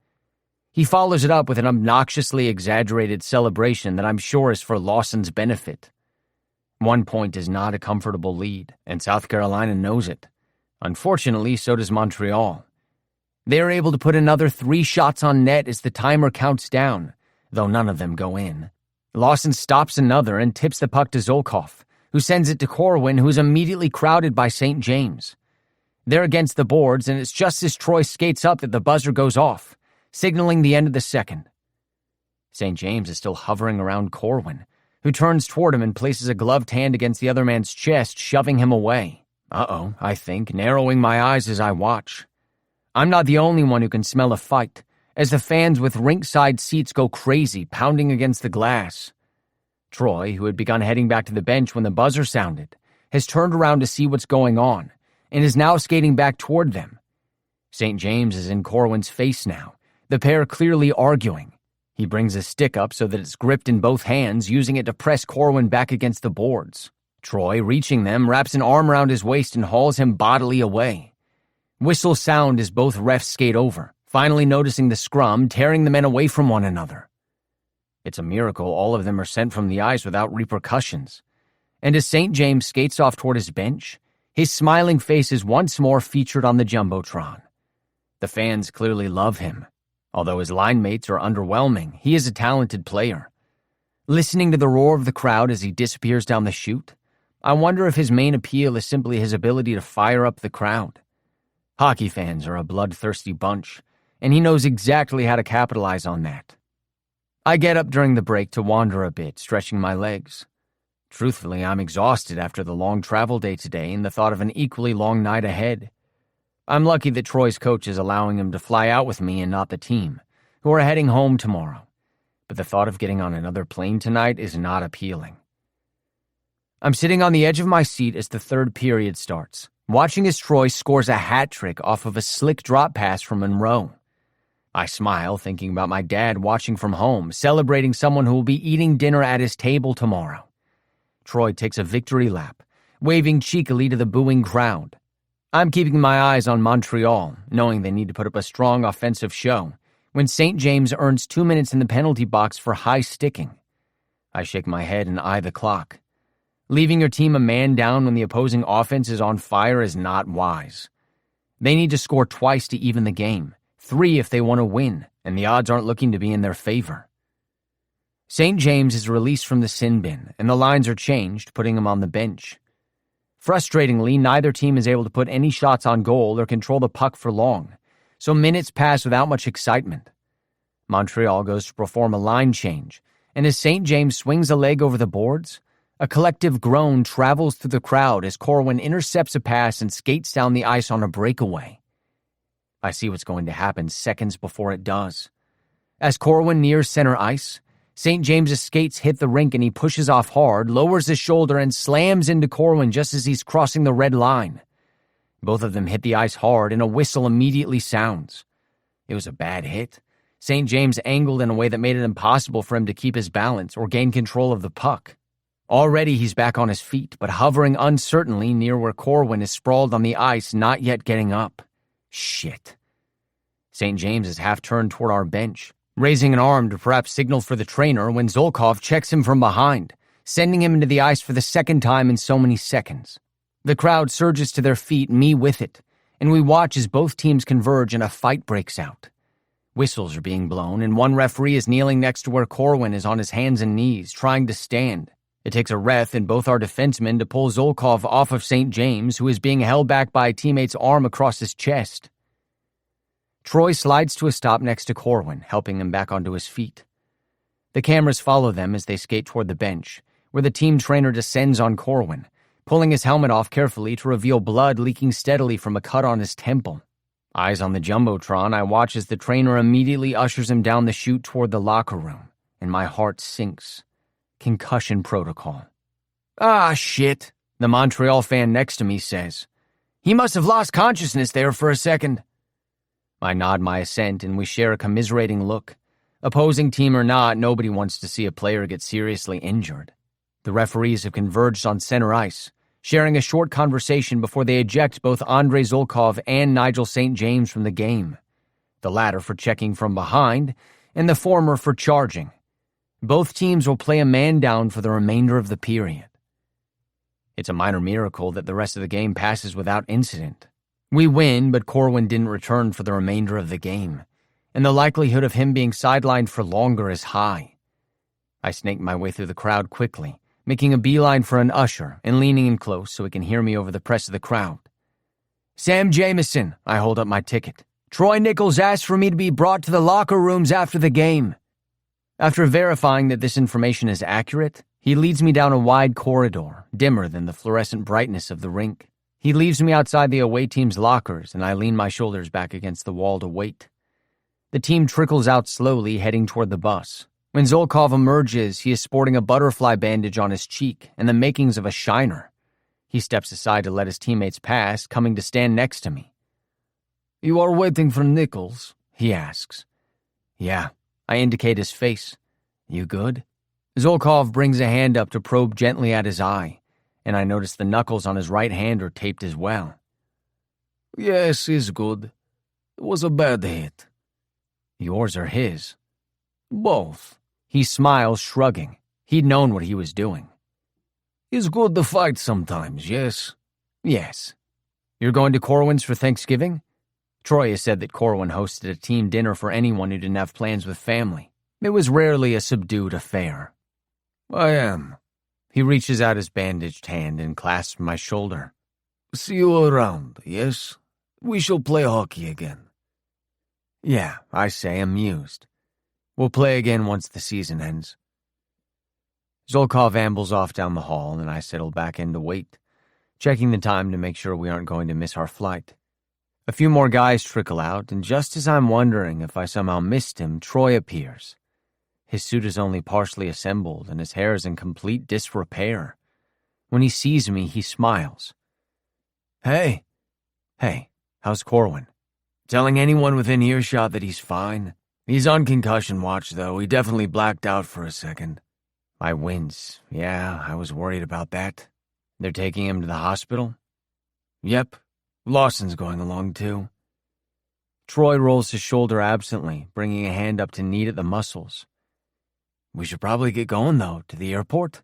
He follows it up with an obnoxiously exaggerated celebration that I'm sure is for Lawson's benefit. 1 point is not a comfortable lead, and South Carolina knows it. Unfortunately, so does Montreal. They are able to put another 3 shots on net as the timer counts down, though none of them go in. Lawson stops another and tips the puck to Zolkov, who sends it to Corwin, who is immediately crowded by St. James. They're against the boards, and it's just as Troy skates up that the buzzer goes off, signaling the end of the second. St. James is still hovering around Corwin, who turns toward him and places a gloved hand against the other man's chest, shoving him away. Uh-oh, I think, narrowing my eyes as I watch. I'm not the only one who can smell a fight, as the fans with rink-side seats go crazy, pounding against the glass. Troy, who had begun heading back to the bench when the buzzer sounded, has turned around to see what's going on, and is now skating back toward them. St. James is in Corwin's face now, the pair clearly arguing. He brings his stick up so that it's gripped in both hands, using it to press Corwin back against the boards. Troy, reaching them, wraps an arm around his waist and hauls him bodily away. Whistle sound as both refs skate over, finally noticing the scrum, tearing the men away from one another. It's a miracle all of them are sent from the ice without repercussions. And as St. James skates off toward his bench, his smiling face is once more featured on the Jumbotron. The fans clearly love him. Although his line mates are underwhelming, he is a talented player. Listening to the roar of the crowd as he disappears down the chute, I wonder if his main appeal is simply his ability to fire up the crowd. Hockey fans are a bloodthirsty bunch, and he knows exactly how to capitalize on that. I get up during the break to wander a bit, stretching my legs. Truthfully, I'm exhausted after the long travel day today and the thought of an equally long night ahead. I'm lucky that Troy's coach is allowing him to fly out with me and not the team, who are heading home tomorrow. But the thought of getting on another plane tonight is not appealing. I'm sitting on the edge of my seat as the third period starts, watching as Troy scores a hat trick off of a slick drop pass from Monroe. I smile, thinking about my dad watching from home, celebrating someone who will be eating dinner at his table tomorrow. Troy takes a victory lap, waving cheekily to the booing crowd. I'm keeping my eyes on Montreal, knowing they need to put up a strong offensive show, when St. James earns 2 minutes in the penalty box for high sticking. I shake my head and eye the clock. Leaving your team a man down when the opposing offense is on fire is not wise. They need to score twice to even the game, 3 if they want to win, and the odds aren't looking to be in their favor. St. James is released from the sin bin, and the lines are changed, putting him on the bench. Frustratingly, neither team is able to put any shots on goal or control the puck for long, so minutes pass without much excitement. Montreal goes to perform a line change, and as St. James swings a leg over the boards, a collective groan travels through the crowd as Corwin intercepts a pass and skates down the ice on a breakaway. I see what's going to happen seconds before it does. As Corwin nears center ice, St. James's skates hit the rink and he pushes off hard, lowers his shoulder, and slams into Corwin just as he's crossing the red line. Both of them hit the ice hard, and a whistle immediately sounds. It was a bad hit. St. James angled in a way that made it impossible for him to keep his balance or gain control of the puck. Already he's back on his feet, but hovering uncertainly near where Corwin is sprawled on the ice, not yet getting up. Shit. St. James is half turned toward our bench, raising an arm to perhaps signal for the trainer when Zolkov checks him from behind, sending him into the ice for the second time in so many seconds. The crowd surges to their feet, me with it, and we watch as both teams converge and a fight breaks out. Whistles are being blown, and one referee is kneeling next to where Corwin is on his hands and knees, trying to stand. It takes a ref and both our defensemen to pull Zolkov off of St. James, who is being held back by a teammate's arm across his chest. Troy slides to a stop next to Corwin, helping him back onto his feet. The cameras follow them as they skate toward the bench, where the team trainer descends on Corwin, pulling his helmet off carefully to reveal blood leaking steadily from a cut on his temple. Eyes on the Jumbotron, I watch as the trainer immediately ushers him down the chute toward the locker room, and my heart sinks. Concussion protocol. Ah, shit, the Montreal fan next to me says. He must have lost consciousness there for a second. I nod my assent, and we share a commiserating look. Opposing team or not, nobody wants to see a player get seriously injured. The referees have converged on center ice, sharing a short conversation before they eject both Andrei Zolkov and Nigel St. James from the game, the latter for checking from behind, and the former for charging. Both teams will play a man down for the remainder of the period. It's a minor miracle that the rest of the game passes without incident. We win, but Corwin didn't return for the remainder of the game, and the likelihood of him being sidelined for longer is high. I snake my way through the crowd quickly, making a beeline for an usher and leaning in close so he can hear me over the press of the crowd. Sam Jameson, I hold up my ticket. Troy Nichols asked for me to be brought to the locker rooms after the game. After verifying that this information is accurate, he leads me down a wide corridor, dimmer than the fluorescent brightness of the rink. He leaves me outside the away team's lockers, and I lean my shoulders back against the wall to wait. The team trickles out slowly, heading toward the bus. When Zolkov emerges, he is sporting a butterfly bandage on his cheek and the makings of a shiner. He steps aside to let his teammates pass, coming to stand next to me. You are waiting for Nichols? He asks. Yeah, I indicate his face. You good? Zolkov brings a hand up to probe gently at his eye, and I notice the knuckles on his right hand are taped as well. Yes, he's good. It was a bad hit. Yours or his? Both. He smiles, shrugging. He'd known what he was doing. It's good to fight sometimes, yes? Yes. You're going to Corwin's for Thanksgiving? Troy has said that Corwin hosted a team dinner for anyone who didn't have plans with family. It was rarely a subdued affair. I am. He reaches out his bandaged hand and clasps my shoulder. See you around, yes? We shall play hockey again. Yeah, I say, amused. We'll play again once the season ends. Zolkov ambles off down the hall, and I settle back in to wait, checking the time to make sure we aren't going to miss our flight. A few more guys trickle out, and just as I'm wondering if I somehow missed him, Troy appears. His suit is only partially assembled, and his hair is in complete disrepair. When he sees me, he smiles. Hey, how's Corwin? Telling anyone within earshot that he's fine? He's on concussion watch, though. He definitely blacked out for a second. I wince. Yeah, I was worried about that. They're taking him to the hospital? Yep. Lawson's going along, too. Troy rolls his shoulder absently, bringing a hand up to knead at the muscles. We should probably get going, though, to the airport.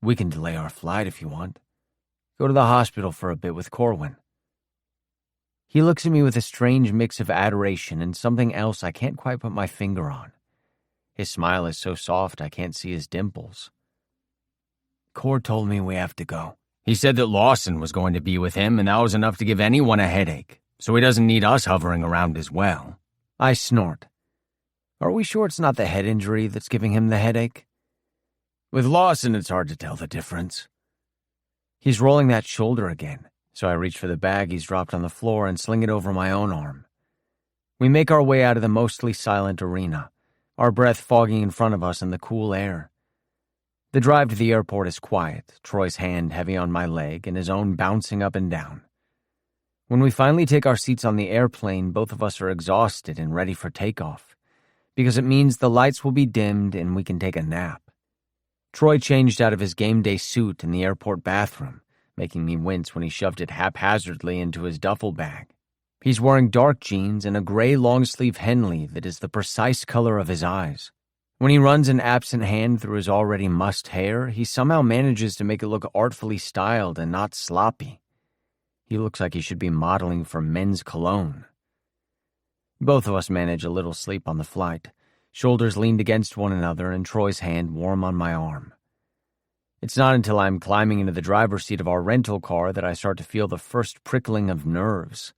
We can delay our flight if you want. Go to the hospital for a bit with Corwin. He looks at me with a strange mix of adoration and something else I can't quite put my finger on. His smile is so soft I can't see his dimples. Cor told me we have to go. He said that Lawson was going to be with him, and that was enough to give anyone a headache, so he doesn't need us hovering around as well. I snort. Are we sure it's not the head injury that's giving him the headache? With Lawson, it's hard to tell the difference. He's rolling that shoulder again, so I reach for the bag he's dropped on the floor and sling it over my own arm. We make our way out of the mostly silent arena, our breath fogging in front of us in the cool air. The drive to the airport is quiet, Troy's hand heavy on my leg and his own bouncing up and down. When we finally take our seats on the airplane, both of us are exhausted and ready for takeoff, because it means the lights will be dimmed and we can take a nap. Troy changed out of his game day suit in the airport bathroom, making me wince when he shoved it haphazardly into his duffel bag. He's wearing dark jeans and a gray long-sleeve Henley that is the precise color of his eyes. When he runs an absent hand through his already mussed hair, he somehow manages to make it look artfully styled and not sloppy. He looks like he should be modeling for men's cologne. Both of us manage a little sleep on the flight, shoulders leaned against one another and Troy's hand warm on my arm. It's not until I'm climbing into the driver's seat of our rental car that I start to feel the first prickling of nerves,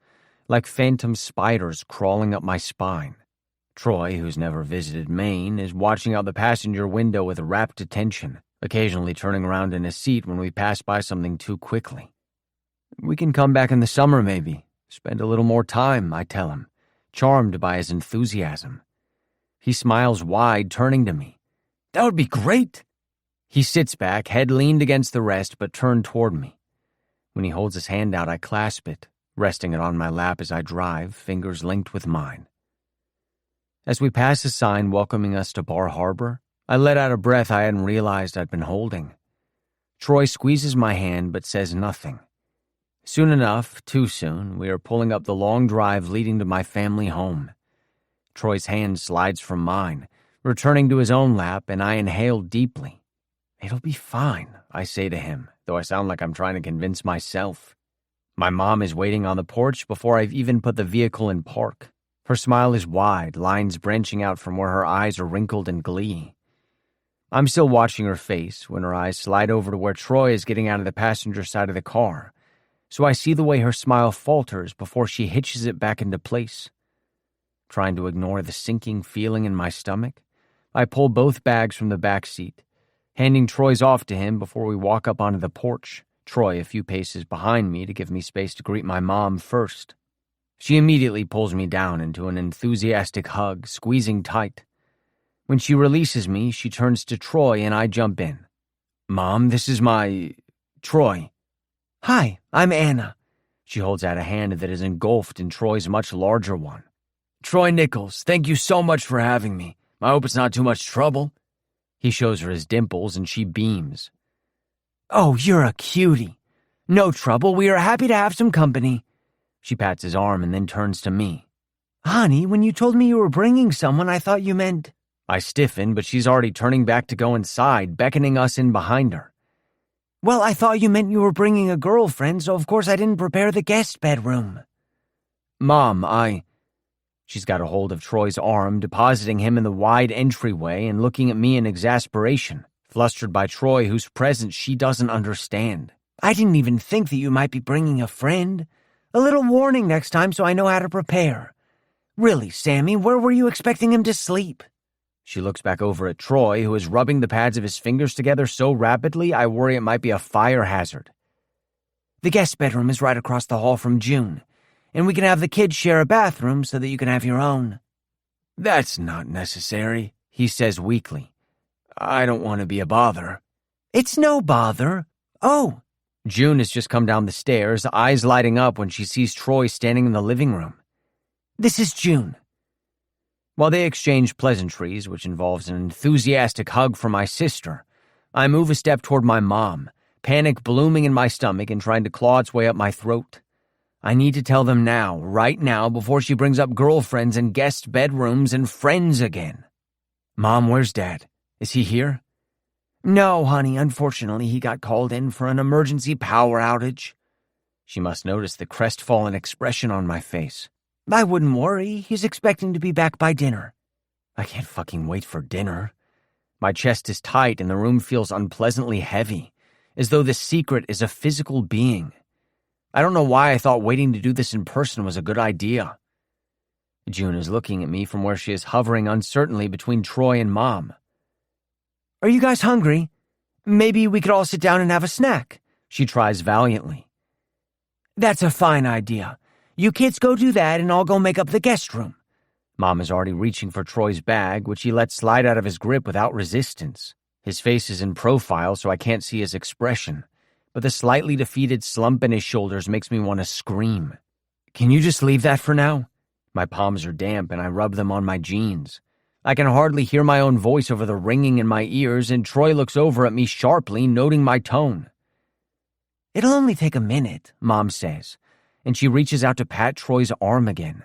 like phantom spiders crawling up my spine. Troy, who's never visited Maine, is watching out the passenger window with rapt attention, occasionally turning around in his seat when we pass by something too quickly. We can come back in the summer, maybe. Spend a little more time, I tell him, charmed by his enthusiasm. He smiles wide, turning to me. That would be great. He sits back, head leaned against the rest, but turned toward me. When he holds his hand out, I clasp it, resting it on my lap as I drive, fingers linked with mine. As we pass a sign welcoming us to Bar Harbor, I let out a breath I hadn't realized I'd been holding. Troy squeezes my hand but says nothing. Soon enough, too soon, we are pulling up the long drive leading to my family home. Troy's hand slides from mine, returning to his own lap, and I inhale deeply. It'll be fine, I say to him, though I sound like I'm trying to convince myself. My mom is waiting on the porch before I've even put the vehicle in park. Her smile is wide, lines branching out from where her eyes are wrinkled in glee. I'm still watching her face when her eyes slide over to where Troy is getting out of the passenger side of the car, so I see the way her smile falters before she hitches it back into place. Trying to ignore the sinking feeling in my stomach, I pull both bags from the back seat, handing Troy's off to him before we walk up onto the porch, Troy a few paces behind me to give me space to greet my mom first. She immediately pulls me down into an enthusiastic hug, squeezing tight. When she releases me, she turns to Troy and I jump in. Mom, this is Troy. Hi, I'm Anna. She holds out a hand that is engulfed in Troy's much larger one. "Troy Nichols, thank you so much for having me. I hope it's not too much trouble." He shows her his dimples and she beams. "Oh, you're a cutie. No trouble, we are happy to have some company." She pats his arm and then turns to me. "Honey, when you told me you were bringing someone, I thought you meant—" I stiffen, but she's already turning back to go inside, beckoning us in behind her. "Well, I thought you meant you were bringing a girlfriend, so of course I didn't prepare the guest bedroom." "Mom, She's got a hold of Troy's arm, depositing him in the wide entryway and looking at me in exasperation, flustered by Troy, whose presence she doesn't understand. "I didn't even think that you might be bringing a friend. A little warning next time so I know how to prepare. Really, Sammy, where were you expecting him to sleep?" She looks back over at Troy, who is rubbing the pads of his fingers together so rapidly I worry it might be a fire hazard. "The guest bedroom is right across the hall from June, and we can have the kids share a bathroom so that you can have your own." "That's not necessary," he says weakly. "I don't want to be a bother." "It's no bother. Oh." June has just come down the stairs, eyes lighting up when she sees Troy standing in the living room. "This is June." While they exchange pleasantries, which involves an enthusiastic hug for my sister, I move a step toward my mom, panic blooming in my stomach and trying to claw its way up my throat. I need to tell them now, right now, before she brings up girlfriends and guest bedrooms and friends again. "Mom, where's Dad? Is he here?" "No, honey, unfortunately he got called in for an emergency power outage." She must notice the crestfallen expression on my face. "I wouldn't worry. He's expecting to be back by dinner." I can't fucking wait for dinner. My chest is tight and the room feels unpleasantly heavy, as though the secret is a physical being. I don't know why I thought waiting to do this in person was a good idea. June is looking at me from where she is hovering uncertainly between Troy and Mom. "Are you guys hungry? Maybe we could all sit down and have a snack," she tries valiantly. "That's a fine idea. You kids go do that and I'll go make up the guest room." Mom is already reaching for Troy's bag, which he lets slide out of his grip without resistance. His face is in profile, so I can't see his expression, but the slightly defeated slump in his shoulders makes me want to scream. "Can you just leave that for now?" My palms are damp and I rub them on my jeans. I can hardly hear my own voice over the ringing in my ears, and Troy looks over at me sharply, noting my tone. "It'll only take a minute," Mom says, and she reaches out to pat Troy's arm again.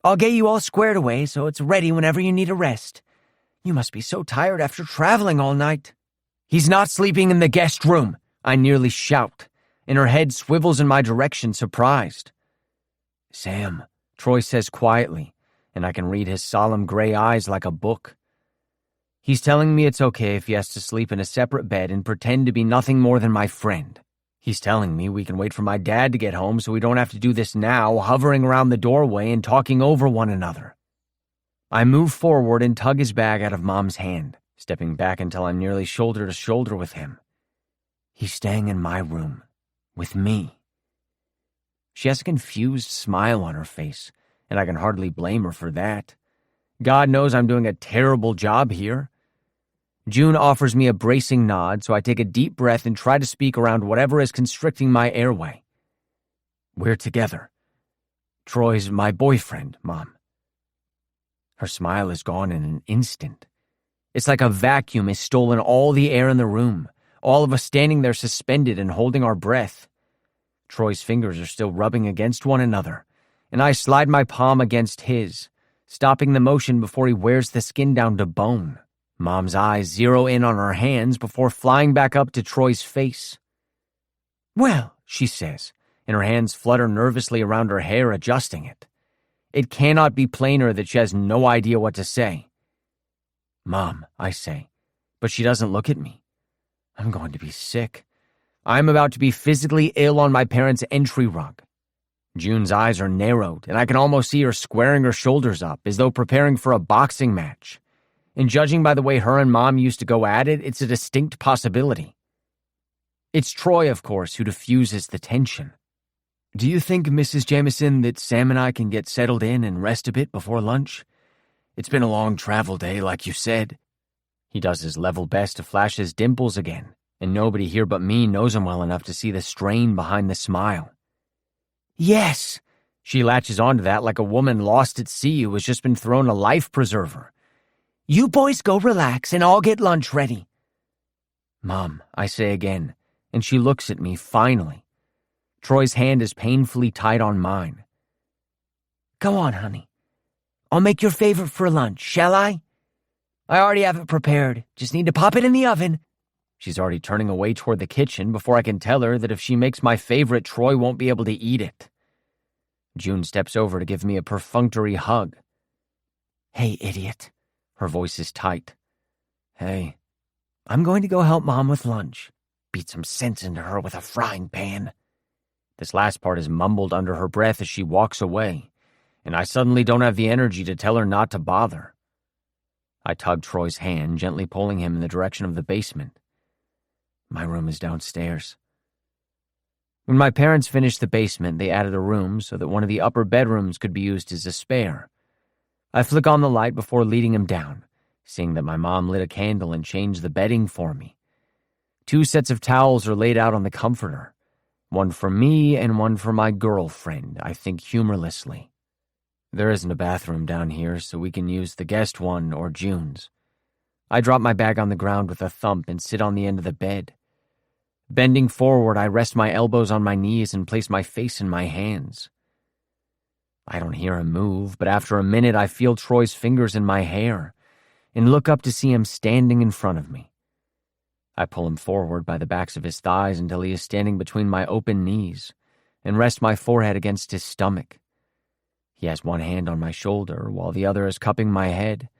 "I'll get you all squared away so it's ready whenever you need a rest. You must be so tired after traveling all night." "He's not sleeping in the guest room," I nearly shout, and her head swivels in my direction, surprised. "Sam," Troy says quietly, and I can read his solemn gray eyes like a book. He's telling me it's okay if he has to sleep in a separate bed and pretend to be nothing more than my friend. He's telling me we can wait for my dad to get home so we don't have to do this now, hovering around the doorway and talking over one another. I move forward and tug his bag out of Mom's hand, stepping back until I'm nearly shoulder to shoulder with him. He's staying in my room, with me. She has a confused smile on her face, and I can hardly blame her for that. God knows I'm doing a terrible job here. June offers me a bracing nod, so I take a deep breath and try to speak around whatever is constricting my airway. "We're together. Troy's my boyfriend, Mom." Her smile is gone in an instant. It's like a vacuum has stolen all the air in the room, all of us standing there suspended and holding our breath. Troy's fingers are still rubbing against one another, and I slide my palm against his, stopping the motion before he wears the skin down to bone. Mom's eyes zero in on her hands before flying back up to Troy's face. "Well," she says, and her hands flutter nervously around her hair, adjusting it. It cannot be plainer that she has no idea what to say. "Mom," I say, but she doesn't look at me. I'm going to be sick. I'm about to be physically ill on my parents' entry rug. June's eyes are narrowed, and I can almost see her squaring her shoulders up, as though preparing for a boxing match. And judging by the way her and Mom used to go at it, it's a distinct possibility. It's Troy, of course, who diffuses the tension. "Do you think, Mrs. Jameson, that Sam and I can get settled in and rest a bit before lunch? It's been a long travel day, like you said." He does his level best to flash his dimples again, and nobody here but me knows him well enough to see the strain behind the smile. Yes. She latches onto that like a woman lost at sea who has just been thrown a life preserver. You boys go relax and I'll get lunch ready. Mom, I say again, and she looks at me finally. Troy's hand is painfully tight on mine. Go on, honey. I'll make your favorite for lunch, shall I? I already have it prepared. Just need to pop it in the oven. She's already turning away toward the kitchen before I can tell her that if she makes my favorite, Troy won't be able to eat it. June steps over to give me a perfunctory hug. Hey, idiot. Her voice is tight. Hey, I'm going to go help Mom with lunch. Beat some sense into her with a frying pan. This last part is mumbled under her breath as she walks away, and I suddenly don't have the energy to tell her not to bother. I tug Troy's hand, gently pulling him in the direction of the basement. My room is downstairs. When my parents finished the basement, they added a room so that one of the upper bedrooms could be used as a spare. I flick on the light before leading him down, seeing that my mom lit a candle and changed the bedding for me. 2 sets of towels are laid out on the comforter, one for me and one for my girlfriend, I think humorlessly. There isn't a bathroom down here, so we can use the guest one or June's. I drop my bag on the ground with a thump and sit on the end of the bed. Bending forward, I rest my elbows on my knees and place my face in my hands. I don't hear him move, but after a minute I feel Troy's fingers in my hair and look up to see him standing in front of me. I pull him forward by the backs of his thighs until he is standing between my open knees and rest my forehead against his stomach. He has one hand on my shoulder while the other is cupping my head,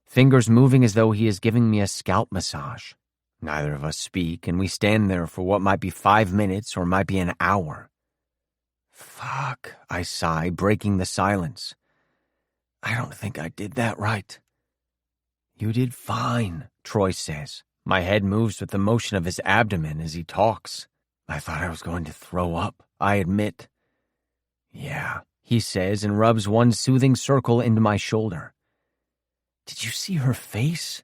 fingers moving as though he is giving me a scalp massage. Neither of us speak, and we stand there for what might be 5 minutes or might be an hour. Fuck, I sigh, breaking the silence. I don't think I did that right. You did fine, Troy says. My head moves with the motion of his abdomen as he talks. I thought I was going to throw up, I admit. Yeah, he says and rubs one soothing circle into my shoulder. Did you see her face?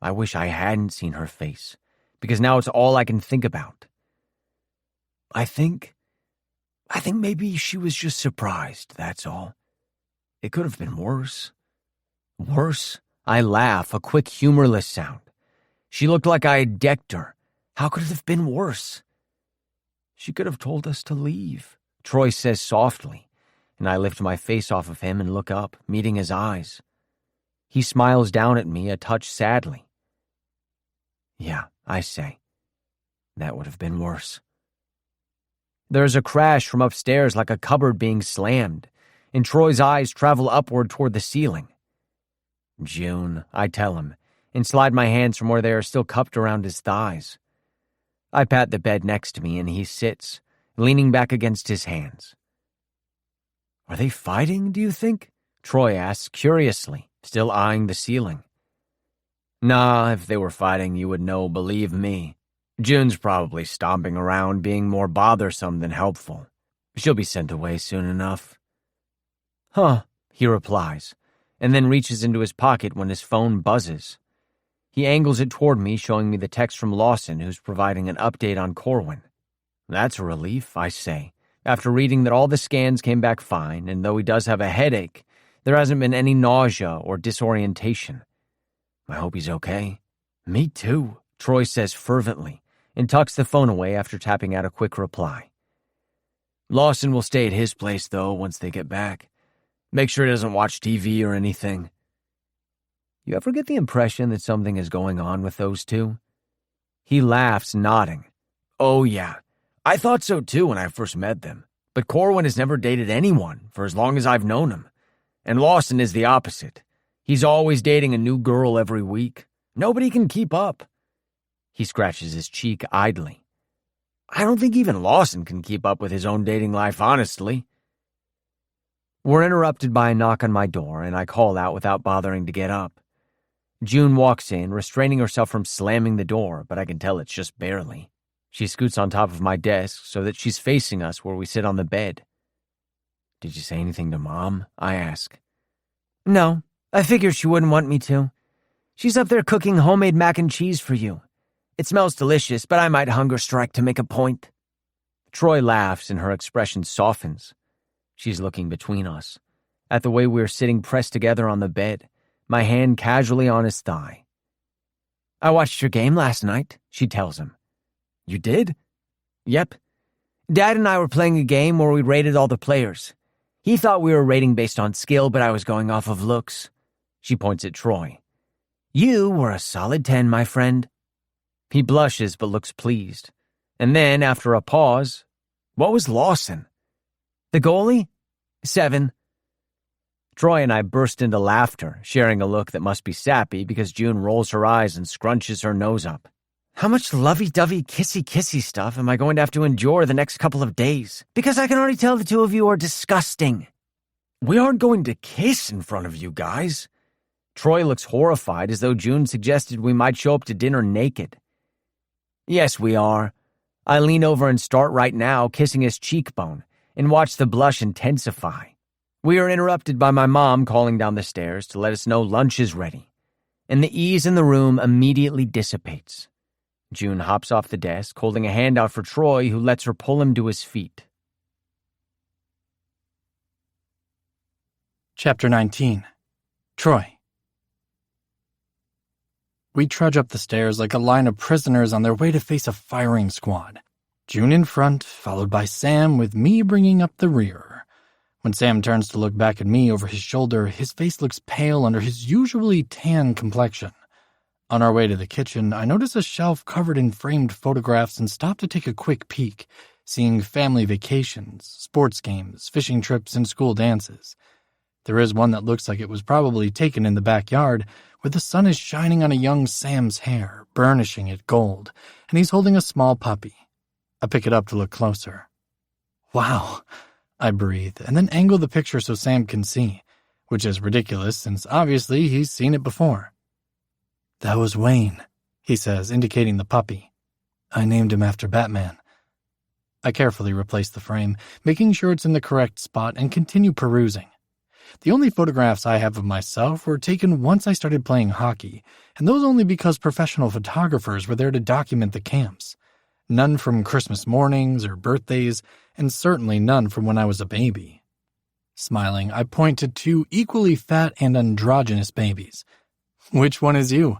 I wish I hadn't seen her face, because now it's all I can think about. I think maybe she was just surprised, that's all. It could have been worse. Worse? I laugh, a quick, humorless sound. She looked like I had decked her. How could it have been worse? She could have told us to leave, Troy says softly, and I lift my face off of him and look up, meeting his eyes. He smiles down at me a touch sadly. Yeah, I say. That would have been worse. There's a crash from upstairs like a cupboard being slammed, and Troy's eyes travel upward toward the ceiling. June, I tell him, and slide my hands from where they are still cupped around his thighs. I pat the bed next to me, and he sits, leaning back against his hands. Are they fighting, do you think? Troy asks curiously, still eyeing the ceiling. Nah, if they were fighting, you would know, believe me. June's probably stomping around, being more bothersome than helpful. She'll be sent away soon enough. Huh, he replies, and then reaches into his pocket when his phone buzzes. He angles it toward me, showing me the text from Lawson, who's providing an update on Corwin. That's a relief, I say, after reading that all the scans came back fine, and though he does have a headache, there hasn't been any nausea or disorientation. I hope he's okay. Me too, Troy says fervently, and tucks the phone away after tapping out a quick reply. Lawson will stay at his place, though, once they get back. Make sure he doesn't watch TV or anything. You ever get the impression that something is going on with those two? He laughs, nodding. Oh, yeah. I thought so, too, when I first met them. But Corwin has never dated anyone for as long as I've known him. And Lawson is the opposite. He's always dating a new girl every week. Nobody can keep up. He scratches his cheek idly. I don't think even Lawson can keep up with his own dating life, honestly. We're interrupted by a knock on my door, and I call out without bothering to get up. June walks in, restraining herself from slamming the door, but I can tell it's just barely. She scoots on top of my desk so that she's facing us where we sit on the bed. Did you say anything to Mom? I ask. No, I figured she wouldn't want me to. She's up there cooking homemade mac and cheese for you. It smells delicious, but I might hunger strike to make a point. Troy laughs and her expression softens. She's looking between us, at the way we're sitting pressed together on the bed, my hand casually on his thigh. "I watched your game last night," she tells him. "You did?" "Yep. Dad and I were playing a game where we rated all the players. He thought we were rating based on skill, but I was going off of looks." She points at Troy. "You were a solid 10, my friend." He blushes but looks pleased. And then, after a pause, "What was Lawson?" "The goalie? 7. Troy and I burst into laughter, sharing a look that must be sappy because June rolls her eyes and scrunches her nose up. How much lovey-dovey, kissy-kissy stuff am I going to have to endure the next couple of days? Because I can already tell the two of you are disgusting. We aren't going to kiss in front of you guys. Troy looks horrified, as though June suggested we might show up to dinner naked. Yes, we are. I lean over and start right now, kissing his cheekbone, and watch the blush intensify. We are interrupted by my mom calling down the stairs to let us know lunch is ready, and the ease in the room immediately dissipates. June hops off the desk, holding a hand out for Troy, who lets her pull him to his feet. Chapter 19. Troy. We trudge up the stairs like a line of prisoners on their way to face a firing squad. June in front, followed by Sam, with me bringing up the rear. When Sam turns to look back at me over his shoulder, his face looks pale under his usually tan complexion. On our way to the kitchen, I notice a shelf covered in framed photographs and stop to take a quick peek, seeing family vacations, sports games, fishing trips, and school dances. There is one that looks like it was probably taken in the backyard, where the sun is shining on a young Sam's hair, burnishing it gold, and he's holding a small puppy. I pick it up to look closer. Wow, I breathe, and then angle the picture so Sam can see, which is ridiculous since obviously he's seen it before. That was Wayne, he says, indicating the puppy. I named him after Batman. I carefully replace the frame, making sure it's in the correct spot, and continue perusing. The only photographs I have of myself were taken once I started playing hockey, and those only because professional photographers were there to document the camps. None from Christmas mornings or birthdays, and certainly none from when I was a baby. Smiling, I point to 2 equally fat and androgynous babies. Which one is you?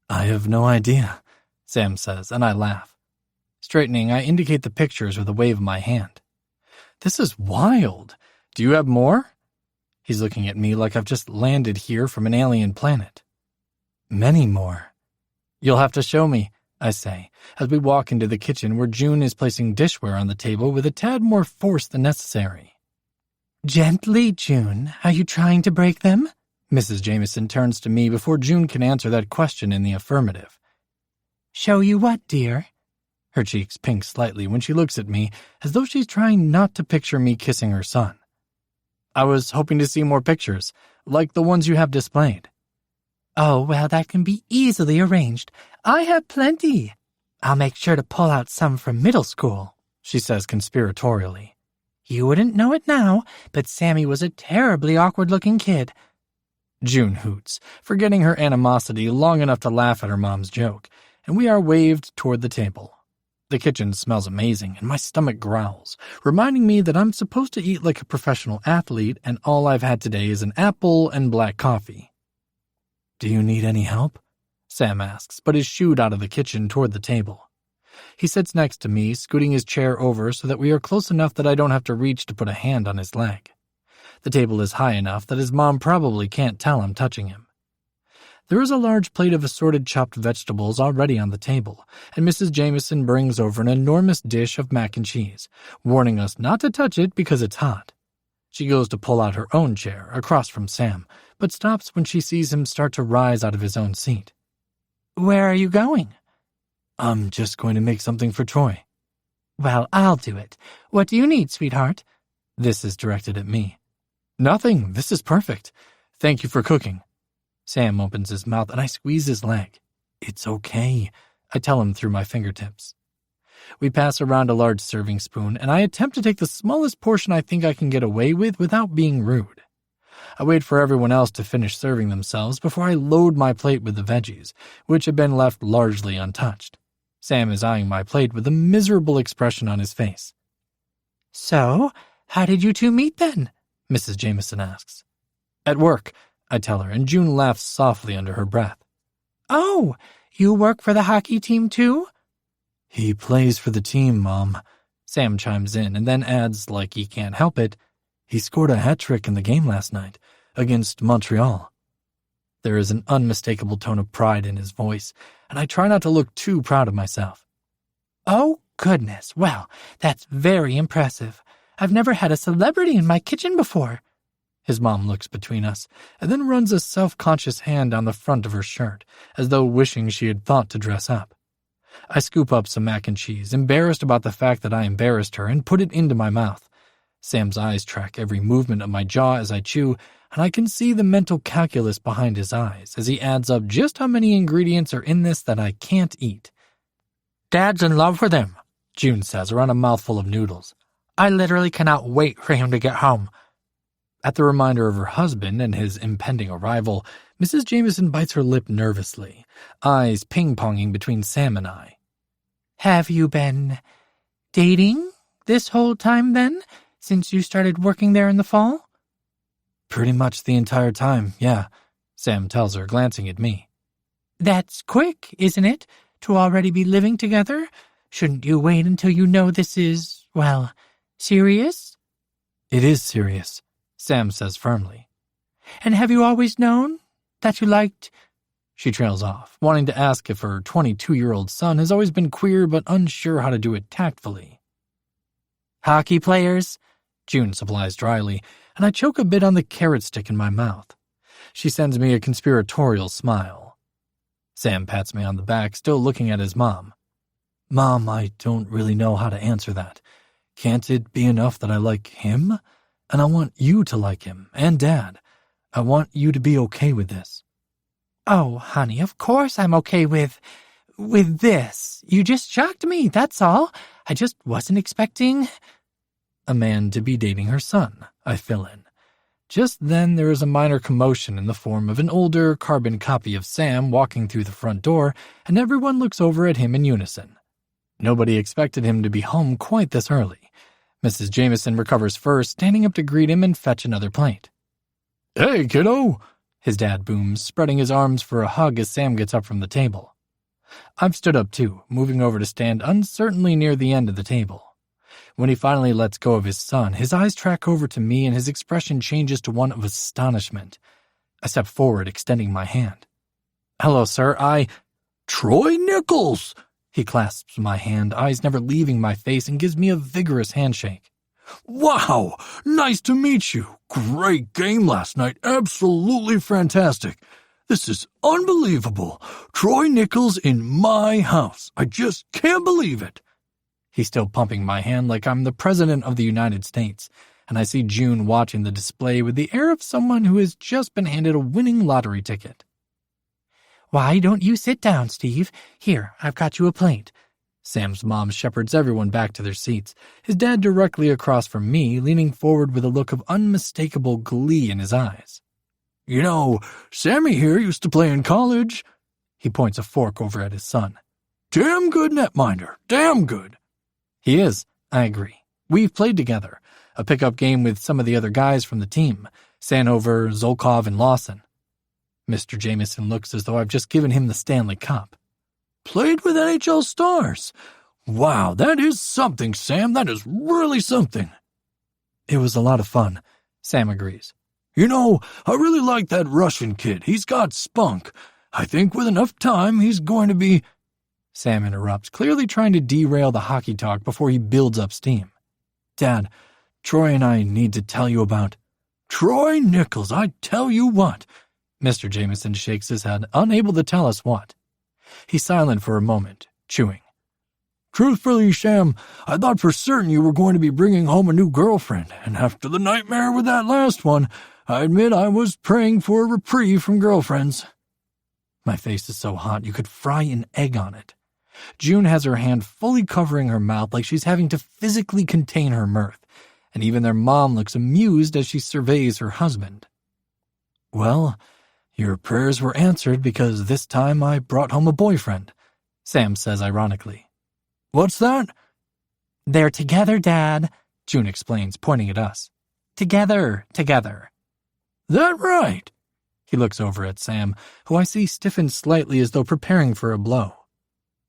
I have no idea, Sam says, and I laugh. Straightening, I indicate the pictures with a wave of my hand. This is wild. Do you have more? He's looking at me like I've just landed here from an alien planet. Many more. You'll have to show me, I say, as we walk into the kitchen where June is placing dishware on the table with a tad more force than necessary. Gently, June. Are you trying to break them? Mrs. Jameson turns to me before June can answer that question in the affirmative. Show you what, dear? Her cheeks pink slightly when she looks at me, as though she's trying not to picture me kissing her son. I was hoping to see more pictures, like the ones you have displayed. Oh, well, that can be easily arranged. I have plenty. I'll make sure to pull out some from middle school, she says conspiratorially. You wouldn't know it now, but Sammy was a terribly awkward-looking kid. June hoots, forgetting her animosity long enough to laugh at her mom's joke, and we are waved toward the table. The kitchen smells amazing, and my stomach growls, reminding me that I'm supposed to eat like a professional athlete, and all I've had today is an apple and black coffee. Do you need any help? Sam asks, but is shooed out of the kitchen toward the table. He sits next to me, scooting his chair over so that we are close enough that I don't have to reach to put a hand on his leg. The table is high enough that his mom probably can't tell I'm touching him. There is a large plate of assorted chopped vegetables already on the table, and Mrs. Jameson brings over an enormous dish of mac and cheese, warning us not to touch it because it's hot. She goes to pull out her own chair across from Sam, but stops when she sees him start to rise out of his own seat. Where are you going? I'm just going to make something for Troy. Well, I'll do it. What do you need, sweetheart? This is directed at me. Nothing. This is perfect. Thank you for cooking. Sam opens his mouth and I squeeze his leg. It's okay, I tell him through my fingertips. We pass around a large serving spoon and I attempt to take the smallest portion I think I can get away with without being rude. I wait for everyone else to finish serving themselves before I load my plate with the veggies, which have been left largely untouched. Sam is eyeing my plate with a miserable expression on his face. So, how did you two meet then? Mrs. Jameson asks. At work, I tell her, and June laughs softly under her breath. Oh, you work for the hockey team too? He plays for the team, Mom. Sam chimes in and then adds, like he can't help it, he scored a hat trick in the game last night against Montreal. There is an unmistakable tone of pride in his voice, and I try not to look too proud of myself. Oh, goodness. Well, that's very impressive. I've never had a celebrity in my kitchen before. His mom looks between us and then runs a self-conscious hand down the front of her shirt, as though wishing she had thought to dress up. I scoop up some mac and cheese, embarrassed about the fact that I embarrassed her, and put it into my mouth. Sam's eyes track every movement of my jaw as I chew, and I can see the mental calculus behind his eyes as he adds up just how many ingredients are in this that I can't eat. Dad's in love with him, June says around a mouthful of noodles. I literally cannot wait for him to get home. At the reminder of her husband and his impending arrival, Mrs. Jameson bites her lip nervously, eyes ping-ponging between Sam and I. Have you been dating this whole time then, since you started working there in the fall? Pretty much the entire time, yeah, Sam tells her, glancing at me. That's quick, isn't it, to already be living together? Shouldn't you wait until you know this is, well, serious? It is serious, Sam says firmly. And have you always known that you liked... She trails off, wanting to ask if her 22-year-old son has always been queer but unsure how to do it tactfully. Hockey players? June supplies dryly, and I choke a bit on the carrot stick in my mouth. She sends me a conspiratorial smile. Sam pats me on the back, still looking at his mom. Mom, I don't really know how to answer that. Can't it be enough that I like him? And I want you to like him, and Dad. I want you to be okay with this. Oh, honey, of course I'm okay with this. You just shocked me, that's all. I just wasn't expecting... A man to be dating her son, I fill in. Just then there is a minor commotion in the form of an older carbon copy of Sam walking through the front door, and everyone looks over at him in unison. Nobody expected him to be home quite this early. Mrs. Jameson recovers first, standing up to greet him and fetch another plate. Hey, kiddo! His dad booms, spreading his arms for a hug as Sam gets up from the table. I've stood up too, moving over to stand uncertainly near the end of the table. When he finally lets go of his son, his eyes track over to me and his expression changes to one of astonishment. I step forward, extending my hand. Hello, sir, Troy Nichols! He clasps my hand, eyes never leaving my face, and gives me a vigorous handshake. Wow! Nice to meet you. Great game last night. Absolutely fantastic. This is unbelievable. Troy Nichols in my house. I just can't believe it. He's still pumping my hand like I'm the President of the United States, and I see June watching the display with the air of someone who has just been handed a winning lottery ticket. Why don't you sit down, Steve? Here, I've got you a plate. Sam's mom shepherds everyone back to their seats, his dad directly across from me, leaning forward with a look of unmistakable glee in his eyes. You know, Sammy here used to play in college. He points a fork over at his son. Damn good netminder, damn good. He is, I agree. We've played together, a pickup game with some of the other guys from the team, Sanover, Zolkov, and Lawson. Mr. Jameson looks as though I've just given him the Stanley Cup. Played with NHL stars. Wow, that is something, Sam. That is really something. It was a lot of fun, Sam agrees. You know, I really like that Russian kid. He's got spunk. I think with enough time, he's going to be... Sam interrupts, clearly trying to derail the hockey talk before he builds up steam. Dad, Troy and I need to tell you about... Troy Nichols, I tell you what... Mr. Jameson shakes his head, unable to tell us what. He's silent for a moment, chewing. Truthfully, Sam, I thought for certain you were going to be bringing home a new girlfriend, and after the nightmare with that last one, I admit I was praying for a reprieve from girlfriends. My face is so hot you could fry an egg on it. June has her hand fully covering her mouth like she's having to physically contain her mirth, and even their mom looks amused as she surveys her husband. Well, your prayers were answered because this time I brought home a boyfriend, Sam says ironically. What's that? They're together, Dad, June explains, pointing at us. Together. That right? He looks over at Sam, who I see stiffens slightly as though preparing for a blow.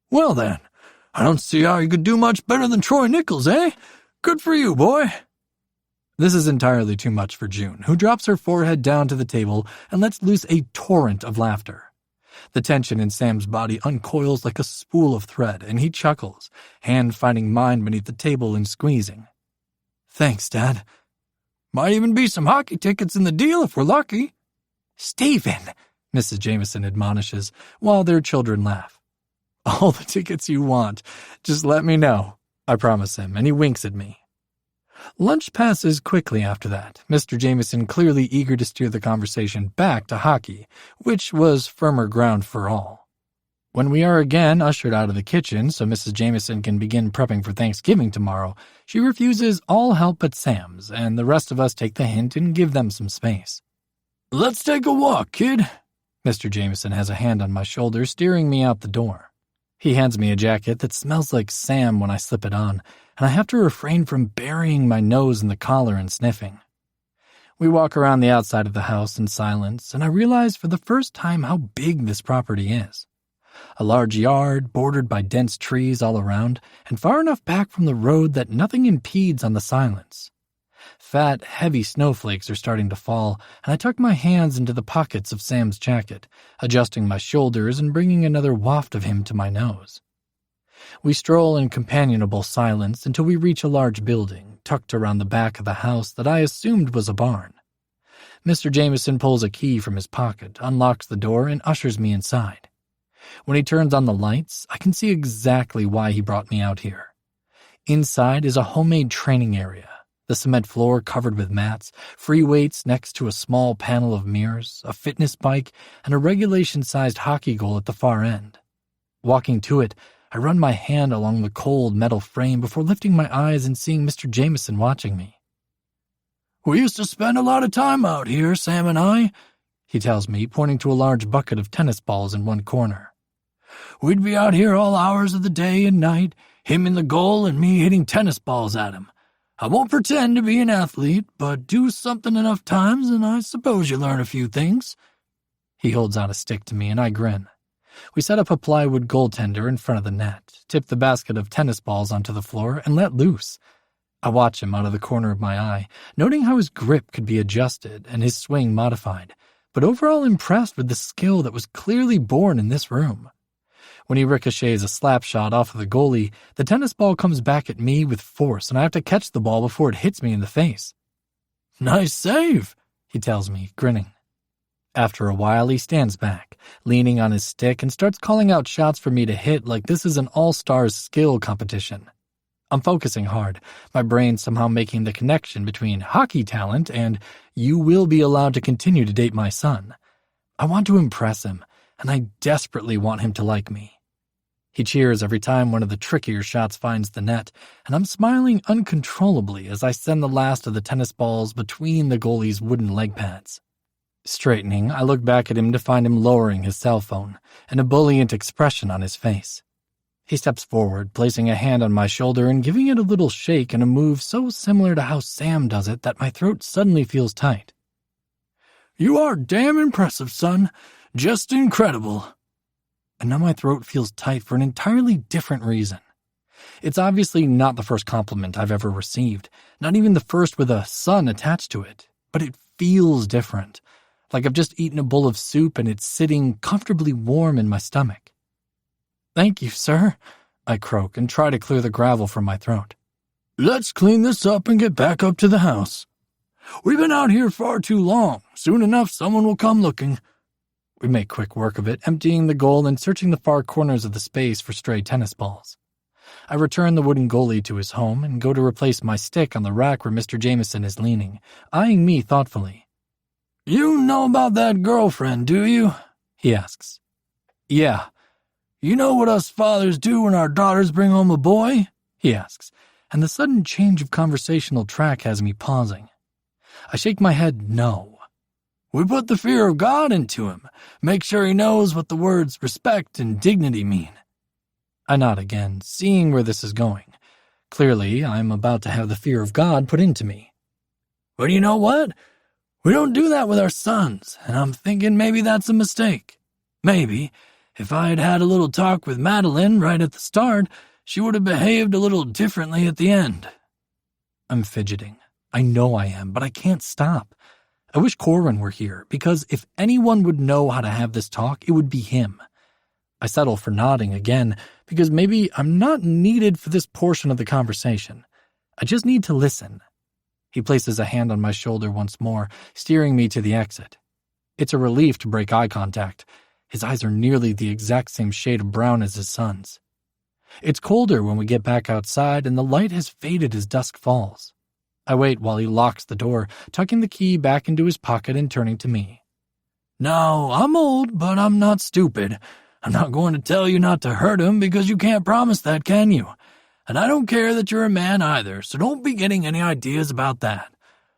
Well then, I don't see how you could do much better than Troy Nichols, eh? Good for you, boy. This is entirely too much for June, who drops her forehead down to the table and lets loose a torrent of laughter. The tension in Sam's body uncoils like a spool of thread, and he chuckles, hand finding mine beneath the table and squeezing. Thanks, Dad. Might even be some hockey tickets in the deal if we're lucky. Stephen, Mrs. Jameson admonishes, while their children laugh. All the tickets you want. Just let me know, I promise him, and he winks at me. Lunch passes quickly after that, Mr. Jameson clearly eager to steer the conversation back to hockey, which was firmer ground for all. When we are again ushered out of the kitchen so Mrs. Jameson can begin prepping for Thanksgiving tomorrow, she refuses all help but Sam's, and the rest of us take the hint and give them some space. Let's take a walk, kid. Mr. Jameson has a hand on my shoulder, steering me out the door. He hands me a jacket that smells like Sam when I slip it on, and I have to refrain from burying my nose in the collar and sniffing. We walk around the outside of the house in silence, and I realize for the first time how big this property is. A large yard, bordered by dense trees all around, and far enough back from the road that nothing impedes on the silence. Fat, heavy snowflakes are starting to fall, and I tuck my hands into the pockets of Sam's jacket, adjusting my shoulders and bringing another waft of him to my nose. We stroll in companionable silence until we reach a large building, tucked around the back of the house that I assumed was a barn. Mr. Jameson pulls a key from his pocket, unlocks the door, and ushers me inside. When he turns on the lights, I can see exactly why he brought me out here. Inside is a homemade training area, the cement floor covered with mats, free weights next to a small panel of mirrors, a fitness bike, and a regulation-sized hockey goal at the far end. Walking to it, I run my hand along the cold metal frame before lifting my eyes and seeing Mr. Jameson watching me. We used to spend a lot of time out here, Sam and I, he tells me, pointing to a large bucket of tennis balls in one corner. We'd be out here all hours of the day and night, him in the goal and me hitting tennis balls at him. I won't pretend to be an athlete, but do something enough times and I suppose you learn a few things. He holds out a stick to me and I grin. We set up a plywood goaltender in front of the net, tip the basket of tennis balls onto the floor, and let loose. I watch him out of the corner of my eye, noting how his grip could be adjusted and his swing modified, but overall impressed with the skill that was clearly born in this room. When he ricochets a slap shot off of the goalie, the tennis ball comes back at me with force, and I have to catch the ball before it hits me in the face. Nice save, he tells me, grinning. After a while, he stands back, leaning on his stick, and starts calling out shots for me to hit like this is an all-stars skill competition. I'm focusing hard, my brain somehow making the connection between hockey talent and you will be allowed to continue to date my son. I want to impress him, and I desperately want him to like me. He cheers every time one of the trickier shots finds the net, and I'm smiling uncontrollably as I send the last of the tennis balls between the goalie's wooden leg pads. Straightening, I look back at him to find him lowering his cell phone, an ebullient expression on his face. He steps forward, placing a hand on my shoulder and giving it a little shake in a move so similar to how Sam does it that my throat suddenly feels tight. You are damn impressive, son. Just incredible. And now my throat feels tight for an entirely different reason. It's obviously not the first compliment I've ever received, not even the first with a son attached to it, but it feels different, like I've just eaten a bowl of soup and it's sitting comfortably warm in my stomach. Thank you, sir, I croak and try to clear the gravel from my throat. Let's clean this up and get back up to the house. We've been out here far too long. Soon enough, someone will come looking. We make quick work of it, emptying the goal and searching the far corners of the space for stray tennis balls. I return the wooden goalie to his home and go to replace my stick on the rack where Mr. Jameson is leaning, eyeing me thoughtfully. You know about that girlfriend, do you? He asks. Yeah. You know what us fathers do when our daughters bring home a boy? He asks, and the sudden change of conversational track has me pausing. I shake my head no. We put the fear of God into him, make sure he knows what the words respect and dignity mean. I nod again, seeing where this is going. Clearly, I'm about to have the fear of God put into me. But you know what? We don't do that with our sons, and I'm thinking maybe that's a mistake. Maybe, if I had had a little talk with Madeline right at the start, she would have behaved a little differently at the end. I'm fidgeting. I know I am, but I can't stop. I wish Corwin were here, because if anyone would know how to have this talk, it would be him. I settle for nodding again, because maybe I'm not needed for this portion of the conversation. I just need to listen. He places a hand on my shoulder once more, steering me to the exit. It's a relief to break eye contact. His eyes are nearly the exact same shade of brown as his son's. It's colder when we get back outside, and the light has faded as dusk falls. I wait while he locks the door, tucking the key back into his pocket and turning to me. Now, I'm old, but I'm not stupid. I'm not going to tell you not to hurt him because you can't promise that, can you? And I don't care that you're a man either, so don't be getting any ideas about that.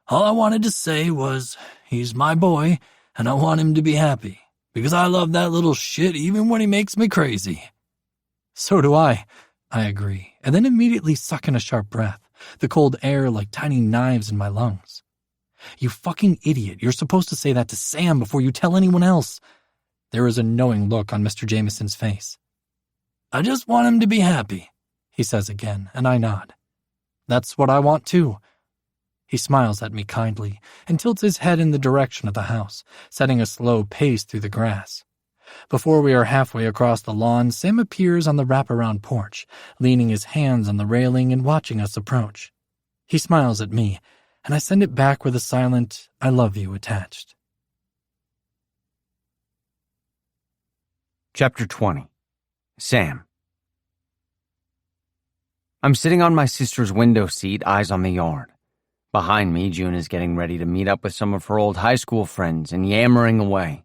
All I wanted to say was, he's my boy, and I want him to be happy, because I love that little shit even when he makes me crazy. So do I agree, and then immediately suck in a sharp breath, the cold air like tiny knives in my lungs. You fucking idiot, you're supposed to say that to Sam before you tell anyone else. There is a knowing look on Mr. Jameson's face. I just want him to be happy, he says again, and I nod. That's what I want too. He smiles at me kindly and tilts his head in the direction of the house, setting a slow pace through the grass. Before we are halfway across the lawn, Sam appears on the wraparound porch, leaning his hands on the railing and watching us approach. He smiles at me, and I send it back with a silent, I love you attached. Chapter 20. Sam. I'm sitting on my sister's window seat, eyes on the yard. Behind me, June is getting ready to meet up with some of her old high school friends and yammering away.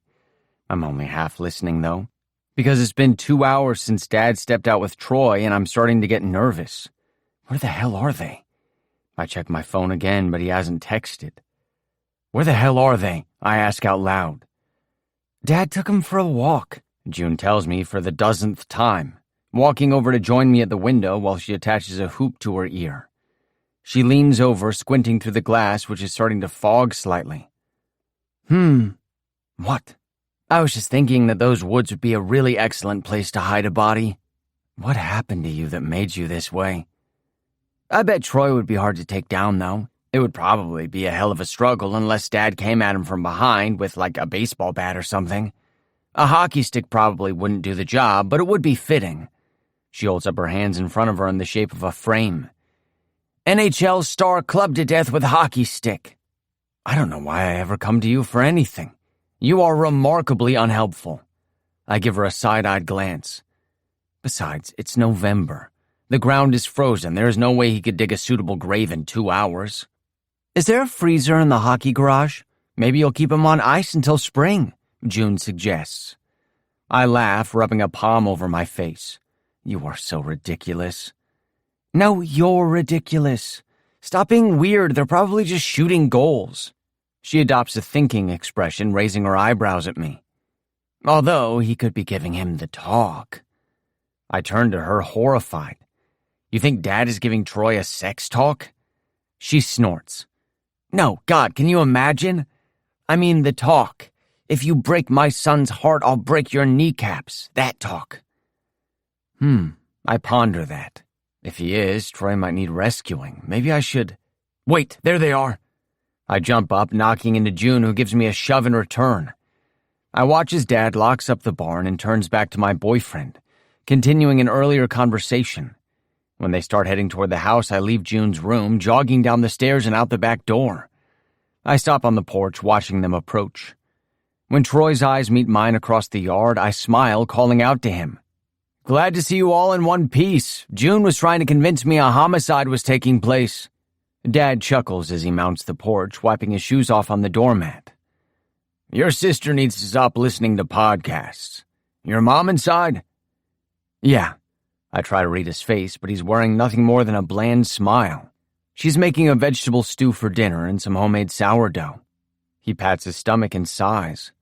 I'm only half listening, though, because it's been 2 hours since Dad stepped out with Troy, and I'm starting to get nervous. Where the hell are they? I check my phone again, but he hasn't texted. Where the hell are they? I ask out loud. Dad took him for a walk, June tells me for the dozenth time, walking over to join me at the window while she attaches a hoop to her ear. She leans over, squinting through the glass, which is starting to fog slightly. What? I was just thinking that those woods would be a really excellent place to hide a body. What happened to you that made you this way? I bet Troy would be hard to take down, though. It would probably be a hell of a struggle unless Dad came at him from behind with, like, a baseball bat or something. A hockey stick probably wouldn't do the job, but it would be fitting. She holds up her hands in front of her in the shape of a frame. NHL star clubbed to death with a hockey stick. I don't know why I ever come to you for anything. You are remarkably unhelpful. I give her a side-eyed glance. Besides, it's November. The ground is frozen. There is no way he could dig a suitable grave in 2 hours. Is there a freezer in the hockey garage? Maybe you'll keep him on ice until spring, June suggests. I laugh, rubbing a palm over my face. You are so ridiculous. No, you're ridiculous. Stop being weird. They're probably just shooting goals. She adopts a thinking expression, raising her eyebrows at me. Although he could be giving him the talk. I turn to her, horrified. You think Dad is giving Troy a sex talk? She snorts. No, God, can you imagine? I mean the talk. If you break my son's heart, I'll break your kneecaps. That talk. I ponder that. If he is, Troy might need rescuing. Maybe I should... Wait, there they are. I jump up, knocking into June, who gives me a shove in return. I watch as Dad locks up the barn and turns back to my boyfriend, continuing an earlier conversation. When they start heading toward the house, I leave June's room, jogging down the stairs and out the back door. I stop on the porch, watching them approach. When Troy's eyes meet mine across the yard, I smile, calling out to him. Glad to see you all in one piece. June was trying to convince me a homicide was taking place. Dad chuckles as he mounts the porch, wiping his shoes off on the doormat. Your sister needs to stop listening to podcasts. Your mom inside? Yeah. I try to read his face, but he's wearing nothing more than a bland smile. She's making a vegetable stew for dinner and some homemade sourdough. He pats his stomach and sighs.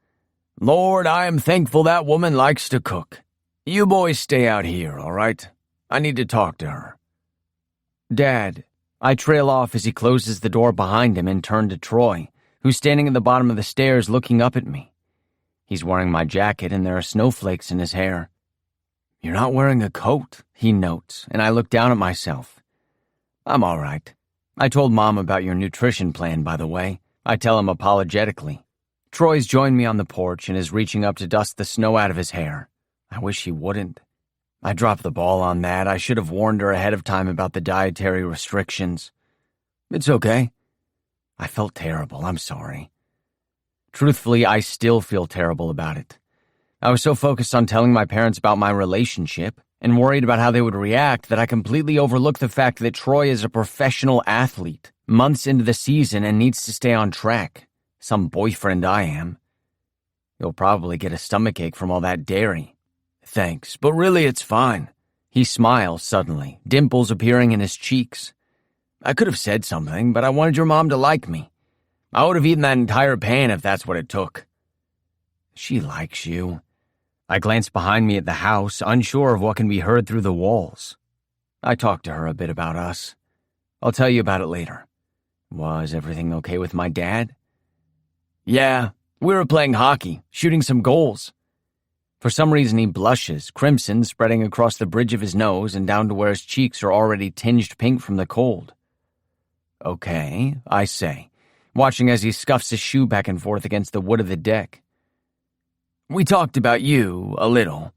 Lord, I am thankful that woman likes to cook. You boys stay out here, all right? I need to talk to her. Dad. I trail off as he closes the door behind him and turn to Troy, who's standing at the bottom of the stairs looking up at me. He's wearing my jacket and there are snowflakes in his hair. You're not wearing a coat, he notes, and I look down at myself. I'm all right. I told Mom about your nutrition plan, by the way. I tell him apologetically. Troy's joined me on the porch and is reaching up to dust the snow out of his hair. I wish he wouldn't. I dropped the ball on that. I should have warned her ahead of time about the dietary restrictions. It's okay. I felt terrible. I'm sorry. Truthfully, I still feel terrible about it. I was so focused on telling my parents about my relationship and worried about how they would react that I completely overlooked the fact that Troy is a professional athlete, months into the season and needs to stay on track. Some boyfriend I am. You'll probably get a stomachache from all that dairy. Thanks, but really it's fine. He smiles suddenly, dimples appearing in his cheeks. I could have said something, but I wanted your mom to like me. I would have eaten that entire pan if that's what it took. She likes you. I glance behind me at the house, unsure of what can be heard through the walls. I talked to her a bit about us. I'll tell you about it later. Was everything okay with my dad? Yeah, we were playing hockey, shooting some goals. For some reason he blushes, crimson spreading across the bridge of his nose and down to where his cheeks are already tinged pink from the cold. Okay, I say, watching as he scuffs his shoe back and forth against the wood of the deck. We talked about you a little.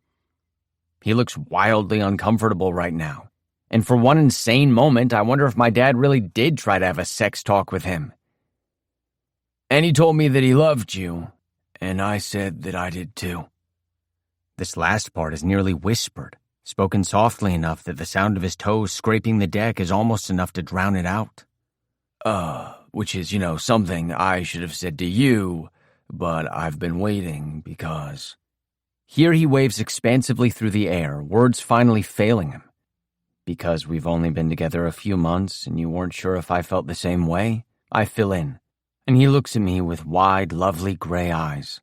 He looks wildly uncomfortable right now, and for one insane moment I wonder if my dad really did try to have a sex talk with him. And he told me that he loved you, and I said that I did too. This last part is nearly whispered, spoken softly enough that the sound of his toes scraping the deck is almost enough to drown it out. Which is, something I should have said to you, but I've been waiting because... Here he waves expansively through the air, words finally failing him. Because we've only been together a few months and you weren't sure if I felt the same way, I fill in, and he looks at me with wide, lovely gray eyes.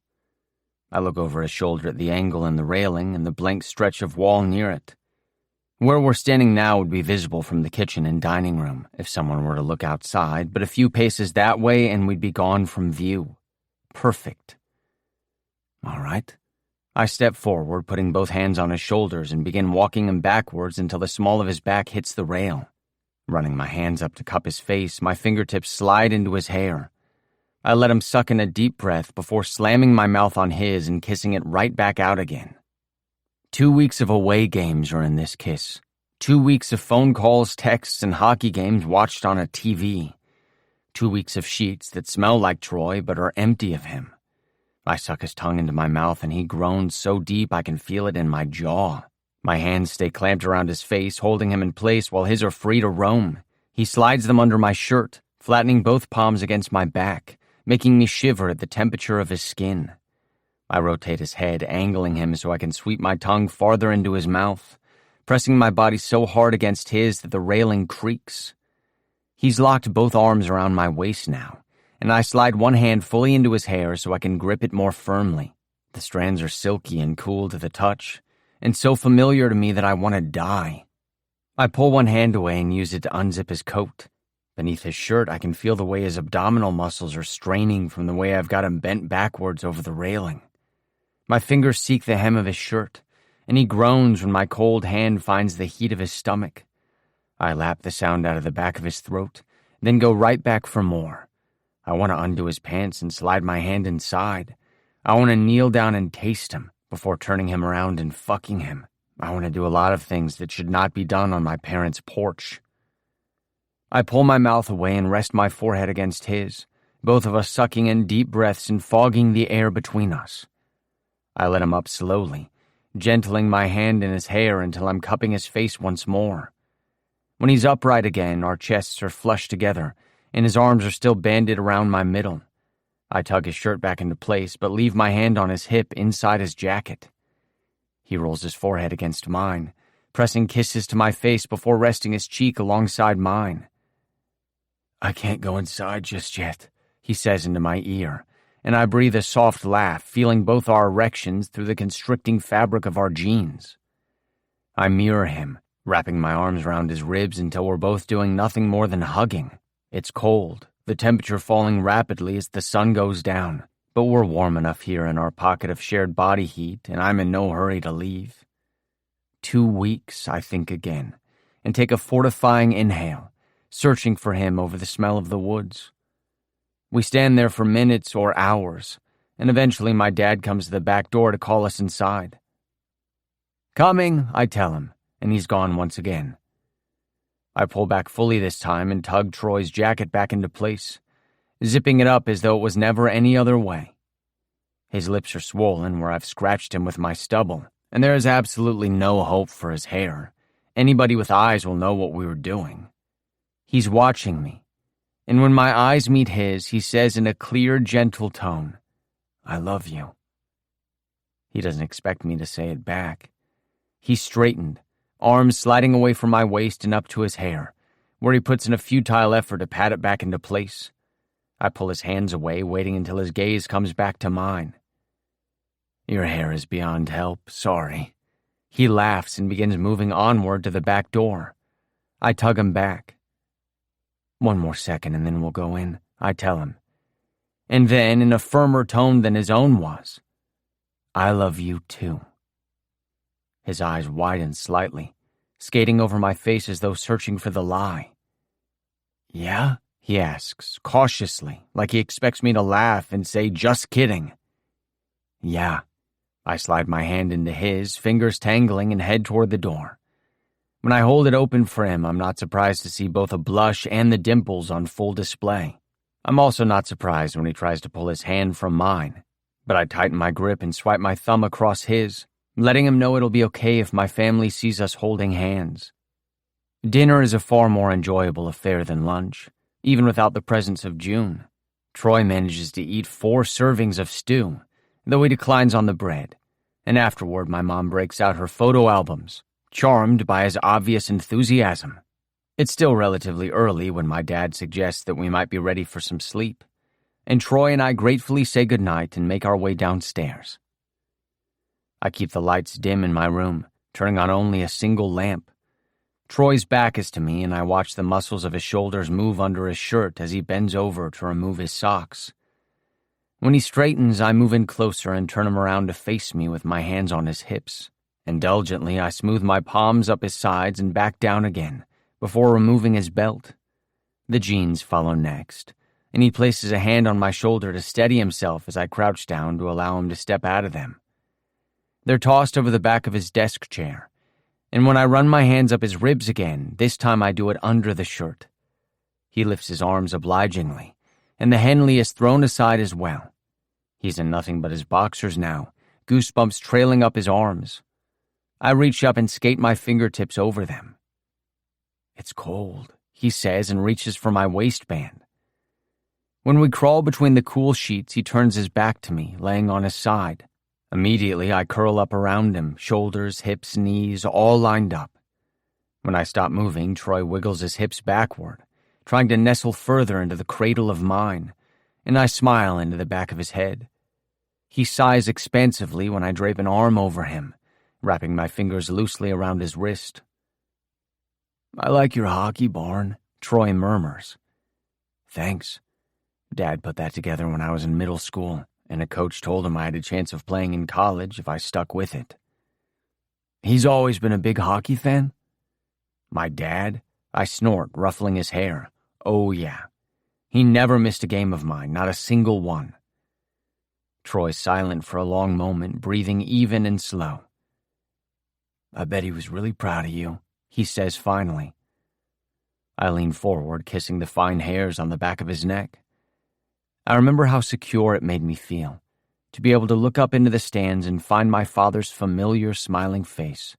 I look over his shoulder at the angle in the railing and the blank stretch of wall near it. Where we're standing now would be visible from the kitchen and dining room if someone were to look outside, but a few paces that way and we'd be gone from view. Perfect. All right. I step forward, putting both hands on his shoulders and begin walking him backwards until the small of his back hits the rail. Running my hands up to cup his face, my fingertips slide into his hair. I let him suck in a deep breath before slamming my mouth on his and kissing it right back out again. 2 weeks of away games are in this kiss. 2 weeks of phone calls, texts, and hockey games watched on a TV. 2 weeks of sheets that smell like Troy but are empty of him. I suck his tongue into my mouth and he groans so deep I can feel it in my jaw. My hands stay clamped around his face, holding him in place while his are free to roam. He slides them under my shirt, flattening both palms against my back, making me shiver at the temperature of his skin. I rotate his head, angling him so I can sweep my tongue farther into his mouth, pressing my body so hard against his that the railing creaks. He's locked both arms around my waist now, and I slide one hand fully into his hair so I can grip it more firmly. The strands are silky and cool to the touch, and so familiar to me that I want to die. I pull one hand away and use it to unzip his coat. Beneath his shirt, I can feel the way his abdominal muscles are straining from the way I've got him bent backwards over the railing. My fingers seek the hem of his shirt, and he groans when my cold hand finds the heat of his stomach. I lap the sound out of the back of his throat, then go right back for more. I want to undo his pants and slide my hand inside. I want to kneel down and taste him before turning him around and fucking him. I want to do a lot of things that should not be done on my parents' porch. I pull my mouth away and rest my forehead against his, both of us sucking in deep breaths and fogging the air between us. I let him up slowly, gentling my hand in his hair until I'm cupping his face once more. When he's upright again, our chests are flush together, and his arms are still banded around my middle. I tug his shirt back into place, but leave my hand on his hip inside his jacket. He rolls his forehead against mine, pressing kisses to my face before resting his cheek alongside mine. I can't go inside just yet, he says into my ear, and I breathe a soft laugh, feeling both our erections through the constricting fabric of our jeans. I mirror him, wrapping my arms around his ribs until we're both doing nothing more than hugging. It's cold, the temperature falling rapidly as the sun goes down, but we're warm enough here in our pocket of shared body heat, and I'm in no hurry to leave. 2 weeks, I think again, and take a fortifying inhale, searching for him over the smell of the woods. We stand there for minutes or hours, and eventually my dad comes to the back door to call us inside. "Coming," I tell him, and he's gone once again. I pull back fully this time and tug Troy's jacket back into place, zipping it up as though it was never any other way. His lips are swollen where I've scratched him with my stubble, and there is absolutely no hope for his hair. Anybody with eyes will know what we were doing. He's watching me, and when my eyes meet his, he says in a clear, gentle tone, "I love you." He doesn't expect me to say it back. He's straightened, arms sliding away from my waist and up to his hair, where he puts in a futile effort to pat it back into place. I pull his hands away, waiting until his gaze comes back to mine. "Your hair is beyond help, sorry." He laughs and begins moving onward to the back door. I tug him back. "One more second and then we'll go in," I tell him. And then, in a firmer tone than his own was, "I love you too." His eyes widen slightly, skating over my face as though searching for the lie. "Yeah?" he asks, cautiously, like he expects me to laugh and say, "Just kidding." "Yeah." I slide my hand into his, fingers tangling, and head toward the door. When I hold it open for him, I'm not surprised to see both a blush and the dimples on full display. I'm also not surprised when he tries to pull his hand from mine, but I tighten my grip and swipe my thumb across his, letting him know it'll be okay if my family sees us holding hands. Dinner is a far more enjoyable affair than lunch, even without the presence of June. Troy manages to eat 4 servings of stew, though he declines on the bread, and afterward my mom breaks out her photo albums, charmed by his obvious enthusiasm. It's still relatively early when my dad suggests that we might be ready for some sleep, and Troy and I gratefully say goodnight and make our way downstairs. I keep the lights dim in my room, turning on only a single lamp. Troy's back is to me, and I watch the muscles of his shoulders move under his shirt as he bends over to remove his socks. When he straightens, I move in closer and turn him around to face me with my hands on his hips. Indulgently, I smooth my palms up his sides and back down again, before removing his belt. The jeans follow next, and he places a hand on my shoulder to steady himself as I crouch down to allow him to step out of them. They're tossed over the back of his desk chair, and when I run my hands up his ribs again, this time I do it under the shirt. He lifts his arms obligingly, and the Henley is thrown aside as well. He's in nothing but his boxers now, goosebumps trailing up his arms. I reach up and skate my fingertips over them. "It's cold," he says, and reaches for my waistband. When we crawl between the cool sheets, he turns his back to me, laying on his side. Immediately, I curl up around him, shoulders, hips, knees, all lined up. When I stop moving, Troy wiggles his hips backward, trying to nestle further into the cradle of mine, and I smile into the back of his head. He sighs expansively when I drape an arm over him, wrapping my fingers loosely around his wrist. "I like your hockey, Barn," Troy murmurs. "Thanks. Dad put that together when I was in middle school, and a coach told him I had a chance of playing in college if I stuck with it." "He's always been a big hockey fan?" "My dad?" I snort, ruffling his hair. "Oh, yeah. He never missed a game of mine, not a single one." Troy's silent for a long moment, breathing even and slow. "I bet he was really proud of you," he says finally. I lean forward, kissing the fine hairs on the back of his neck. I remember how secure it made me feel, to be able to look up into the stands and find my father's familiar smiling face.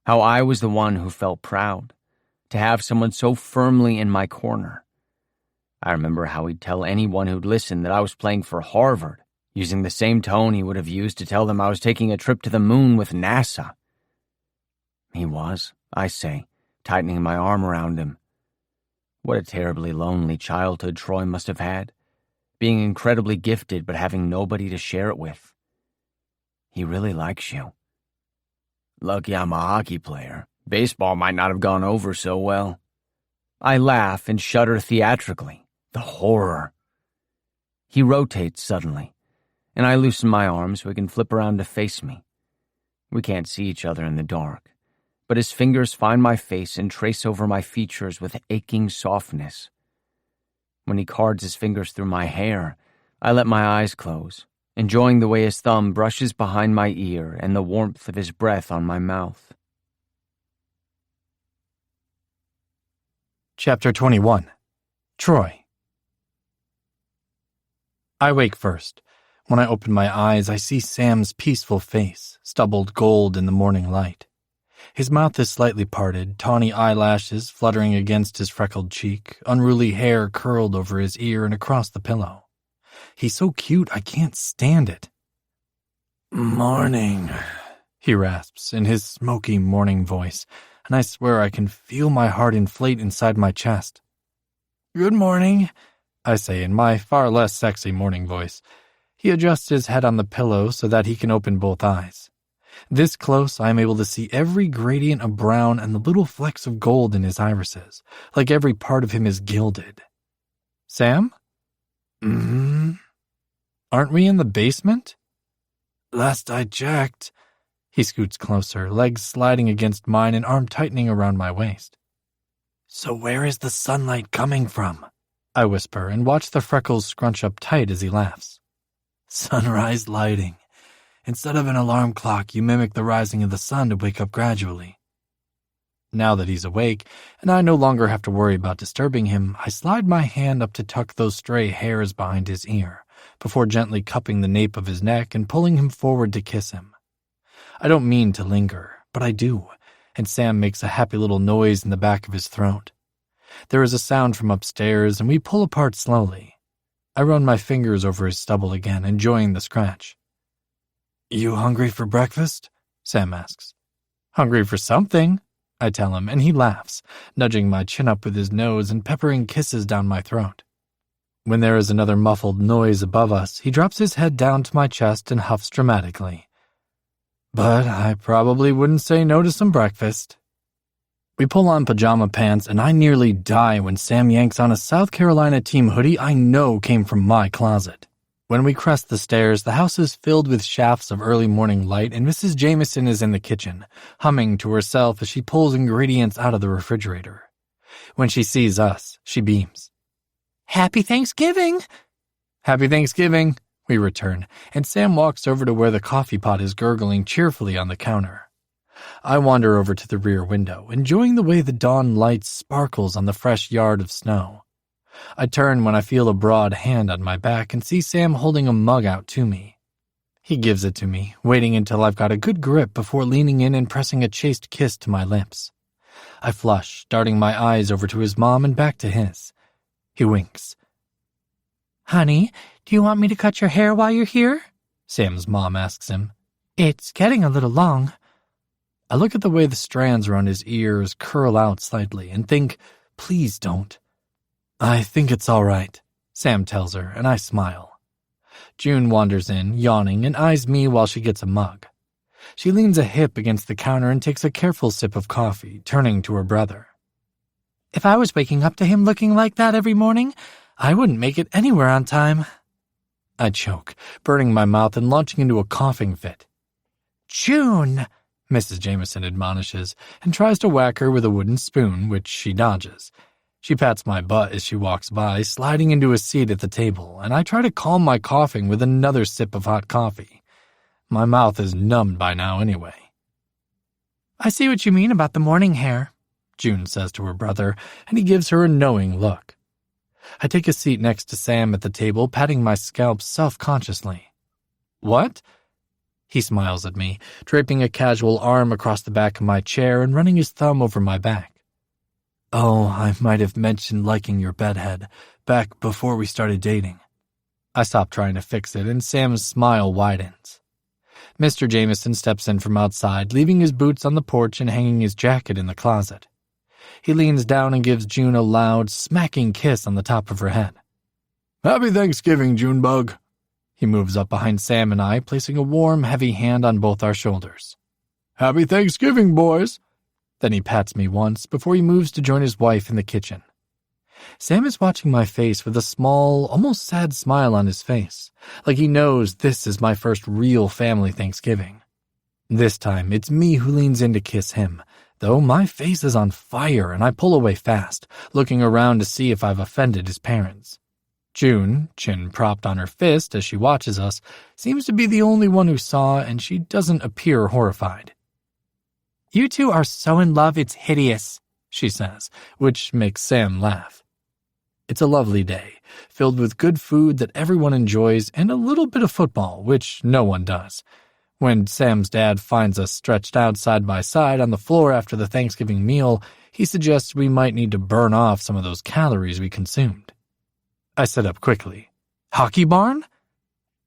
How I was the one who felt proud, to have someone so firmly in my corner. I remember how he'd tell anyone who'd listen that I was playing for Harvard, using the same tone he would have used to tell them I was taking a trip to the moon with NASA. "He was," I say, tightening my arm around him. What a terribly lonely childhood Troy must have had, being incredibly gifted but having nobody to share it with. "He really likes you." Lucky I'm a hockey player. Baseball might not have gone over so well. I laugh and shudder theatrically. The horror. He rotates suddenly, and I loosen my arm so he can flip around to face me. We can't see each other in the dark, but his fingers find my face and trace over my features with aching softness. When he cards his fingers through my hair, I let my eyes close, enjoying the way his thumb brushes behind my ear and the warmth of his breath on my mouth. Chapter 21. Troy. I wake first. When I open my eyes, I see Sam's peaceful face, stubbled gold in the morning light. His mouth is slightly parted, tawny eyelashes fluttering against his freckled cheek, unruly hair curled over his ear and across the pillow. He's so cute, I can't stand it. "Morning," he rasps in his smoky morning voice, and I swear I can feel my heart inflate inside my chest. "Good morning," I say in my far less sexy morning voice. He adjusts his head on the pillow so that he can open both eyes. This close, I am able to see every gradient of brown and the little flecks of gold in his irises, like every part of him is gilded. "Sam?" "Mm-hmm." "Aren't we in the basement?" "Last I checked." He scoots closer, legs sliding against mine and arm tightening around my waist. "So where is the sunlight coming from?" I whisper and watch the freckles scrunch up tight as he laughs. "Sunrise lighting. Instead of an alarm clock, you mimic the rising of the sun to wake up gradually." Now that he's awake, and I no longer have to worry about disturbing him, I slide my hand up to tuck those stray hairs behind his ear, before gently cupping the nape of his neck and pulling him forward to kiss him. I don't mean to linger, but I do, and Sam makes a happy little noise in the back of his throat. There is a sound from upstairs, and we pull apart slowly. I run my fingers over his stubble again, enjoying the scratch. "You hungry for breakfast?" Sam asks. "Hungry for something," I tell him, and he laughs, nudging my chin up with his nose and peppering kisses down my throat. When there is another muffled noise above us, he drops his head down to my chest and huffs dramatically. "But I probably wouldn't say no to some breakfast." We pull on pajama pants, and I nearly die when Sam yanks on a South Carolina team hoodie I know came from my closet. When we crest the stairs, the house is filled with shafts of early morning light, and Mrs. Jameson is in the kitchen, humming to herself as she pulls ingredients out of the refrigerator. When she sees us, she beams. "Happy Thanksgiving!" "Happy Thanksgiving!" we return, and Sam walks over to where the coffee pot is gurgling cheerfully on the counter. I wander over to the rear window, enjoying the way the dawn light sparkles on the fresh yard of snow. I turn when I feel a broad hand on my back and see Sam holding a mug out to me. He gives it to me, waiting until I've got a good grip before leaning in and pressing a chaste kiss to my lips. I flush, darting my eyes over to his mom and back to his. He winks. "Honey, do you want me to cut your hair while you're here?" Sam's mom asks him. "It's getting a little long." I look at the way the strands around his ears curl out slightly and think, please don't. "I think it's all right," Sam tells her, and I smile. June wanders in, yawning, and eyes me while she gets a mug. She leans a hip against the counter and takes a careful sip of coffee, turning to her brother. "If I was waking up to him looking like that every morning, I wouldn't make it anywhere on time." I choke, burning my mouth and launching into a coughing fit. "June!" Mrs. Jameson admonishes, and tries to whack her with a wooden spoon, which she dodges. She pats my butt as she walks by, sliding into a seat at the table, and I try to calm my coughing with another sip of hot coffee. My mouth is numbed by now anyway. "I see what you mean about the morning hair," June says to her brother, and he gives her a knowing look. I take a seat next to Sam at the table, patting my scalp self-consciously. "What?" He smiles at me, draping a casual arm across the back of my chair and running his thumb over my back. "Oh, I might have mentioned liking your bedhead, back before we started dating." I stop trying to fix it, and Sam's smile widens. Mr. Jameson steps in from outside, leaving his boots on the porch and hanging his jacket in the closet. He leans down and gives June a loud, smacking kiss on the top of her head. "Happy Thanksgiving, Junebug." He moves up behind Sam and I, placing a warm, heavy hand on both our shoulders. "Happy Thanksgiving, boys." Then he pats me once before he moves to join his wife in the kitchen. Sam is watching my face with a small, almost sad smile on his face, like he knows this is my first real family Thanksgiving. This time, it's me who leans in to kiss him, though my face is on fire and I pull away fast, looking around to see if I've offended his parents. June, chin propped on her fist as she watches us, seems to be the only one who saw, and she doesn't appear horrified. "You two are so in love it's hideous," she says, which makes Sam laugh. It's a lovely day, filled with good food that everyone enjoys and a little bit of football, which no one does. When Sam's dad finds us stretched out side by side on the floor after the Thanksgiving meal, he suggests we might need to burn off some of those calories we consumed. I sit up quickly. "Hockey barn?"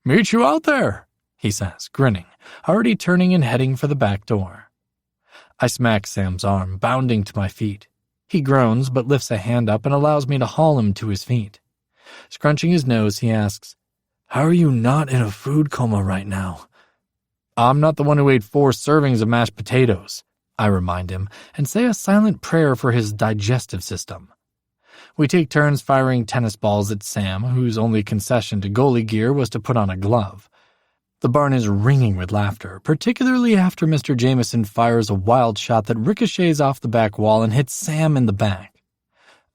"Meet you out there," he says, grinning, already turning and heading for the back door. I smack Sam's arm, bounding to my feet. He groans but lifts a hand up and allows me to haul him to his feet. Scrunching his nose, he asks, "How are you not in a food coma right now?" "I'm not the one who ate 4 servings of mashed potatoes," I remind him, and say a silent prayer for his digestive system. We take turns firing tennis balls at Sam, whose only concession to goalie gear was to put on a glove. The barn is ringing with laughter, particularly after Mr. Jameson fires a wild shot that ricochets off the back wall and hits Sam in the back.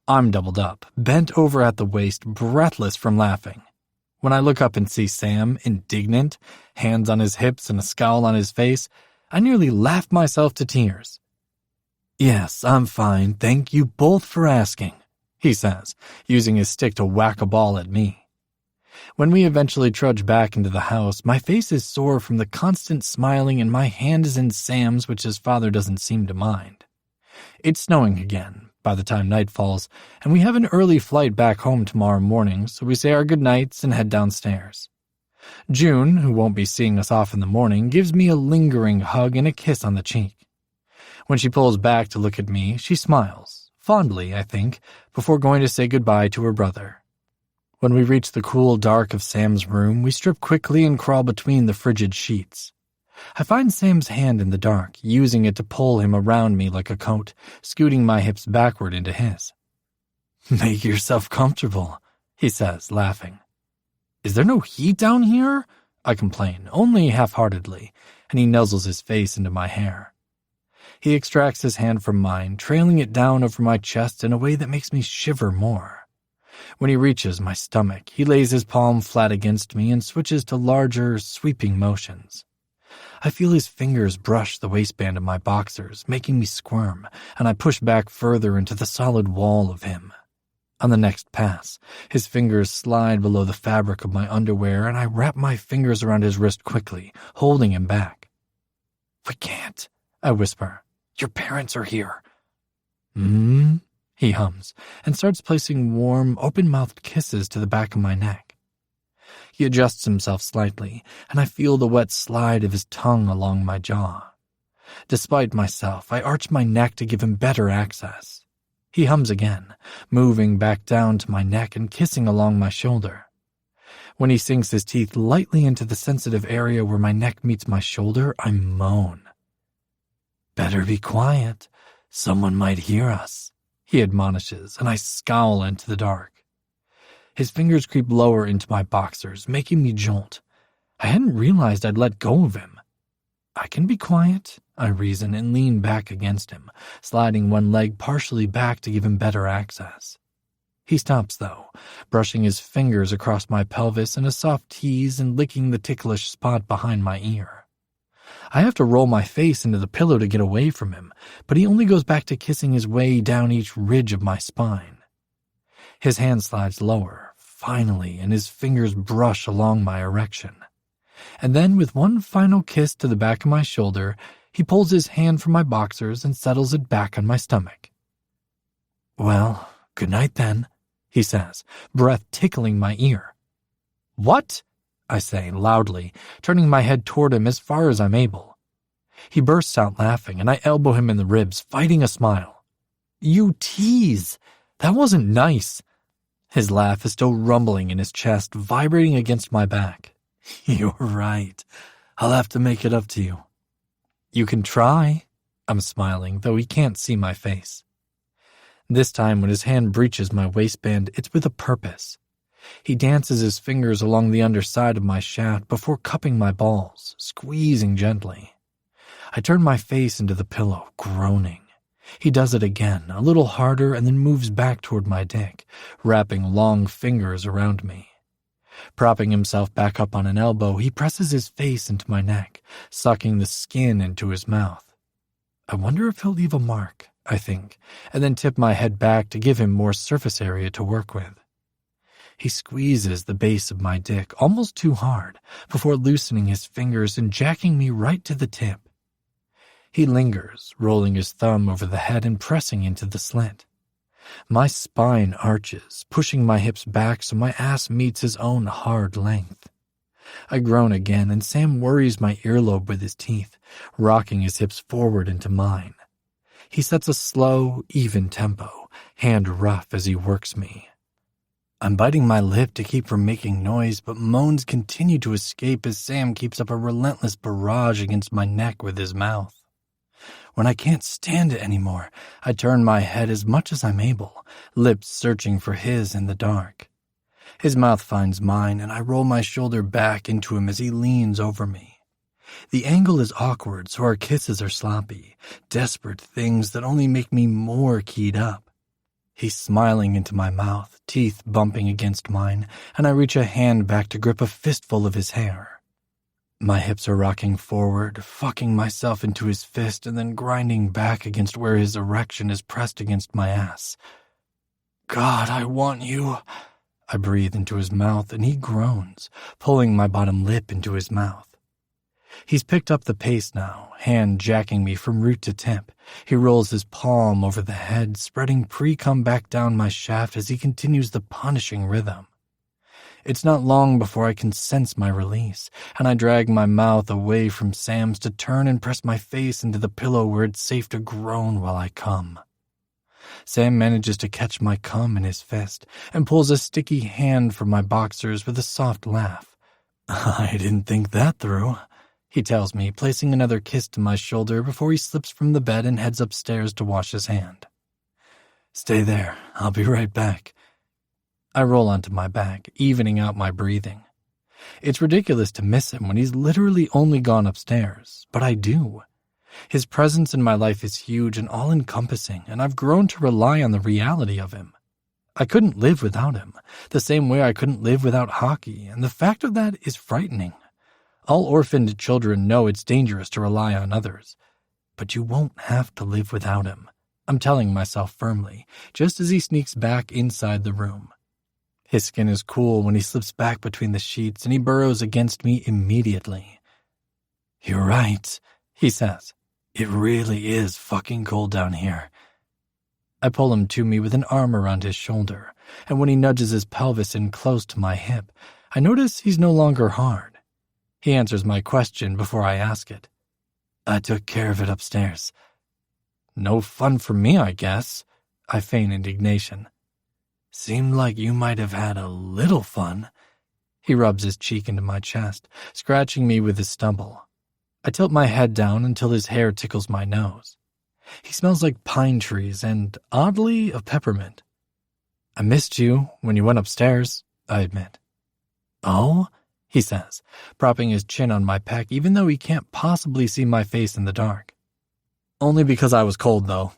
I'm doubled up, bent over at the waist, breathless from laughing. When I look up and see Sam, indignant, hands on his hips and a scowl on his face, I nearly laugh myself to tears. "Yes, I'm fine, thank you both for asking," he says, using his stick to whack a ball at me. When we eventually trudge back into the house, my face is sore from the constant smiling and my hand is in Sam's, which his father doesn't seem to mind. It's snowing again by the time night falls, and we have an early flight back home tomorrow morning, so we say our goodnights and head downstairs. June, who won't be seeing us off in the morning, gives me a lingering hug and a kiss on the cheek. When she pulls back to look at me, she smiles, fondly, I think, before going to say goodbye to her brother. When we reach the cool dark of Sam's room, we strip quickly and crawl between the frigid sheets. I find Sam's hand in the dark, using it to pull him around me like a coat, scooting my hips backward into his. "Make yourself comfortable," he says, laughing. "Is there no heat down here?" I complain, only half-heartedly, and he nuzzles his face into my hair. He extracts his hand from mine, trailing it down over my chest in a way that makes me shiver more. When he reaches my stomach, he lays his palm flat against me and switches to larger, sweeping motions. I feel his fingers brush the waistband of my boxers, making me squirm, and I push back further into the solid wall of him. On the next pass, his fingers slide below the fabric of my underwear, and I wrap my fingers around his wrist quickly, holding him back. "We can't," I whisper. "Your parents are here." He hums, and starts placing warm, open-mouthed kisses to the back of my neck. He adjusts himself slightly, and I feel the wet slide of his tongue along my jaw. Despite myself, I arch my neck to give him better access. He hums again, moving back down to my neck and kissing along my shoulder. When he sinks his teeth lightly into the sensitive area where my neck meets my shoulder, I moan. "Better be quiet. Someone might hear us," he admonishes, and I scowl into the dark. His fingers creep lower into my boxers, making me jolt. I hadn't realized I'd let go of him. "I can be quiet," I reason, and lean back against him, sliding one leg partially back to give him better access. He stops, though, brushing his fingers across my pelvis in a soft tease and licking the ticklish spot behind my ear. I have to roll my face into the pillow to get away from him, but he only goes back to kissing his way down each ridge of my spine. His hand slides lower, finally, and his fingers brush along my erection. And then, with one final kiss to the back of my shoulder, he pulls his hand from my boxers and settles it back on my stomach. "Well, good night then," he says, breath tickling my ear. "What?" I say loudly, turning my head toward him as far as I'm able. He bursts out laughing, and I elbow him in the ribs, fighting a smile. "You tease! That wasn't nice." His laugh is still rumbling in his chest, vibrating against my back. "You're right. I'll have to make it up to you." You can try. I'm smiling, though he can't see my face. This time, when his hand breaches my waistband, it's with a purpose. He dances his fingers along the underside of my shaft before cupping my balls, squeezing gently. I turn my face into the pillow, groaning. He does it again, a little harder, and then moves back toward my dick, wrapping long fingers around me. Propping himself back up on an elbow, he presses his face into my neck, sucking the skin into his mouth. I wonder if he'll leave a mark, I think, and then tip my head back to give him more surface area to work with. He squeezes the base of my dick almost too hard before loosening his fingers and jacking me right to the tip. He lingers, rolling his thumb over the head and pressing into the slit. My spine arches, pushing my hips back so my ass meets his own hard length. I groan again, and Sam worries my earlobe with his teeth, rocking his hips forward into mine. He sets a slow, even tempo, hand rough as he works me. I'm biting my lip to keep from making noise, but moans continue to escape as Sam keeps up a relentless barrage against my neck with his mouth. When I can't stand it anymore, I turn my head as much as I'm able, lips searching for his in the dark. His mouth finds mine, and I roll my shoulder back into him as he leans over me. The angle is awkward, so our kisses are sloppy, desperate things that only make me more keyed up. He's smiling into my mouth, teeth bumping against mine, and I reach a hand back to grip a fistful of his hair. My hips are rocking forward, fucking myself into his fist and then grinding back against where his erection is pressed against my ass. God, I want you. I breathe into his mouth and he groans, pulling my bottom lip into his mouth. He's picked up the pace now, hand jacking me from root to tip. He rolls his palm over the head, spreading pre-cum back down my shaft as he continues the punishing rhythm. It's not long before I can sense my release, and I drag my mouth away from Sam's to turn and press my face into the pillow where it's safe to groan while I come. Sam manages to catch my cum in his fist and pulls a sticky hand from my boxers with a soft laugh. I didn't think that through, he tells me, placing another kiss to my shoulder before he slips from the bed and heads upstairs to wash his hand. Stay there, I'll be right back. I roll onto my back, evening out my breathing. It's ridiculous to miss him when he's literally only gone upstairs, but I do. His presence in my life is huge and all-encompassing, and I've grown to rely on the reality of him. I couldn't live without him, the same way I couldn't live without hockey, and the fact of that is frightening. All orphaned children know it's dangerous to rely on others, but you won't have to live without him, I'm telling myself firmly, just as he sneaks back inside the room. His skin is cool when he slips back between the sheets and he burrows against me immediately. You're right, he says. It really is fucking cold down here. I pull him to me with an arm around his shoulder, and when he nudges his pelvis in close to my hip, I notice he's no longer hard. He answers my question before I ask it. I took care of it upstairs. No fun for me, I guess. I feign indignation. Seemed like you might have had a little fun. He rubs his cheek into my chest, scratching me with his stubble. I tilt my head down until his hair tickles my nose. He smells like pine trees and, oddly, of peppermint. I missed you when you went upstairs, I admit. Oh? He says, propping his chin on my pec even though he can't possibly see my face in the dark. Only because I was cold, though.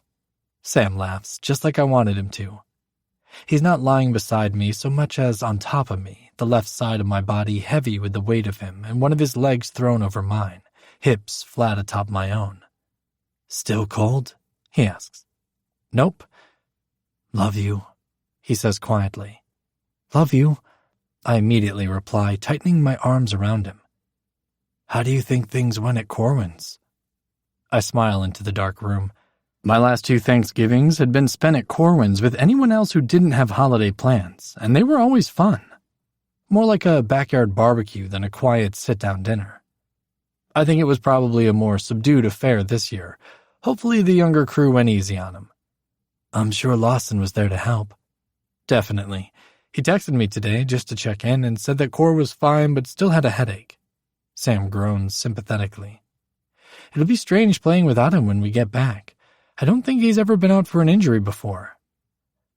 Sam laughs, just like I wanted him to. He's not lying beside me so much as on top of me, the left side of my body heavy with the weight of him and one of his legs thrown over mine, hips flat atop my own. Still cold? He asks. Nope. Love you, he says quietly. Love you, I immediately reply, tightening my arms around him. How do you think things went at Corwin's? I smile into the dark room. My last 2 Thanksgivings had been spent at Corwin's with anyone else who didn't have holiday plans, and they were always fun. More like a backyard barbecue than a quiet sit-down dinner. I think it was probably a more subdued affair this year. Hopefully the younger crew went easy on him. I'm sure Lawson was there to help. Definitely. He texted me today just to check in and said that Cor was fine but still had a headache. Sam groans sympathetically. It'll be strange playing without him when we get back. I don't think he's ever been out for an injury before.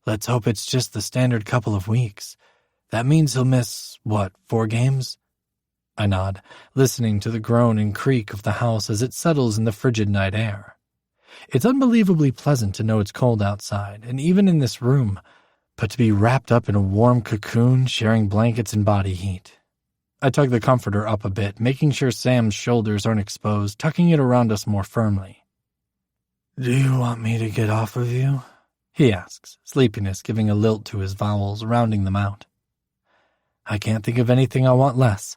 Let's hope it's just the standard couple of weeks. That means he'll miss, 4 games? I nod, listening to the groan and creak of the house as it settles in the frigid night air. It's unbelievably pleasant to know it's cold outside, and even in this room, but to be wrapped up in a warm cocoon, sharing blankets and body heat. I tug the comforter up a bit, making sure Sam's shoulders aren't exposed, tucking it around us more firmly. Do you want me to get off of you? He asks, sleepiness giving a lilt to his vowels, rounding them out. I can't think of anything I want less.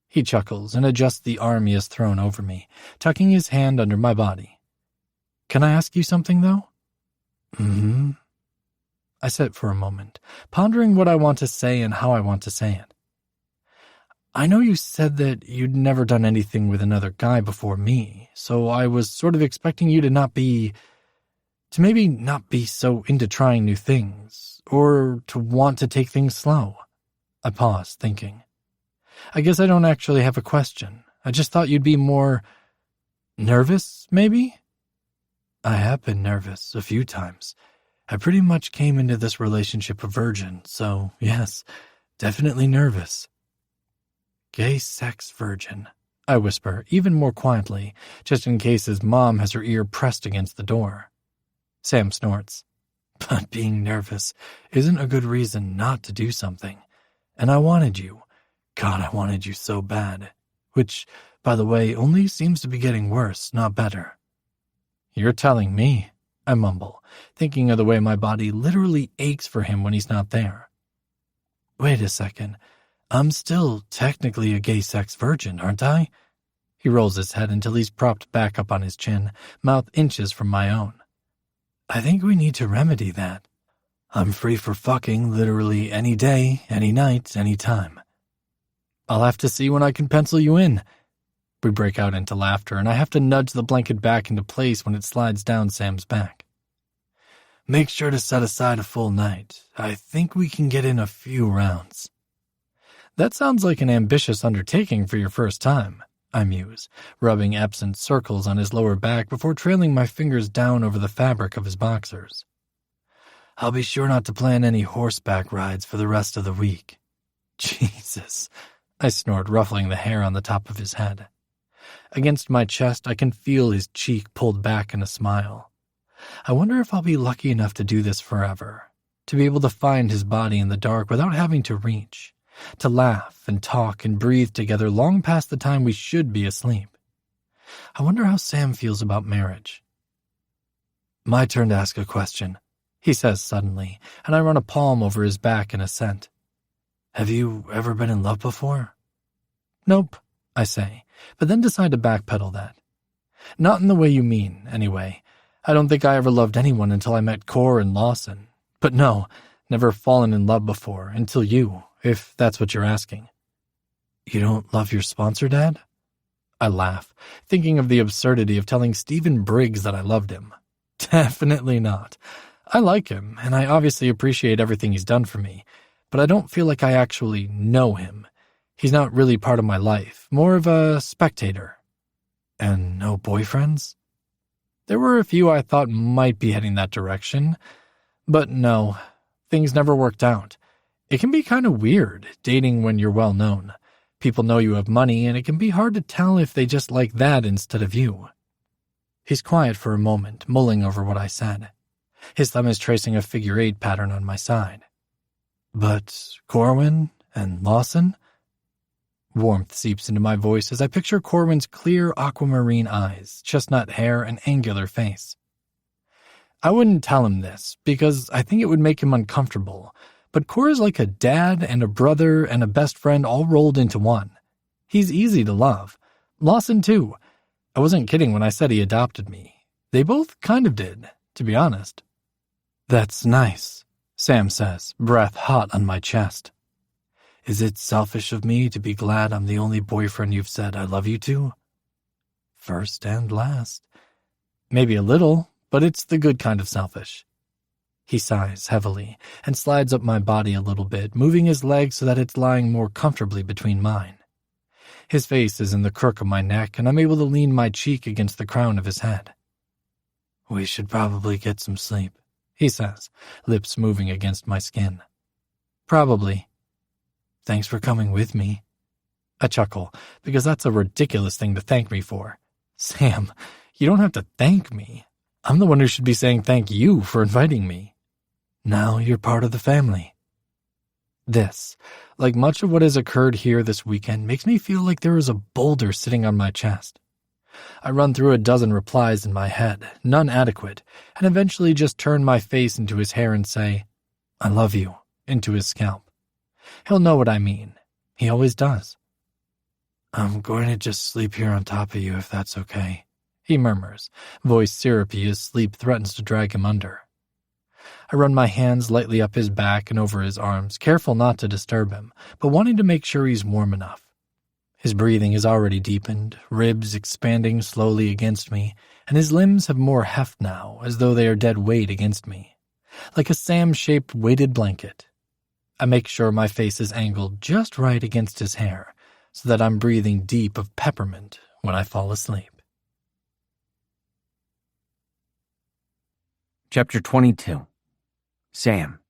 He chuckles and adjusts the arm he has thrown over me, tucking his hand under my body. Can I ask you something, though? Mm-hmm. I sit for a moment, pondering what I want to say and how I want to say it. I know you said that you'd never done anything with another guy before me, so I was sort of expecting you to maybe not be so into trying new things, or to want to take things slow. I pause, thinking. I guess I don't actually have a question. I just thought you'd be more nervous, maybe? I have been nervous a few times. I pretty much came into this relationship a virgin, so yes, definitely nervous. Gay sex virgin, I whisper, even more quietly, just in case his mom has her ear pressed against the door. Sam snorts. But being nervous isn't a good reason not to do something. And I wanted you. God, I wanted you so bad. Which, by the way, only seems to be getting worse, not better. You're telling me, I mumble, thinking of the way my body literally aches for him when he's not there. Wait a second. I'm still technically a gay sex virgin, aren't I? He rolls his head until he's propped back up on his chin, mouth inches from my own. I think we need to remedy that. I'm free for fucking literally any day, any night, any time. I'll have to see when I can pencil you in. We break out into laughter, and I have to nudge the blanket back into place when it slides down Sam's back. Make sure to set aside a full night. I think we can get in a few rounds. That sounds like an ambitious undertaking for your first time, I muse, rubbing absent circles on his lower back before trailing my fingers down over the fabric of his boxers. I'll be sure not to plan any horseback rides for the rest of the week. Jesus, I snort, ruffling the hair on the top of his head. Against my chest, I can feel his cheek pulled back in a smile. I wonder if I'll be lucky enough to do this forever, to be able to find his body in the dark without having to reach. To laugh and talk and breathe together long past the time we should be asleep. I wonder how Sam feels about marriage. My turn to ask a question, he says suddenly, and I run a palm over his back in assent. Have you ever been in love before? Nope, I say, but then decide to backpedal that. Not in the way you mean, anyway. I don't think I ever loved anyone until I met Cor and Lawson. But no, never fallen in love before, until you. If that's what you're asking. You don't love your sponsor, Dad? I laugh, thinking of the absurdity of telling Stephen Briggs that I loved him. Definitely not. I like him, and I obviously appreciate everything he's done for me, but I don't feel like I actually know him. He's not really part of my life, more of a spectator. And no boyfriends? There were a few I thought might be heading that direction, but no, things never worked out. It can be kind of weird, dating when you're well known. People know you have money, and it can be hard to tell if they just like that instead of you. He's quiet for a moment, mulling over what I said. His thumb is tracing a figure 8 pattern on my side. But Corwin and Lawson? Warmth seeps into my voice as I picture Corwin's clear aquamarine eyes, chestnut hair, and angular face. I wouldn't tell him this, because I think it would make him uncomfortable, but Cor is like a dad and a brother and a best friend all rolled into one. He's easy to love. Lawson, too. I wasn't kidding when I said he adopted me. They both kind of did, to be honest. That's nice, Sam says, breath hot on my chest. Is it selfish of me to be glad I'm the only boyfriend you've said I love you to? First and last. Maybe a little, but it's the good kind of selfish. He sighs heavily and slides up my body a little bit, moving his leg so that it's lying more comfortably between mine. His face is in the crook of my neck, and I'm able to lean my cheek against the crown of his head. "We should probably get some sleep," he says, lips moving against my skin. "Probably. Thanks for coming with me." I chuckle, because that's a ridiculous thing to thank me for. Sam, you don't have to thank me. I'm the one who should be saying thank you for inviting me. Now you're part of the family. This, like much of what has occurred here this weekend, makes me feel like there is a boulder sitting on my chest. I run through a dozen replies in my head, none adequate, and eventually just turn my face into his hair and say, "I love you," into his scalp. He'll know what I mean. He always does. "I'm going to just sleep here on top of you if that's okay," he murmurs, voice syrupy as sleep threatens to drag him under. I run my hands lightly up his back and over his arms, careful not to disturb him, but wanting to make sure he's warm enough. His breathing has already deepened, ribs expanding slowly against me, and his limbs have more heft now, as though they are dead weight against me, like a Sam-shaped weighted blanket. I make sure my face is angled just right against his hair, so that I'm breathing deep of peppermint when I fall asleep. Chapter 22. Sam.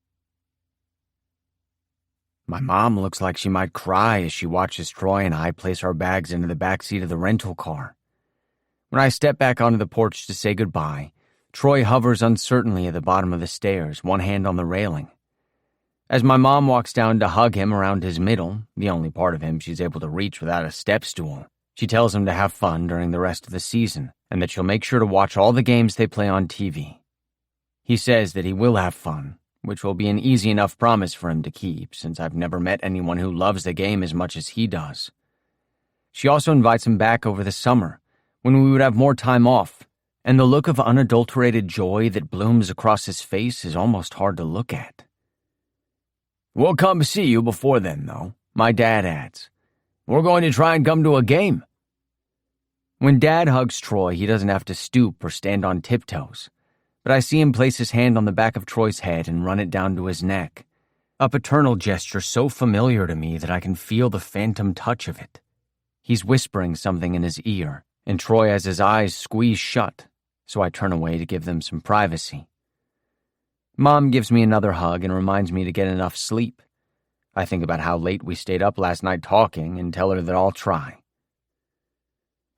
My mom looks like she might cry as she watches Troy and I place our bags into the back seat of the rental car. When I step back onto the porch to say goodbye, Troy hovers uncertainly at the bottom of the stairs, one hand on the railing. As my mom walks down to hug him around his middle, the only part of him she's able to reach without a step stool, she tells him to have fun during the rest of the season and that she'll make sure to watch all the games they play on TV. He says that he will have fun, which will be an easy enough promise for him to keep, since I've never met anyone who loves the game as much as he does. She also invites him back over the summer, when we would have more time off, and the look of unadulterated joy that blooms across his face is almost hard to look at. "We'll come see you before then, though," my dad adds. "We're going to try and come to a game." When Dad hugs Troy, he doesn't have to stoop or stand on tiptoes, but I see him place his hand on the back of Troy's head and run it down to his neck, a paternal gesture so familiar to me that I can feel the phantom touch of it. He's whispering something in his ear, and Troy has his eyes squeezed shut, so I turn away to give them some privacy. Mom gives me another hug and reminds me to get enough sleep. I think about how late we stayed up last night talking and tell her that I'll try.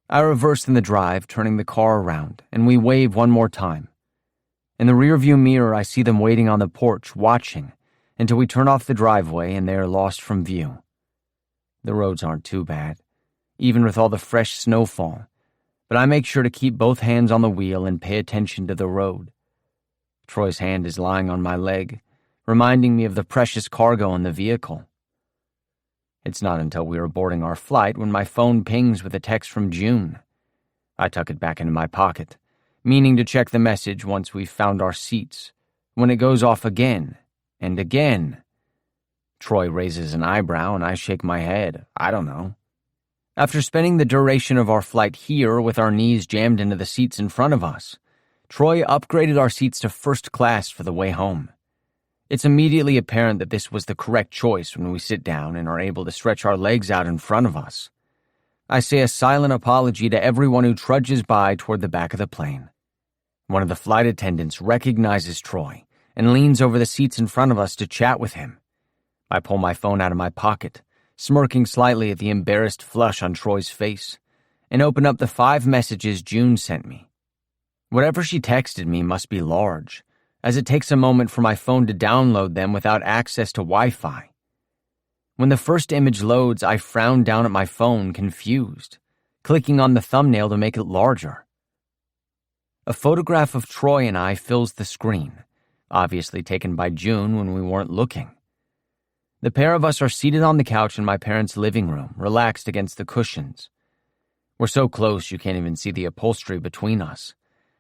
I reverse in the drive, turning the car around, and we wave one more time. In the rearview mirror, I see them waiting on the porch, watching, until we turn off the driveway and they are lost from view. The roads aren't too bad, even with all the fresh snowfall, but I make sure to keep both hands on the wheel and pay attention to the road. Troy's hand is lying on my leg, reminding me of the precious cargo in the vehicle. It's not until we are boarding our flight when my phone pings with a text from June. I tuck it back into my pocket, meaning to check the message once we've found our seats, when it goes off again and again. Troy raises an eyebrow and I shake my head. I don't know. After spending the duration of our flight here with our knees jammed into the seats in front of us, Troy upgraded our seats to first class for the way home. It's immediately apparent that this was the correct choice when we sit down and are able to stretch our legs out in front of us. I say a silent apology to everyone who trudges by toward the back of the plane. One of the flight attendants recognizes Troy and leans over the seats in front of us to chat with him. I pull my phone out of my pocket, smirking slightly at the embarrassed flush on Troy's face, and open up the 5 messages June sent me. Whatever she texted me must be large, as it takes a moment for my phone to download them without access to Wi-Fi. When the first image loads, I frown down at my phone, confused, clicking on the thumbnail to make it larger. A photograph of Troy and I fills the screen, obviously taken by June when we weren't looking. The pair of us are seated on the couch in my parents' living room, relaxed against the cushions. We're so close you can't even see the upholstery between us,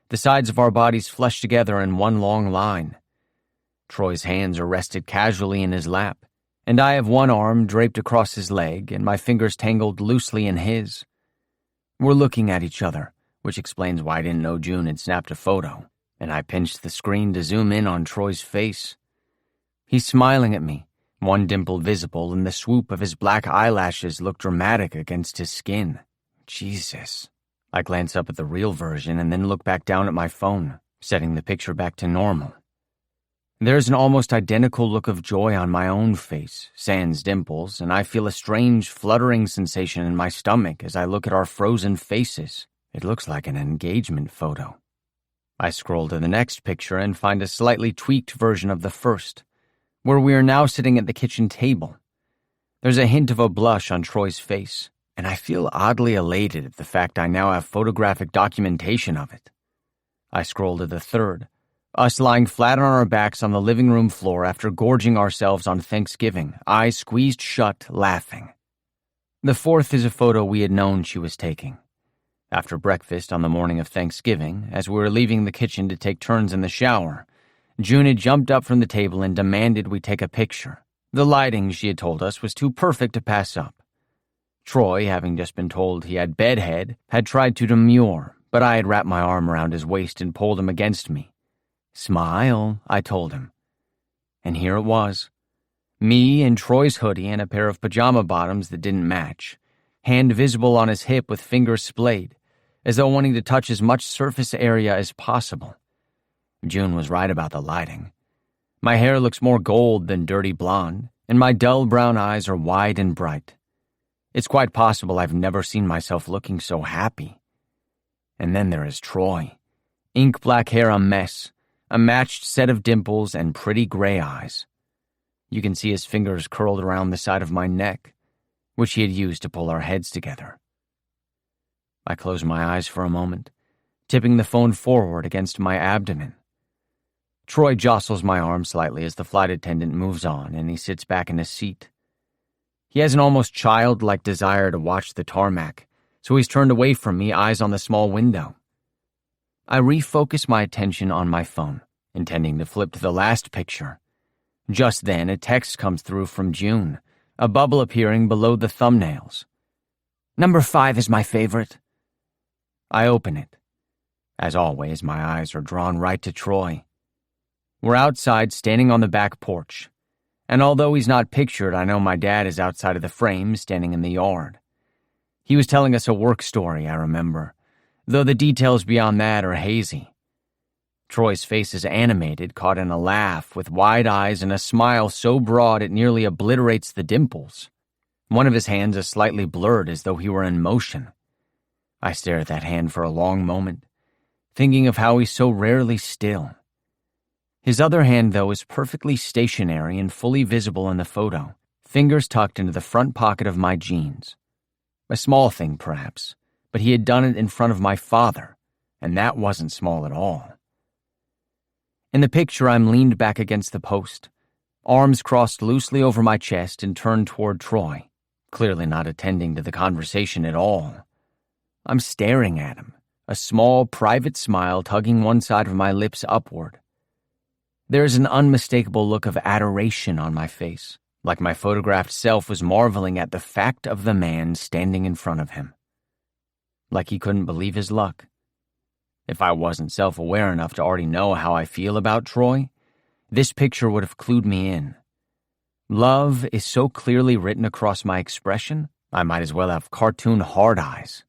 the sides of our bodies flushed together in one long line. Troy's hands are rested casually in his lap, and I have one arm draped across his leg and my fingers tangled loosely in his. We're looking at each other, which explains why I didn't know June had snapped a photo, and I pinched the screen to zoom in on Troy's face. He's smiling at me, One dimple visible, and the swoop of his black eyelashes looked dramatic against his skin. Jesus. I glance up at the real version and then look back down at my phone, setting the picture back to normal. There's an almost identical look of joy on my own face, sans dimples, and I feel a strange, fluttering sensation in my stomach as I look at our frozen faces. It looks like an engagement photo. I scroll to the next picture and find a slightly tweaked version of the first, where we are now sitting at the kitchen table. There's a hint of a blush on Troy's face, and I feel oddly elated at the fact I now have photographic documentation of it. I scroll to the third, us lying flat on our backs on the living room floor after gorging ourselves on Thanksgiving, eyes squeezed shut, laughing. The fourth is a photo we had known she was taking. After breakfast on the morning of Thanksgiving, as we were leaving the kitchen to take turns in the shower, June had jumped up from the table and demanded we take a picture. The lighting, she had told us, was too perfect to pass up. Troy, having just been told he had bedhead, had tried to demur, but I had wrapped my arm around his waist and pulled him against me. "Smile," I told him. And here it was. Me in Troy's hoodie and a pair of pajama bottoms that didn't match, hand visible on his hip with fingers splayed, as though wanting to touch as much surface area as possible. June was right about the lighting. My hair looks more gold than dirty blonde, and my dull brown eyes are wide and bright. It's quite possible I've never seen myself looking so happy. And then there is Troy. Ink black hair a mess, a matched set of dimples and pretty gray eyes. You can see his fingers curled around the side of my neck, which he had used to pull our heads together. I close my eyes for a moment, tipping the phone forward against my abdomen. Troy jostles my arm slightly as the flight attendant moves on, and he sits back in his seat. He has an almost childlike desire to watch the tarmac, so he's turned away from me, eyes on the small window. I refocus my attention on my phone, intending to flip to the last picture. Just then, a text comes through from June, a bubble appearing below the thumbnails. "Number 5 is my favorite." I open it. As always, my eyes are drawn right to Troy. We're outside, standing on the back porch, and although he's not pictured, I know my dad is outside of the frame, standing in the yard. He was telling us a work story, I remember, though the details beyond that are hazy. Troy's face is animated, caught in a laugh, with wide eyes and a smile so broad it nearly obliterates the dimples. One of his hands is slightly blurred as though he were in motion. I stare at that hand for a long moment, thinking of how he's so rarely still. His other hand, though, is perfectly stationary and fully visible in the photo, fingers tucked into the front pocket of my jeans. A small thing, perhaps, but he had done it in front of my father, and that wasn't small at all. In the picture, I'm leaned back against the post, arms crossed loosely over my chest and turned toward Troy, clearly not attending to the conversation at all. I'm staring at him, a small, private smile tugging one side of my lips upward. There's an unmistakable look of adoration on my face, like my photographed self was marveling at the fact of the man standing in front of him. Like he couldn't believe his luck. If I wasn't self-aware enough to already know how I feel about Troy, this picture would have clued me in. Love is so clearly written across my expression, I might as well have cartoon hard eyes.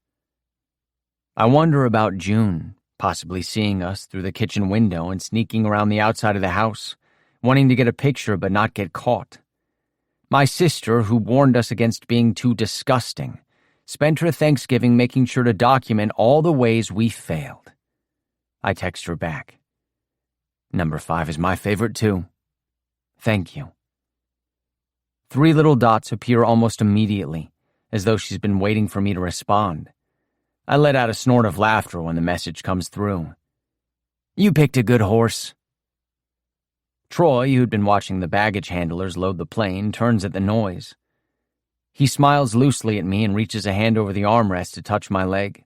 I wonder about June, possibly seeing us through the kitchen window and sneaking around the outside of the house, wanting to get a picture but not get caught. My sister, who warned us against being too disgusting, spent her Thanksgiving making sure to document all the ways we failed. I text her back. Number 5 is my favorite too. Thank you. 3 little dots appear almost immediately, as though she's been waiting for me to respond. I let out a snort of laughter when the message comes through. You picked a good horse. Troy, who'd been watching the baggage handlers load the plane, turns at the noise. He smiles loosely at me and reaches a hand over the armrest to touch my leg.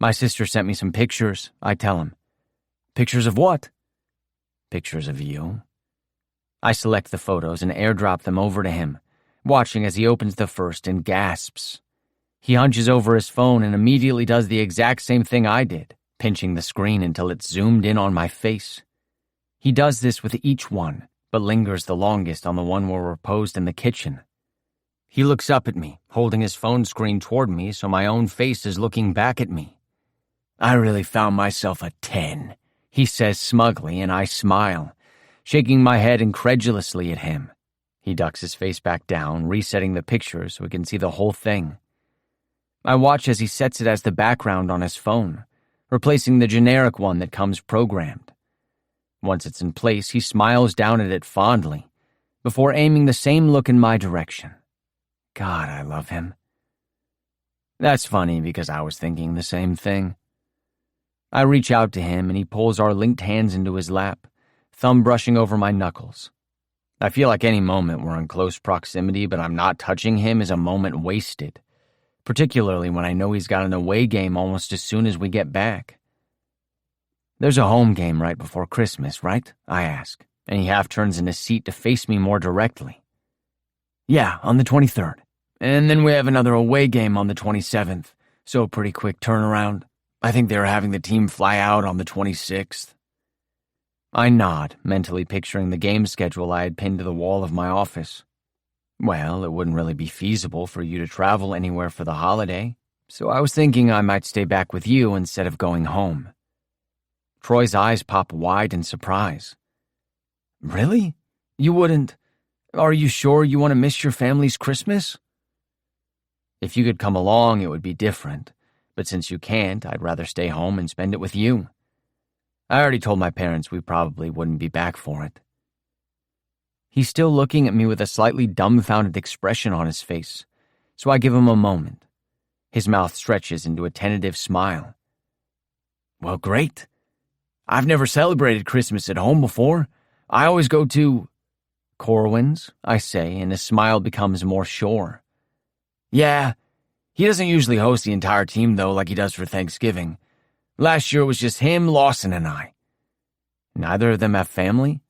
My sister sent me some pictures, I tell him. Pictures of what? Pictures of you. I select the photos and airdrop them over to him, watching as he opens the first and gasps. He hunches over his phone and immediately does the exact same thing I did, pinching the screen until it's zoomed in on my face. He does this with each one, but lingers the longest on the one where we're posed in the kitchen. He looks up at me, holding his phone screen toward me so my own face is looking back at me. "I really found myself a 10, he says smugly, and I smile, shaking my head incredulously at him. He ducks his face back down, resetting the picture so we can see the whole thing. I watch as he sets it as the background on his phone, replacing the generic one that comes programmed. Once it's in place, he smiles down at it fondly, before aiming the same look in my direction. God, I love him. That's funny because I was thinking the same thing. I reach out to him and he pulls our linked hands into his lap, thumb brushing over my knuckles. I feel like any moment we're in close proximity but I'm not touching him is a moment wasted, particularly when I know he's got an away game almost as soon as we get back. There's a home game right before Christmas, right? I ask, and he half turns in his seat to face me more directly. Yeah, on the 23rd. And then we have another away game on the 27th, so pretty quick turnaround. I think they were having the team fly out on the 26th. I nod, mentally picturing the game schedule I had pinned to the wall of my office. Well, it wouldn't really be feasible for you to travel anywhere for the holiday, so I was thinking I might stay back with you instead of going home. Troy's eyes pop wide in surprise. Really? You wouldn't? Are you sure you want to miss your family's Christmas? If you could come along, it would be different, but since you can't, I'd rather stay home and spend it with you. I already told my parents we probably wouldn't be back for it. He's still looking at me with a slightly dumbfounded expression on his face, so I give him a moment. His mouth stretches into a tentative smile. Well, great. I've never celebrated Christmas at home before. I always go to Corwin's, I say, and his smile becomes more sure. Yeah, he doesn't usually host the entire team, though, like he does for Thanksgiving. Last year it was just him, Lawson, and I. Neither of them have family?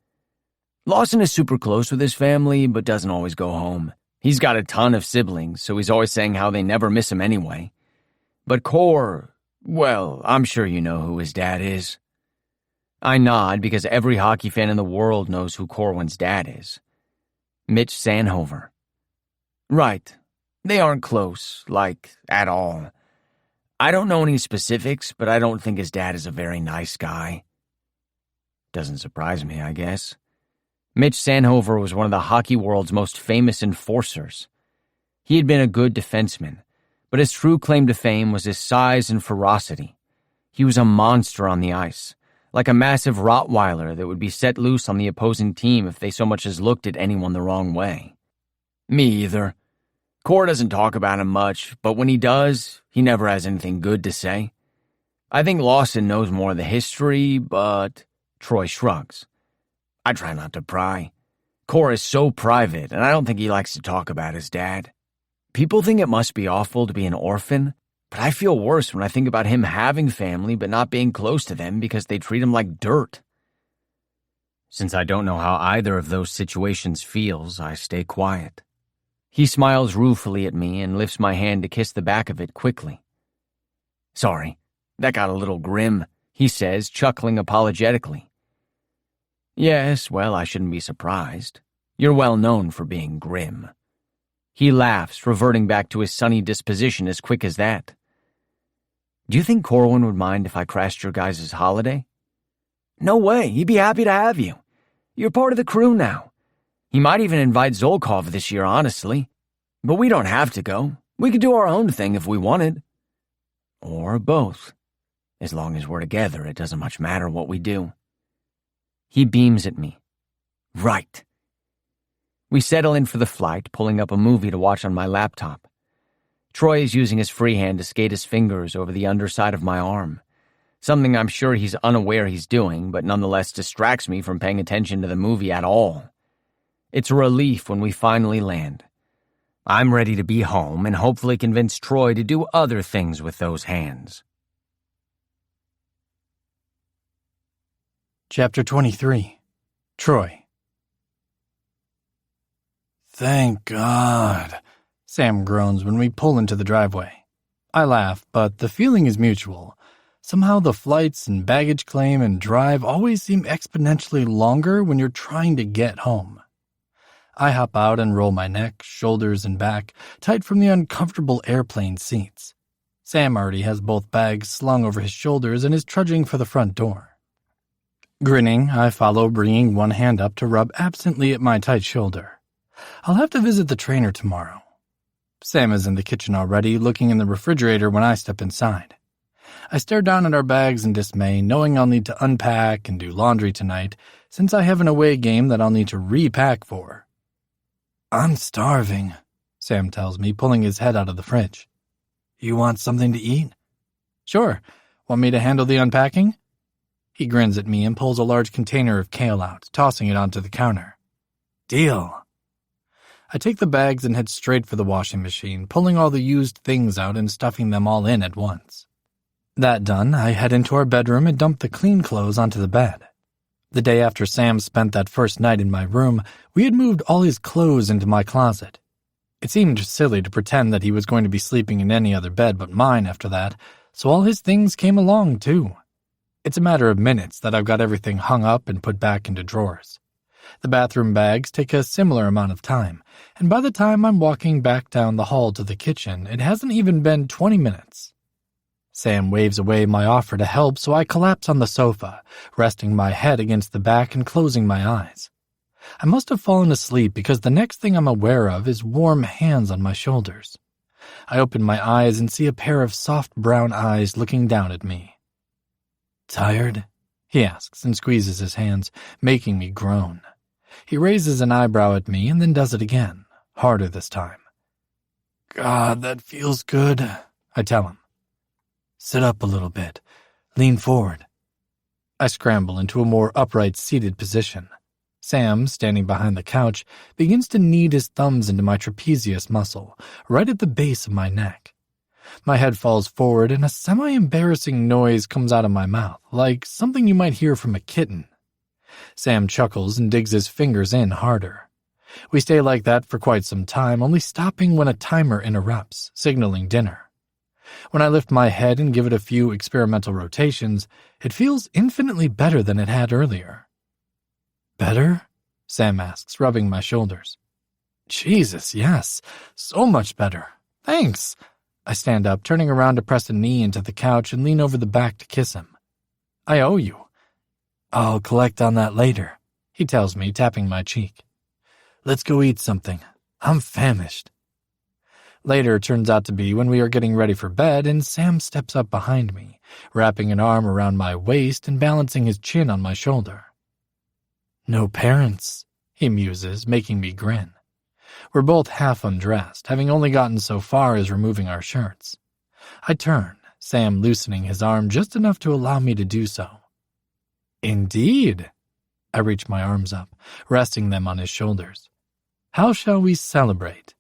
Lawson is super close with his family, but doesn't always go home. He's got a ton of siblings, so he's always saying how they never miss him anyway. But well, I'm sure you know who his dad is. I nod because every hockey fan in the world knows who Corwin's dad is. Mitch Sanhover. Right. They aren't close, at all. I don't know any specifics, but I don't think his dad is a very nice guy. Doesn't surprise me, I guess. Mitch Sanhover was one of the hockey world's most famous enforcers. He had been a good defenseman, but his true claim to fame was his size and ferocity. He was a monster on the ice, like a massive Rottweiler that would be set loose on the opposing team if they so much as looked at anyone the wrong way. Me either. Cor doesn't talk about him much, but when he does, he never has anything good to say. I think Lawson knows more of the history, but Troy shrugs. I try not to pry. Cor is so private, and I don't think he likes to talk about his dad. People think it must be awful to be an orphan, but I feel worse when I think about him having family but not being close to them because they treat him like dirt. Since I don't know how either of those situations feels, I stay quiet. He smiles ruefully at me and lifts my hand to kiss the back of it quickly. Sorry, that got a little grim, he says, chuckling apologetically. Yes, well, I shouldn't be surprised. You're well known for being grim. He laughs, reverting back to his sunny disposition as quick as that. Do you think Corwin would mind if I crashed your guys' holiday? No way, he'd be happy to have you. You're part of the crew now. He might even invite Zolkov this year, honestly. But we don't have to go. We could do our own thing if we wanted. Or both. As long as we're together, it doesn't much matter what we do. He beams at me. Right. We settle in for the flight, pulling up a movie to watch on my laptop. Troy is using his free hand to skate his fingers over the underside of my arm. Something I'm sure he's unaware he's doing, but nonetheless distracts me from paying attention to the movie at all. It's a relief when we finally land. I'm ready to be home and hopefully convince Troy to do other things with those hands. Chapter 23. Troy. Thank God, Sam groans when we pull into the driveway. I laugh, but the feeling is mutual. Somehow the flights and baggage claim and drive always seem exponentially longer when you're trying to get home. I hop out and roll my neck, shoulders, and back tight from the uncomfortable airplane seats. Sam already has both bags slung over his shoulders and is trudging for the front door. Grinning, I follow, bringing one hand up to rub absently at my tight shoulder. I'll have to visit the trainer tomorrow. Sam is in the kitchen already, looking in the refrigerator when I step inside. I stare down at our bags in dismay, knowing I'll need to unpack and do laundry tonight, since I have an away game that I'll need to repack for. "I'm starving," Sam tells me, pulling his head out of the fridge. "You want something to eat?" "Sure. Want me to handle the unpacking?" He grins at me and pulls a large container of kale out, tossing it onto the counter. "Deal." I take the bags and head straight for the washing machine, pulling all the used things out and stuffing them all in at once. That done, I head into our bedroom and dump the clean clothes onto the bed. The day after Sam spent that first night in my room, we had moved all his clothes into my closet. It seemed silly to pretend that he was going to be sleeping in any other bed but mine after that, so all his things came along, too. It's a matter of minutes that I've got everything hung up and put back into drawers. The bathroom bags take a similar amount of time, and by the time I'm walking back down the hall to the kitchen, it hasn't even been 20 minutes. Sam waves away my offer to help, so I collapse on the sofa, resting my head against the back and closing my eyes. I must have fallen asleep because the next thing I'm aware of is warm hands on my shoulders. I open my eyes and see a pair of soft brown eyes looking down at me. "Tired?" he asks and squeezes his hands, making me groan. He raises an eyebrow at me and then does it again, harder this time. "God, that feels good," I tell him. "Sit up a little bit. Lean forward." I scramble into a more upright seated position. Sam, standing behind the couch, begins to knead his thumbs into my trapezius muscle, right at the base of my neck. My head falls forward and a semi-embarrassing noise comes out of my mouth, like something you might hear from a kitten. Sam chuckles and digs his fingers in harder. We stay like that for quite some time, only stopping when a timer interrupts, signaling dinner. When I lift my head and give it a few experimental rotations, it feels infinitely better than it had earlier. "Better?" Sam asks, rubbing my shoulders. "Jesus, yes. So much better. Thanks." I stand up, turning around to press a knee into the couch and lean over the back to kiss him. "I owe you." "I'll collect on that later," he tells me, tapping my cheek. "Let's go eat something. I'm famished." Later turns out to be when we are getting ready for bed and Sam steps up behind me, wrapping an arm around my waist and balancing his chin on my shoulder. "No parents," he muses, making me grin. We're both half undressed, having only gotten so far as removing our shirts. I turn, Sam loosening his arm just enough to allow me to do so. "Indeed." I reach my arms up, resting them on his shoulders. "How shall we celebrate?"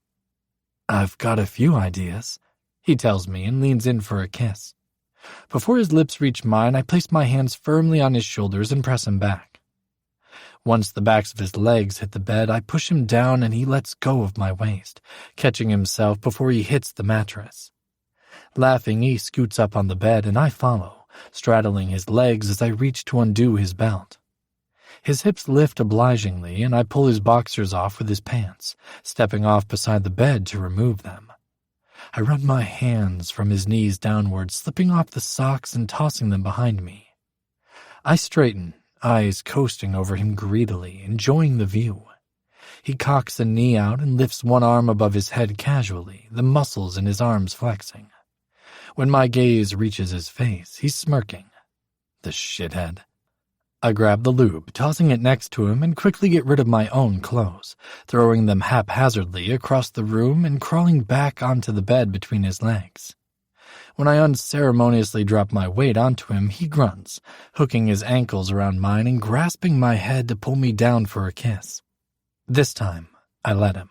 "I've got a few ideas," he tells me and leans in for a kiss. Before his lips reach mine, I place my hands firmly on his shoulders and press him back. Once the backs of his legs hit the bed, I push him down and he lets go of my waist, catching himself before he hits the mattress. Laughing, he scoots up on the bed and I follow, straddling his legs as I reach to undo his belt. His hips lift obligingly and I pull his boxers off with his pants, stepping off beside the bed to remove them. I run my hands from his knees downward, slipping off the socks and tossing them behind me. I straighten, eyes coasting over him greedily, enjoying the view. He cocks a knee out and lifts one arm above his head casually, the muscles in his arms flexing. When my gaze reaches his face, he's smirking. The shithead. I grab the lube, tossing it next to him, and quickly get rid of my own clothes, throwing them haphazardly across the room and crawling back onto the bed between his legs. When I unceremoniously drop my weight onto him, he grunts, hooking his ankles around mine and grasping my head to pull me down for a kiss. This time, I let him.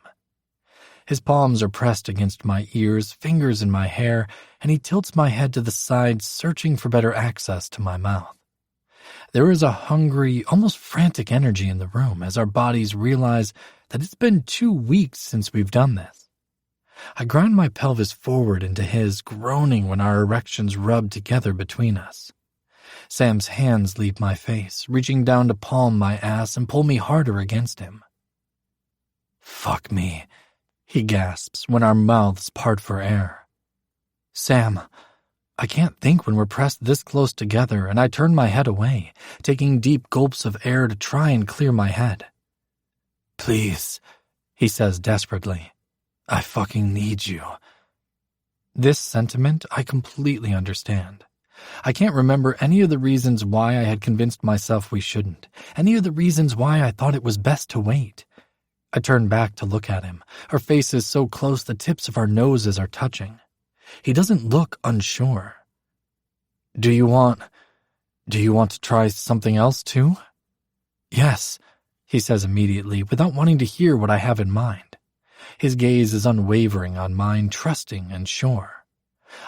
His palms are pressed against my ears, fingers in my hair, and he tilts my head to the side, searching for better access to my mouth. There is a hungry, almost frantic energy in the room as our bodies realize that it's been 2 weeks since we've done this. I grind my pelvis forward into his, groaning when our erections rub together between us. Sam's hands leave my face, reaching down to palm my ass and pull me harder against him. "Fuck me," he gasps when our mouths part for air. "Sam, I can't think when we're pressed this close together, and I turn my head away, taking deep gulps of air to try and clear my head. "Please," he says desperately. "I fucking need you." This sentiment I completely understand. I can't remember any of the reasons why I had convinced myself we shouldn't, any of the reasons why I thought it was best to wait. I turn back to look at him. Our faces so close the tips of our noses are touching. He doesn't look unsure. Do you want to try something else too?" "Yes," he says immediately, without wanting to hear what I have in mind. His gaze is unwavering on mine, trusting and sure.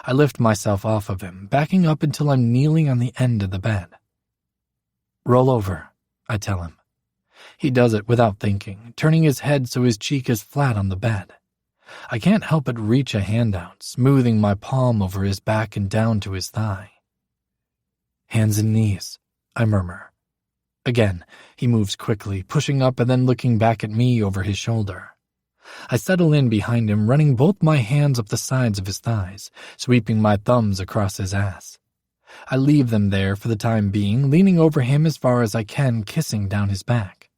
I lift myself off of him, backing up until I'm kneeling on the end of the bed. "Roll over," I tell him. He does it without thinking, turning his head so his cheek is flat on the bed. I can't help but reach a hand out, smoothing my palm over his back and down to his thigh. "Hands and knees," I murmur. Again, he moves quickly, pushing up and then looking back at me over his shoulder. I settle in behind him, running both my hands up the sides of his thighs, sweeping my thumbs across his ass. I leave them there for the time being, leaning over him as far as I can, kissing down his back.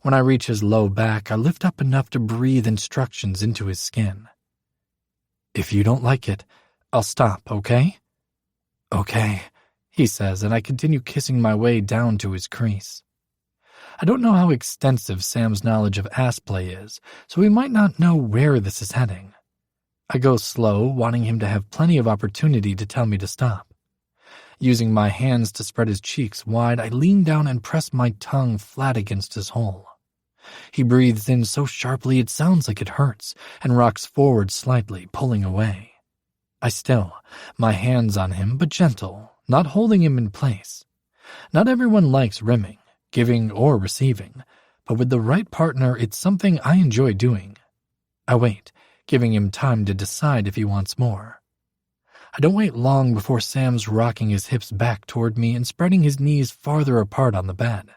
When I reach his low back, I lift up enough to breathe instructions into his skin. "If you don't like it, I'll stop, okay?" "Okay," he says, and I continue kissing my way down to his crease. I don't know how extensive Sam's knowledge of ass play is, so he might not know where this is heading. I go slow, wanting him to have plenty of opportunity to tell me to stop. Using my hands to spread his cheeks wide, I lean down and press my tongue flat against his hole. He breathes in so sharply it sounds like it hurts, and rocks forward slightly, pulling away. I still, my hands on him, but gentle, not holding him in place. Not everyone likes rimming, giving or receiving, but with the right partner, it's something I enjoy doing. I wait, giving him time to decide if he wants more. I don't wait long before Sam's rocking his hips back toward me and spreading his knees farther apart on the bed.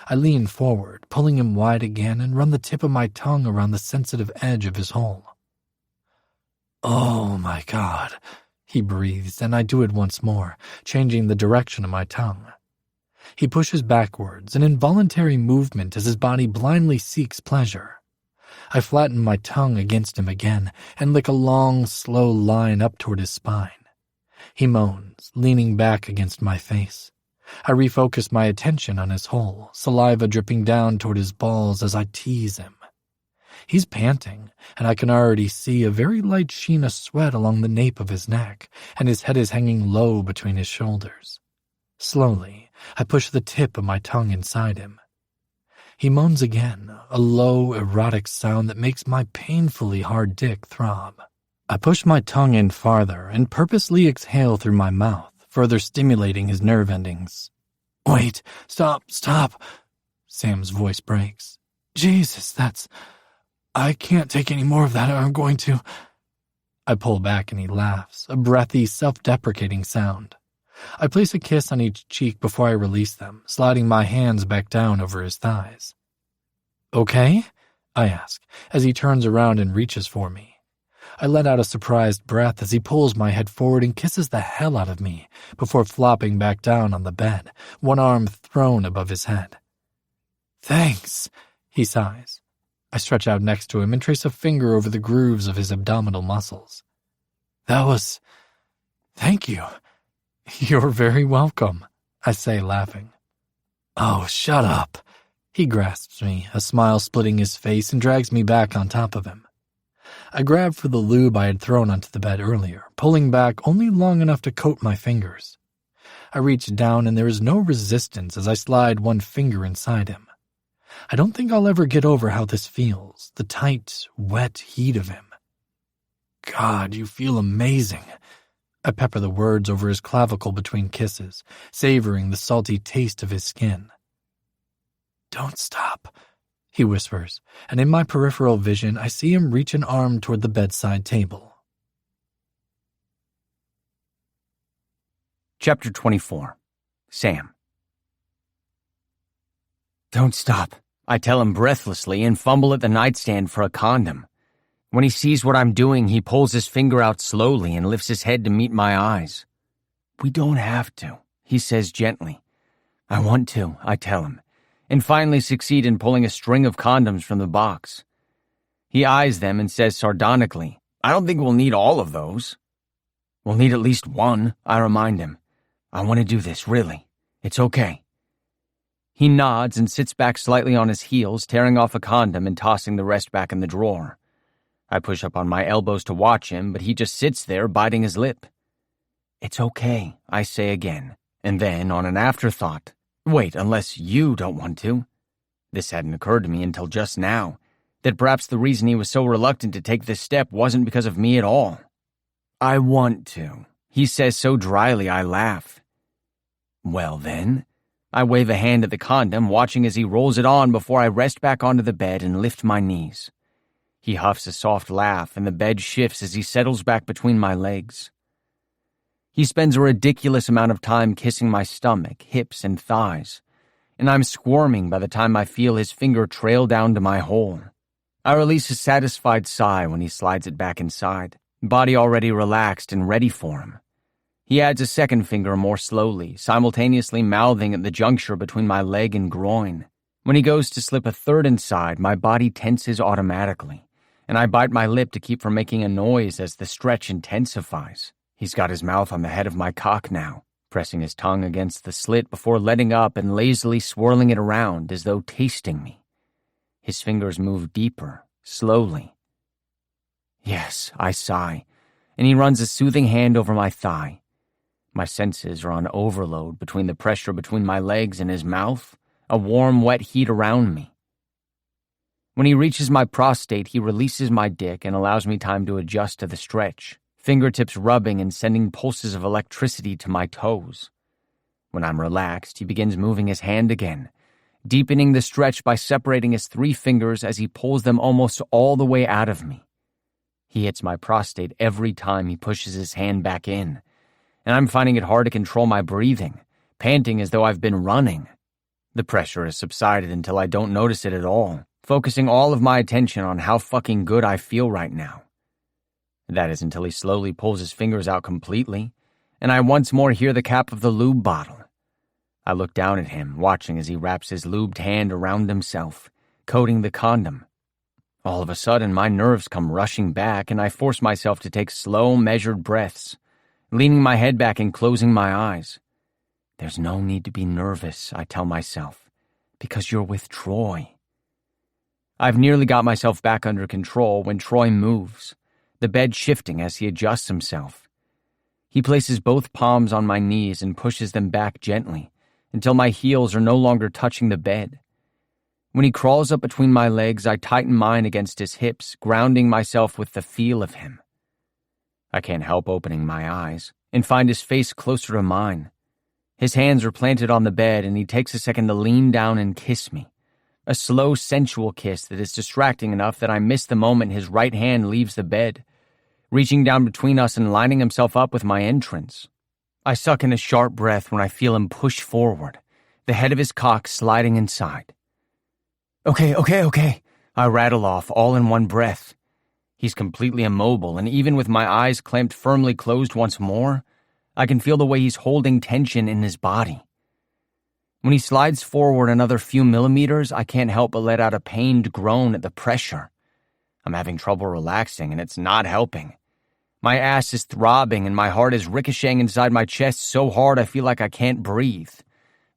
I lean forward, pulling him wide again, and run the tip of my tongue around the sensitive edge of his hole. "Oh my God," he breathes, and I do it once more, changing the direction of my tongue. He pushes backwards, an involuntary movement as his body blindly seeks pleasure. I flatten my tongue against him again and lick a long, slow line up toward his spine. He moans, leaning back against my face. I refocus my attention on his hole, saliva dripping down toward his balls as I tease him. He's panting, and I can already see a very light sheen of sweat along the nape of his neck, and his head is hanging low between his shoulders. Slowly, I push the tip of my tongue inside him. He moans again, a low, erotic sound that makes my painfully hard dick throb. I push my tongue in farther and purposely exhale through my mouth, further stimulating his nerve endings. "Wait, stop. Sam's voice breaks. "Jesus, I can't take any more of that, or I'm going to..." I pull back and he laughs, a breathy, self-deprecating sound. I place a kiss on each cheek before I release them, sliding my hands back down over his thighs. "Okay?" I ask, as he turns around and reaches for me. I let out a surprised breath as he pulls my head forward and kisses the hell out of me before flopping back down on the bed, one arm thrown above his head. "Thanks," he sighs. I stretch out next to him and trace a finger over the grooves of his abdominal muscles. "Thank you." "You're very welcome," I say, laughing. "Oh, shut up." He grasps me, a smile splitting his face, and drags me back on top of him. I grab for the lube I had thrown onto the bed earlier, pulling back only long enough to coat my fingers. I reach down and there is no resistance as I slide one finger inside him. I don't think I'll ever get over how this feels, the tight, wet heat of him. "God, you feel amazing." I pepper the words over his clavicle between kisses, savoring the salty taste of his skin. "Don't stop," he whispers, and in my peripheral vision I see him reach an arm toward the bedside table. Chapter 24. Sam. Don't stop, I tell him breathlessly and fumble at the nightstand for a condom. When he sees what I'm doing, he pulls his finger out slowly and lifts his head to meet my eyes. We don't have to, he says gently. I want to, I tell him, and finally succeed in pulling a string of condoms from the box. He eyes them and says sardonically, I don't think we'll need all of those. We'll need at least one, I remind him. I want to do this, really. It's okay. He nods and sits back slightly on his heels, tearing off a condom and tossing the rest back in the drawer. I push up on my elbows to watch him, but he just sits there, biting his lip. It's okay, I say again, and then, on an afterthought, wait, unless you don't want to. This hadn't occurred to me until just now, that perhaps the reason he was so reluctant to take this step wasn't because of me at all. I want to, he says so dryly I laugh. Well then, I wave a hand at the condom, watching as he rolls it on before I rest back onto the bed and lift my knees. He huffs a soft laugh, and the bed shifts as he settles back between my legs. He spends a ridiculous amount of time kissing my stomach, hips, and thighs, and I'm squirming by the time I feel his finger trail down to my hole. I release a satisfied sigh when he slides it back inside, body already relaxed and ready for him. He adds a second finger more slowly, simultaneously mouthing at the juncture between my leg and groin. When he goes to slip a third inside, my body tenses automatically, and I bite my lip to keep from making a noise as the stretch intensifies. He's got his mouth on the head of my cock now, pressing his tongue against the slit before letting up and lazily swirling it around as though tasting me. His fingers move deeper, slowly. Yes, I sigh, and he runs a soothing hand over my thigh. My senses are on overload between the pressure between my legs and his mouth, a warm, wet heat around me. When he reaches my prostate, he releases my dick and allows me time to adjust to the stretch, fingertips rubbing and sending pulses of electricity to my toes. When I'm relaxed, he begins moving his hand again, deepening the stretch by separating his 3 fingers as he pulls them almost all the way out of me. He hits my prostate every time he pushes his hand back in, and I'm finding it hard to control my breathing, panting as though I've been running. The pressure has subsided until I don't notice it at all, focusing all of my attention on how fucking good I feel right now. That is until he slowly pulls his fingers out completely, and I once more hear the cap of the lube bottle. I look down at him, watching as he wraps his lubed hand around himself, coating the condom. All of a sudden, my nerves come rushing back, and I force myself to take slow, measured breaths, leaning my head back and closing my eyes. There's no need to be nervous, I tell myself, because you're with Troy. I've nearly got myself back under control when Troy moves, the bed shifting as he adjusts himself. He places both palms on my knees and pushes them back gently until my heels are no longer touching the bed. When he crawls up between my legs, I tighten mine against his hips, grounding myself with the feel of him. I can't help opening my eyes and find his face closer to mine. His hands are planted on the bed, and he takes a second to lean down and kiss me. A slow, sensual kiss that is distracting enough that I miss the moment his right hand leaves the bed, reaching down between us and lining himself up with my entrance. I suck in a sharp breath when I feel him push forward, the head of his cock sliding inside. Okay, I rattle off all in one breath. He's completely immobile, and even with my eyes clamped firmly closed once more, I can feel the way he's holding tension in his body. When he slides forward another few millimeters, I can't help but let out a pained groan at the pressure. I'm having trouble relaxing, and it's not helping. My ass is throbbing, and my heart is ricocheting inside my chest so hard I feel like I can't breathe.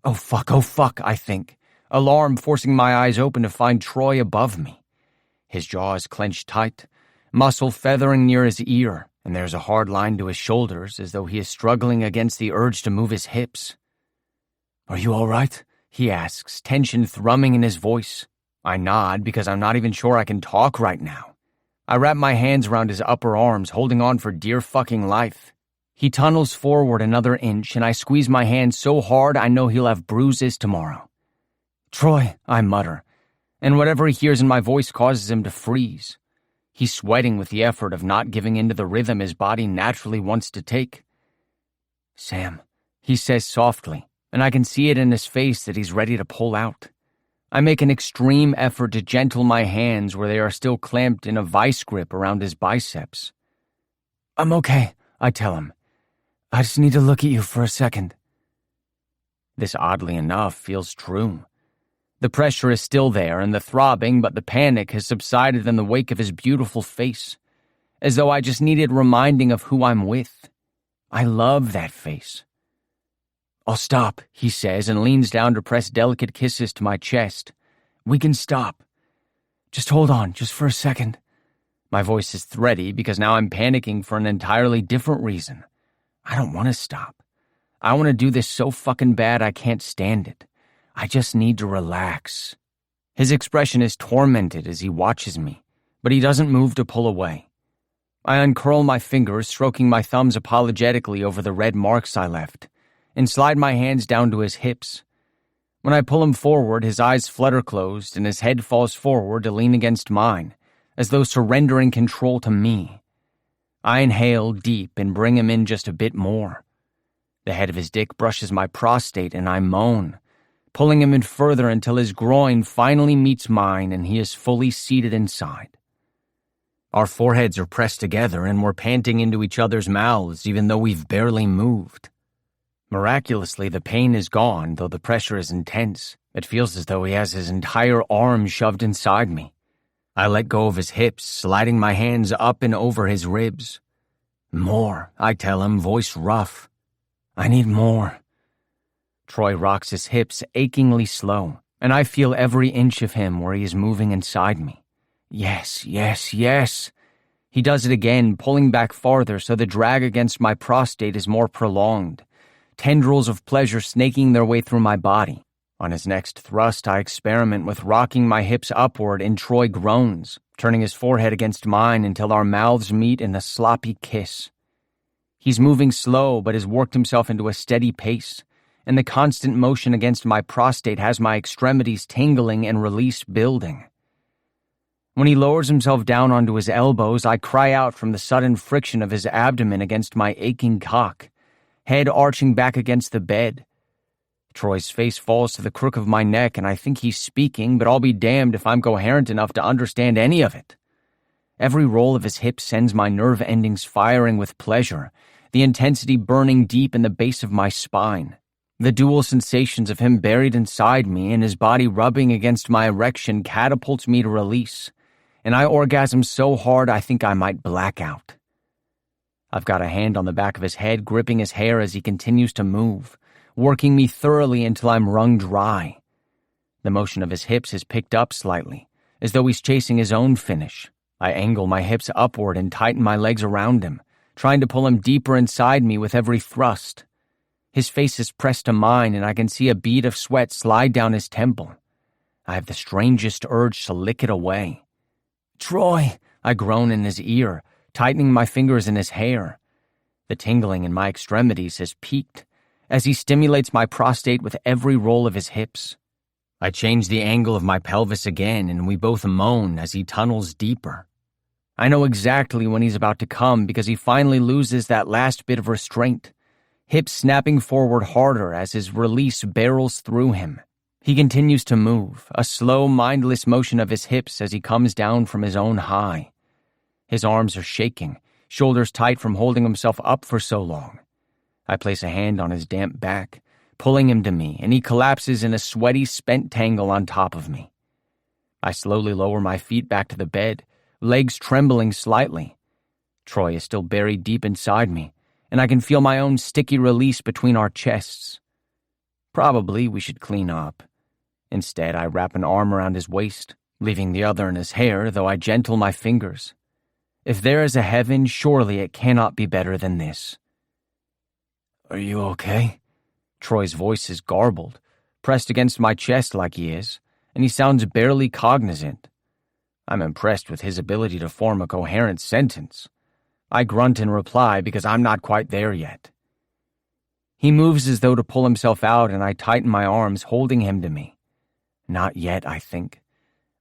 Oh fuck, I think, alarm forcing my eyes open to find Troy above me. His jaw is clenched tight, muscle feathering near his ear, and there's a hard line to his shoulders as though he is struggling against the urge to move his hips. Are you all right? He asks, tension thrumming in his voice. I nod because I'm not even sure I can talk right now. I wrap my hands around his upper arms, holding on for dear fucking life. He tunnels forward another inch, and I squeeze my hand so hard I know he'll have bruises tomorrow. Troy, I mutter, and whatever he hears in my voice causes him to freeze. He's sweating with the effort of not giving in to the rhythm his body naturally wants to take. "Sam," he says softly, and I can see it in his face that he's ready to pull out. I make an extreme effort to gentle my hands where they are still clamped in a vice grip around his biceps. "I'm okay," I tell him. "I just need to look at you for a second." This, oddly enough, feels true. The pressure is still there and the throbbing, but the panic has subsided in the wake of his beautiful face, as though I just needed reminding of who I'm with. I love that face. "I'll stop," he says, and leans down to press delicate kisses to my chest. "We can stop. Just hold on, just for a second." My voice is thready because now I'm panicking for an entirely different reason. I don't want to stop. I want to do this so fucking bad I can't stand it. I just need to relax. His expression is tormented as he watches me, but he doesn't move to pull away. I uncurl my fingers, stroking my thumbs apologetically over the red marks I left, and slide my hands down to his hips. When I pull him forward, his eyes flutter closed and his head falls forward to lean against mine, as though surrendering control to me. I inhale deep and bring him in just a bit more. The head of his dick brushes my prostate and I moan, pulling him in further until his groin finally meets mine and he is fully seated inside. Our foreheads are pressed together and we're panting into each other's mouths even though we've barely moved. Miraculously, the pain is gone, though the pressure is intense. It feels as though he has his entire arm shoved inside me. I let go of his hips, sliding my hands up and over his ribs. "More," I tell him, voice rough. "I need more." Troy rocks his hips achingly slow, and I feel every inch of him where he is moving inside me. Yes, yes, yes. He does it again, pulling back farther so the drag against my prostate is more prolonged, tendrils of pleasure snaking their way through my body. On his next thrust, I experiment with rocking my hips upward and Troy groans, turning his forehead against mine until our mouths meet in a sloppy kiss. He's moving slow but has worked himself into a steady pace, and the constant motion against my prostate has my extremities tingling and release building. When he lowers himself down onto his elbows, I cry out from the sudden friction of his abdomen against my aching cock, head arching back against the bed. Troy's face falls to the crook of my neck, and I think he's speaking, but I'll be damned if I'm coherent enough to understand any of it. Every roll of his hips sends my nerve endings firing with pleasure, the intensity burning deep in the base of my spine. The dual sensations of him buried inside me and his body rubbing against my erection catapults me to release, and I orgasm so hard I think I might black out. I've got a hand on the back of his head, gripping his hair as he continues to move, working me thoroughly until I'm wrung dry. The motion of his hips has picked up slightly, as though he's chasing his own finish. I angle my hips upward and tighten my legs around him, trying to pull him deeper inside me with every thrust. His face is pressed to mine, and I can see a bead of sweat slide down his temple. I have the strangest urge to lick it away. "Troy," I groan in his ear, tightening my fingers in his hair. The tingling in my extremities has peaked, as he stimulates my prostate with every roll of his hips. I change the angle of my pelvis again, and we both moan as he tunnels deeper. I know exactly when he's about to come because he finally loses that last bit of restraint, hips snapping forward harder as his release barrels through him. He continues to move, a slow, mindless motion of his hips as he comes down from his own high. His arms are shaking, shoulders tight from holding himself up for so long. I place a hand on his damp back, pulling him to me, and he collapses in a sweaty, spent tangle on top of me. I slowly lower my feet back to the bed, legs trembling slightly. Troy is still buried deep inside me, and I can feel my own sticky release between our chests. Probably we should clean up. Instead, I wrap an arm around his waist, leaving the other in his hair, though I gentle my fingers. If there is a heaven, surely it cannot be better than this. "Are you okay?" Troy's voice is garbled, pressed against my chest like he is, and he sounds barely cognizant. I'm impressed with his ability to form a coherent sentence. I grunt in reply because I'm not quite there yet. He moves as though to pull himself out, and I tighten my arms, holding him to me. Not yet, I think.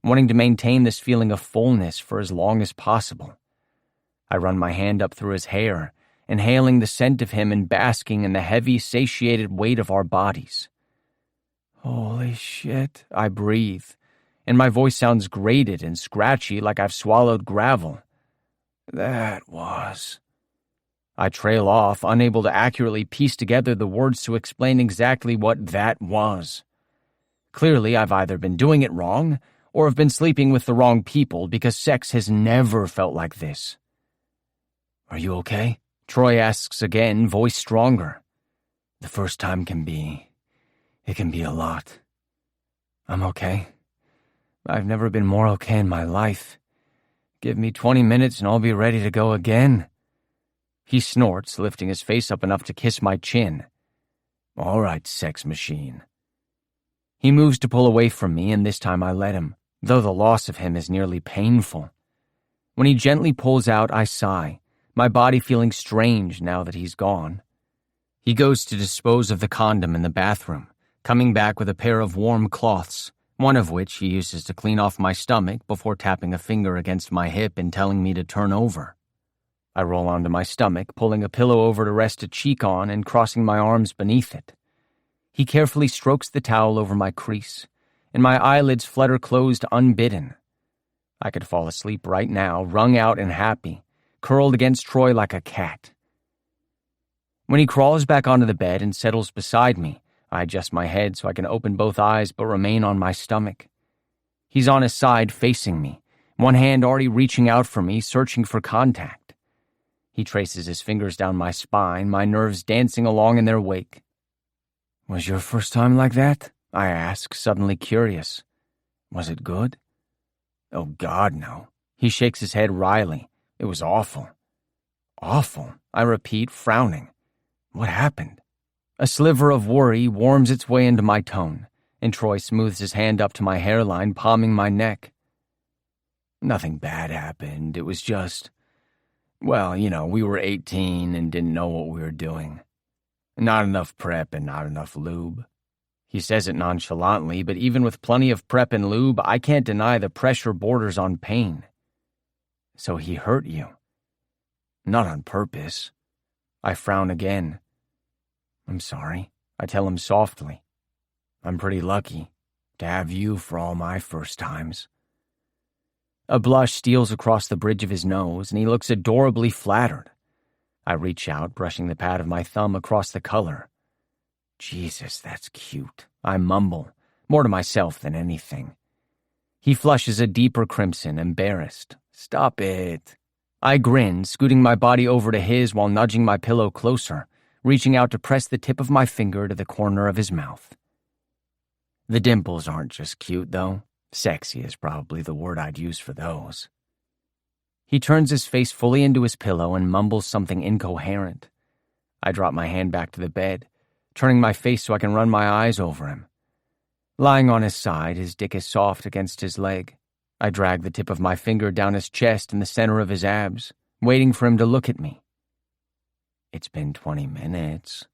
wanting to maintain this feeling of fullness for as long as possible. I run my hand up through his hair, inhaling the scent of him and basking in the heavy, satiated weight of our bodies. Holy shit, I breathe, and my voice sounds grated and scratchy like I've swallowed gravel. That was... I trail off, unable to accurately piece together the words to explain exactly what that was. Clearly, I've either been doing it wrong or have been sleeping with the wrong people because sex has never felt like this. Are you okay? Troy asks again, voice stronger. The first time it can be a lot. I'm okay. I've never been more okay in my life. Give me 20 minutes and I'll be ready to go again. He snorts, lifting his face up enough to kiss my chin. All right, sex machine. He moves to pull away from me, and this time I let him, though the loss of him is nearly painful. When he gently pulls out, I sigh, my body feeling strange now that he's gone. He goes to dispose of the condom in the bathroom, coming back with a pair of warm cloths, one of which he uses to clean off my stomach before tapping a finger against my hip and telling me to turn over. I roll onto my stomach, pulling a pillow over to rest a cheek on and crossing my arms beneath it. He carefully strokes the towel over my crease, and my eyelids flutter closed unbidden. I could fall asleep right now, wrung out and happy, curled against Troy like a cat. When he crawls back onto the bed and settles beside me, I adjust my head so I can open both eyes but remain on my stomach. He's on his side facing me, one hand already reaching out for me, searching for contact. He traces his fingers down my spine, my nerves dancing along in their wake. Was your first time like that? I ask, suddenly curious. Was it good? Oh, God, no. He shakes his head wryly. It was awful. Awful, I repeat, frowning. What happened? A sliver of worry warms its way into my tone, and Troy smooths his hand up to my hairline, palming my neck. Nothing bad happened. It was just... Well, we were 18 and didn't know what we were doing. Not enough prep and not enough lube. He says it nonchalantly, but even with plenty of prep and lube, I can't deny the pressure borders on pain. So he hurt you. Not on purpose. I frown again. I'm sorry, I tell him softly. I'm pretty lucky to have you for all my first times. A blush steals across the bridge of his nose, and he looks adorably flattered. I reach out, brushing the pad of my thumb across the color. Jesus, that's cute, I mumble, more to myself than anything. He flushes a deeper crimson, embarrassed. Stop it. I grin, scooting my body over to his while nudging my pillow closer, reaching out to press the tip of my finger to the corner of his mouth. The dimples aren't just cute, though. Sexy is probably the word I'd use for those. He turns his face fully into his pillow and mumbles something incoherent. I drop my hand back to the bed, turning my face so I can run my eyes over him. Lying on his side, his dick is soft against his leg. I drag the tip of my finger down his chest in the center of his abs, waiting for him to look at me. It's been 20 minutes.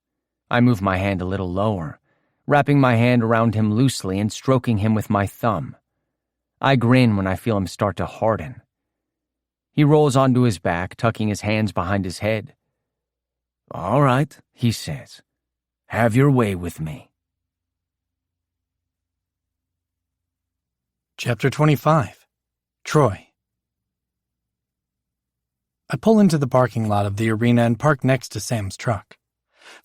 I move my hand a little lower, wrapping my hand around him loosely and stroking him with my thumb. I grin when I feel him start to harden. He rolls onto his back, tucking his hands behind his head. All right, he says. Have your way with me. Chapter 25. Troy. I pull into the parking lot of the arena and park next to Sam's truck.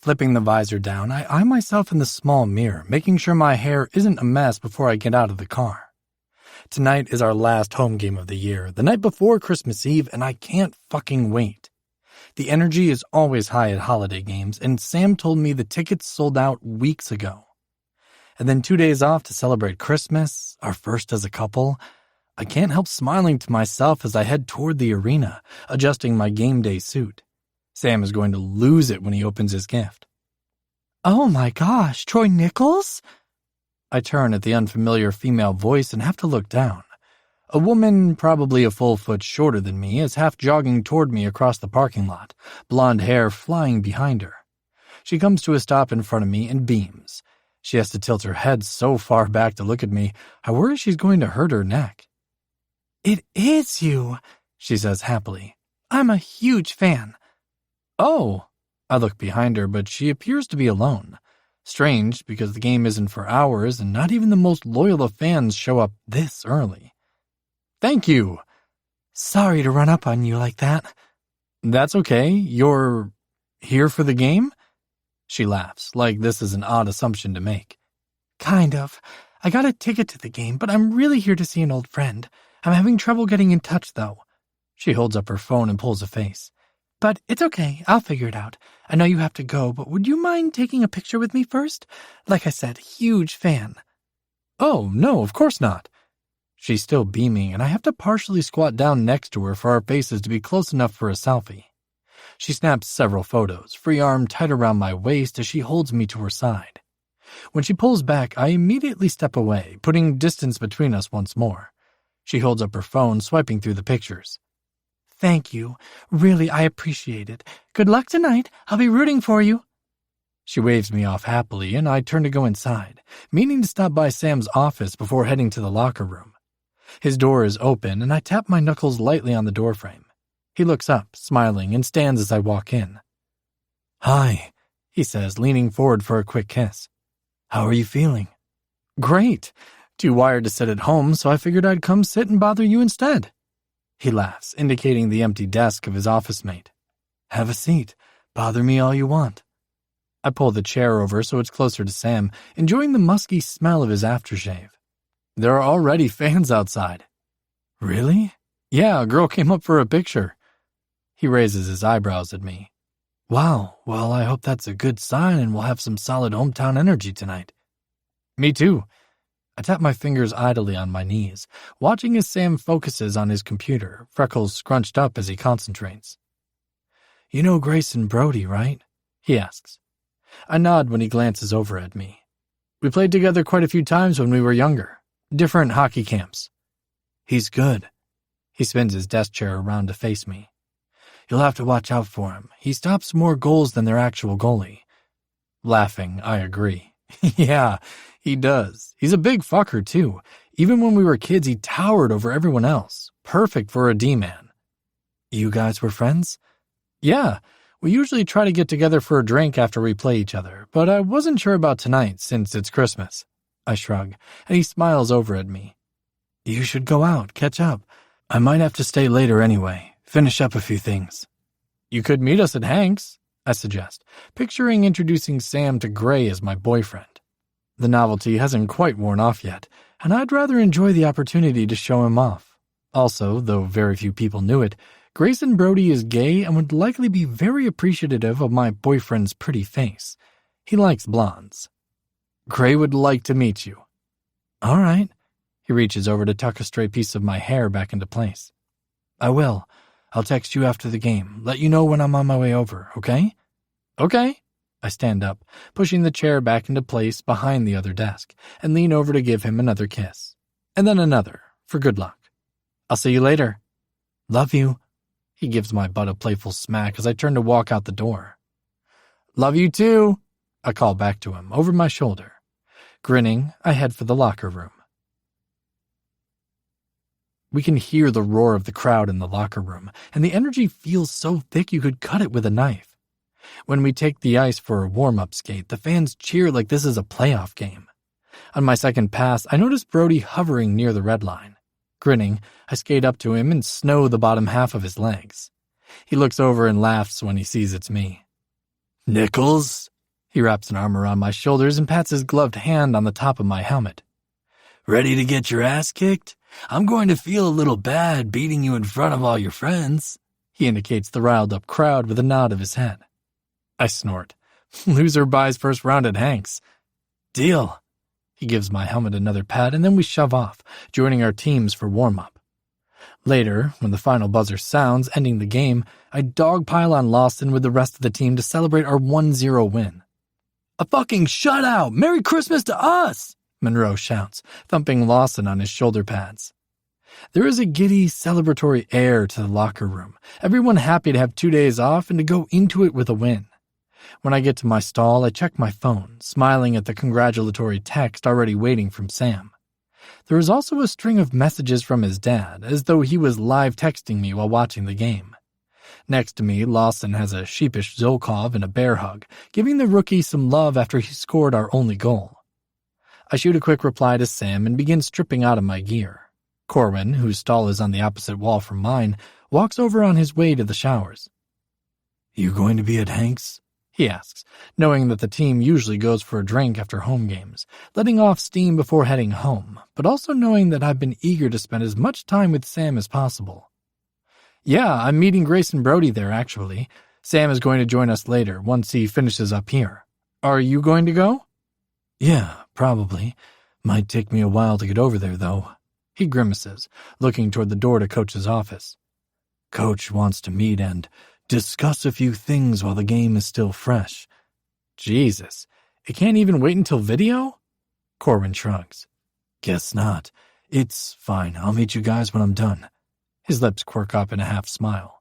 Flipping the visor down, I eye myself in the small mirror, making sure my hair isn't a mess before I get out of the car. Tonight is our last home game of the year, the night before Christmas Eve, and I can't fucking wait. The energy is always high at holiday games, and Sam told me the tickets sold out weeks ago. And then 2 days off to celebrate Christmas, our first as a couple. I can't help smiling to myself as I head toward the arena, adjusting my game day suit. Sam is going to lose it when he opens his gift. Oh my gosh, Troy Nichols? I turn at the unfamiliar female voice and have to look down. A woman, probably a full foot shorter than me, is half jogging toward me across the parking lot, blonde hair flying behind her. She comes to a stop in front of me and beams. She has to tilt her head so far back to look at me, I worry she's going to hurt her neck. "It is you," she says happily. "I'm a huge fan." "Oh." I look behind her, but she appears to be alone. Strange, because the game isn't for hours and not even the most loyal of fans show up this early. "Thank you." "Sorry to run up on you like that." "That's okay. You're here for the game?" She laughs, like this is an odd assumption to make. "Kind of. I got a ticket to the game, but I'm really here to see an old friend. I'm having trouble getting in touch, though." She holds up her phone and pulls a face. "But it's okay. I'll figure it out. I know you have to go, but would you mind taking a picture with me first? Like I said, huge fan." "Oh, no, of course not." She's still beaming, and I have to partially squat down next to her for our faces to be close enough for a selfie. She snaps several photos, free arm tight around my waist as she holds me to her side. When she pulls back, I immediately step away, putting distance between us once more. She holds up her phone, swiping through the pictures. "Thank you. Really, I appreciate it. Good luck tonight. I'll be rooting for you." She waves me off happily, and I turn to go inside, meaning to stop by Sam's office before heading to the locker room. His door is open, and I tap my knuckles lightly on the doorframe. He looks up, smiling, and stands as I walk in. "Hi," he says, leaning forward for a quick kiss. "How are you feeling?" "Great. Too wired to sit at home, so I figured I'd come sit and bother you instead." He laughs, indicating the empty desk of his office mate. "Have a seat. Bother me all you want." I pull the chair over so it's closer to Sam, enjoying the musky smell of his aftershave. There are already fans outside. "Really?" "Yeah, a girl came up for a picture." He raises his eyebrows at me. "Wow, well, I hope that's a good sign and we'll have some solid hometown energy tonight." "Me too." I tap my fingers idly on my knees, watching as Sam focuses on his computer, freckles scrunched up as he concentrates. "You know Grayson Brody, right?" he asks. I nod when he glances over at me. "We played together quite a few times when we were younger. Different hockey camps." "He's good." He spins his desk chair around to face me. "You'll have to watch out for him. He stops more goals than their actual goalie." Laughing, I agree. Yeah, he does. He's a big fucker, too. Even when we were kids, he towered over everyone else. Perfect for a D-man. "You guys were friends?" "Yeah, we usually try to get together for a drink after we play each other, but I wasn't sure about tonight since it's Christmas." I shrug, and he smiles over at me. "You should go out, catch up. I might have to stay later anyway. Finish up a few things." "You could meet us at Hank's," I suggest, picturing introducing Sam to Gray as my boyfriend. The novelty hasn't quite worn off yet, and I'd rather enjoy the opportunity to show him off. Also, though very few people knew it, Grayson Brody is gay and would likely be very appreciative of my boyfriend's pretty face. He likes blondes. "Gray would like to meet you." "All right." He reaches over to tuck a stray piece of my hair back into place. "I will. I'll text you after the game. Let you know when I'm on my way over, okay?" "Okay." I stand up, pushing the chair back into place behind the other desk, and lean over to give him another kiss. And then another, for good luck. "I'll see you later." "Love you." He gives my butt a playful smack as I turn to walk out the door. "Love you too," I call back to him, over my shoulder. Grinning, I head for the locker room. We can hear the roar of the crowd in the locker room, and the energy feels so thick you could cut it with a knife. When we take the ice for a warm-up skate, the fans cheer like this is a playoff game. On my second pass, I notice Brody hovering near the red line. Grinning, I skate up to him and snow the bottom half of his legs. He looks over and laughs when he sees it's me. "Nichols?" He wraps an arm around my shoulders and pats his gloved hand on the top of my helmet. "Ready to get your ass kicked? I'm going to feel a little bad beating you in front of all your friends." He indicates the riled-up crowd with a nod of his head. I snort. "Loser buys first round at Hank's." "Deal." He gives my helmet another pat, and then we shove off, joining our teams for warm-up. Later, when the final buzzer sounds, ending the game, I dogpile on Lawson with the rest of the team to celebrate our 1-0 win. "A fucking shutout! Merry Christmas to us!" Monroe shouts, thumping Lawson on his shoulder pads. There is a giddy, celebratory air to the locker room, everyone happy to have 2 days off and to go into it with a win. When I get to my stall, I check my phone, smiling at the congratulatory text already waiting from Sam. There is also a string of messages from his dad, as though he was live texting me while watching the game. Next to me, Lawson has a sheepish Zolkov and a bear hug, giving the rookie some love after he scored our only goal. I shoot a quick reply to Sam and begin stripping out of my gear. Corwin, whose stall is on the opposite wall from mine, walks over on his way to the showers. "You going to be at Hank's?" he asks, knowing that the team usually goes for a drink after home games, letting off steam before heading home, but also knowing that I've been eager to spend as much time with Sam as possible. Yeah, I'm meeting Grayson Brody there, actually. Sam is going to join us later, once he finishes up here. Are you going to go? "Yeah, probably. Might take me a while to get over there, though." He grimaces, looking toward the door to Coach's office. "Coach wants to meet and discuss a few things while the game is still fresh." Jesus, it can't even wait until video? Corwin shrugs. "Guess not. It's fine. I'll meet you guys when I'm done." His lips quirk up in a half smile.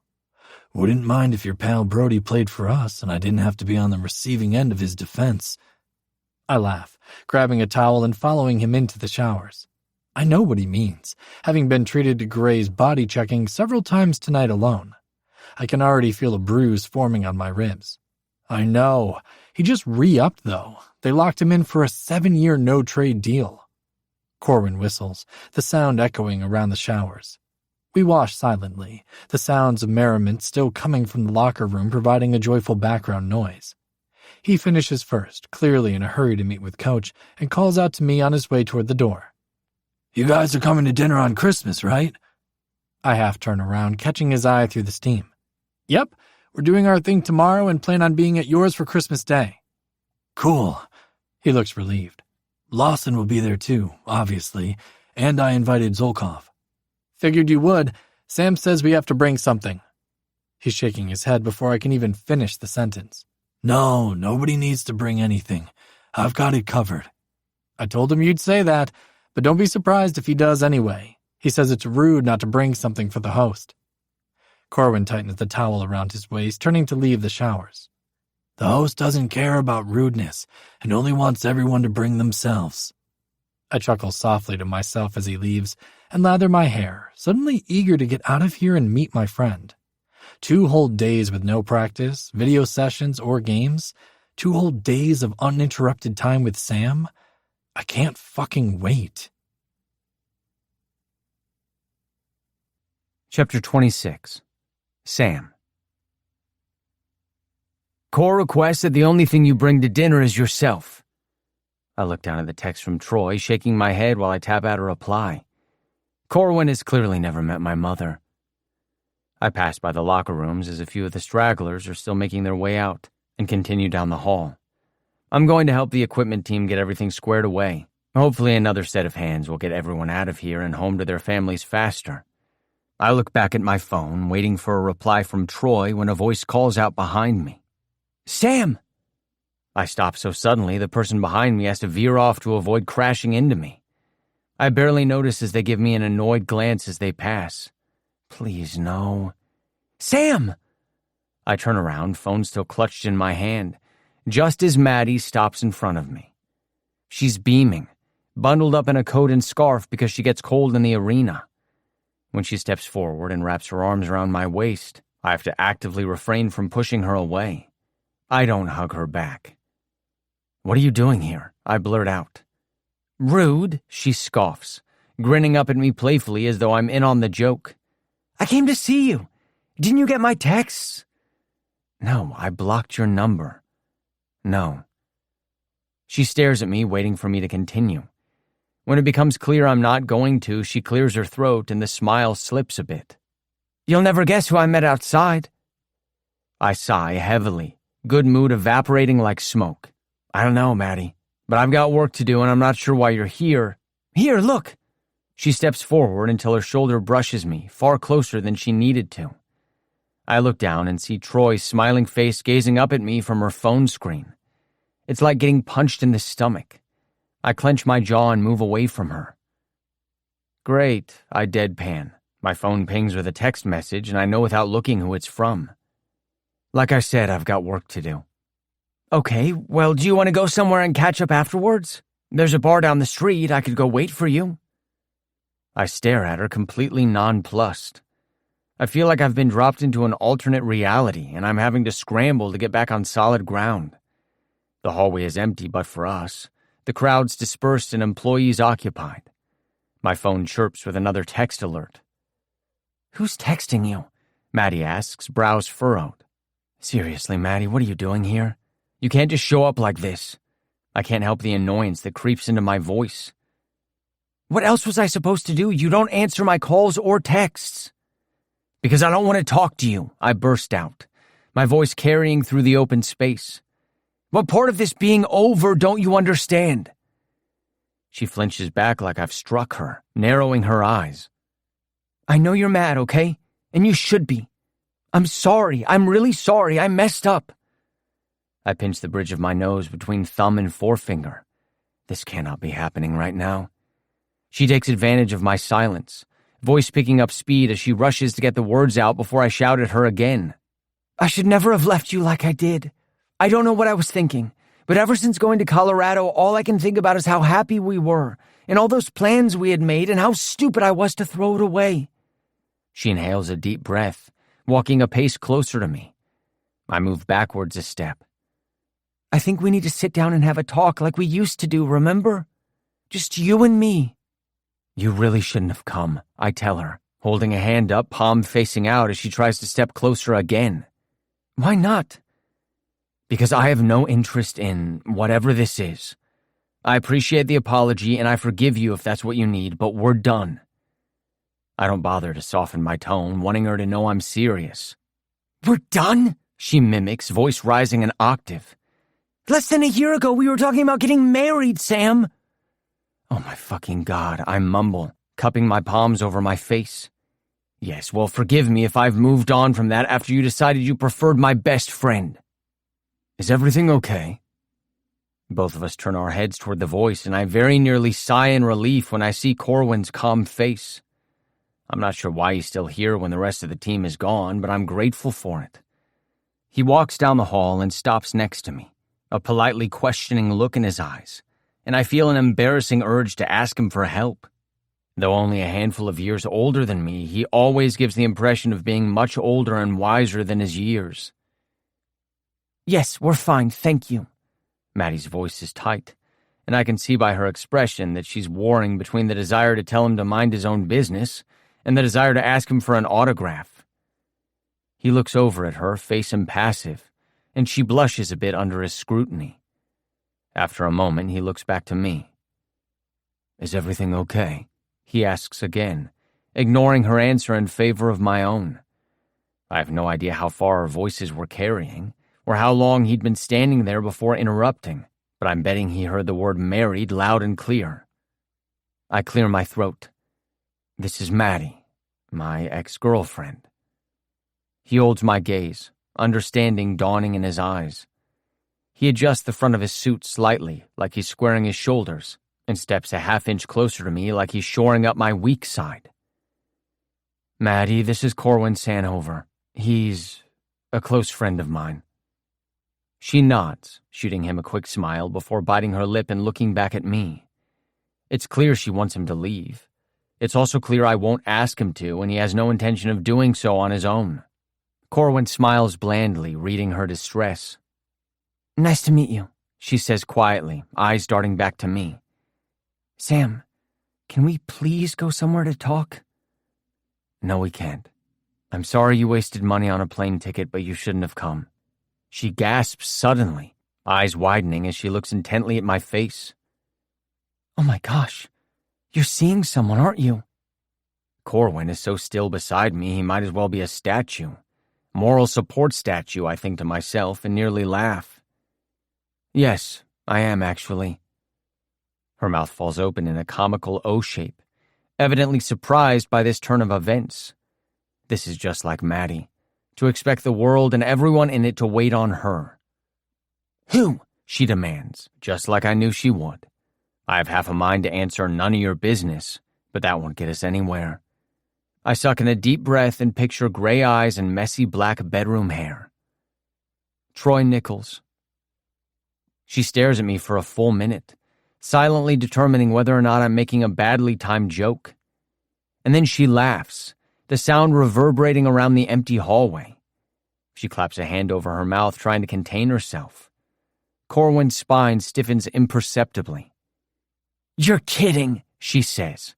"Wouldn't mind if your pal Brody played for us and I didn't have to be on the receiving end of his defense." I laugh, grabbing a towel and following him into the showers. I know what he means, having been treated to Gray's body checking several times tonight alone. I can already feel a bruise forming on my ribs. I know. He just re-upped, though. They locked him in for a 7-year no-trade deal. Corwin whistles, the sound echoing around the showers. We wash silently, the sounds of merriment still coming from the locker room providing a joyful background noise. He finishes first, clearly in a hurry to meet with Coach, and calls out to me on his way toward the door. "You guys are coming to dinner on Christmas, right?" I half turn around, catching his eye through the steam. Yep, we're doing our thing tomorrow and plan on being at yours for Christmas Day. Cool. He looks relieved. Lawson will be there too, obviously, and I invited Zolkov. Figured you would. Sam says we have to bring something. He's shaking his head before I can even finish the sentence. No, nobody needs to bring anything. I've got it covered. I told him you'd say that, but don't be surprised if he does anyway. He says it's rude not to bring something for the host. Corwin tightens the towel around his waist, turning to leave the showers. The host doesn't care about rudeness and only wants everyone to bring themselves. I chuckle softly to myself as he leaves and lather my hair, suddenly eager to get out of here and meet my friend. 2 whole days with no practice, video sessions, or games. 2 whole days of uninterrupted time with Sam. I can't fucking wait. Chapter 26. Sam. Core requests that the only thing you bring to dinner is yourself. I look down at the text from Troy, shaking my head while I tap out a reply. Corwin has clearly never met my mother. I pass by the locker rooms as a few of the stragglers are still making their way out and continue down the hall. I'm going to help the equipment team get everything squared away. Hopefully another set of hands will get everyone out of here and home to their families faster. I look back at my phone, waiting for a reply from Troy when a voice calls out behind me. Sam! I stop so suddenly the person behind me has to veer off to avoid crashing into me. I barely notice as they give me an annoyed glance as they pass. Please, no. Sam! I turn around, phone still clutched in my hand, just as Maddie stops in front of me. She's beaming, bundled up in a coat and scarf because she gets cold in the arena. When she steps forward and wraps her arms around my waist, I have to actively refrain from pushing her away. I don't hug her back. What are you doing here? I blurt out. Rude, she scoffs, grinning up at me playfully as though I'm in on the joke. I came to see you. Didn't you get my texts? No, I blocked your number. No. She stares at me, waiting for me to continue. When it becomes clear I'm not going to, she clears her throat and the smile slips a bit. You'll never guess who I met outside. I sigh heavily, good mood evaporating like smoke. I don't know, Maddie, but I've got work to do and I'm not sure why you're here. Here, look. She steps forward until her shoulder brushes me, far closer than she needed to. I look down and see Troy's smiling face gazing up at me from her phone screen. It's like getting punched in the stomach. I clench my jaw and move away from her. Great, I deadpan. My phone pings with a text message and I know without looking who it's from. Like I said, I've got work to do. Okay, well, do you want to go somewhere and catch up afterwards? There's a bar down the street. I could go wait for you. I stare at her, completely nonplussed. I feel like I've been dropped into an alternate reality, and I'm having to scramble to get back on solid ground. The hallway is empty but for us. The crowd's dispersed and employees occupied. My phone chirps with another text alert. Who's texting you? Maddie asks, brows furrowed. Seriously, Maddie, what are you doing here? You can't just show up like this. I can't help the annoyance that creeps into my voice. What else was I supposed to do? You don't answer my calls or texts. Because I don't want to talk to you, I burst out, my voice carrying through the open space. What part of this being over don't you understand? She flinches back like I've struck her, narrowing her eyes. I know you're mad, okay? And you should be. I'm sorry. I'm really sorry. I messed up. I pinch the bridge of my nose between thumb and forefinger. This cannot be happening right now. She takes advantage of my silence, voice picking up speed as she rushes to get the words out before I shout at her again. I should never have left you like I did. I don't know what I was thinking, but ever since going to Colorado, all I can think about is how happy we were, and all those plans we had made, and how stupid I was to throw it away. She inhales a deep breath, walking a pace closer to me. I move backwards a step. I think we need to sit down and have a talk like we used to do, remember? Just you and me. You really shouldn't have come, I tell her, holding a hand up, palm facing out as she tries to step closer again. Why not? Because I have no interest in whatever this is. I appreciate the apology and I forgive you if that's what you need, but we're done. I don't bother to soften my tone, wanting her to know I'm serious. We're done? She mimics, voice rising an octave. Less than a year ago we were talking about getting married, Sam. Oh my fucking God, I mumble, cupping my palms over my face. Yes, well, forgive me if I've moved on from that after you decided you preferred my best friend. Is everything okay? Both of us turn our heads toward the voice, and I very nearly sigh in relief when I see Corwin's calm face. I'm not sure why he's still here when the rest of the team is gone, but I'm grateful for it. He walks down the hall and stops next to me, a politely questioning look in his eyes, and I feel an embarrassing urge to ask him for help. Though only a handful of years older than me, he always gives the impression of being much older and wiser than his years. Yes, we're fine, thank you. Maddie's voice is tight, and I can see by her expression that she's warring between the desire to tell him to mind his own business and the desire to ask him for an autograph. He looks over at her, face impassive, and she blushes a bit under his scrutiny. After a moment, he looks back to me. Is everything okay? He asks again, ignoring her answer in favor of my own. I have no idea how far our voices were carrying, or how long he'd been standing there before interrupting, but I'm betting he heard the word married loud and clear. I clear my throat. This is Maddie, my ex-girlfriend. He holds my gaze, understanding dawning in his eyes. He adjusts the front of his suit slightly, like he's squaring his shoulders, and steps a half-inch closer to me like he's shoring up my weak side. Maddie, this is Corwin Sanhover. He's a close friend of mine. She nods, shooting him a quick smile before biting her lip and looking back at me. It's clear she wants him to leave. It's also clear I won't ask him to, and he has no intention of doing so on his own. Corwin smiles blandly, reading her distress. Nice to meet you, she says quietly, eyes darting back to me. Sam, can we please go somewhere to talk? No, we can't. I'm sorry you wasted money on a plane ticket, but you shouldn't have come. She gasps suddenly, eyes widening as she looks intently at my face. Oh my gosh, you're seeing someone, aren't you? Corwin is so still beside me he might as well be a statue. Moral support statue, I think to myself, and nearly laugh. Yes, I am actually. Her mouth falls open in a comical O shape, evidently surprised by this turn of events. This is just like Maddie, to expect the world and everyone in it to wait on her. Who? She demands, just like I knew she would. I have half a mind to answer none of your business, but that won't get us anywhere. I suck in a deep breath and picture gray eyes and messy black bedroom hair. Troy Nichols. She stares at me for a full minute, silently determining whether or not I'm making a badly timed joke. And then she laughs, the sound reverberating around the empty hallway. She claps a hand over her mouth, trying to contain herself. Corwin's spine stiffens imperceptibly. "You're kidding," she says.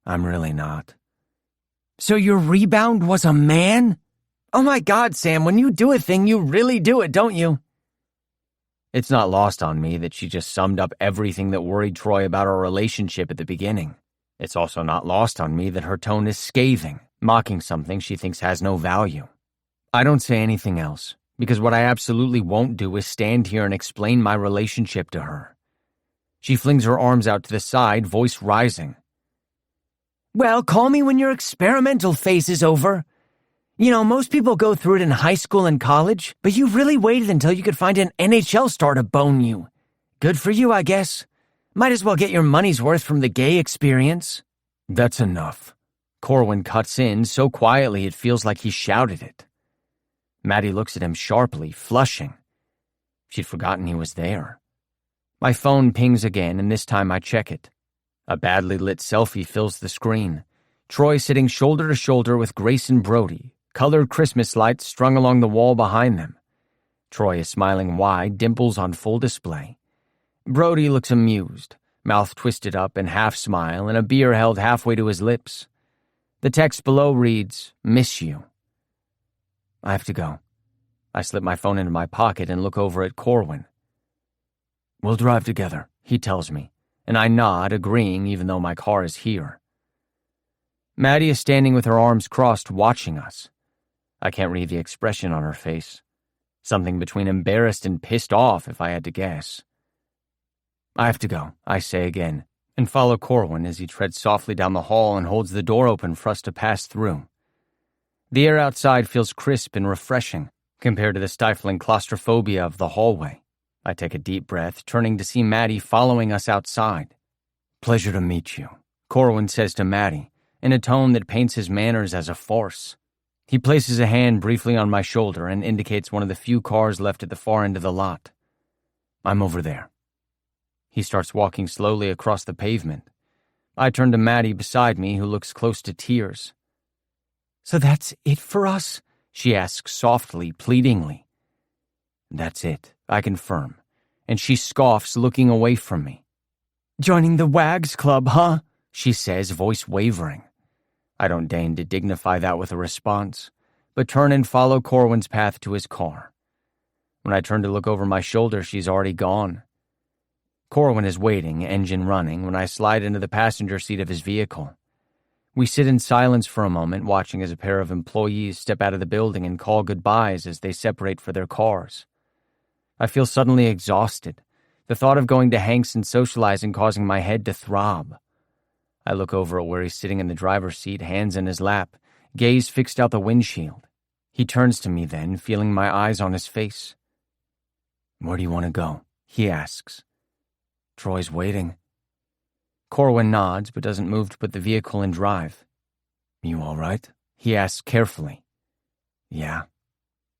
"I'm really not." "So your rebound was a man? Oh my God, Sam, when you do a thing, you really do it, don't you?" It's not lost on me that she just summed up everything that worried Troy about our relationship at the beginning. It's also not lost on me that her tone is scathing, mocking something she thinks has no value. I don't say anything else, because what I absolutely won't do is stand here and explain my relationship to her. She flings her arms out to the side, voice rising. "Well, call me when your experimental phase is over. You know, most people go through it in high school and college, but you really waited until you could find an NHL star to bone you. Good for you, I guess. Might as well get your money's worth from the gay experience." "That's enough." Corwin cuts in so quietly it feels like he shouted it. Maddie looks at him sharply, flushing. She'd forgotten he was there. My phone pings again, and this time I check it. A badly lit selfie fills the screen. Troy sitting shoulder to shoulder with Grace and Brody, colored Christmas lights strung along the wall behind them. Troy is smiling wide, dimples on full display. Brody looks amused, mouth twisted up in half smile and a beer held halfway to his lips. The text below reads, "Miss you." I have to go. I slip my phone into my pocket and look over at Corwin. "We'll drive together," he tells me, and I nod, agreeing even though my car is here. Maddie is standing with her arms crossed, watching us. I can't read the expression on her face. Something between embarrassed and pissed off, if I had to guess. I have to go, I say again, and follow Corwin as he treads softly down the hall and holds the door open for us to pass through. The air outside feels crisp and refreshing compared to the stifling claustrophobia of the hallway. I take a deep breath, turning to see Maddie following us outside. "Pleasure to meet you," Corwin says to Maddie, in a tone that paints his manners as a farce. He places a hand briefly on my shoulder and indicates one of the few cars left at the far end of the lot. "I'm over there." He starts walking slowly across the pavement. I turn to Maddie beside me, who looks close to tears. "So that's it for us?" she asks softly, pleadingly. "That's it," I confirm, and she scoffs, looking away from me. "Joining the Wags Club, huh?" she says, voice wavering. I don't deign to dignify that with a response, but turn and follow Corwin's path to his car. When I turn to look over my shoulder, she's already gone. Corwin is waiting, engine running, when I slide into the passenger seat of his vehicle. We sit in silence for a moment, watching as a pair of employees step out of the building and call goodbyes as they separate for their cars. I feel suddenly exhausted, the thought of going to Hank's and socializing causing my head to throb. I look over at where he's sitting in the driver's seat, hands in his lap, gaze fixed out the windshield. He turns to me then, feeling my eyes on his face. "Where do you want to go?" he asks. "Troy's waiting." Corwin nods, but doesn't move to put the vehicle in drive. "You all right?" he asks carefully. "Yeah.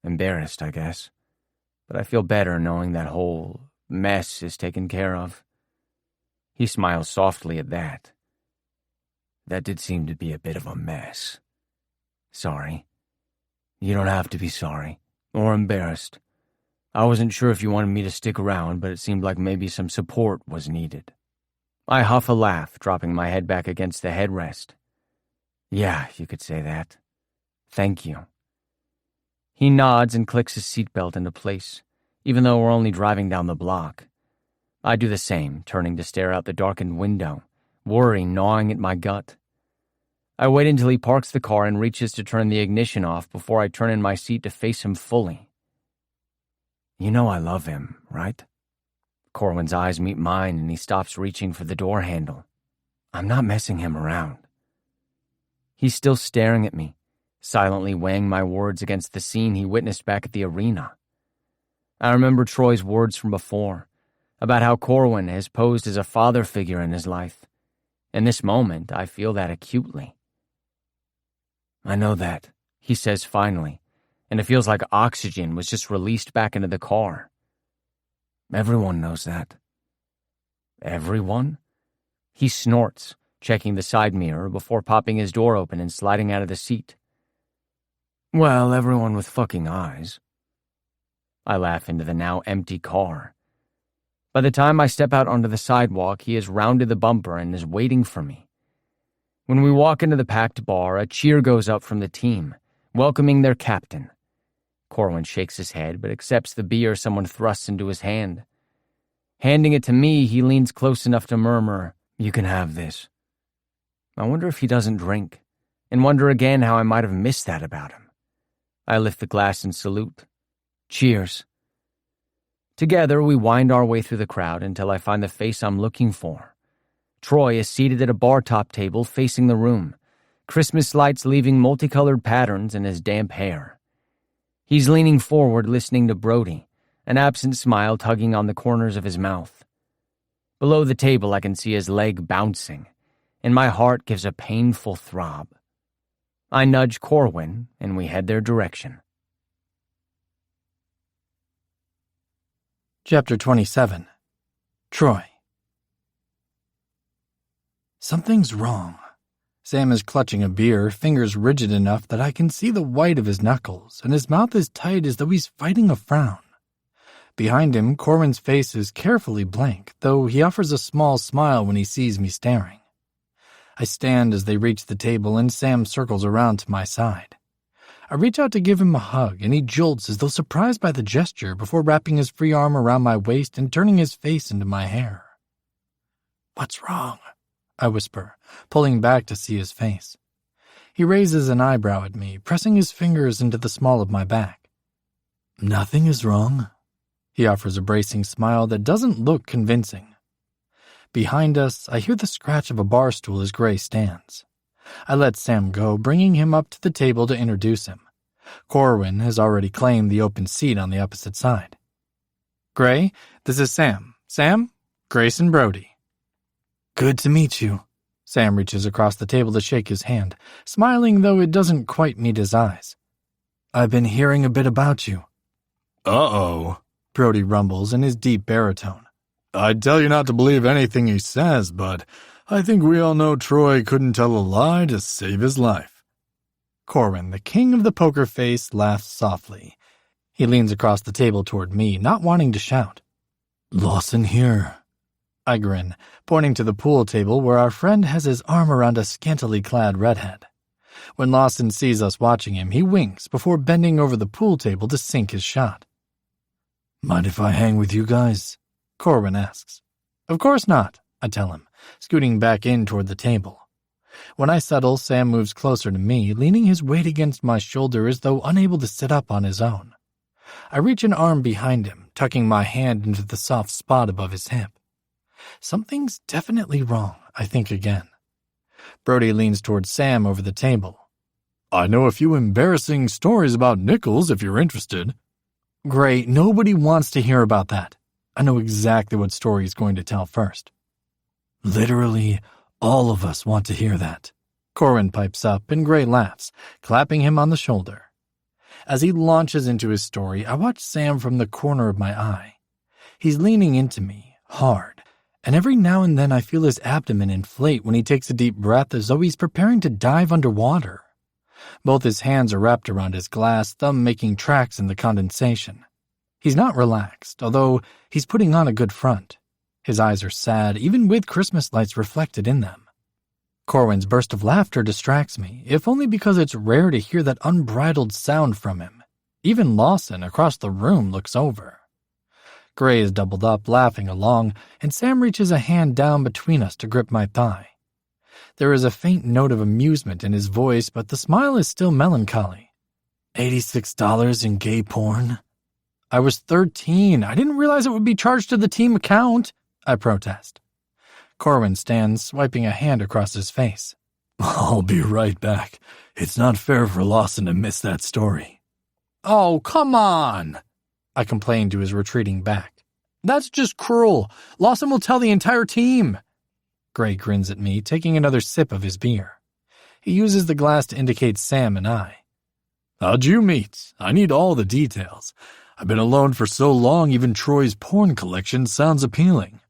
Embarrassed, I guess. But I feel better knowing that whole mess is taken care of." He smiles softly at that. "That did seem to be a bit of a mess. Sorry." "You don't have to be sorry, or embarrassed. I wasn't sure if you wanted me to stick around, but it seemed like maybe some support was needed." I huff a laugh, dropping my head back against the headrest. "Yeah, you could say that. Thank you." He nods and clicks his seatbelt into place, even though we're only driving down the block. I do the same, turning to stare out the darkened window, worry gnawing at my gut. I wait until he parks the car and reaches to turn the ignition off before I turn in my seat to face him fully. "You know I love him, right?" Corwin's eyes meet mine and he stops reaching for the door handle. I'm not messing him around. He's still staring at me, silently weighing my words against the scene he witnessed back at the arena. I remember Troy's words from before, about how Corwin has posed as a father figure in his life. In this moment, I feel that acutely. "I know that," he says finally, and it feels like oxygen was just released back into the car. Everyone knows that. Everyone? He snorts, checking the side mirror before popping his door open and sliding out of the seat. Well, everyone with fucking eyes. I laugh into the now empty car. By the time I step out onto the sidewalk, he has rounded the bumper and is waiting for me. When we walk into the packed bar, a cheer goes up from the team, welcoming their captain. Corwin shakes his head but accepts the beer someone thrusts into his hand. Handing it to me, he leans close enough to murmur, "You can have this." I wonder if he doesn't drink, and wonder again how I might have missed that about him. I lift the glass and salute. Cheers. Together, we wind our way through the crowd until I find the face I'm looking for. Troy is seated at a bar-top table facing the room, Christmas lights leaving multicolored patterns in his damp hair. He's leaning forward listening to Brody, an absent smile tugging on the corners of his mouth. Below the table, I can see his leg bouncing, and my heart gives a painful throb. I nudge Corwin, and we head their direction. Chapter 27. Troy. Something's wrong. Sam is clutching a beer, fingers rigid enough that I can see the white of his knuckles, and his mouth is tight as though he's fighting a frown. Behind him, Corwin's face is carefully blank, though he offers a small smile when he sees me staring. I stand as they reach the table, and Sam circles around to my side. I reach out to give him a hug, and he jolts as though surprised by the gesture before wrapping his free arm around my waist and turning his face into my hair. "What's wrong?" I whisper, pulling back to see his face. He raises an eyebrow at me, pressing his fingers into the small of my back. "Nothing is wrong." He offers a bracing smile that doesn't look convincing. Behind us, I hear the scratch of a bar stool as Gray stands. I let Sam go, bringing him up to the table to introduce him. Corwin has already claimed the open seat on the opposite side. "Gray, this is Sam. Sam, Grace and Brody." "Good to meet you." Sam reaches across the table to shake his hand, smiling though it doesn't quite meet his eyes. "I've been hearing a bit about you." "Uh-oh," Brody rumbles in his deep baritone. "I'd tell you not to believe anything he says, but I think we all know Troy couldn't tell a lie to save his life." Corwin, the king of the poker face, laughs softly. He leans across the table toward me, not wanting to shout. "Lawson here." I grin, pointing to the pool table where our friend has his arm around a scantily clad redhead. When Lawson sees us watching him, he winks before bending over the pool table to sink his shot. "Mind if I hang with you guys?" Corwin asks. "Of course not," I tell him, scooting back in toward the table. When I settle, Sam moves closer to me, leaning his weight against my shoulder as though unable to sit up on his own. I reach an arm behind him, tucking my hand into the soft spot above his hip. Something's definitely wrong, I think again. Brody leans towards Sam over the table. "I know a few embarrassing stories about Nichols if you're interested." "Great, nobody wants to hear about that. I know exactly what story he's going to tell first." "Literally, all of us want to hear that." Corwin pipes up and Gray laughs, clapping him on the shoulder. As he launches into his story, I watch Sam from the corner of my eye. He's leaning into me, hard, and every now and then I feel his abdomen inflate when he takes a deep breath as though he's preparing to dive underwater. Both his hands are wrapped around his glass, thumb making tracks in the condensation. He's not relaxed, although he's putting on a good front. His eyes are sad, even with Christmas lights reflected in them. Corwin's burst of laughter distracts me, if only because it's rare to hear that unbridled sound from him. Even Lawson, across the room, looks over. Gray is doubled up, laughing along, and Sam reaches a hand down between us to grip my thigh. There is a faint note of amusement in his voice, but the smile is still melancholy. $86 in gay porn? I was 13. I didn't realize it would be charged to the team account, I protest. Corwin stands, swiping a hand across his face. "I'll be right back. It's not fair for Lawson to miss that story." "Oh, come on," I complain to his retreating back. "That's just cruel. Lawson will tell the entire team." Gray grins at me, taking another sip of his beer. He uses the glass to indicate Sam and I. "How'd you meet? I need all the details. I've been alone for so long, even Troy's porn collection sounds appealing.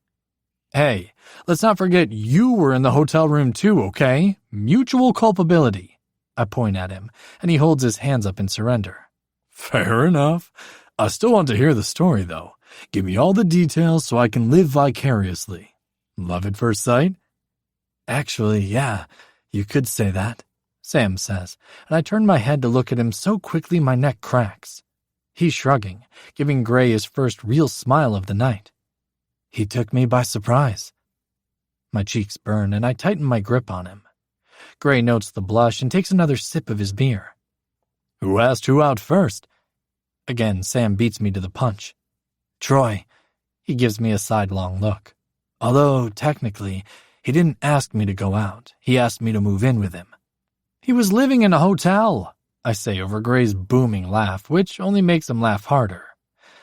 Hey, let's not forget you were in the hotel room too, okay? Mutual culpability. I point at him, and he holds his hands up in surrender. Fair enough. I still want to hear the story, though. Give me all the details so I can live vicariously. Love at first sight? Actually, yeah, you could say that, Sam says, and I turn my head to look at him so quickly my neck cracks. He's shrugging, giving Gray his first real smile of the night. He took me by surprise. My cheeks burn, and I tighten my grip on him. Gray notes the blush and takes another sip of his beer. Who asked who out first? Again, Sam beats me to the punch. Troy. He gives me a sidelong look. Although, technically, he didn't ask me to go out. He asked me to move in with him. He was living in a hotel, I say over Gray's booming laugh, which only makes him laugh harder.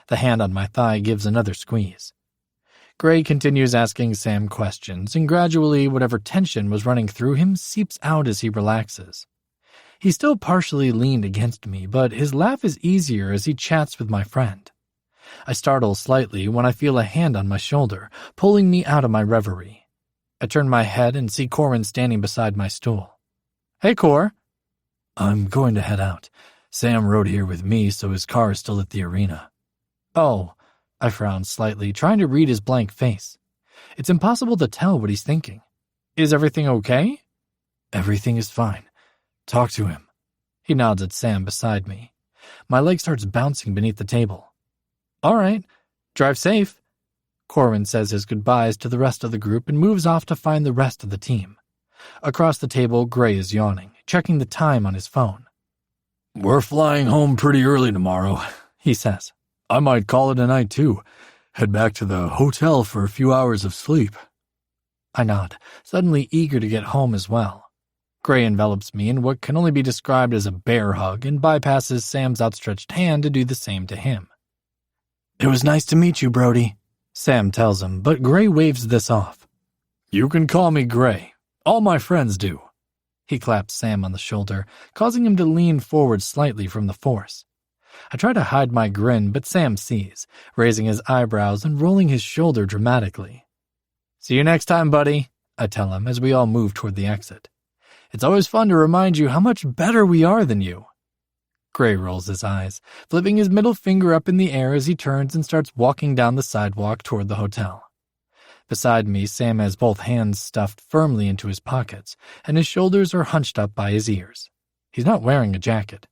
The hand on my thigh gives another squeeze. Gray continues asking Sam questions, and gradually whatever tension was running through him seeps out as he relaxes. He's still partially leaned against me, but his laugh is easier as he chats with my friend. I startle slightly when I feel a hand on my shoulder, pulling me out of my reverie. I turn my head and see Corin standing beside my stool. Hey, Cor. I'm going to head out. Sam rode here with me, so his car is still at the arena. Oh, I frown slightly, trying to read his blank face. It's impossible to tell what he's thinking. Is everything okay? Everything is fine. Talk to him. He nods at Sam beside me. My leg starts bouncing beneath the table. All right. Drive safe. Corwin says his goodbyes to the rest of the group and moves off to find the rest of the team. Across the table, Gray is yawning, checking the time on his phone. We're flying home pretty early tomorrow, he says. I might call it a night, too. Head back to the hotel for a few hours of sleep. I nod, suddenly eager to get home as well. Gray envelops me in what can only be described as a bear hug and bypasses Sam's outstretched hand to do the same to him. It was nice to meet you, Brody, Sam tells him, but Gray waves this off. You can call me Gray. All my friends do. He claps Sam on the shoulder, causing him to lean forward slightly from the force. I try to hide my grin, but Sam sees, raising his eyebrows and rolling his shoulder dramatically. See you next time, buddy, I tell him as we all move toward the exit. It's always fun to remind you how much better we are than you. Gray rolls his eyes, flipping his middle finger up in the air as he turns and starts walking down the sidewalk toward the hotel. Beside me, Sam has both hands stuffed firmly into his pockets, and his shoulders are hunched up by his ears. He's not wearing a jacket.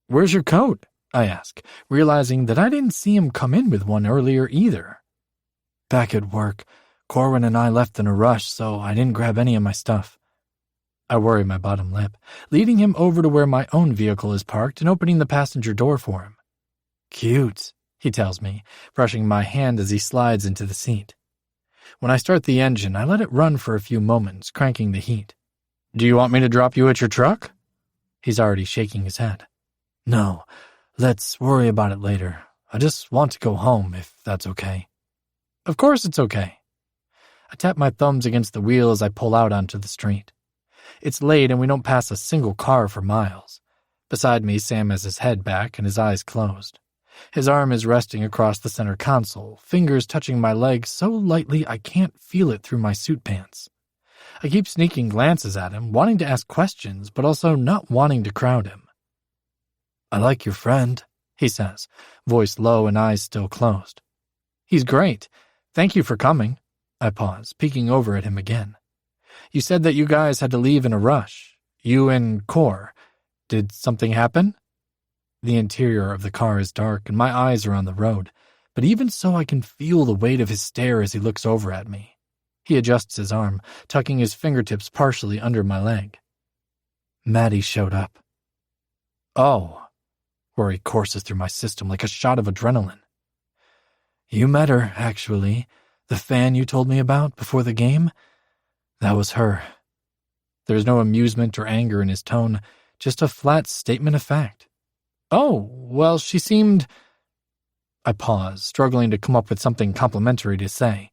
Where's your coat? I ask, realizing that I didn't see him come in with one earlier either. Back at work, Corwin and I left in a rush, so I didn't grab any of my stuff. I worry my bottom lip, leading him over to where my own vehicle is parked and opening the passenger door for him. Cute, he tells me, brushing my hand as he slides into the seat. When I start the engine, I let it run for a few moments, cranking the heat. Do you want me to drop you at your truck? He's already shaking his head. No, let's worry about it later. I just want to go home, if that's okay. Of course it's okay. I tap my thumbs against the wheel as I pull out onto the street. It's late and we don't pass a single car for miles. Beside me, Sam has his head back and his eyes closed. His arm is resting across the center console, fingers touching my leg so lightly I can't feel it through my suit pants. I keep sneaking glances at him, wanting to ask questions, but also not wanting to crowd him. I like your friend, he says, voice low and eyes still closed. He's great. Thank you for coming. I pause, peeking over at him again. You said that you guys had to leave in a rush. You and Cor. Did something happen? The interior of the car is dark and my eyes are on the road, but even so I can feel the weight of his stare as he looks over at me. He adjusts his arm, tucking his fingertips partially under my leg. Maddie showed up. Oh. Worry courses through my system like a shot of adrenaline. You met her, actually. The fan you told me about before the game? That was her. There's no amusement or anger in his tone, just a flat statement of fact. Oh, well, she seemed... I pause, struggling to come up with something complimentary to say.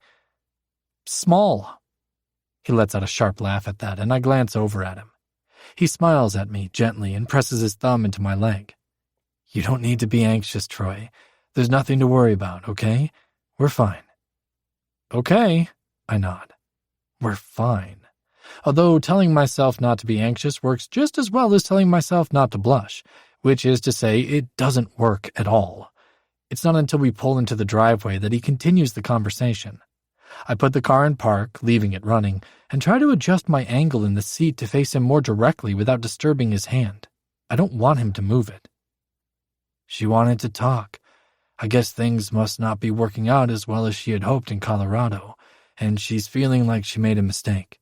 Small. He lets out a sharp laugh at that, and I glance over at him. He smiles at me gently and presses his thumb into my leg. You don't need to be anxious, Troy. There's nothing to worry about, okay? We're fine. Okay, I nod. We're fine. Although telling myself not to be anxious works just as well as telling myself not to blush, which is to say it doesn't work at all. It's not until we pull into the driveway that he continues the conversation. I put the car in park, leaving it running, and try to adjust my angle in the seat to face him more directly without disturbing his hand. I don't want him to move it. She wanted to talk. I guess things must not be working out as well as she had hoped in Colorado, and she's feeling like she made a mistake.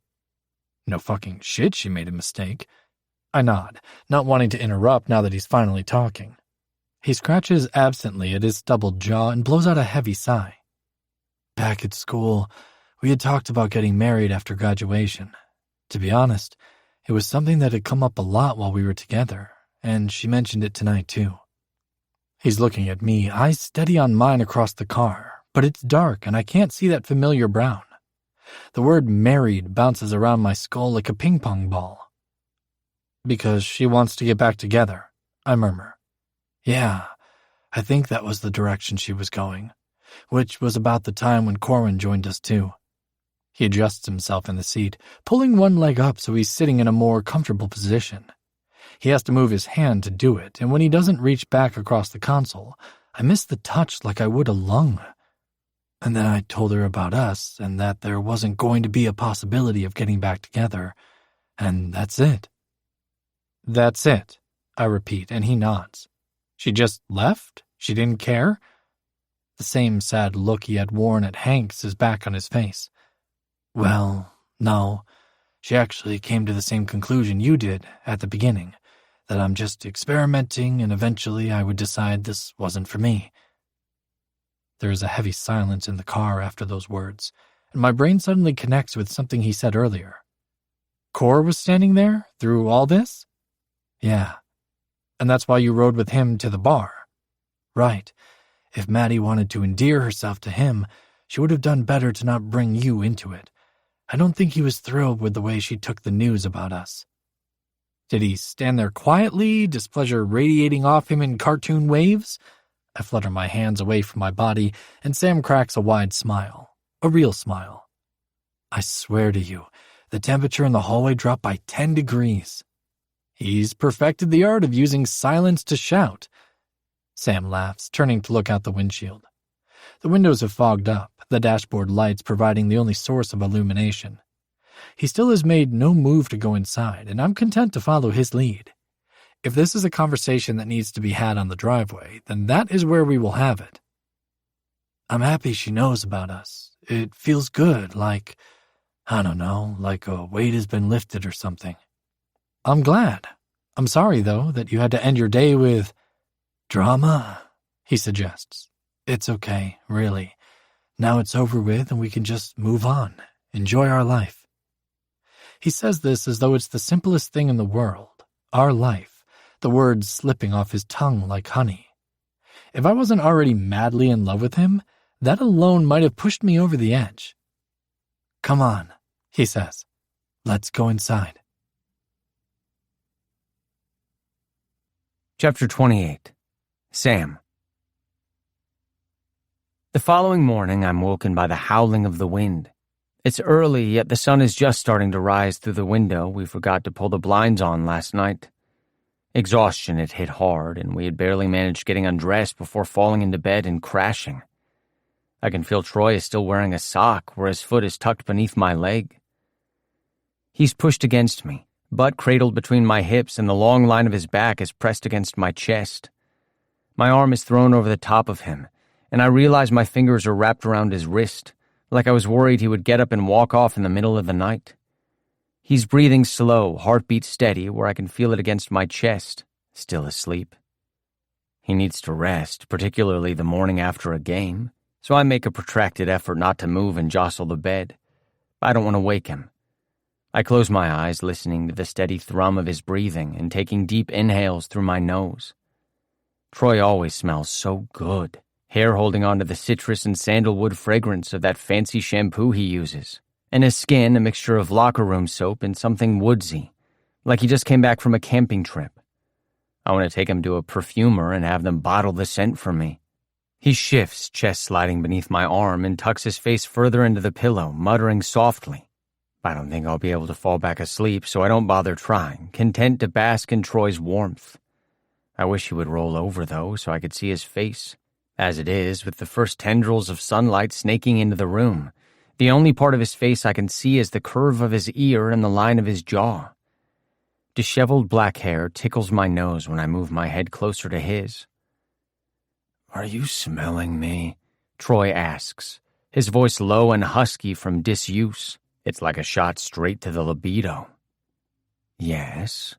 No fucking shit, she made a mistake. I nod, not wanting to interrupt now that he's finally talking. He scratches absently at his stubbled jaw and blows out a heavy sigh. Back at school, we had talked about getting married after graduation. To be honest, it was something that had come up a lot while we were together, and she mentioned it tonight too. He's looking at me, eyes steady on mine across the car, but it's dark and I can't see that familiar brown. The word married bounces around my skull like a ping pong ball. Because she wants to get back together, I murmur. Yeah, I think that was the direction she was going, which was about the time when Corwin joined us too. He adjusts himself in the seat, pulling one leg up so he's sitting in a more comfortable position. He has to move his hand to do it, and when he doesn't reach back across the console, I miss the touch like I would a lung. And then I told her about us and that there wasn't going to be a possibility of getting back together, and that's it. That's it, I repeat, and he nods. She just left? She didn't care? The same sad look he had worn at Hank's is back on his face. Well, no. She actually came to the same conclusion you did at the beginning, that I'm just experimenting and eventually I would decide this wasn't for me. There is a heavy silence in the car after those words, and my brain suddenly connects with something he said earlier. Cor was standing there through all this? Yeah. And that's why you rode with him to the bar? Right. If Maddie wanted to endear herself to him, she would have done better to not bring you into it. I don't think he was thrilled with the way she took the news about us. Did he stand there quietly, displeasure radiating off him in cartoon waves? I flutter my hands away from my body, and Sam cracks a wide smile. A real smile. I swear to you, the temperature in the hallway dropped by 10 degrees. He's perfected the art of using silence to shout. Sam laughs, turning to look out the windshield. The windows have fogged up, the dashboard lights providing the only source of illumination. He still has made no move to go inside, and I'm content to follow his lead. If this is a conversation that needs to be had on the driveway, then that is where we will have it. I'm happy she knows about us. It feels good, like, I don't know, like a weight has been lifted or something. I'm glad. I'm sorry, though, that you had to end your day with drama, he suggests. It's okay, really. Now it's over with and we can just move on, enjoy our life. He says this as though it's the simplest thing in the world, our life, the words slipping off his tongue like honey. If I wasn't already madly in love with him, that alone might have pushed me over the edge. Come on, he says. Let's go inside. Chapter 28. Sam. The following morning, I'm woken by the howling of the wind. It's early, yet the sun is just starting to rise through the window we forgot to pull the blinds on last night. Exhaustion had hit hard, and we had barely managed getting undressed before falling into bed and crashing. I can feel Troy is still wearing a sock where his foot is tucked beneath my leg. He's pushed against me, butt cradled between my hips, and the long line of his back is pressed against my chest. My arm is thrown over the top of him, and I realize my fingers are wrapped around his wrist, like I was worried he would get up and walk off in the middle of the night. He's breathing slow, heartbeat steady, where I can feel it against my chest, still asleep. He needs to rest, particularly the morning after a game, so I make a protracted effort not to move and jostle the bed. I don't want to wake him. I close my eyes, listening to the steady thrum of his breathing and taking deep inhales through my nose. Troy always smells so good, hair holding onto the citrus and sandalwood fragrance of that fancy shampoo he uses, and his skin a mixture of locker room soap and something woodsy, like he just came back from a camping trip. I want to take him to a perfumer and have them bottle the scent for me. He shifts, chest sliding beneath my arm, and tucks his face further into the pillow, muttering softly. I don't think I'll be able to fall back asleep, so I don't bother trying, content to bask in Troy's warmth. I wish he would roll over, though, so I could see his face. As it is, with the first tendrils of sunlight snaking into the room, the only part of his face I can see is the curve of his ear and the line of his jaw. Disheveled black hair tickles my nose when I move my head closer to his. "Are you smelling me?" Troy asks, his voice low and husky from disuse. It's like a shot straight to the libido. "Yes."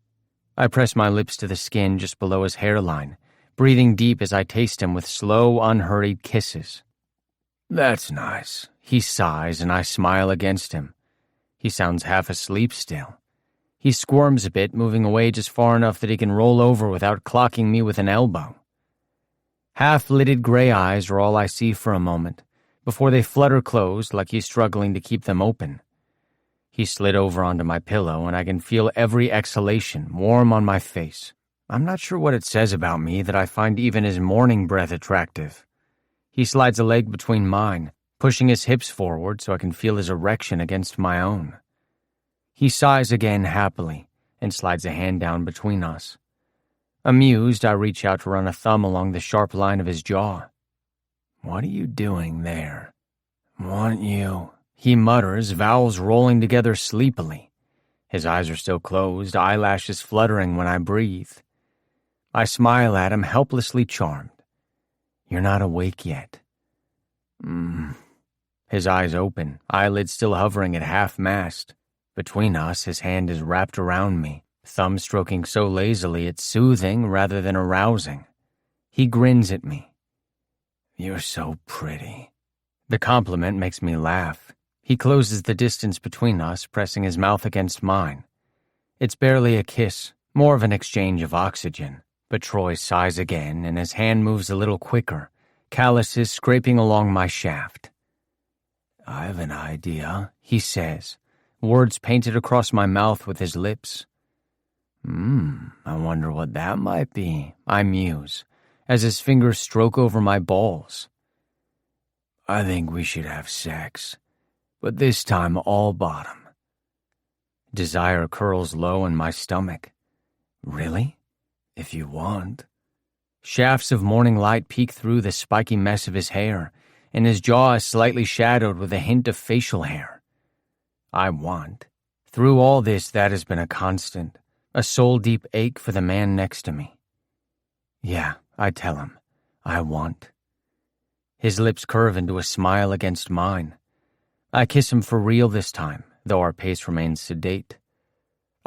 I press my lips to the skin just below his hairline, breathing deep as I taste him with slow, unhurried kisses. "That's nice." He sighs, and I smile against him. He sounds half asleep still. He squirms a bit, moving away just far enough that he can roll over without clocking me with an elbow. Half-lidded gray eyes are all I see for a moment, before they flutter closed like he's struggling to keep them open. He slid over onto my pillow, and I can feel every exhalation warm on my face. I'm not sure what it says about me that I find even his morning breath attractive. He slides a leg between mine, pushing his hips forward so I can feel his erection against my own. He sighs again happily and slides a hand down between us. Amused, I reach out to run a thumb along the sharp line of his jaw. "What are you doing there?" "Want you," he mutters, vowels rolling together sleepily. His eyes are still closed, eyelashes fluttering when I breathe. I smile at him, helplessly charmed. "You're not awake yet." His eyes open, eyelids still hovering at half-mast. Between us, his hand is wrapped around me, thumb stroking so lazily it's soothing rather than arousing. He grins at me. "You're so pretty." The compliment makes me laugh. He closes the distance between us, pressing his mouth against mine. It's barely a kiss, more of an exchange of oxygen, but Troy sighs again and his hand moves a little quicker, calluses scraping along my shaft. "I have an idea," he says, words painted across my mouth with his lips. I wonder what that might be," I muse, as his fingers stroke over my balls. "I think we should have sex, but this time all bottom." Desire curls low in my stomach. "Really? If you want." Shafts of morning light peek through the spiky mess of his hair, and his jaw is slightly shadowed with a hint of facial hair. I want. Through all this, that has been a constant, a soul-deep ache for the man next to me. "Yeah," I tell him, "I want." His lips curve into a smile against mine. I kiss him for real this time, though our pace remains sedate.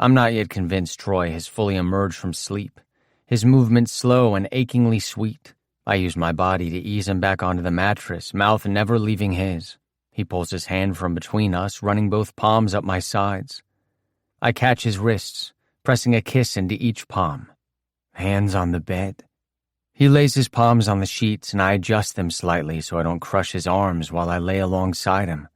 I'm not yet convinced Troy has fully emerged from sleep, his movements slow and achingly sweet. I use my body to ease him back onto the mattress, mouth never leaving his. He pulls his hand from between us, running both palms up my sides. I catch his wrists, pressing a kiss into each palm. Hands on the bed. He lays his palms on the sheets, and I adjust them slightly so I don't crush his arms while I lay alongside him.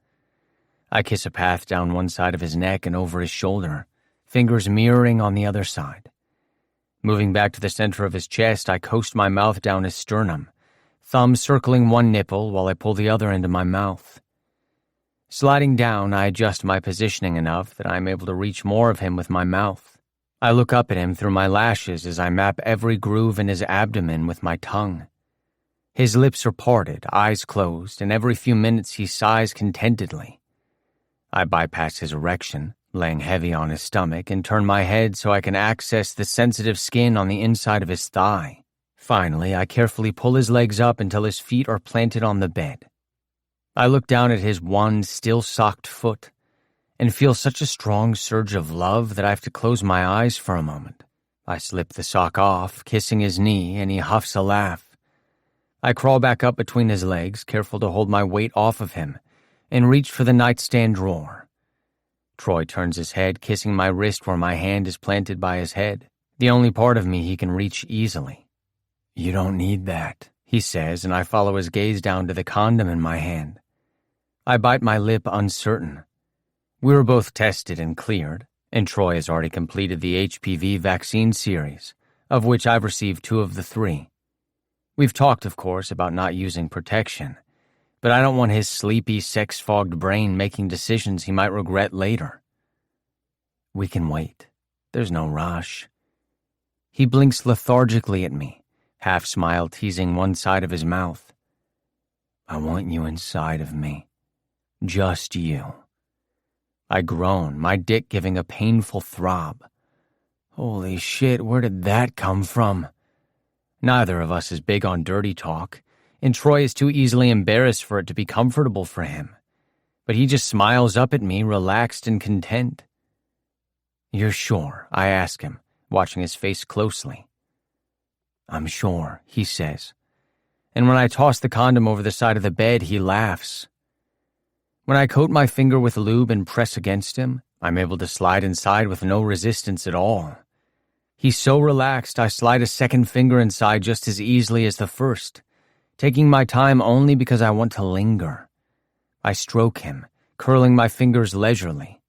I kiss a path down one side of his neck and over his shoulder, fingers mirroring on the other side. Moving back to the center of his chest, I coast my mouth down his sternum, thumb circling one nipple while I pull the other into my mouth. Sliding down, I adjust my positioning enough that I am able to reach more of him with my mouth. I look up at him through my lashes as I map every groove in his abdomen with my tongue. His lips are parted, eyes closed, and every few minutes he sighs contentedly. I bypass his erection, laying heavy on his stomach, and turn my head so I can access the sensitive skin on the inside of his thigh. Finally, I carefully pull his legs up until his feet are planted on the bed. I look down at his one, still-socked foot and feel such a strong surge of love that I have to close my eyes for a moment. I slip the sock off, kissing his knee, and he huffs a laugh. I crawl back up between his legs, careful to hold my weight off of him, and reach for the nightstand drawer. Troy turns his head, kissing my wrist where my hand is planted by his head, the only part of me he can reach easily. "You don't need that," he says, and I follow his gaze down to the condom in my hand. I bite my lip, uncertain. We were both tested and cleared, and Troy has already completed the HPV vaccine series, of which I've received 2 of the 3. We've talked, of course, about not using protection, but I don't want his sleepy, sex-fogged brain making decisions he might regret later. We can wait. There's no rush. He blinks lethargically at me, half-smile teasing one side of his mouth. I want you inside of me. Just you. I groan, my dick giving a painful throb. Holy shit, where did that come from? Neither of us is big on dirty talk, and Troy is too easily embarrassed for it to be comfortable for him. But he just smiles up at me, relaxed and content. You're sure? I ask him, watching his face closely. I'm sure, he says. And when I toss the condom over the side of the bed, he laughs. When I coat my finger with lube and press against him, I'm able to slide inside with no resistance at all. He's so relaxed, I slide a second finger inside just as easily as the first, taking my time only because I want to linger. I stroke him, curling my fingers leisurely.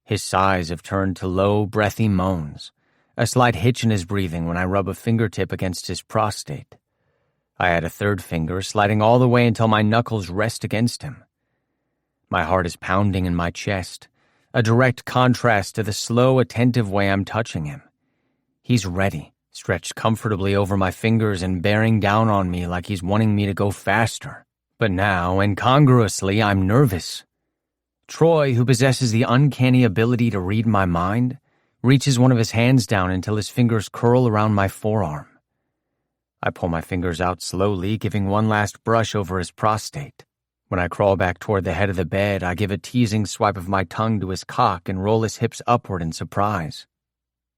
His sighs have turned to low, breathy moans, a slight hitch in his breathing when I rub a fingertip against his prostate. I add a third finger, sliding all the way until my knuckles rest against him. My heart is pounding in my chest, a direct contrast to the slow, attentive way I'm touching him. He's ready, stretched comfortably over my fingers and bearing down on me like he's wanting me to go faster. But now, incongruously, I'm nervous. Troy, who possesses the uncanny ability to read my mind, reaches one of his hands down until his fingers curl around my forearm. I pull my fingers out slowly, giving one last brush over his prostate. When I crawl back toward the head of the bed, I give a teasing swipe of my tongue to his cock and roll his hips upward in surprise.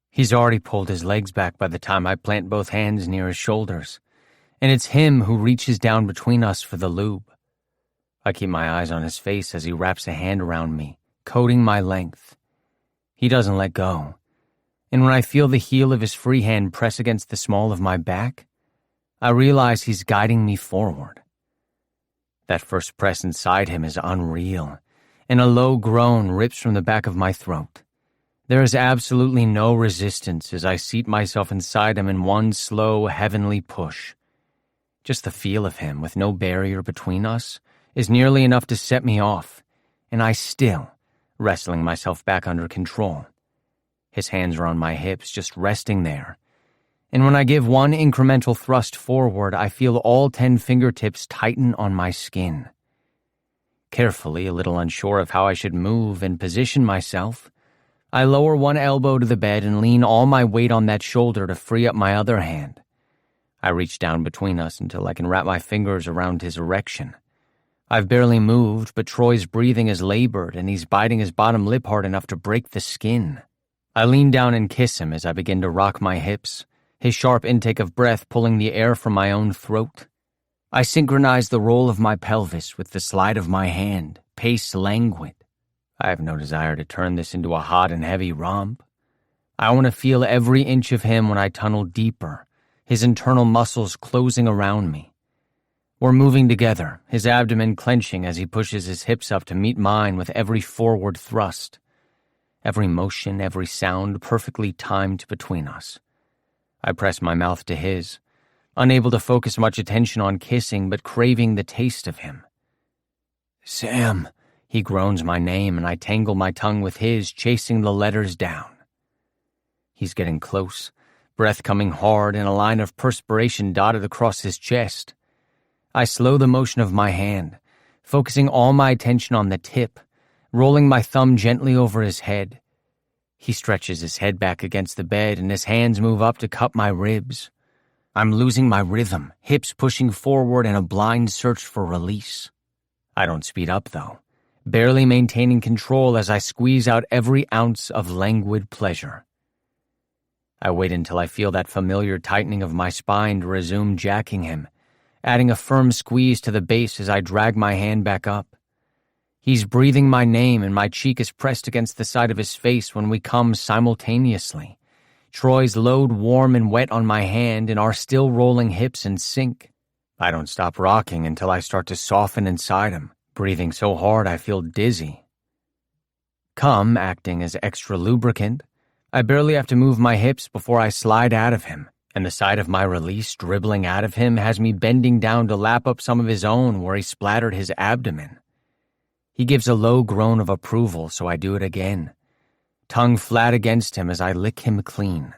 He's already pulled his legs back by the time I plant both hands near his shoulders, and it's him who reaches down between us for the lube. I keep my eyes on his face as he wraps a hand around me, coating my length. He doesn't let go, and when I feel the heel of his free hand press against the small of my back, I realize he's guiding me forward. That first press inside him is unreal, and a low groan rips from the back of my throat. There is absolutely no resistance as I seat myself inside him in one slow, heavenly push. Just the feel of him, with no barrier between us, is nearly enough to set me off, and I still, wrestling myself back under control. His hands are on my hips, just resting there, and when I give one incremental thrust forward, I feel all 10 fingertips tighten on my skin. Carefully, a little unsure of how I should move and position myself, I lower one elbow to the bed and lean all my weight on that shoulder to free up my other hand. I reach down between us until I can wrap my fingers around his erection. I've barely moved, but Troy's breathing is labored and he's biting his bottom lip hard enough to break the skin. I lean down and kiss him as I begin to rock my hips, his sharp intake of breath pulling the air from my own throat. I synchronize the roll of my pelvis with the slide of my hand, pace languid. I have no desire to turn this into a hot and heavy romp. I want to feel every inch of him when I tunnel deeper, his internal muscles closing around me. We're moving together, his abdomen clenching as he pushes his hips up to meet mine with every forward thrust. Every motion, every sound perfectly timed between us. I press my mouth to his, unable to focus much attention on kissing, but craving the taste of him. Sam, he groans my name, and I tangle my tongue with his, chasing the letters down. He's getting close, breath coming hard and a line of perspiration dotted across his chest. I slow the motion of my hand, focusing all my attention on the tip, rolling my thumb gently over his head. He stretches his head back against the bed and his hands move up to cup my ribs. I'm losing my rhythm, hips pushing forward in a blind search for release. I don't speed up, though, barely maintaining control as I squeeze out every ounce of languid pleasure. I wait until I feel that familiar tightening of my spine to resume jacking him, adding a firm squeeze to the base as I drag my hand back up. He's breathing my name and my cheek is pressed against the side of his face when we come simultaneously. Troy's load warm and wet on my hand and our still rolling hips in sync. I don't stop rocking until I start to soften inside him, breathing so hard I feel dizzy. Cum, acting as extra lubricant, I barely have to move my hips before I slide out of him, and the sight of my release dribbling out of him has me bending down to lap up some of his own where he splattered his abdomen. He gives a low groan of approval, so I do it again, tongue flat against him as I lick him clean.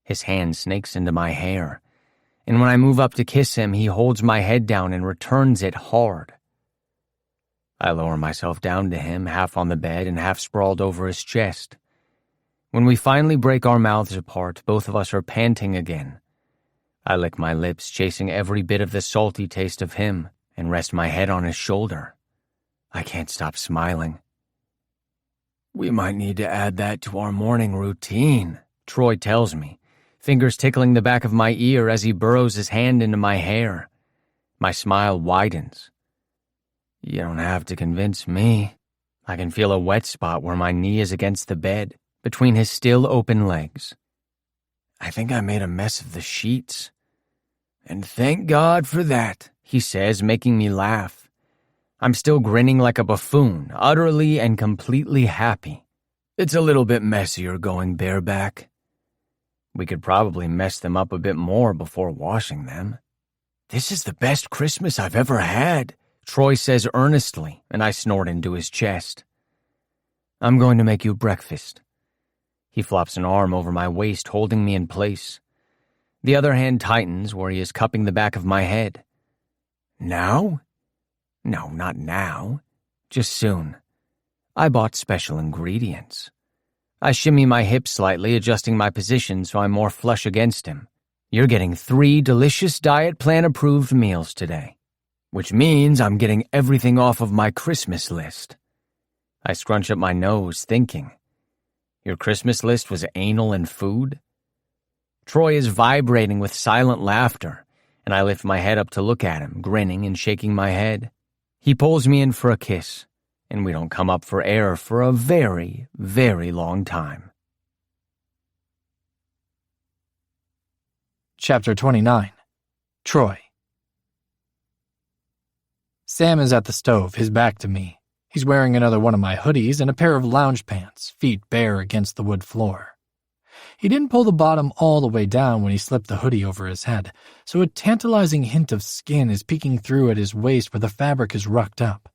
His hand snakes into my hair, and when I move up to kiss him, he holds my head down and returns it hard. I lower myself down to him, half on the bed and half sprawled over his chest. When we finally break our mouths apart, both of us are panting again. I lick my lips, chasing every bit of the salty taste of him, and rest my head on his shoulder. I can't stop smiling. "We might need to add that to our morning routine," Troy tells me, fingers tickling the back of my ear as he burrows his hand into my hair. My smile widens. "You don't have to convince me." I can feel a wet spot where my knee is against the bed, between his still open legs. "I think I made a mess of the sheets." "And thank God for that," he says, making me laugh. I'm still grinning like a buffoon, utterly and completely happy. "It's a little bit messier going bareback." We could probably mess them up a bit more before washing them. "This is the best Christmas I've ever had," Troy says earnestly, and I snort into his chest. "I'm going to make you breakfast." He flops an arm over my waist, holding me in place. The other hand tightens where he is cupping the back of my head. "Now?" "No, not now. Just soon. I bought special ingredients." I shimmy my hips slightly, adjusting my position so I'm more flush against him. "You're getting 3 delicious diet plan-approved meals today, which means I'm getting everything off of my Christmas list." I scrunch up my nose, thinking, "Your Christmas list was anal and food?" Troy is vibrating with silent laughter, and I lift my head up to look at him, grinning and shaking my head. He pulls me in for a kiss, and we don't come up for air for a very, very long time. Chapter 29. Troy. Sam is at the stove, his back to me. He's wearing another one of my hoodies and a pair of lounge pants, feet bare against the wood floor. He didn't pull the bottom all the way down when he slipped the hoodie over his head, so a tantalizing hint of skin is peeking through at his waist where the fabric is rucked up.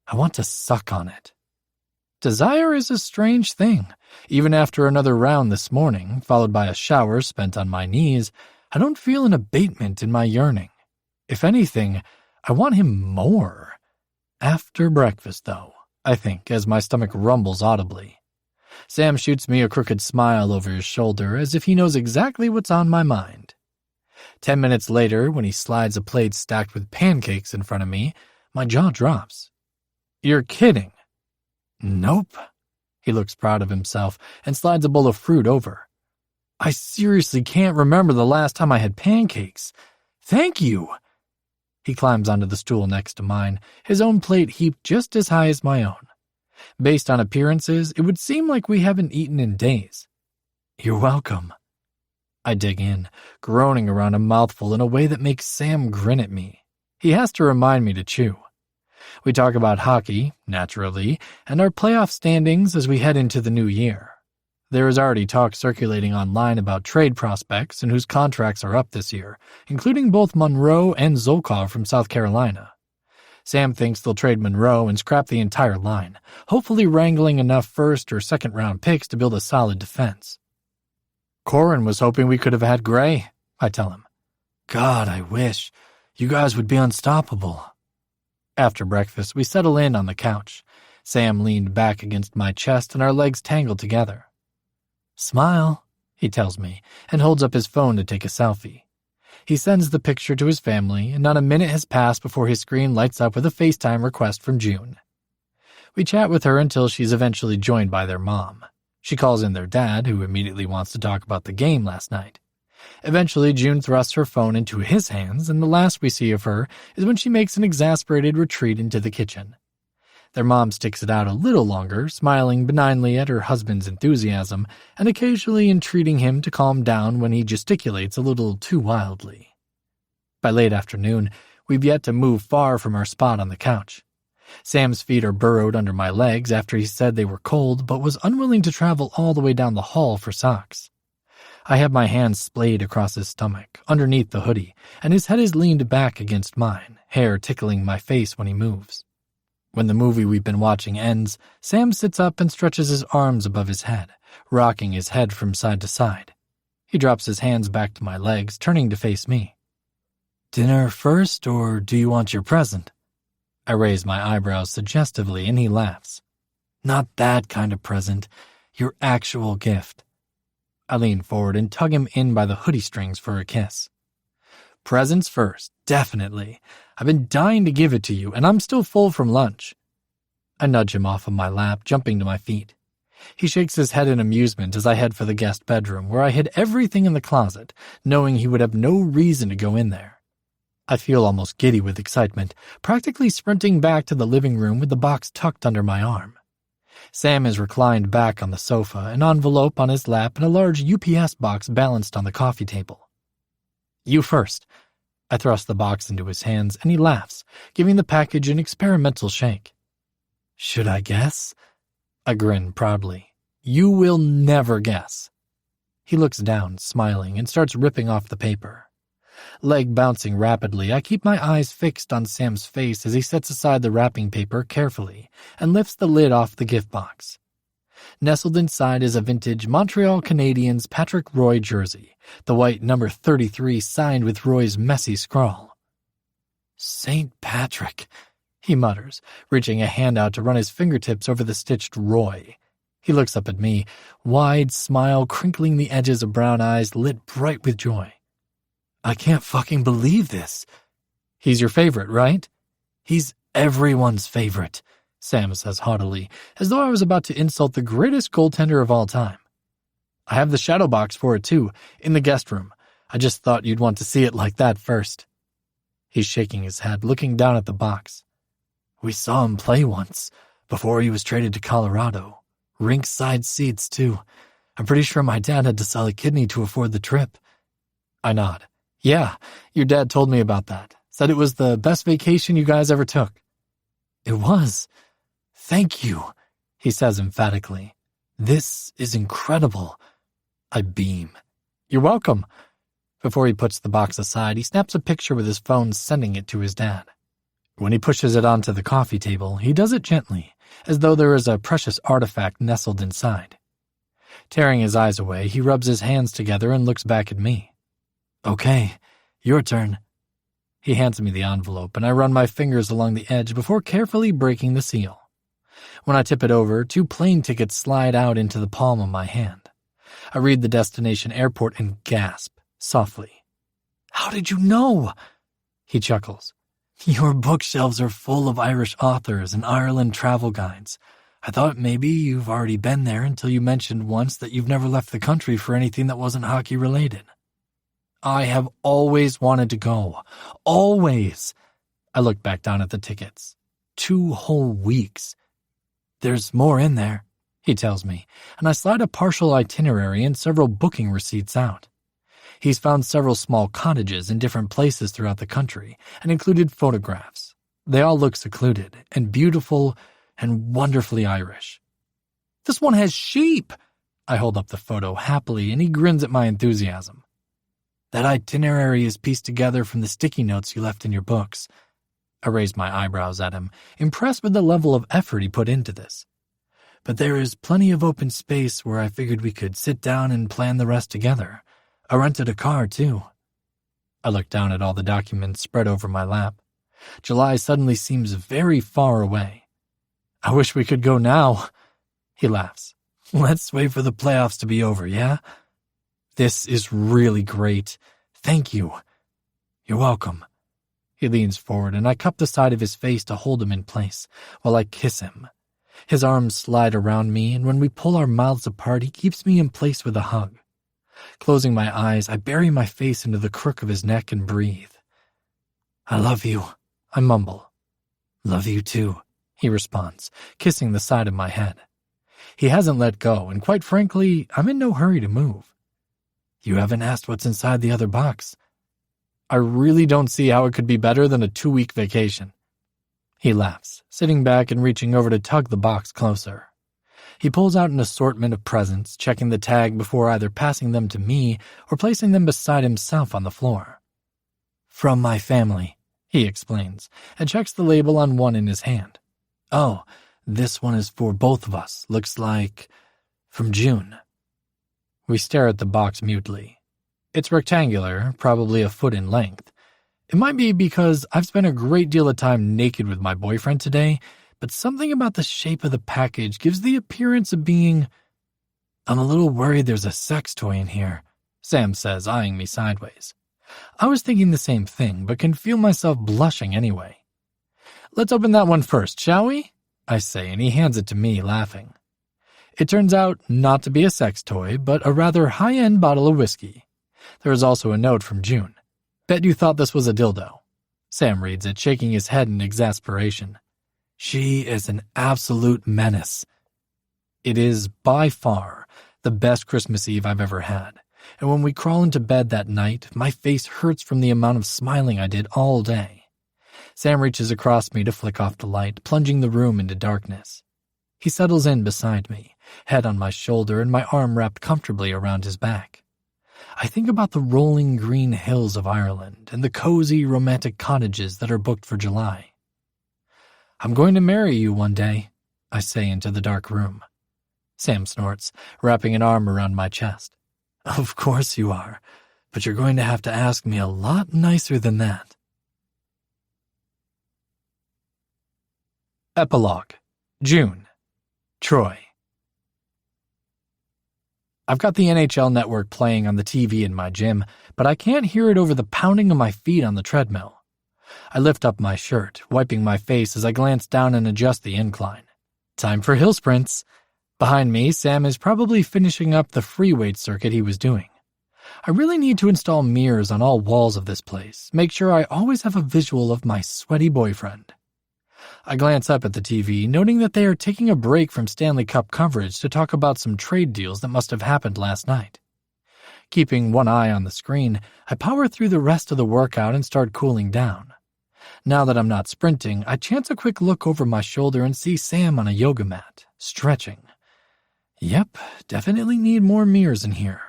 I want to suck on it. Desire is a strange thing. Even after another round this morning, followed by a shower spent on my knees, I don't feel an abatement in my yearning. If anything, I want him more. After breakfast, though, I think, as my stomach rumbles audibly. Sam shoots me a crooked smile over his shoulder as if he knows exactly what's on my mind. 10 minutes later, when he slides a plate stacked with pancakes in front of me, my jaw drops. "You're kidding." "Nope." He looks proud of himself and slides a bowl of fruit over. "I seriously can't remember the last time I had pancakes. Thank you." He climbs onto the stool next to mine, his own plate heaped just as high as my own. Based on appearances, it would seem like we haven't eaten in days. "You're welcome." I dig in, groaning around a mouthful in a way that makes Sam grin at me. He has to remind me to chew. We talk about hockey, naturally, and our playoff standings as we head into the new year. There is already talk circulating online about trade prospects and whose contracts are up this year, including both Monroe and Zolkov from South Carolina. Sam thinks they'll trade Monroe and scrap the entire line, hopefully wrangling enough first or second round picks to build a solid defense. "Corin was hoping we could have had Gray," I tell him. "God, I wish. You guys would be unstoppable." After breakfast, we settle in on the couch. Sam leaned back against my chest and our legs tangled together. "Smile," he tells me, and holds up his phone to take a selfie. He sends the picture to his family, and not a minute has passed before his screen lights up with a FaceTime request from June. We chat with her until she's eventually joined by their mom. She calls in their dad, who immediately wants to talk about the game last night. Eventually, June thrusts her phone into his hands, and the last we see of her is when she makes an exasperated retreat into the kitchen. Their mom sticks it out a little longer, smiling benignly at her husband's enthusiasm and occasionally entreating him to calm down when he gesticulates a little too wildly. By late afternoon, we've yet to move far from our spot on the couch. Sam's feet are burrowed under my legs after he said they were cold but was unwilling to travel all the way down the hall for socks. I have my hands splayed across his stomach, underneath the hoodie, and his head is leaned back against mine, hair tickling my face when he moves. When the movie we've been watching ends, Sam sits up and stretches his arms above his head, rocking his head from side to side. He drops his hands back to my legs, turning to face me. "Dinner first, or do you want your present?" I raise my eyebrows suggestively, and he laughs. "Not that kind of present, your actual gift." I lean forward and tug him in by the hoodie strings for a kiss. "Presents first, definitely. I've been dying to give it to you, and I'm still full from lunch." I nudge him off of my lap, jumping to my feet. He shakes his head in amusement as I head for the guest bedroom, where I hid everything in the closet, knowing he would have no reason to go in there. I feel almost giddy with excitement, practically sprinting back to the living room with the box tucked under my arm. Sam is reclined back on the sofa, an envelope on his lap and a large UPS box balanced on the coffee table. "You first." I thrust the box into his hands, and he laughs, giving the package an experimental shake. "Should I guess?" I grin proudly. "You will never guess." He looks down, smiling, and starts ripping off the paper. Leg bouncing rapidly, I keep my eyes fixed on Sam's face as he sets aside the wrapping paper carefully and lifts the lid off the gift box. Nestled inside is a vintage Montreal Canadiens Patrick Roy jersey, the white number 33 signed with Roy's messy scrawl. "St. Patrick," he mutters, reaching a hand out to run his fingertips over the stitched Roy. He looks up at me, wide smile crinkling the edges of brown eyes lit bright with joy. "I can't fucking believe this." "He's your favorite, right?" "He's everyone's favorite," Sam says haughtily, as though I was about to insult the greatest goaltender of all time. "I have the shadow box for it too, in the guest room. I just thought you'd want to see it like that first." He's shaking his head, looking down at the box. "We saw him play once, before he was traded to Colorado. Rink side seats too. I'm pretty sure my dad had to sell a kidney to afford the trip." I nod. "Yeah, your dad told me about that. Said it was the best vacation you guys ever took." "It was. Thank you," he says emphatically. "This is incredible." I beam. "You're welcome." Before he puts the box aside, he snaps a picture with his phone, sending it to his dad. When he pushes it onto the coffee table, he does it gently, as though there is a precious artifact nestled inside. Tearing his eyes away, he rubs his hands together and looks back at me. "Okay, your turn." He hands me the envelope, and I run my fingers along the edge before carefully breaking the seal. When I tip it over, 2 plane tickets slide out into the palm of my hand. I read the destination airport and gasp, softly. "How did you know?" He chuckles. "Your bookshelves are full of Irish authors and Ireland travel guides. I thought maybe you've already been there until you mentioned once that you've never left the country for anything that wasn't hockey related." "I have always wanted to go. Always." I look back down at the tickets. 2 whole weeks. "There's more in there," he tells me, and I slide a partial itinerary and several booking receipts out. He's found several small cottages in different places throughout the country and included photographs. They all look secluded and beautiful and wonderfully Irish. "This one has sheep." I hold up the photo happily, and he grins at my enthusiasm. "That itinerary is pieced together from the sticky notes you left in your books." I raise my eyebrows at him, impressed with the level of effort he put into this. "But there is plenty of open space where I figured we could sit down and plan the rest together. I rented a car, too." I look down at all the documents spread over my lap. July suddenly seems very far away. "I wish we could go now." He laughs. "Let's wait for the playoffs to be over, yeah?" "This is really great. Thank you." "You're welcome." He leans forward, and I cup the side of his face to hold him in place while I kiss him. His arms slide around me, and when we pull our mouths apart, he keeps me in place with a hug. Closing my eyes, I bury my face into the crook of his neck and breathe. "I love you," I mumble. "Love you too," he responds, kissing the side of my head. He hasn't let go, and quite frankly, I'm in no hurry to move. "You haven't asked what's inside the other box." I really don't see how it could be better than a 2-week vacation. He laughs, sitting back and reaching over to tug the box closer. He pulls out an assortment of presents, checking the tag before either passing them to me or placing them beside himself on the floor. "From my family," he explains, and checks the label on one in his hand. "Oh, this one is for both of us. Looks like from June." We stare at the box mutely. It's rectangular, probably a foot in length. It might be because I've spent a great deal of time naked with my boyfriend today, but something about the shape of the package gives the appearance of being... "I'm a little worried there's a sex toy in here," Sam says, eyeing me sideways. I was thinking the same thing, but can feel myself blushing anyway. "Let's open that one first, shall we?" I say, and he hands it to me, laughing. It turns out not to be a sex toy, but a rather high-end bottle of whiskey. There is also a note from June. "Bet you thought this was a dildo." Sam reads it, shaking his head in exasperation. "She is an absolute menace." It is, by far, the best Christmas Eve I've ever had, and when we crawl into bed that night, my face hurts from the amount of smiling I did all day. Sam reaches across me to flick off the light, plunging the room into darkness. He settles in beside me, head on my shoulder and my arm wrapped comfortably around his back. I think about the rolling green hills of Ireland and the cozy, romantic cottages that are booked for July. "I'm going to marry you one day," I say into the dark room. Sam snorts, wrapping an arm around my chest. "Of course you are, but you're going to have to ask me a lot nicer than that." Epilogue. June. Troy. I've got the NHL network playing on the TV in my gym, but I can't hear it over the pounding of my feet on the treadmill. I lift up my shirt, wiping my face as I glance down and adjust the incline. Time for hill sprints. Behind me, Sam is probably finishing up the free weight circuit he was doing. I really need to install mirrors on all walls of this place, make sure I always have a visual of my sweaty boyfriend. I glance up at the TV, noting that they are taking a break from Stanley Cup coverage to talk about some trade deals that must have happened last night. Keeping one eye on the screen, I power through the rest of the workout and start cooling down. Now that I'm not sprinting, I chance a quick look over my shoulder and see Sam on a yoga mat, stretching. Yep, definitely need more mirrors in here.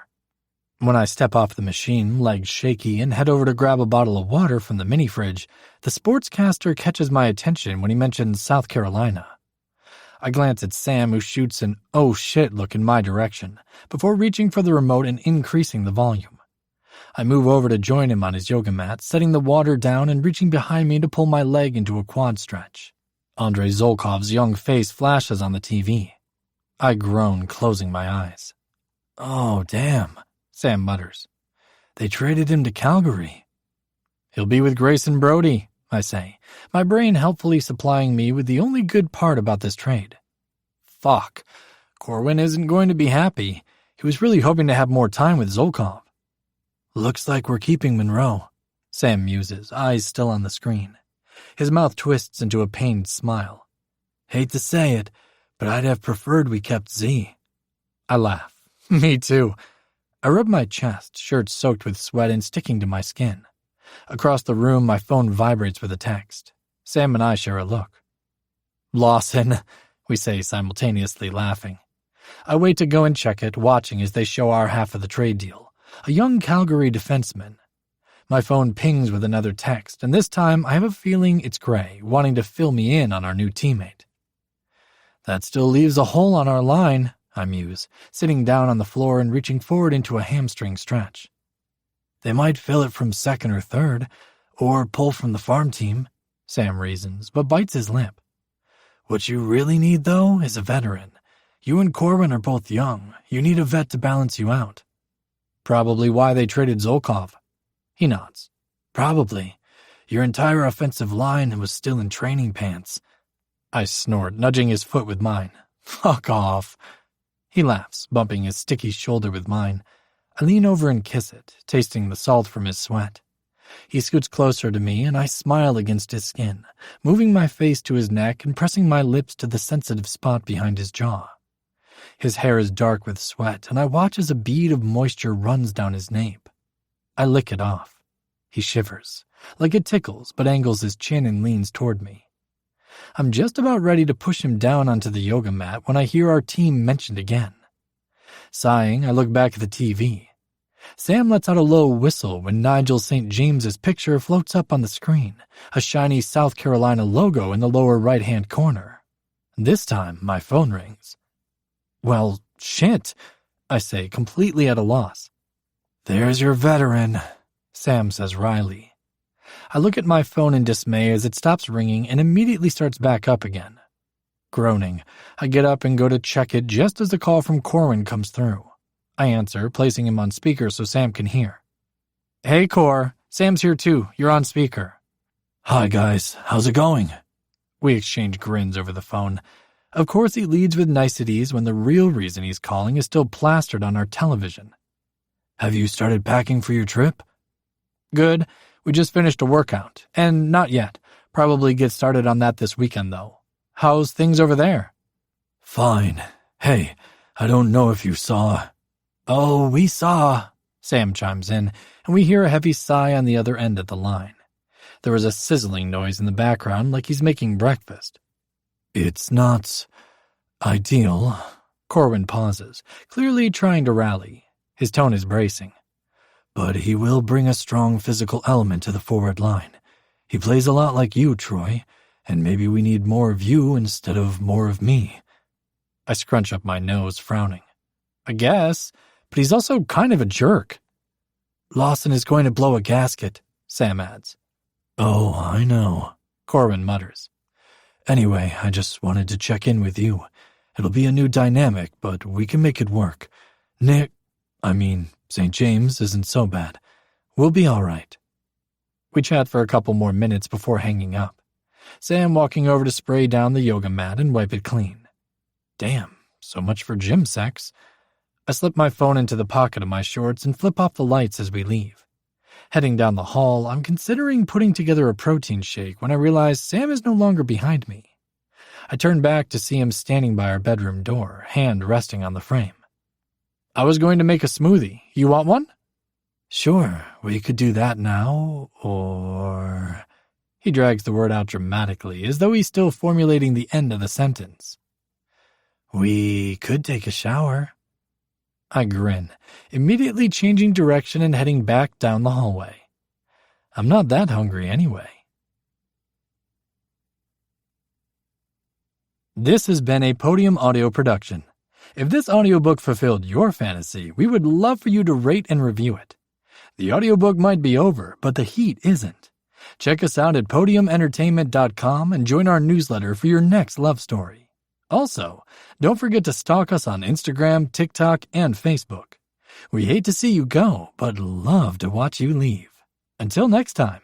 When I step off the machine, legs shaky, and head over to grab a bottle of water from the mini fridge, the sportscaster catches my attention when he mentions South Carolina. I glance at Sam, who shoots an "oh shit" look in my direction, before reaching for the remote and increasing the volume. I move over to join him on his yoga mat, setting the water down and reaching behind me to pull my leg into a quad stretch. Andrei Zolkov's young face flashes on the TV. I groan, closing my eyes. "Oh, damn," Sam mutters. "They traded him to Calgary." "He'll be with Grayson Brody," I say, my brain helpfully supplying me with the only good part about this trade. Fuck, Corwin isn't going to be happy. He was really hoping to have more time with Zolkov. "Looks like we're keeping Monroe," Sam muses, eyes still on the screen. His mouth twists into a pained smile. "Hate to say it, but I'd have preferred we kept Z." I laugh. Me too. I rub my chest, shirt soaked with sweat and sticking to my skin. Across the room, my phone vibrates with a text. Sam and I share a look. "Lawson," we say simultaneously, laughing. I wait to go and check it, watching as they show our half of the trade deal. A young Calgary defenseman. My phone pings with another text, and this time I have a feeling it's Gray, wanting to fill me in on our new teammate. That still leaves a hole on our line, I muse, sitting down on the floor and reaching forward into a hamstring stretch. "They might fill it from second or third, or pull from the farm team," Sam reasons, but bites his lip. "What you really need, though, is a veteran. You and Corwin are both young. You need a vet to balance you out." "Probably why they traded Zolkov." He nods. "Probably. Your entire offensive line was still in training pants." I snort, nudging his foot with mine. "Fuck off." He laughs, bumping his sticky shoulder with mine. I lean over and kiss it, tasting the salt from his sweat. He scoots closer to me, and I smile against his skin, moving my face to his neck and pressing my lips to the sensitive spot behind his jaw. His hair is dark with sweat, and I watch as a bead of moisture runs down his nape. I lick it off. He shivers, like it tickles, but angles his chin and leans toward me. I'm just about ready to push him down onto the yoga mat when I hear our team mentioned again. Sighing, I look back at the TV. Sam lets out a low whistle when Nigel St. James's picture floats up on the screen, a shiny South Carolina logo in the lower right-hand corner. This time, my phone rings. Well, shit, I say, completely at a loss. There's your veteran, Sam says wryly. I look at my phone in dismay as it stops ringing and immediately starts back up again. Groaning, I get up and go to check it just as the call from Corwin comes through. I answer, placing him on speaker so Sam can hear. Hey, Cor, Sam's here too. You're on speaker. Hi, guys. How's it going? We exchange grins over the phone. Of course, he leads with niceties when the real reason he's calling is still plastered on our television. Have you started packing for your trip? Good. We just finished a workout. And not yet. Probably get started on that this weekend, though. How's things over there? Fine. Hey, I don't know if you saw... Oh, we saw, Sam chimes in, and we hear a heavy sigh on the other end of the line. There is a sizzling noise in the background like he's making breakfast. It's not ideal. Corwin pauses, clearly trying to rally. His tone is bracing. But he will bring a strong physical element to the forward line. He plays a lot like you, Troy, and maybe we need more of you instead of more of me. I scrunch up my nose, frowning. I guess, but he's also kind of a jerk. Lawson is going to blow a gasket, Sam adds. Oh, I know, Corwin mutters. Anyway, I just wanted to check in with you. It'll be a new dynamic, but we can make it work. St. James isn't so bad. We'll be all right. We chat for a couple more minutes before hanging up. Sam walking over to spray down the yoga mat and wipe it clean. Damn, so much for gym sex. I slip my phone into the pocket of my shorts and flip off the lights as we leave. Heading down the hall, I'm considering putting together a protein shake when I realize Sam is no longer behind me. I turn back to see him standing by our bedroom door, hand resting on the frame. I was going to make a smoothie. You want one? Sure, we could do that now, or... He drags the word out dramatically, as though he's still formulating the end of the sentence. We could take a shower. I grin, immediately changing direction and heading back down the hallway. I'm not that hungry anyway. This has been a Podium audio production. If this audiobook fulfilled your fantasy, we would love for you to rate and review it. The audiobook might be over, but the heat isn't. Check us out at podiumentertainment.com and join our newsletter for your next love story. Also, don't forget to stalk us on Instagram, TikTok, and Facebook. We hate to see you go, but love to watch you leave. Until next time.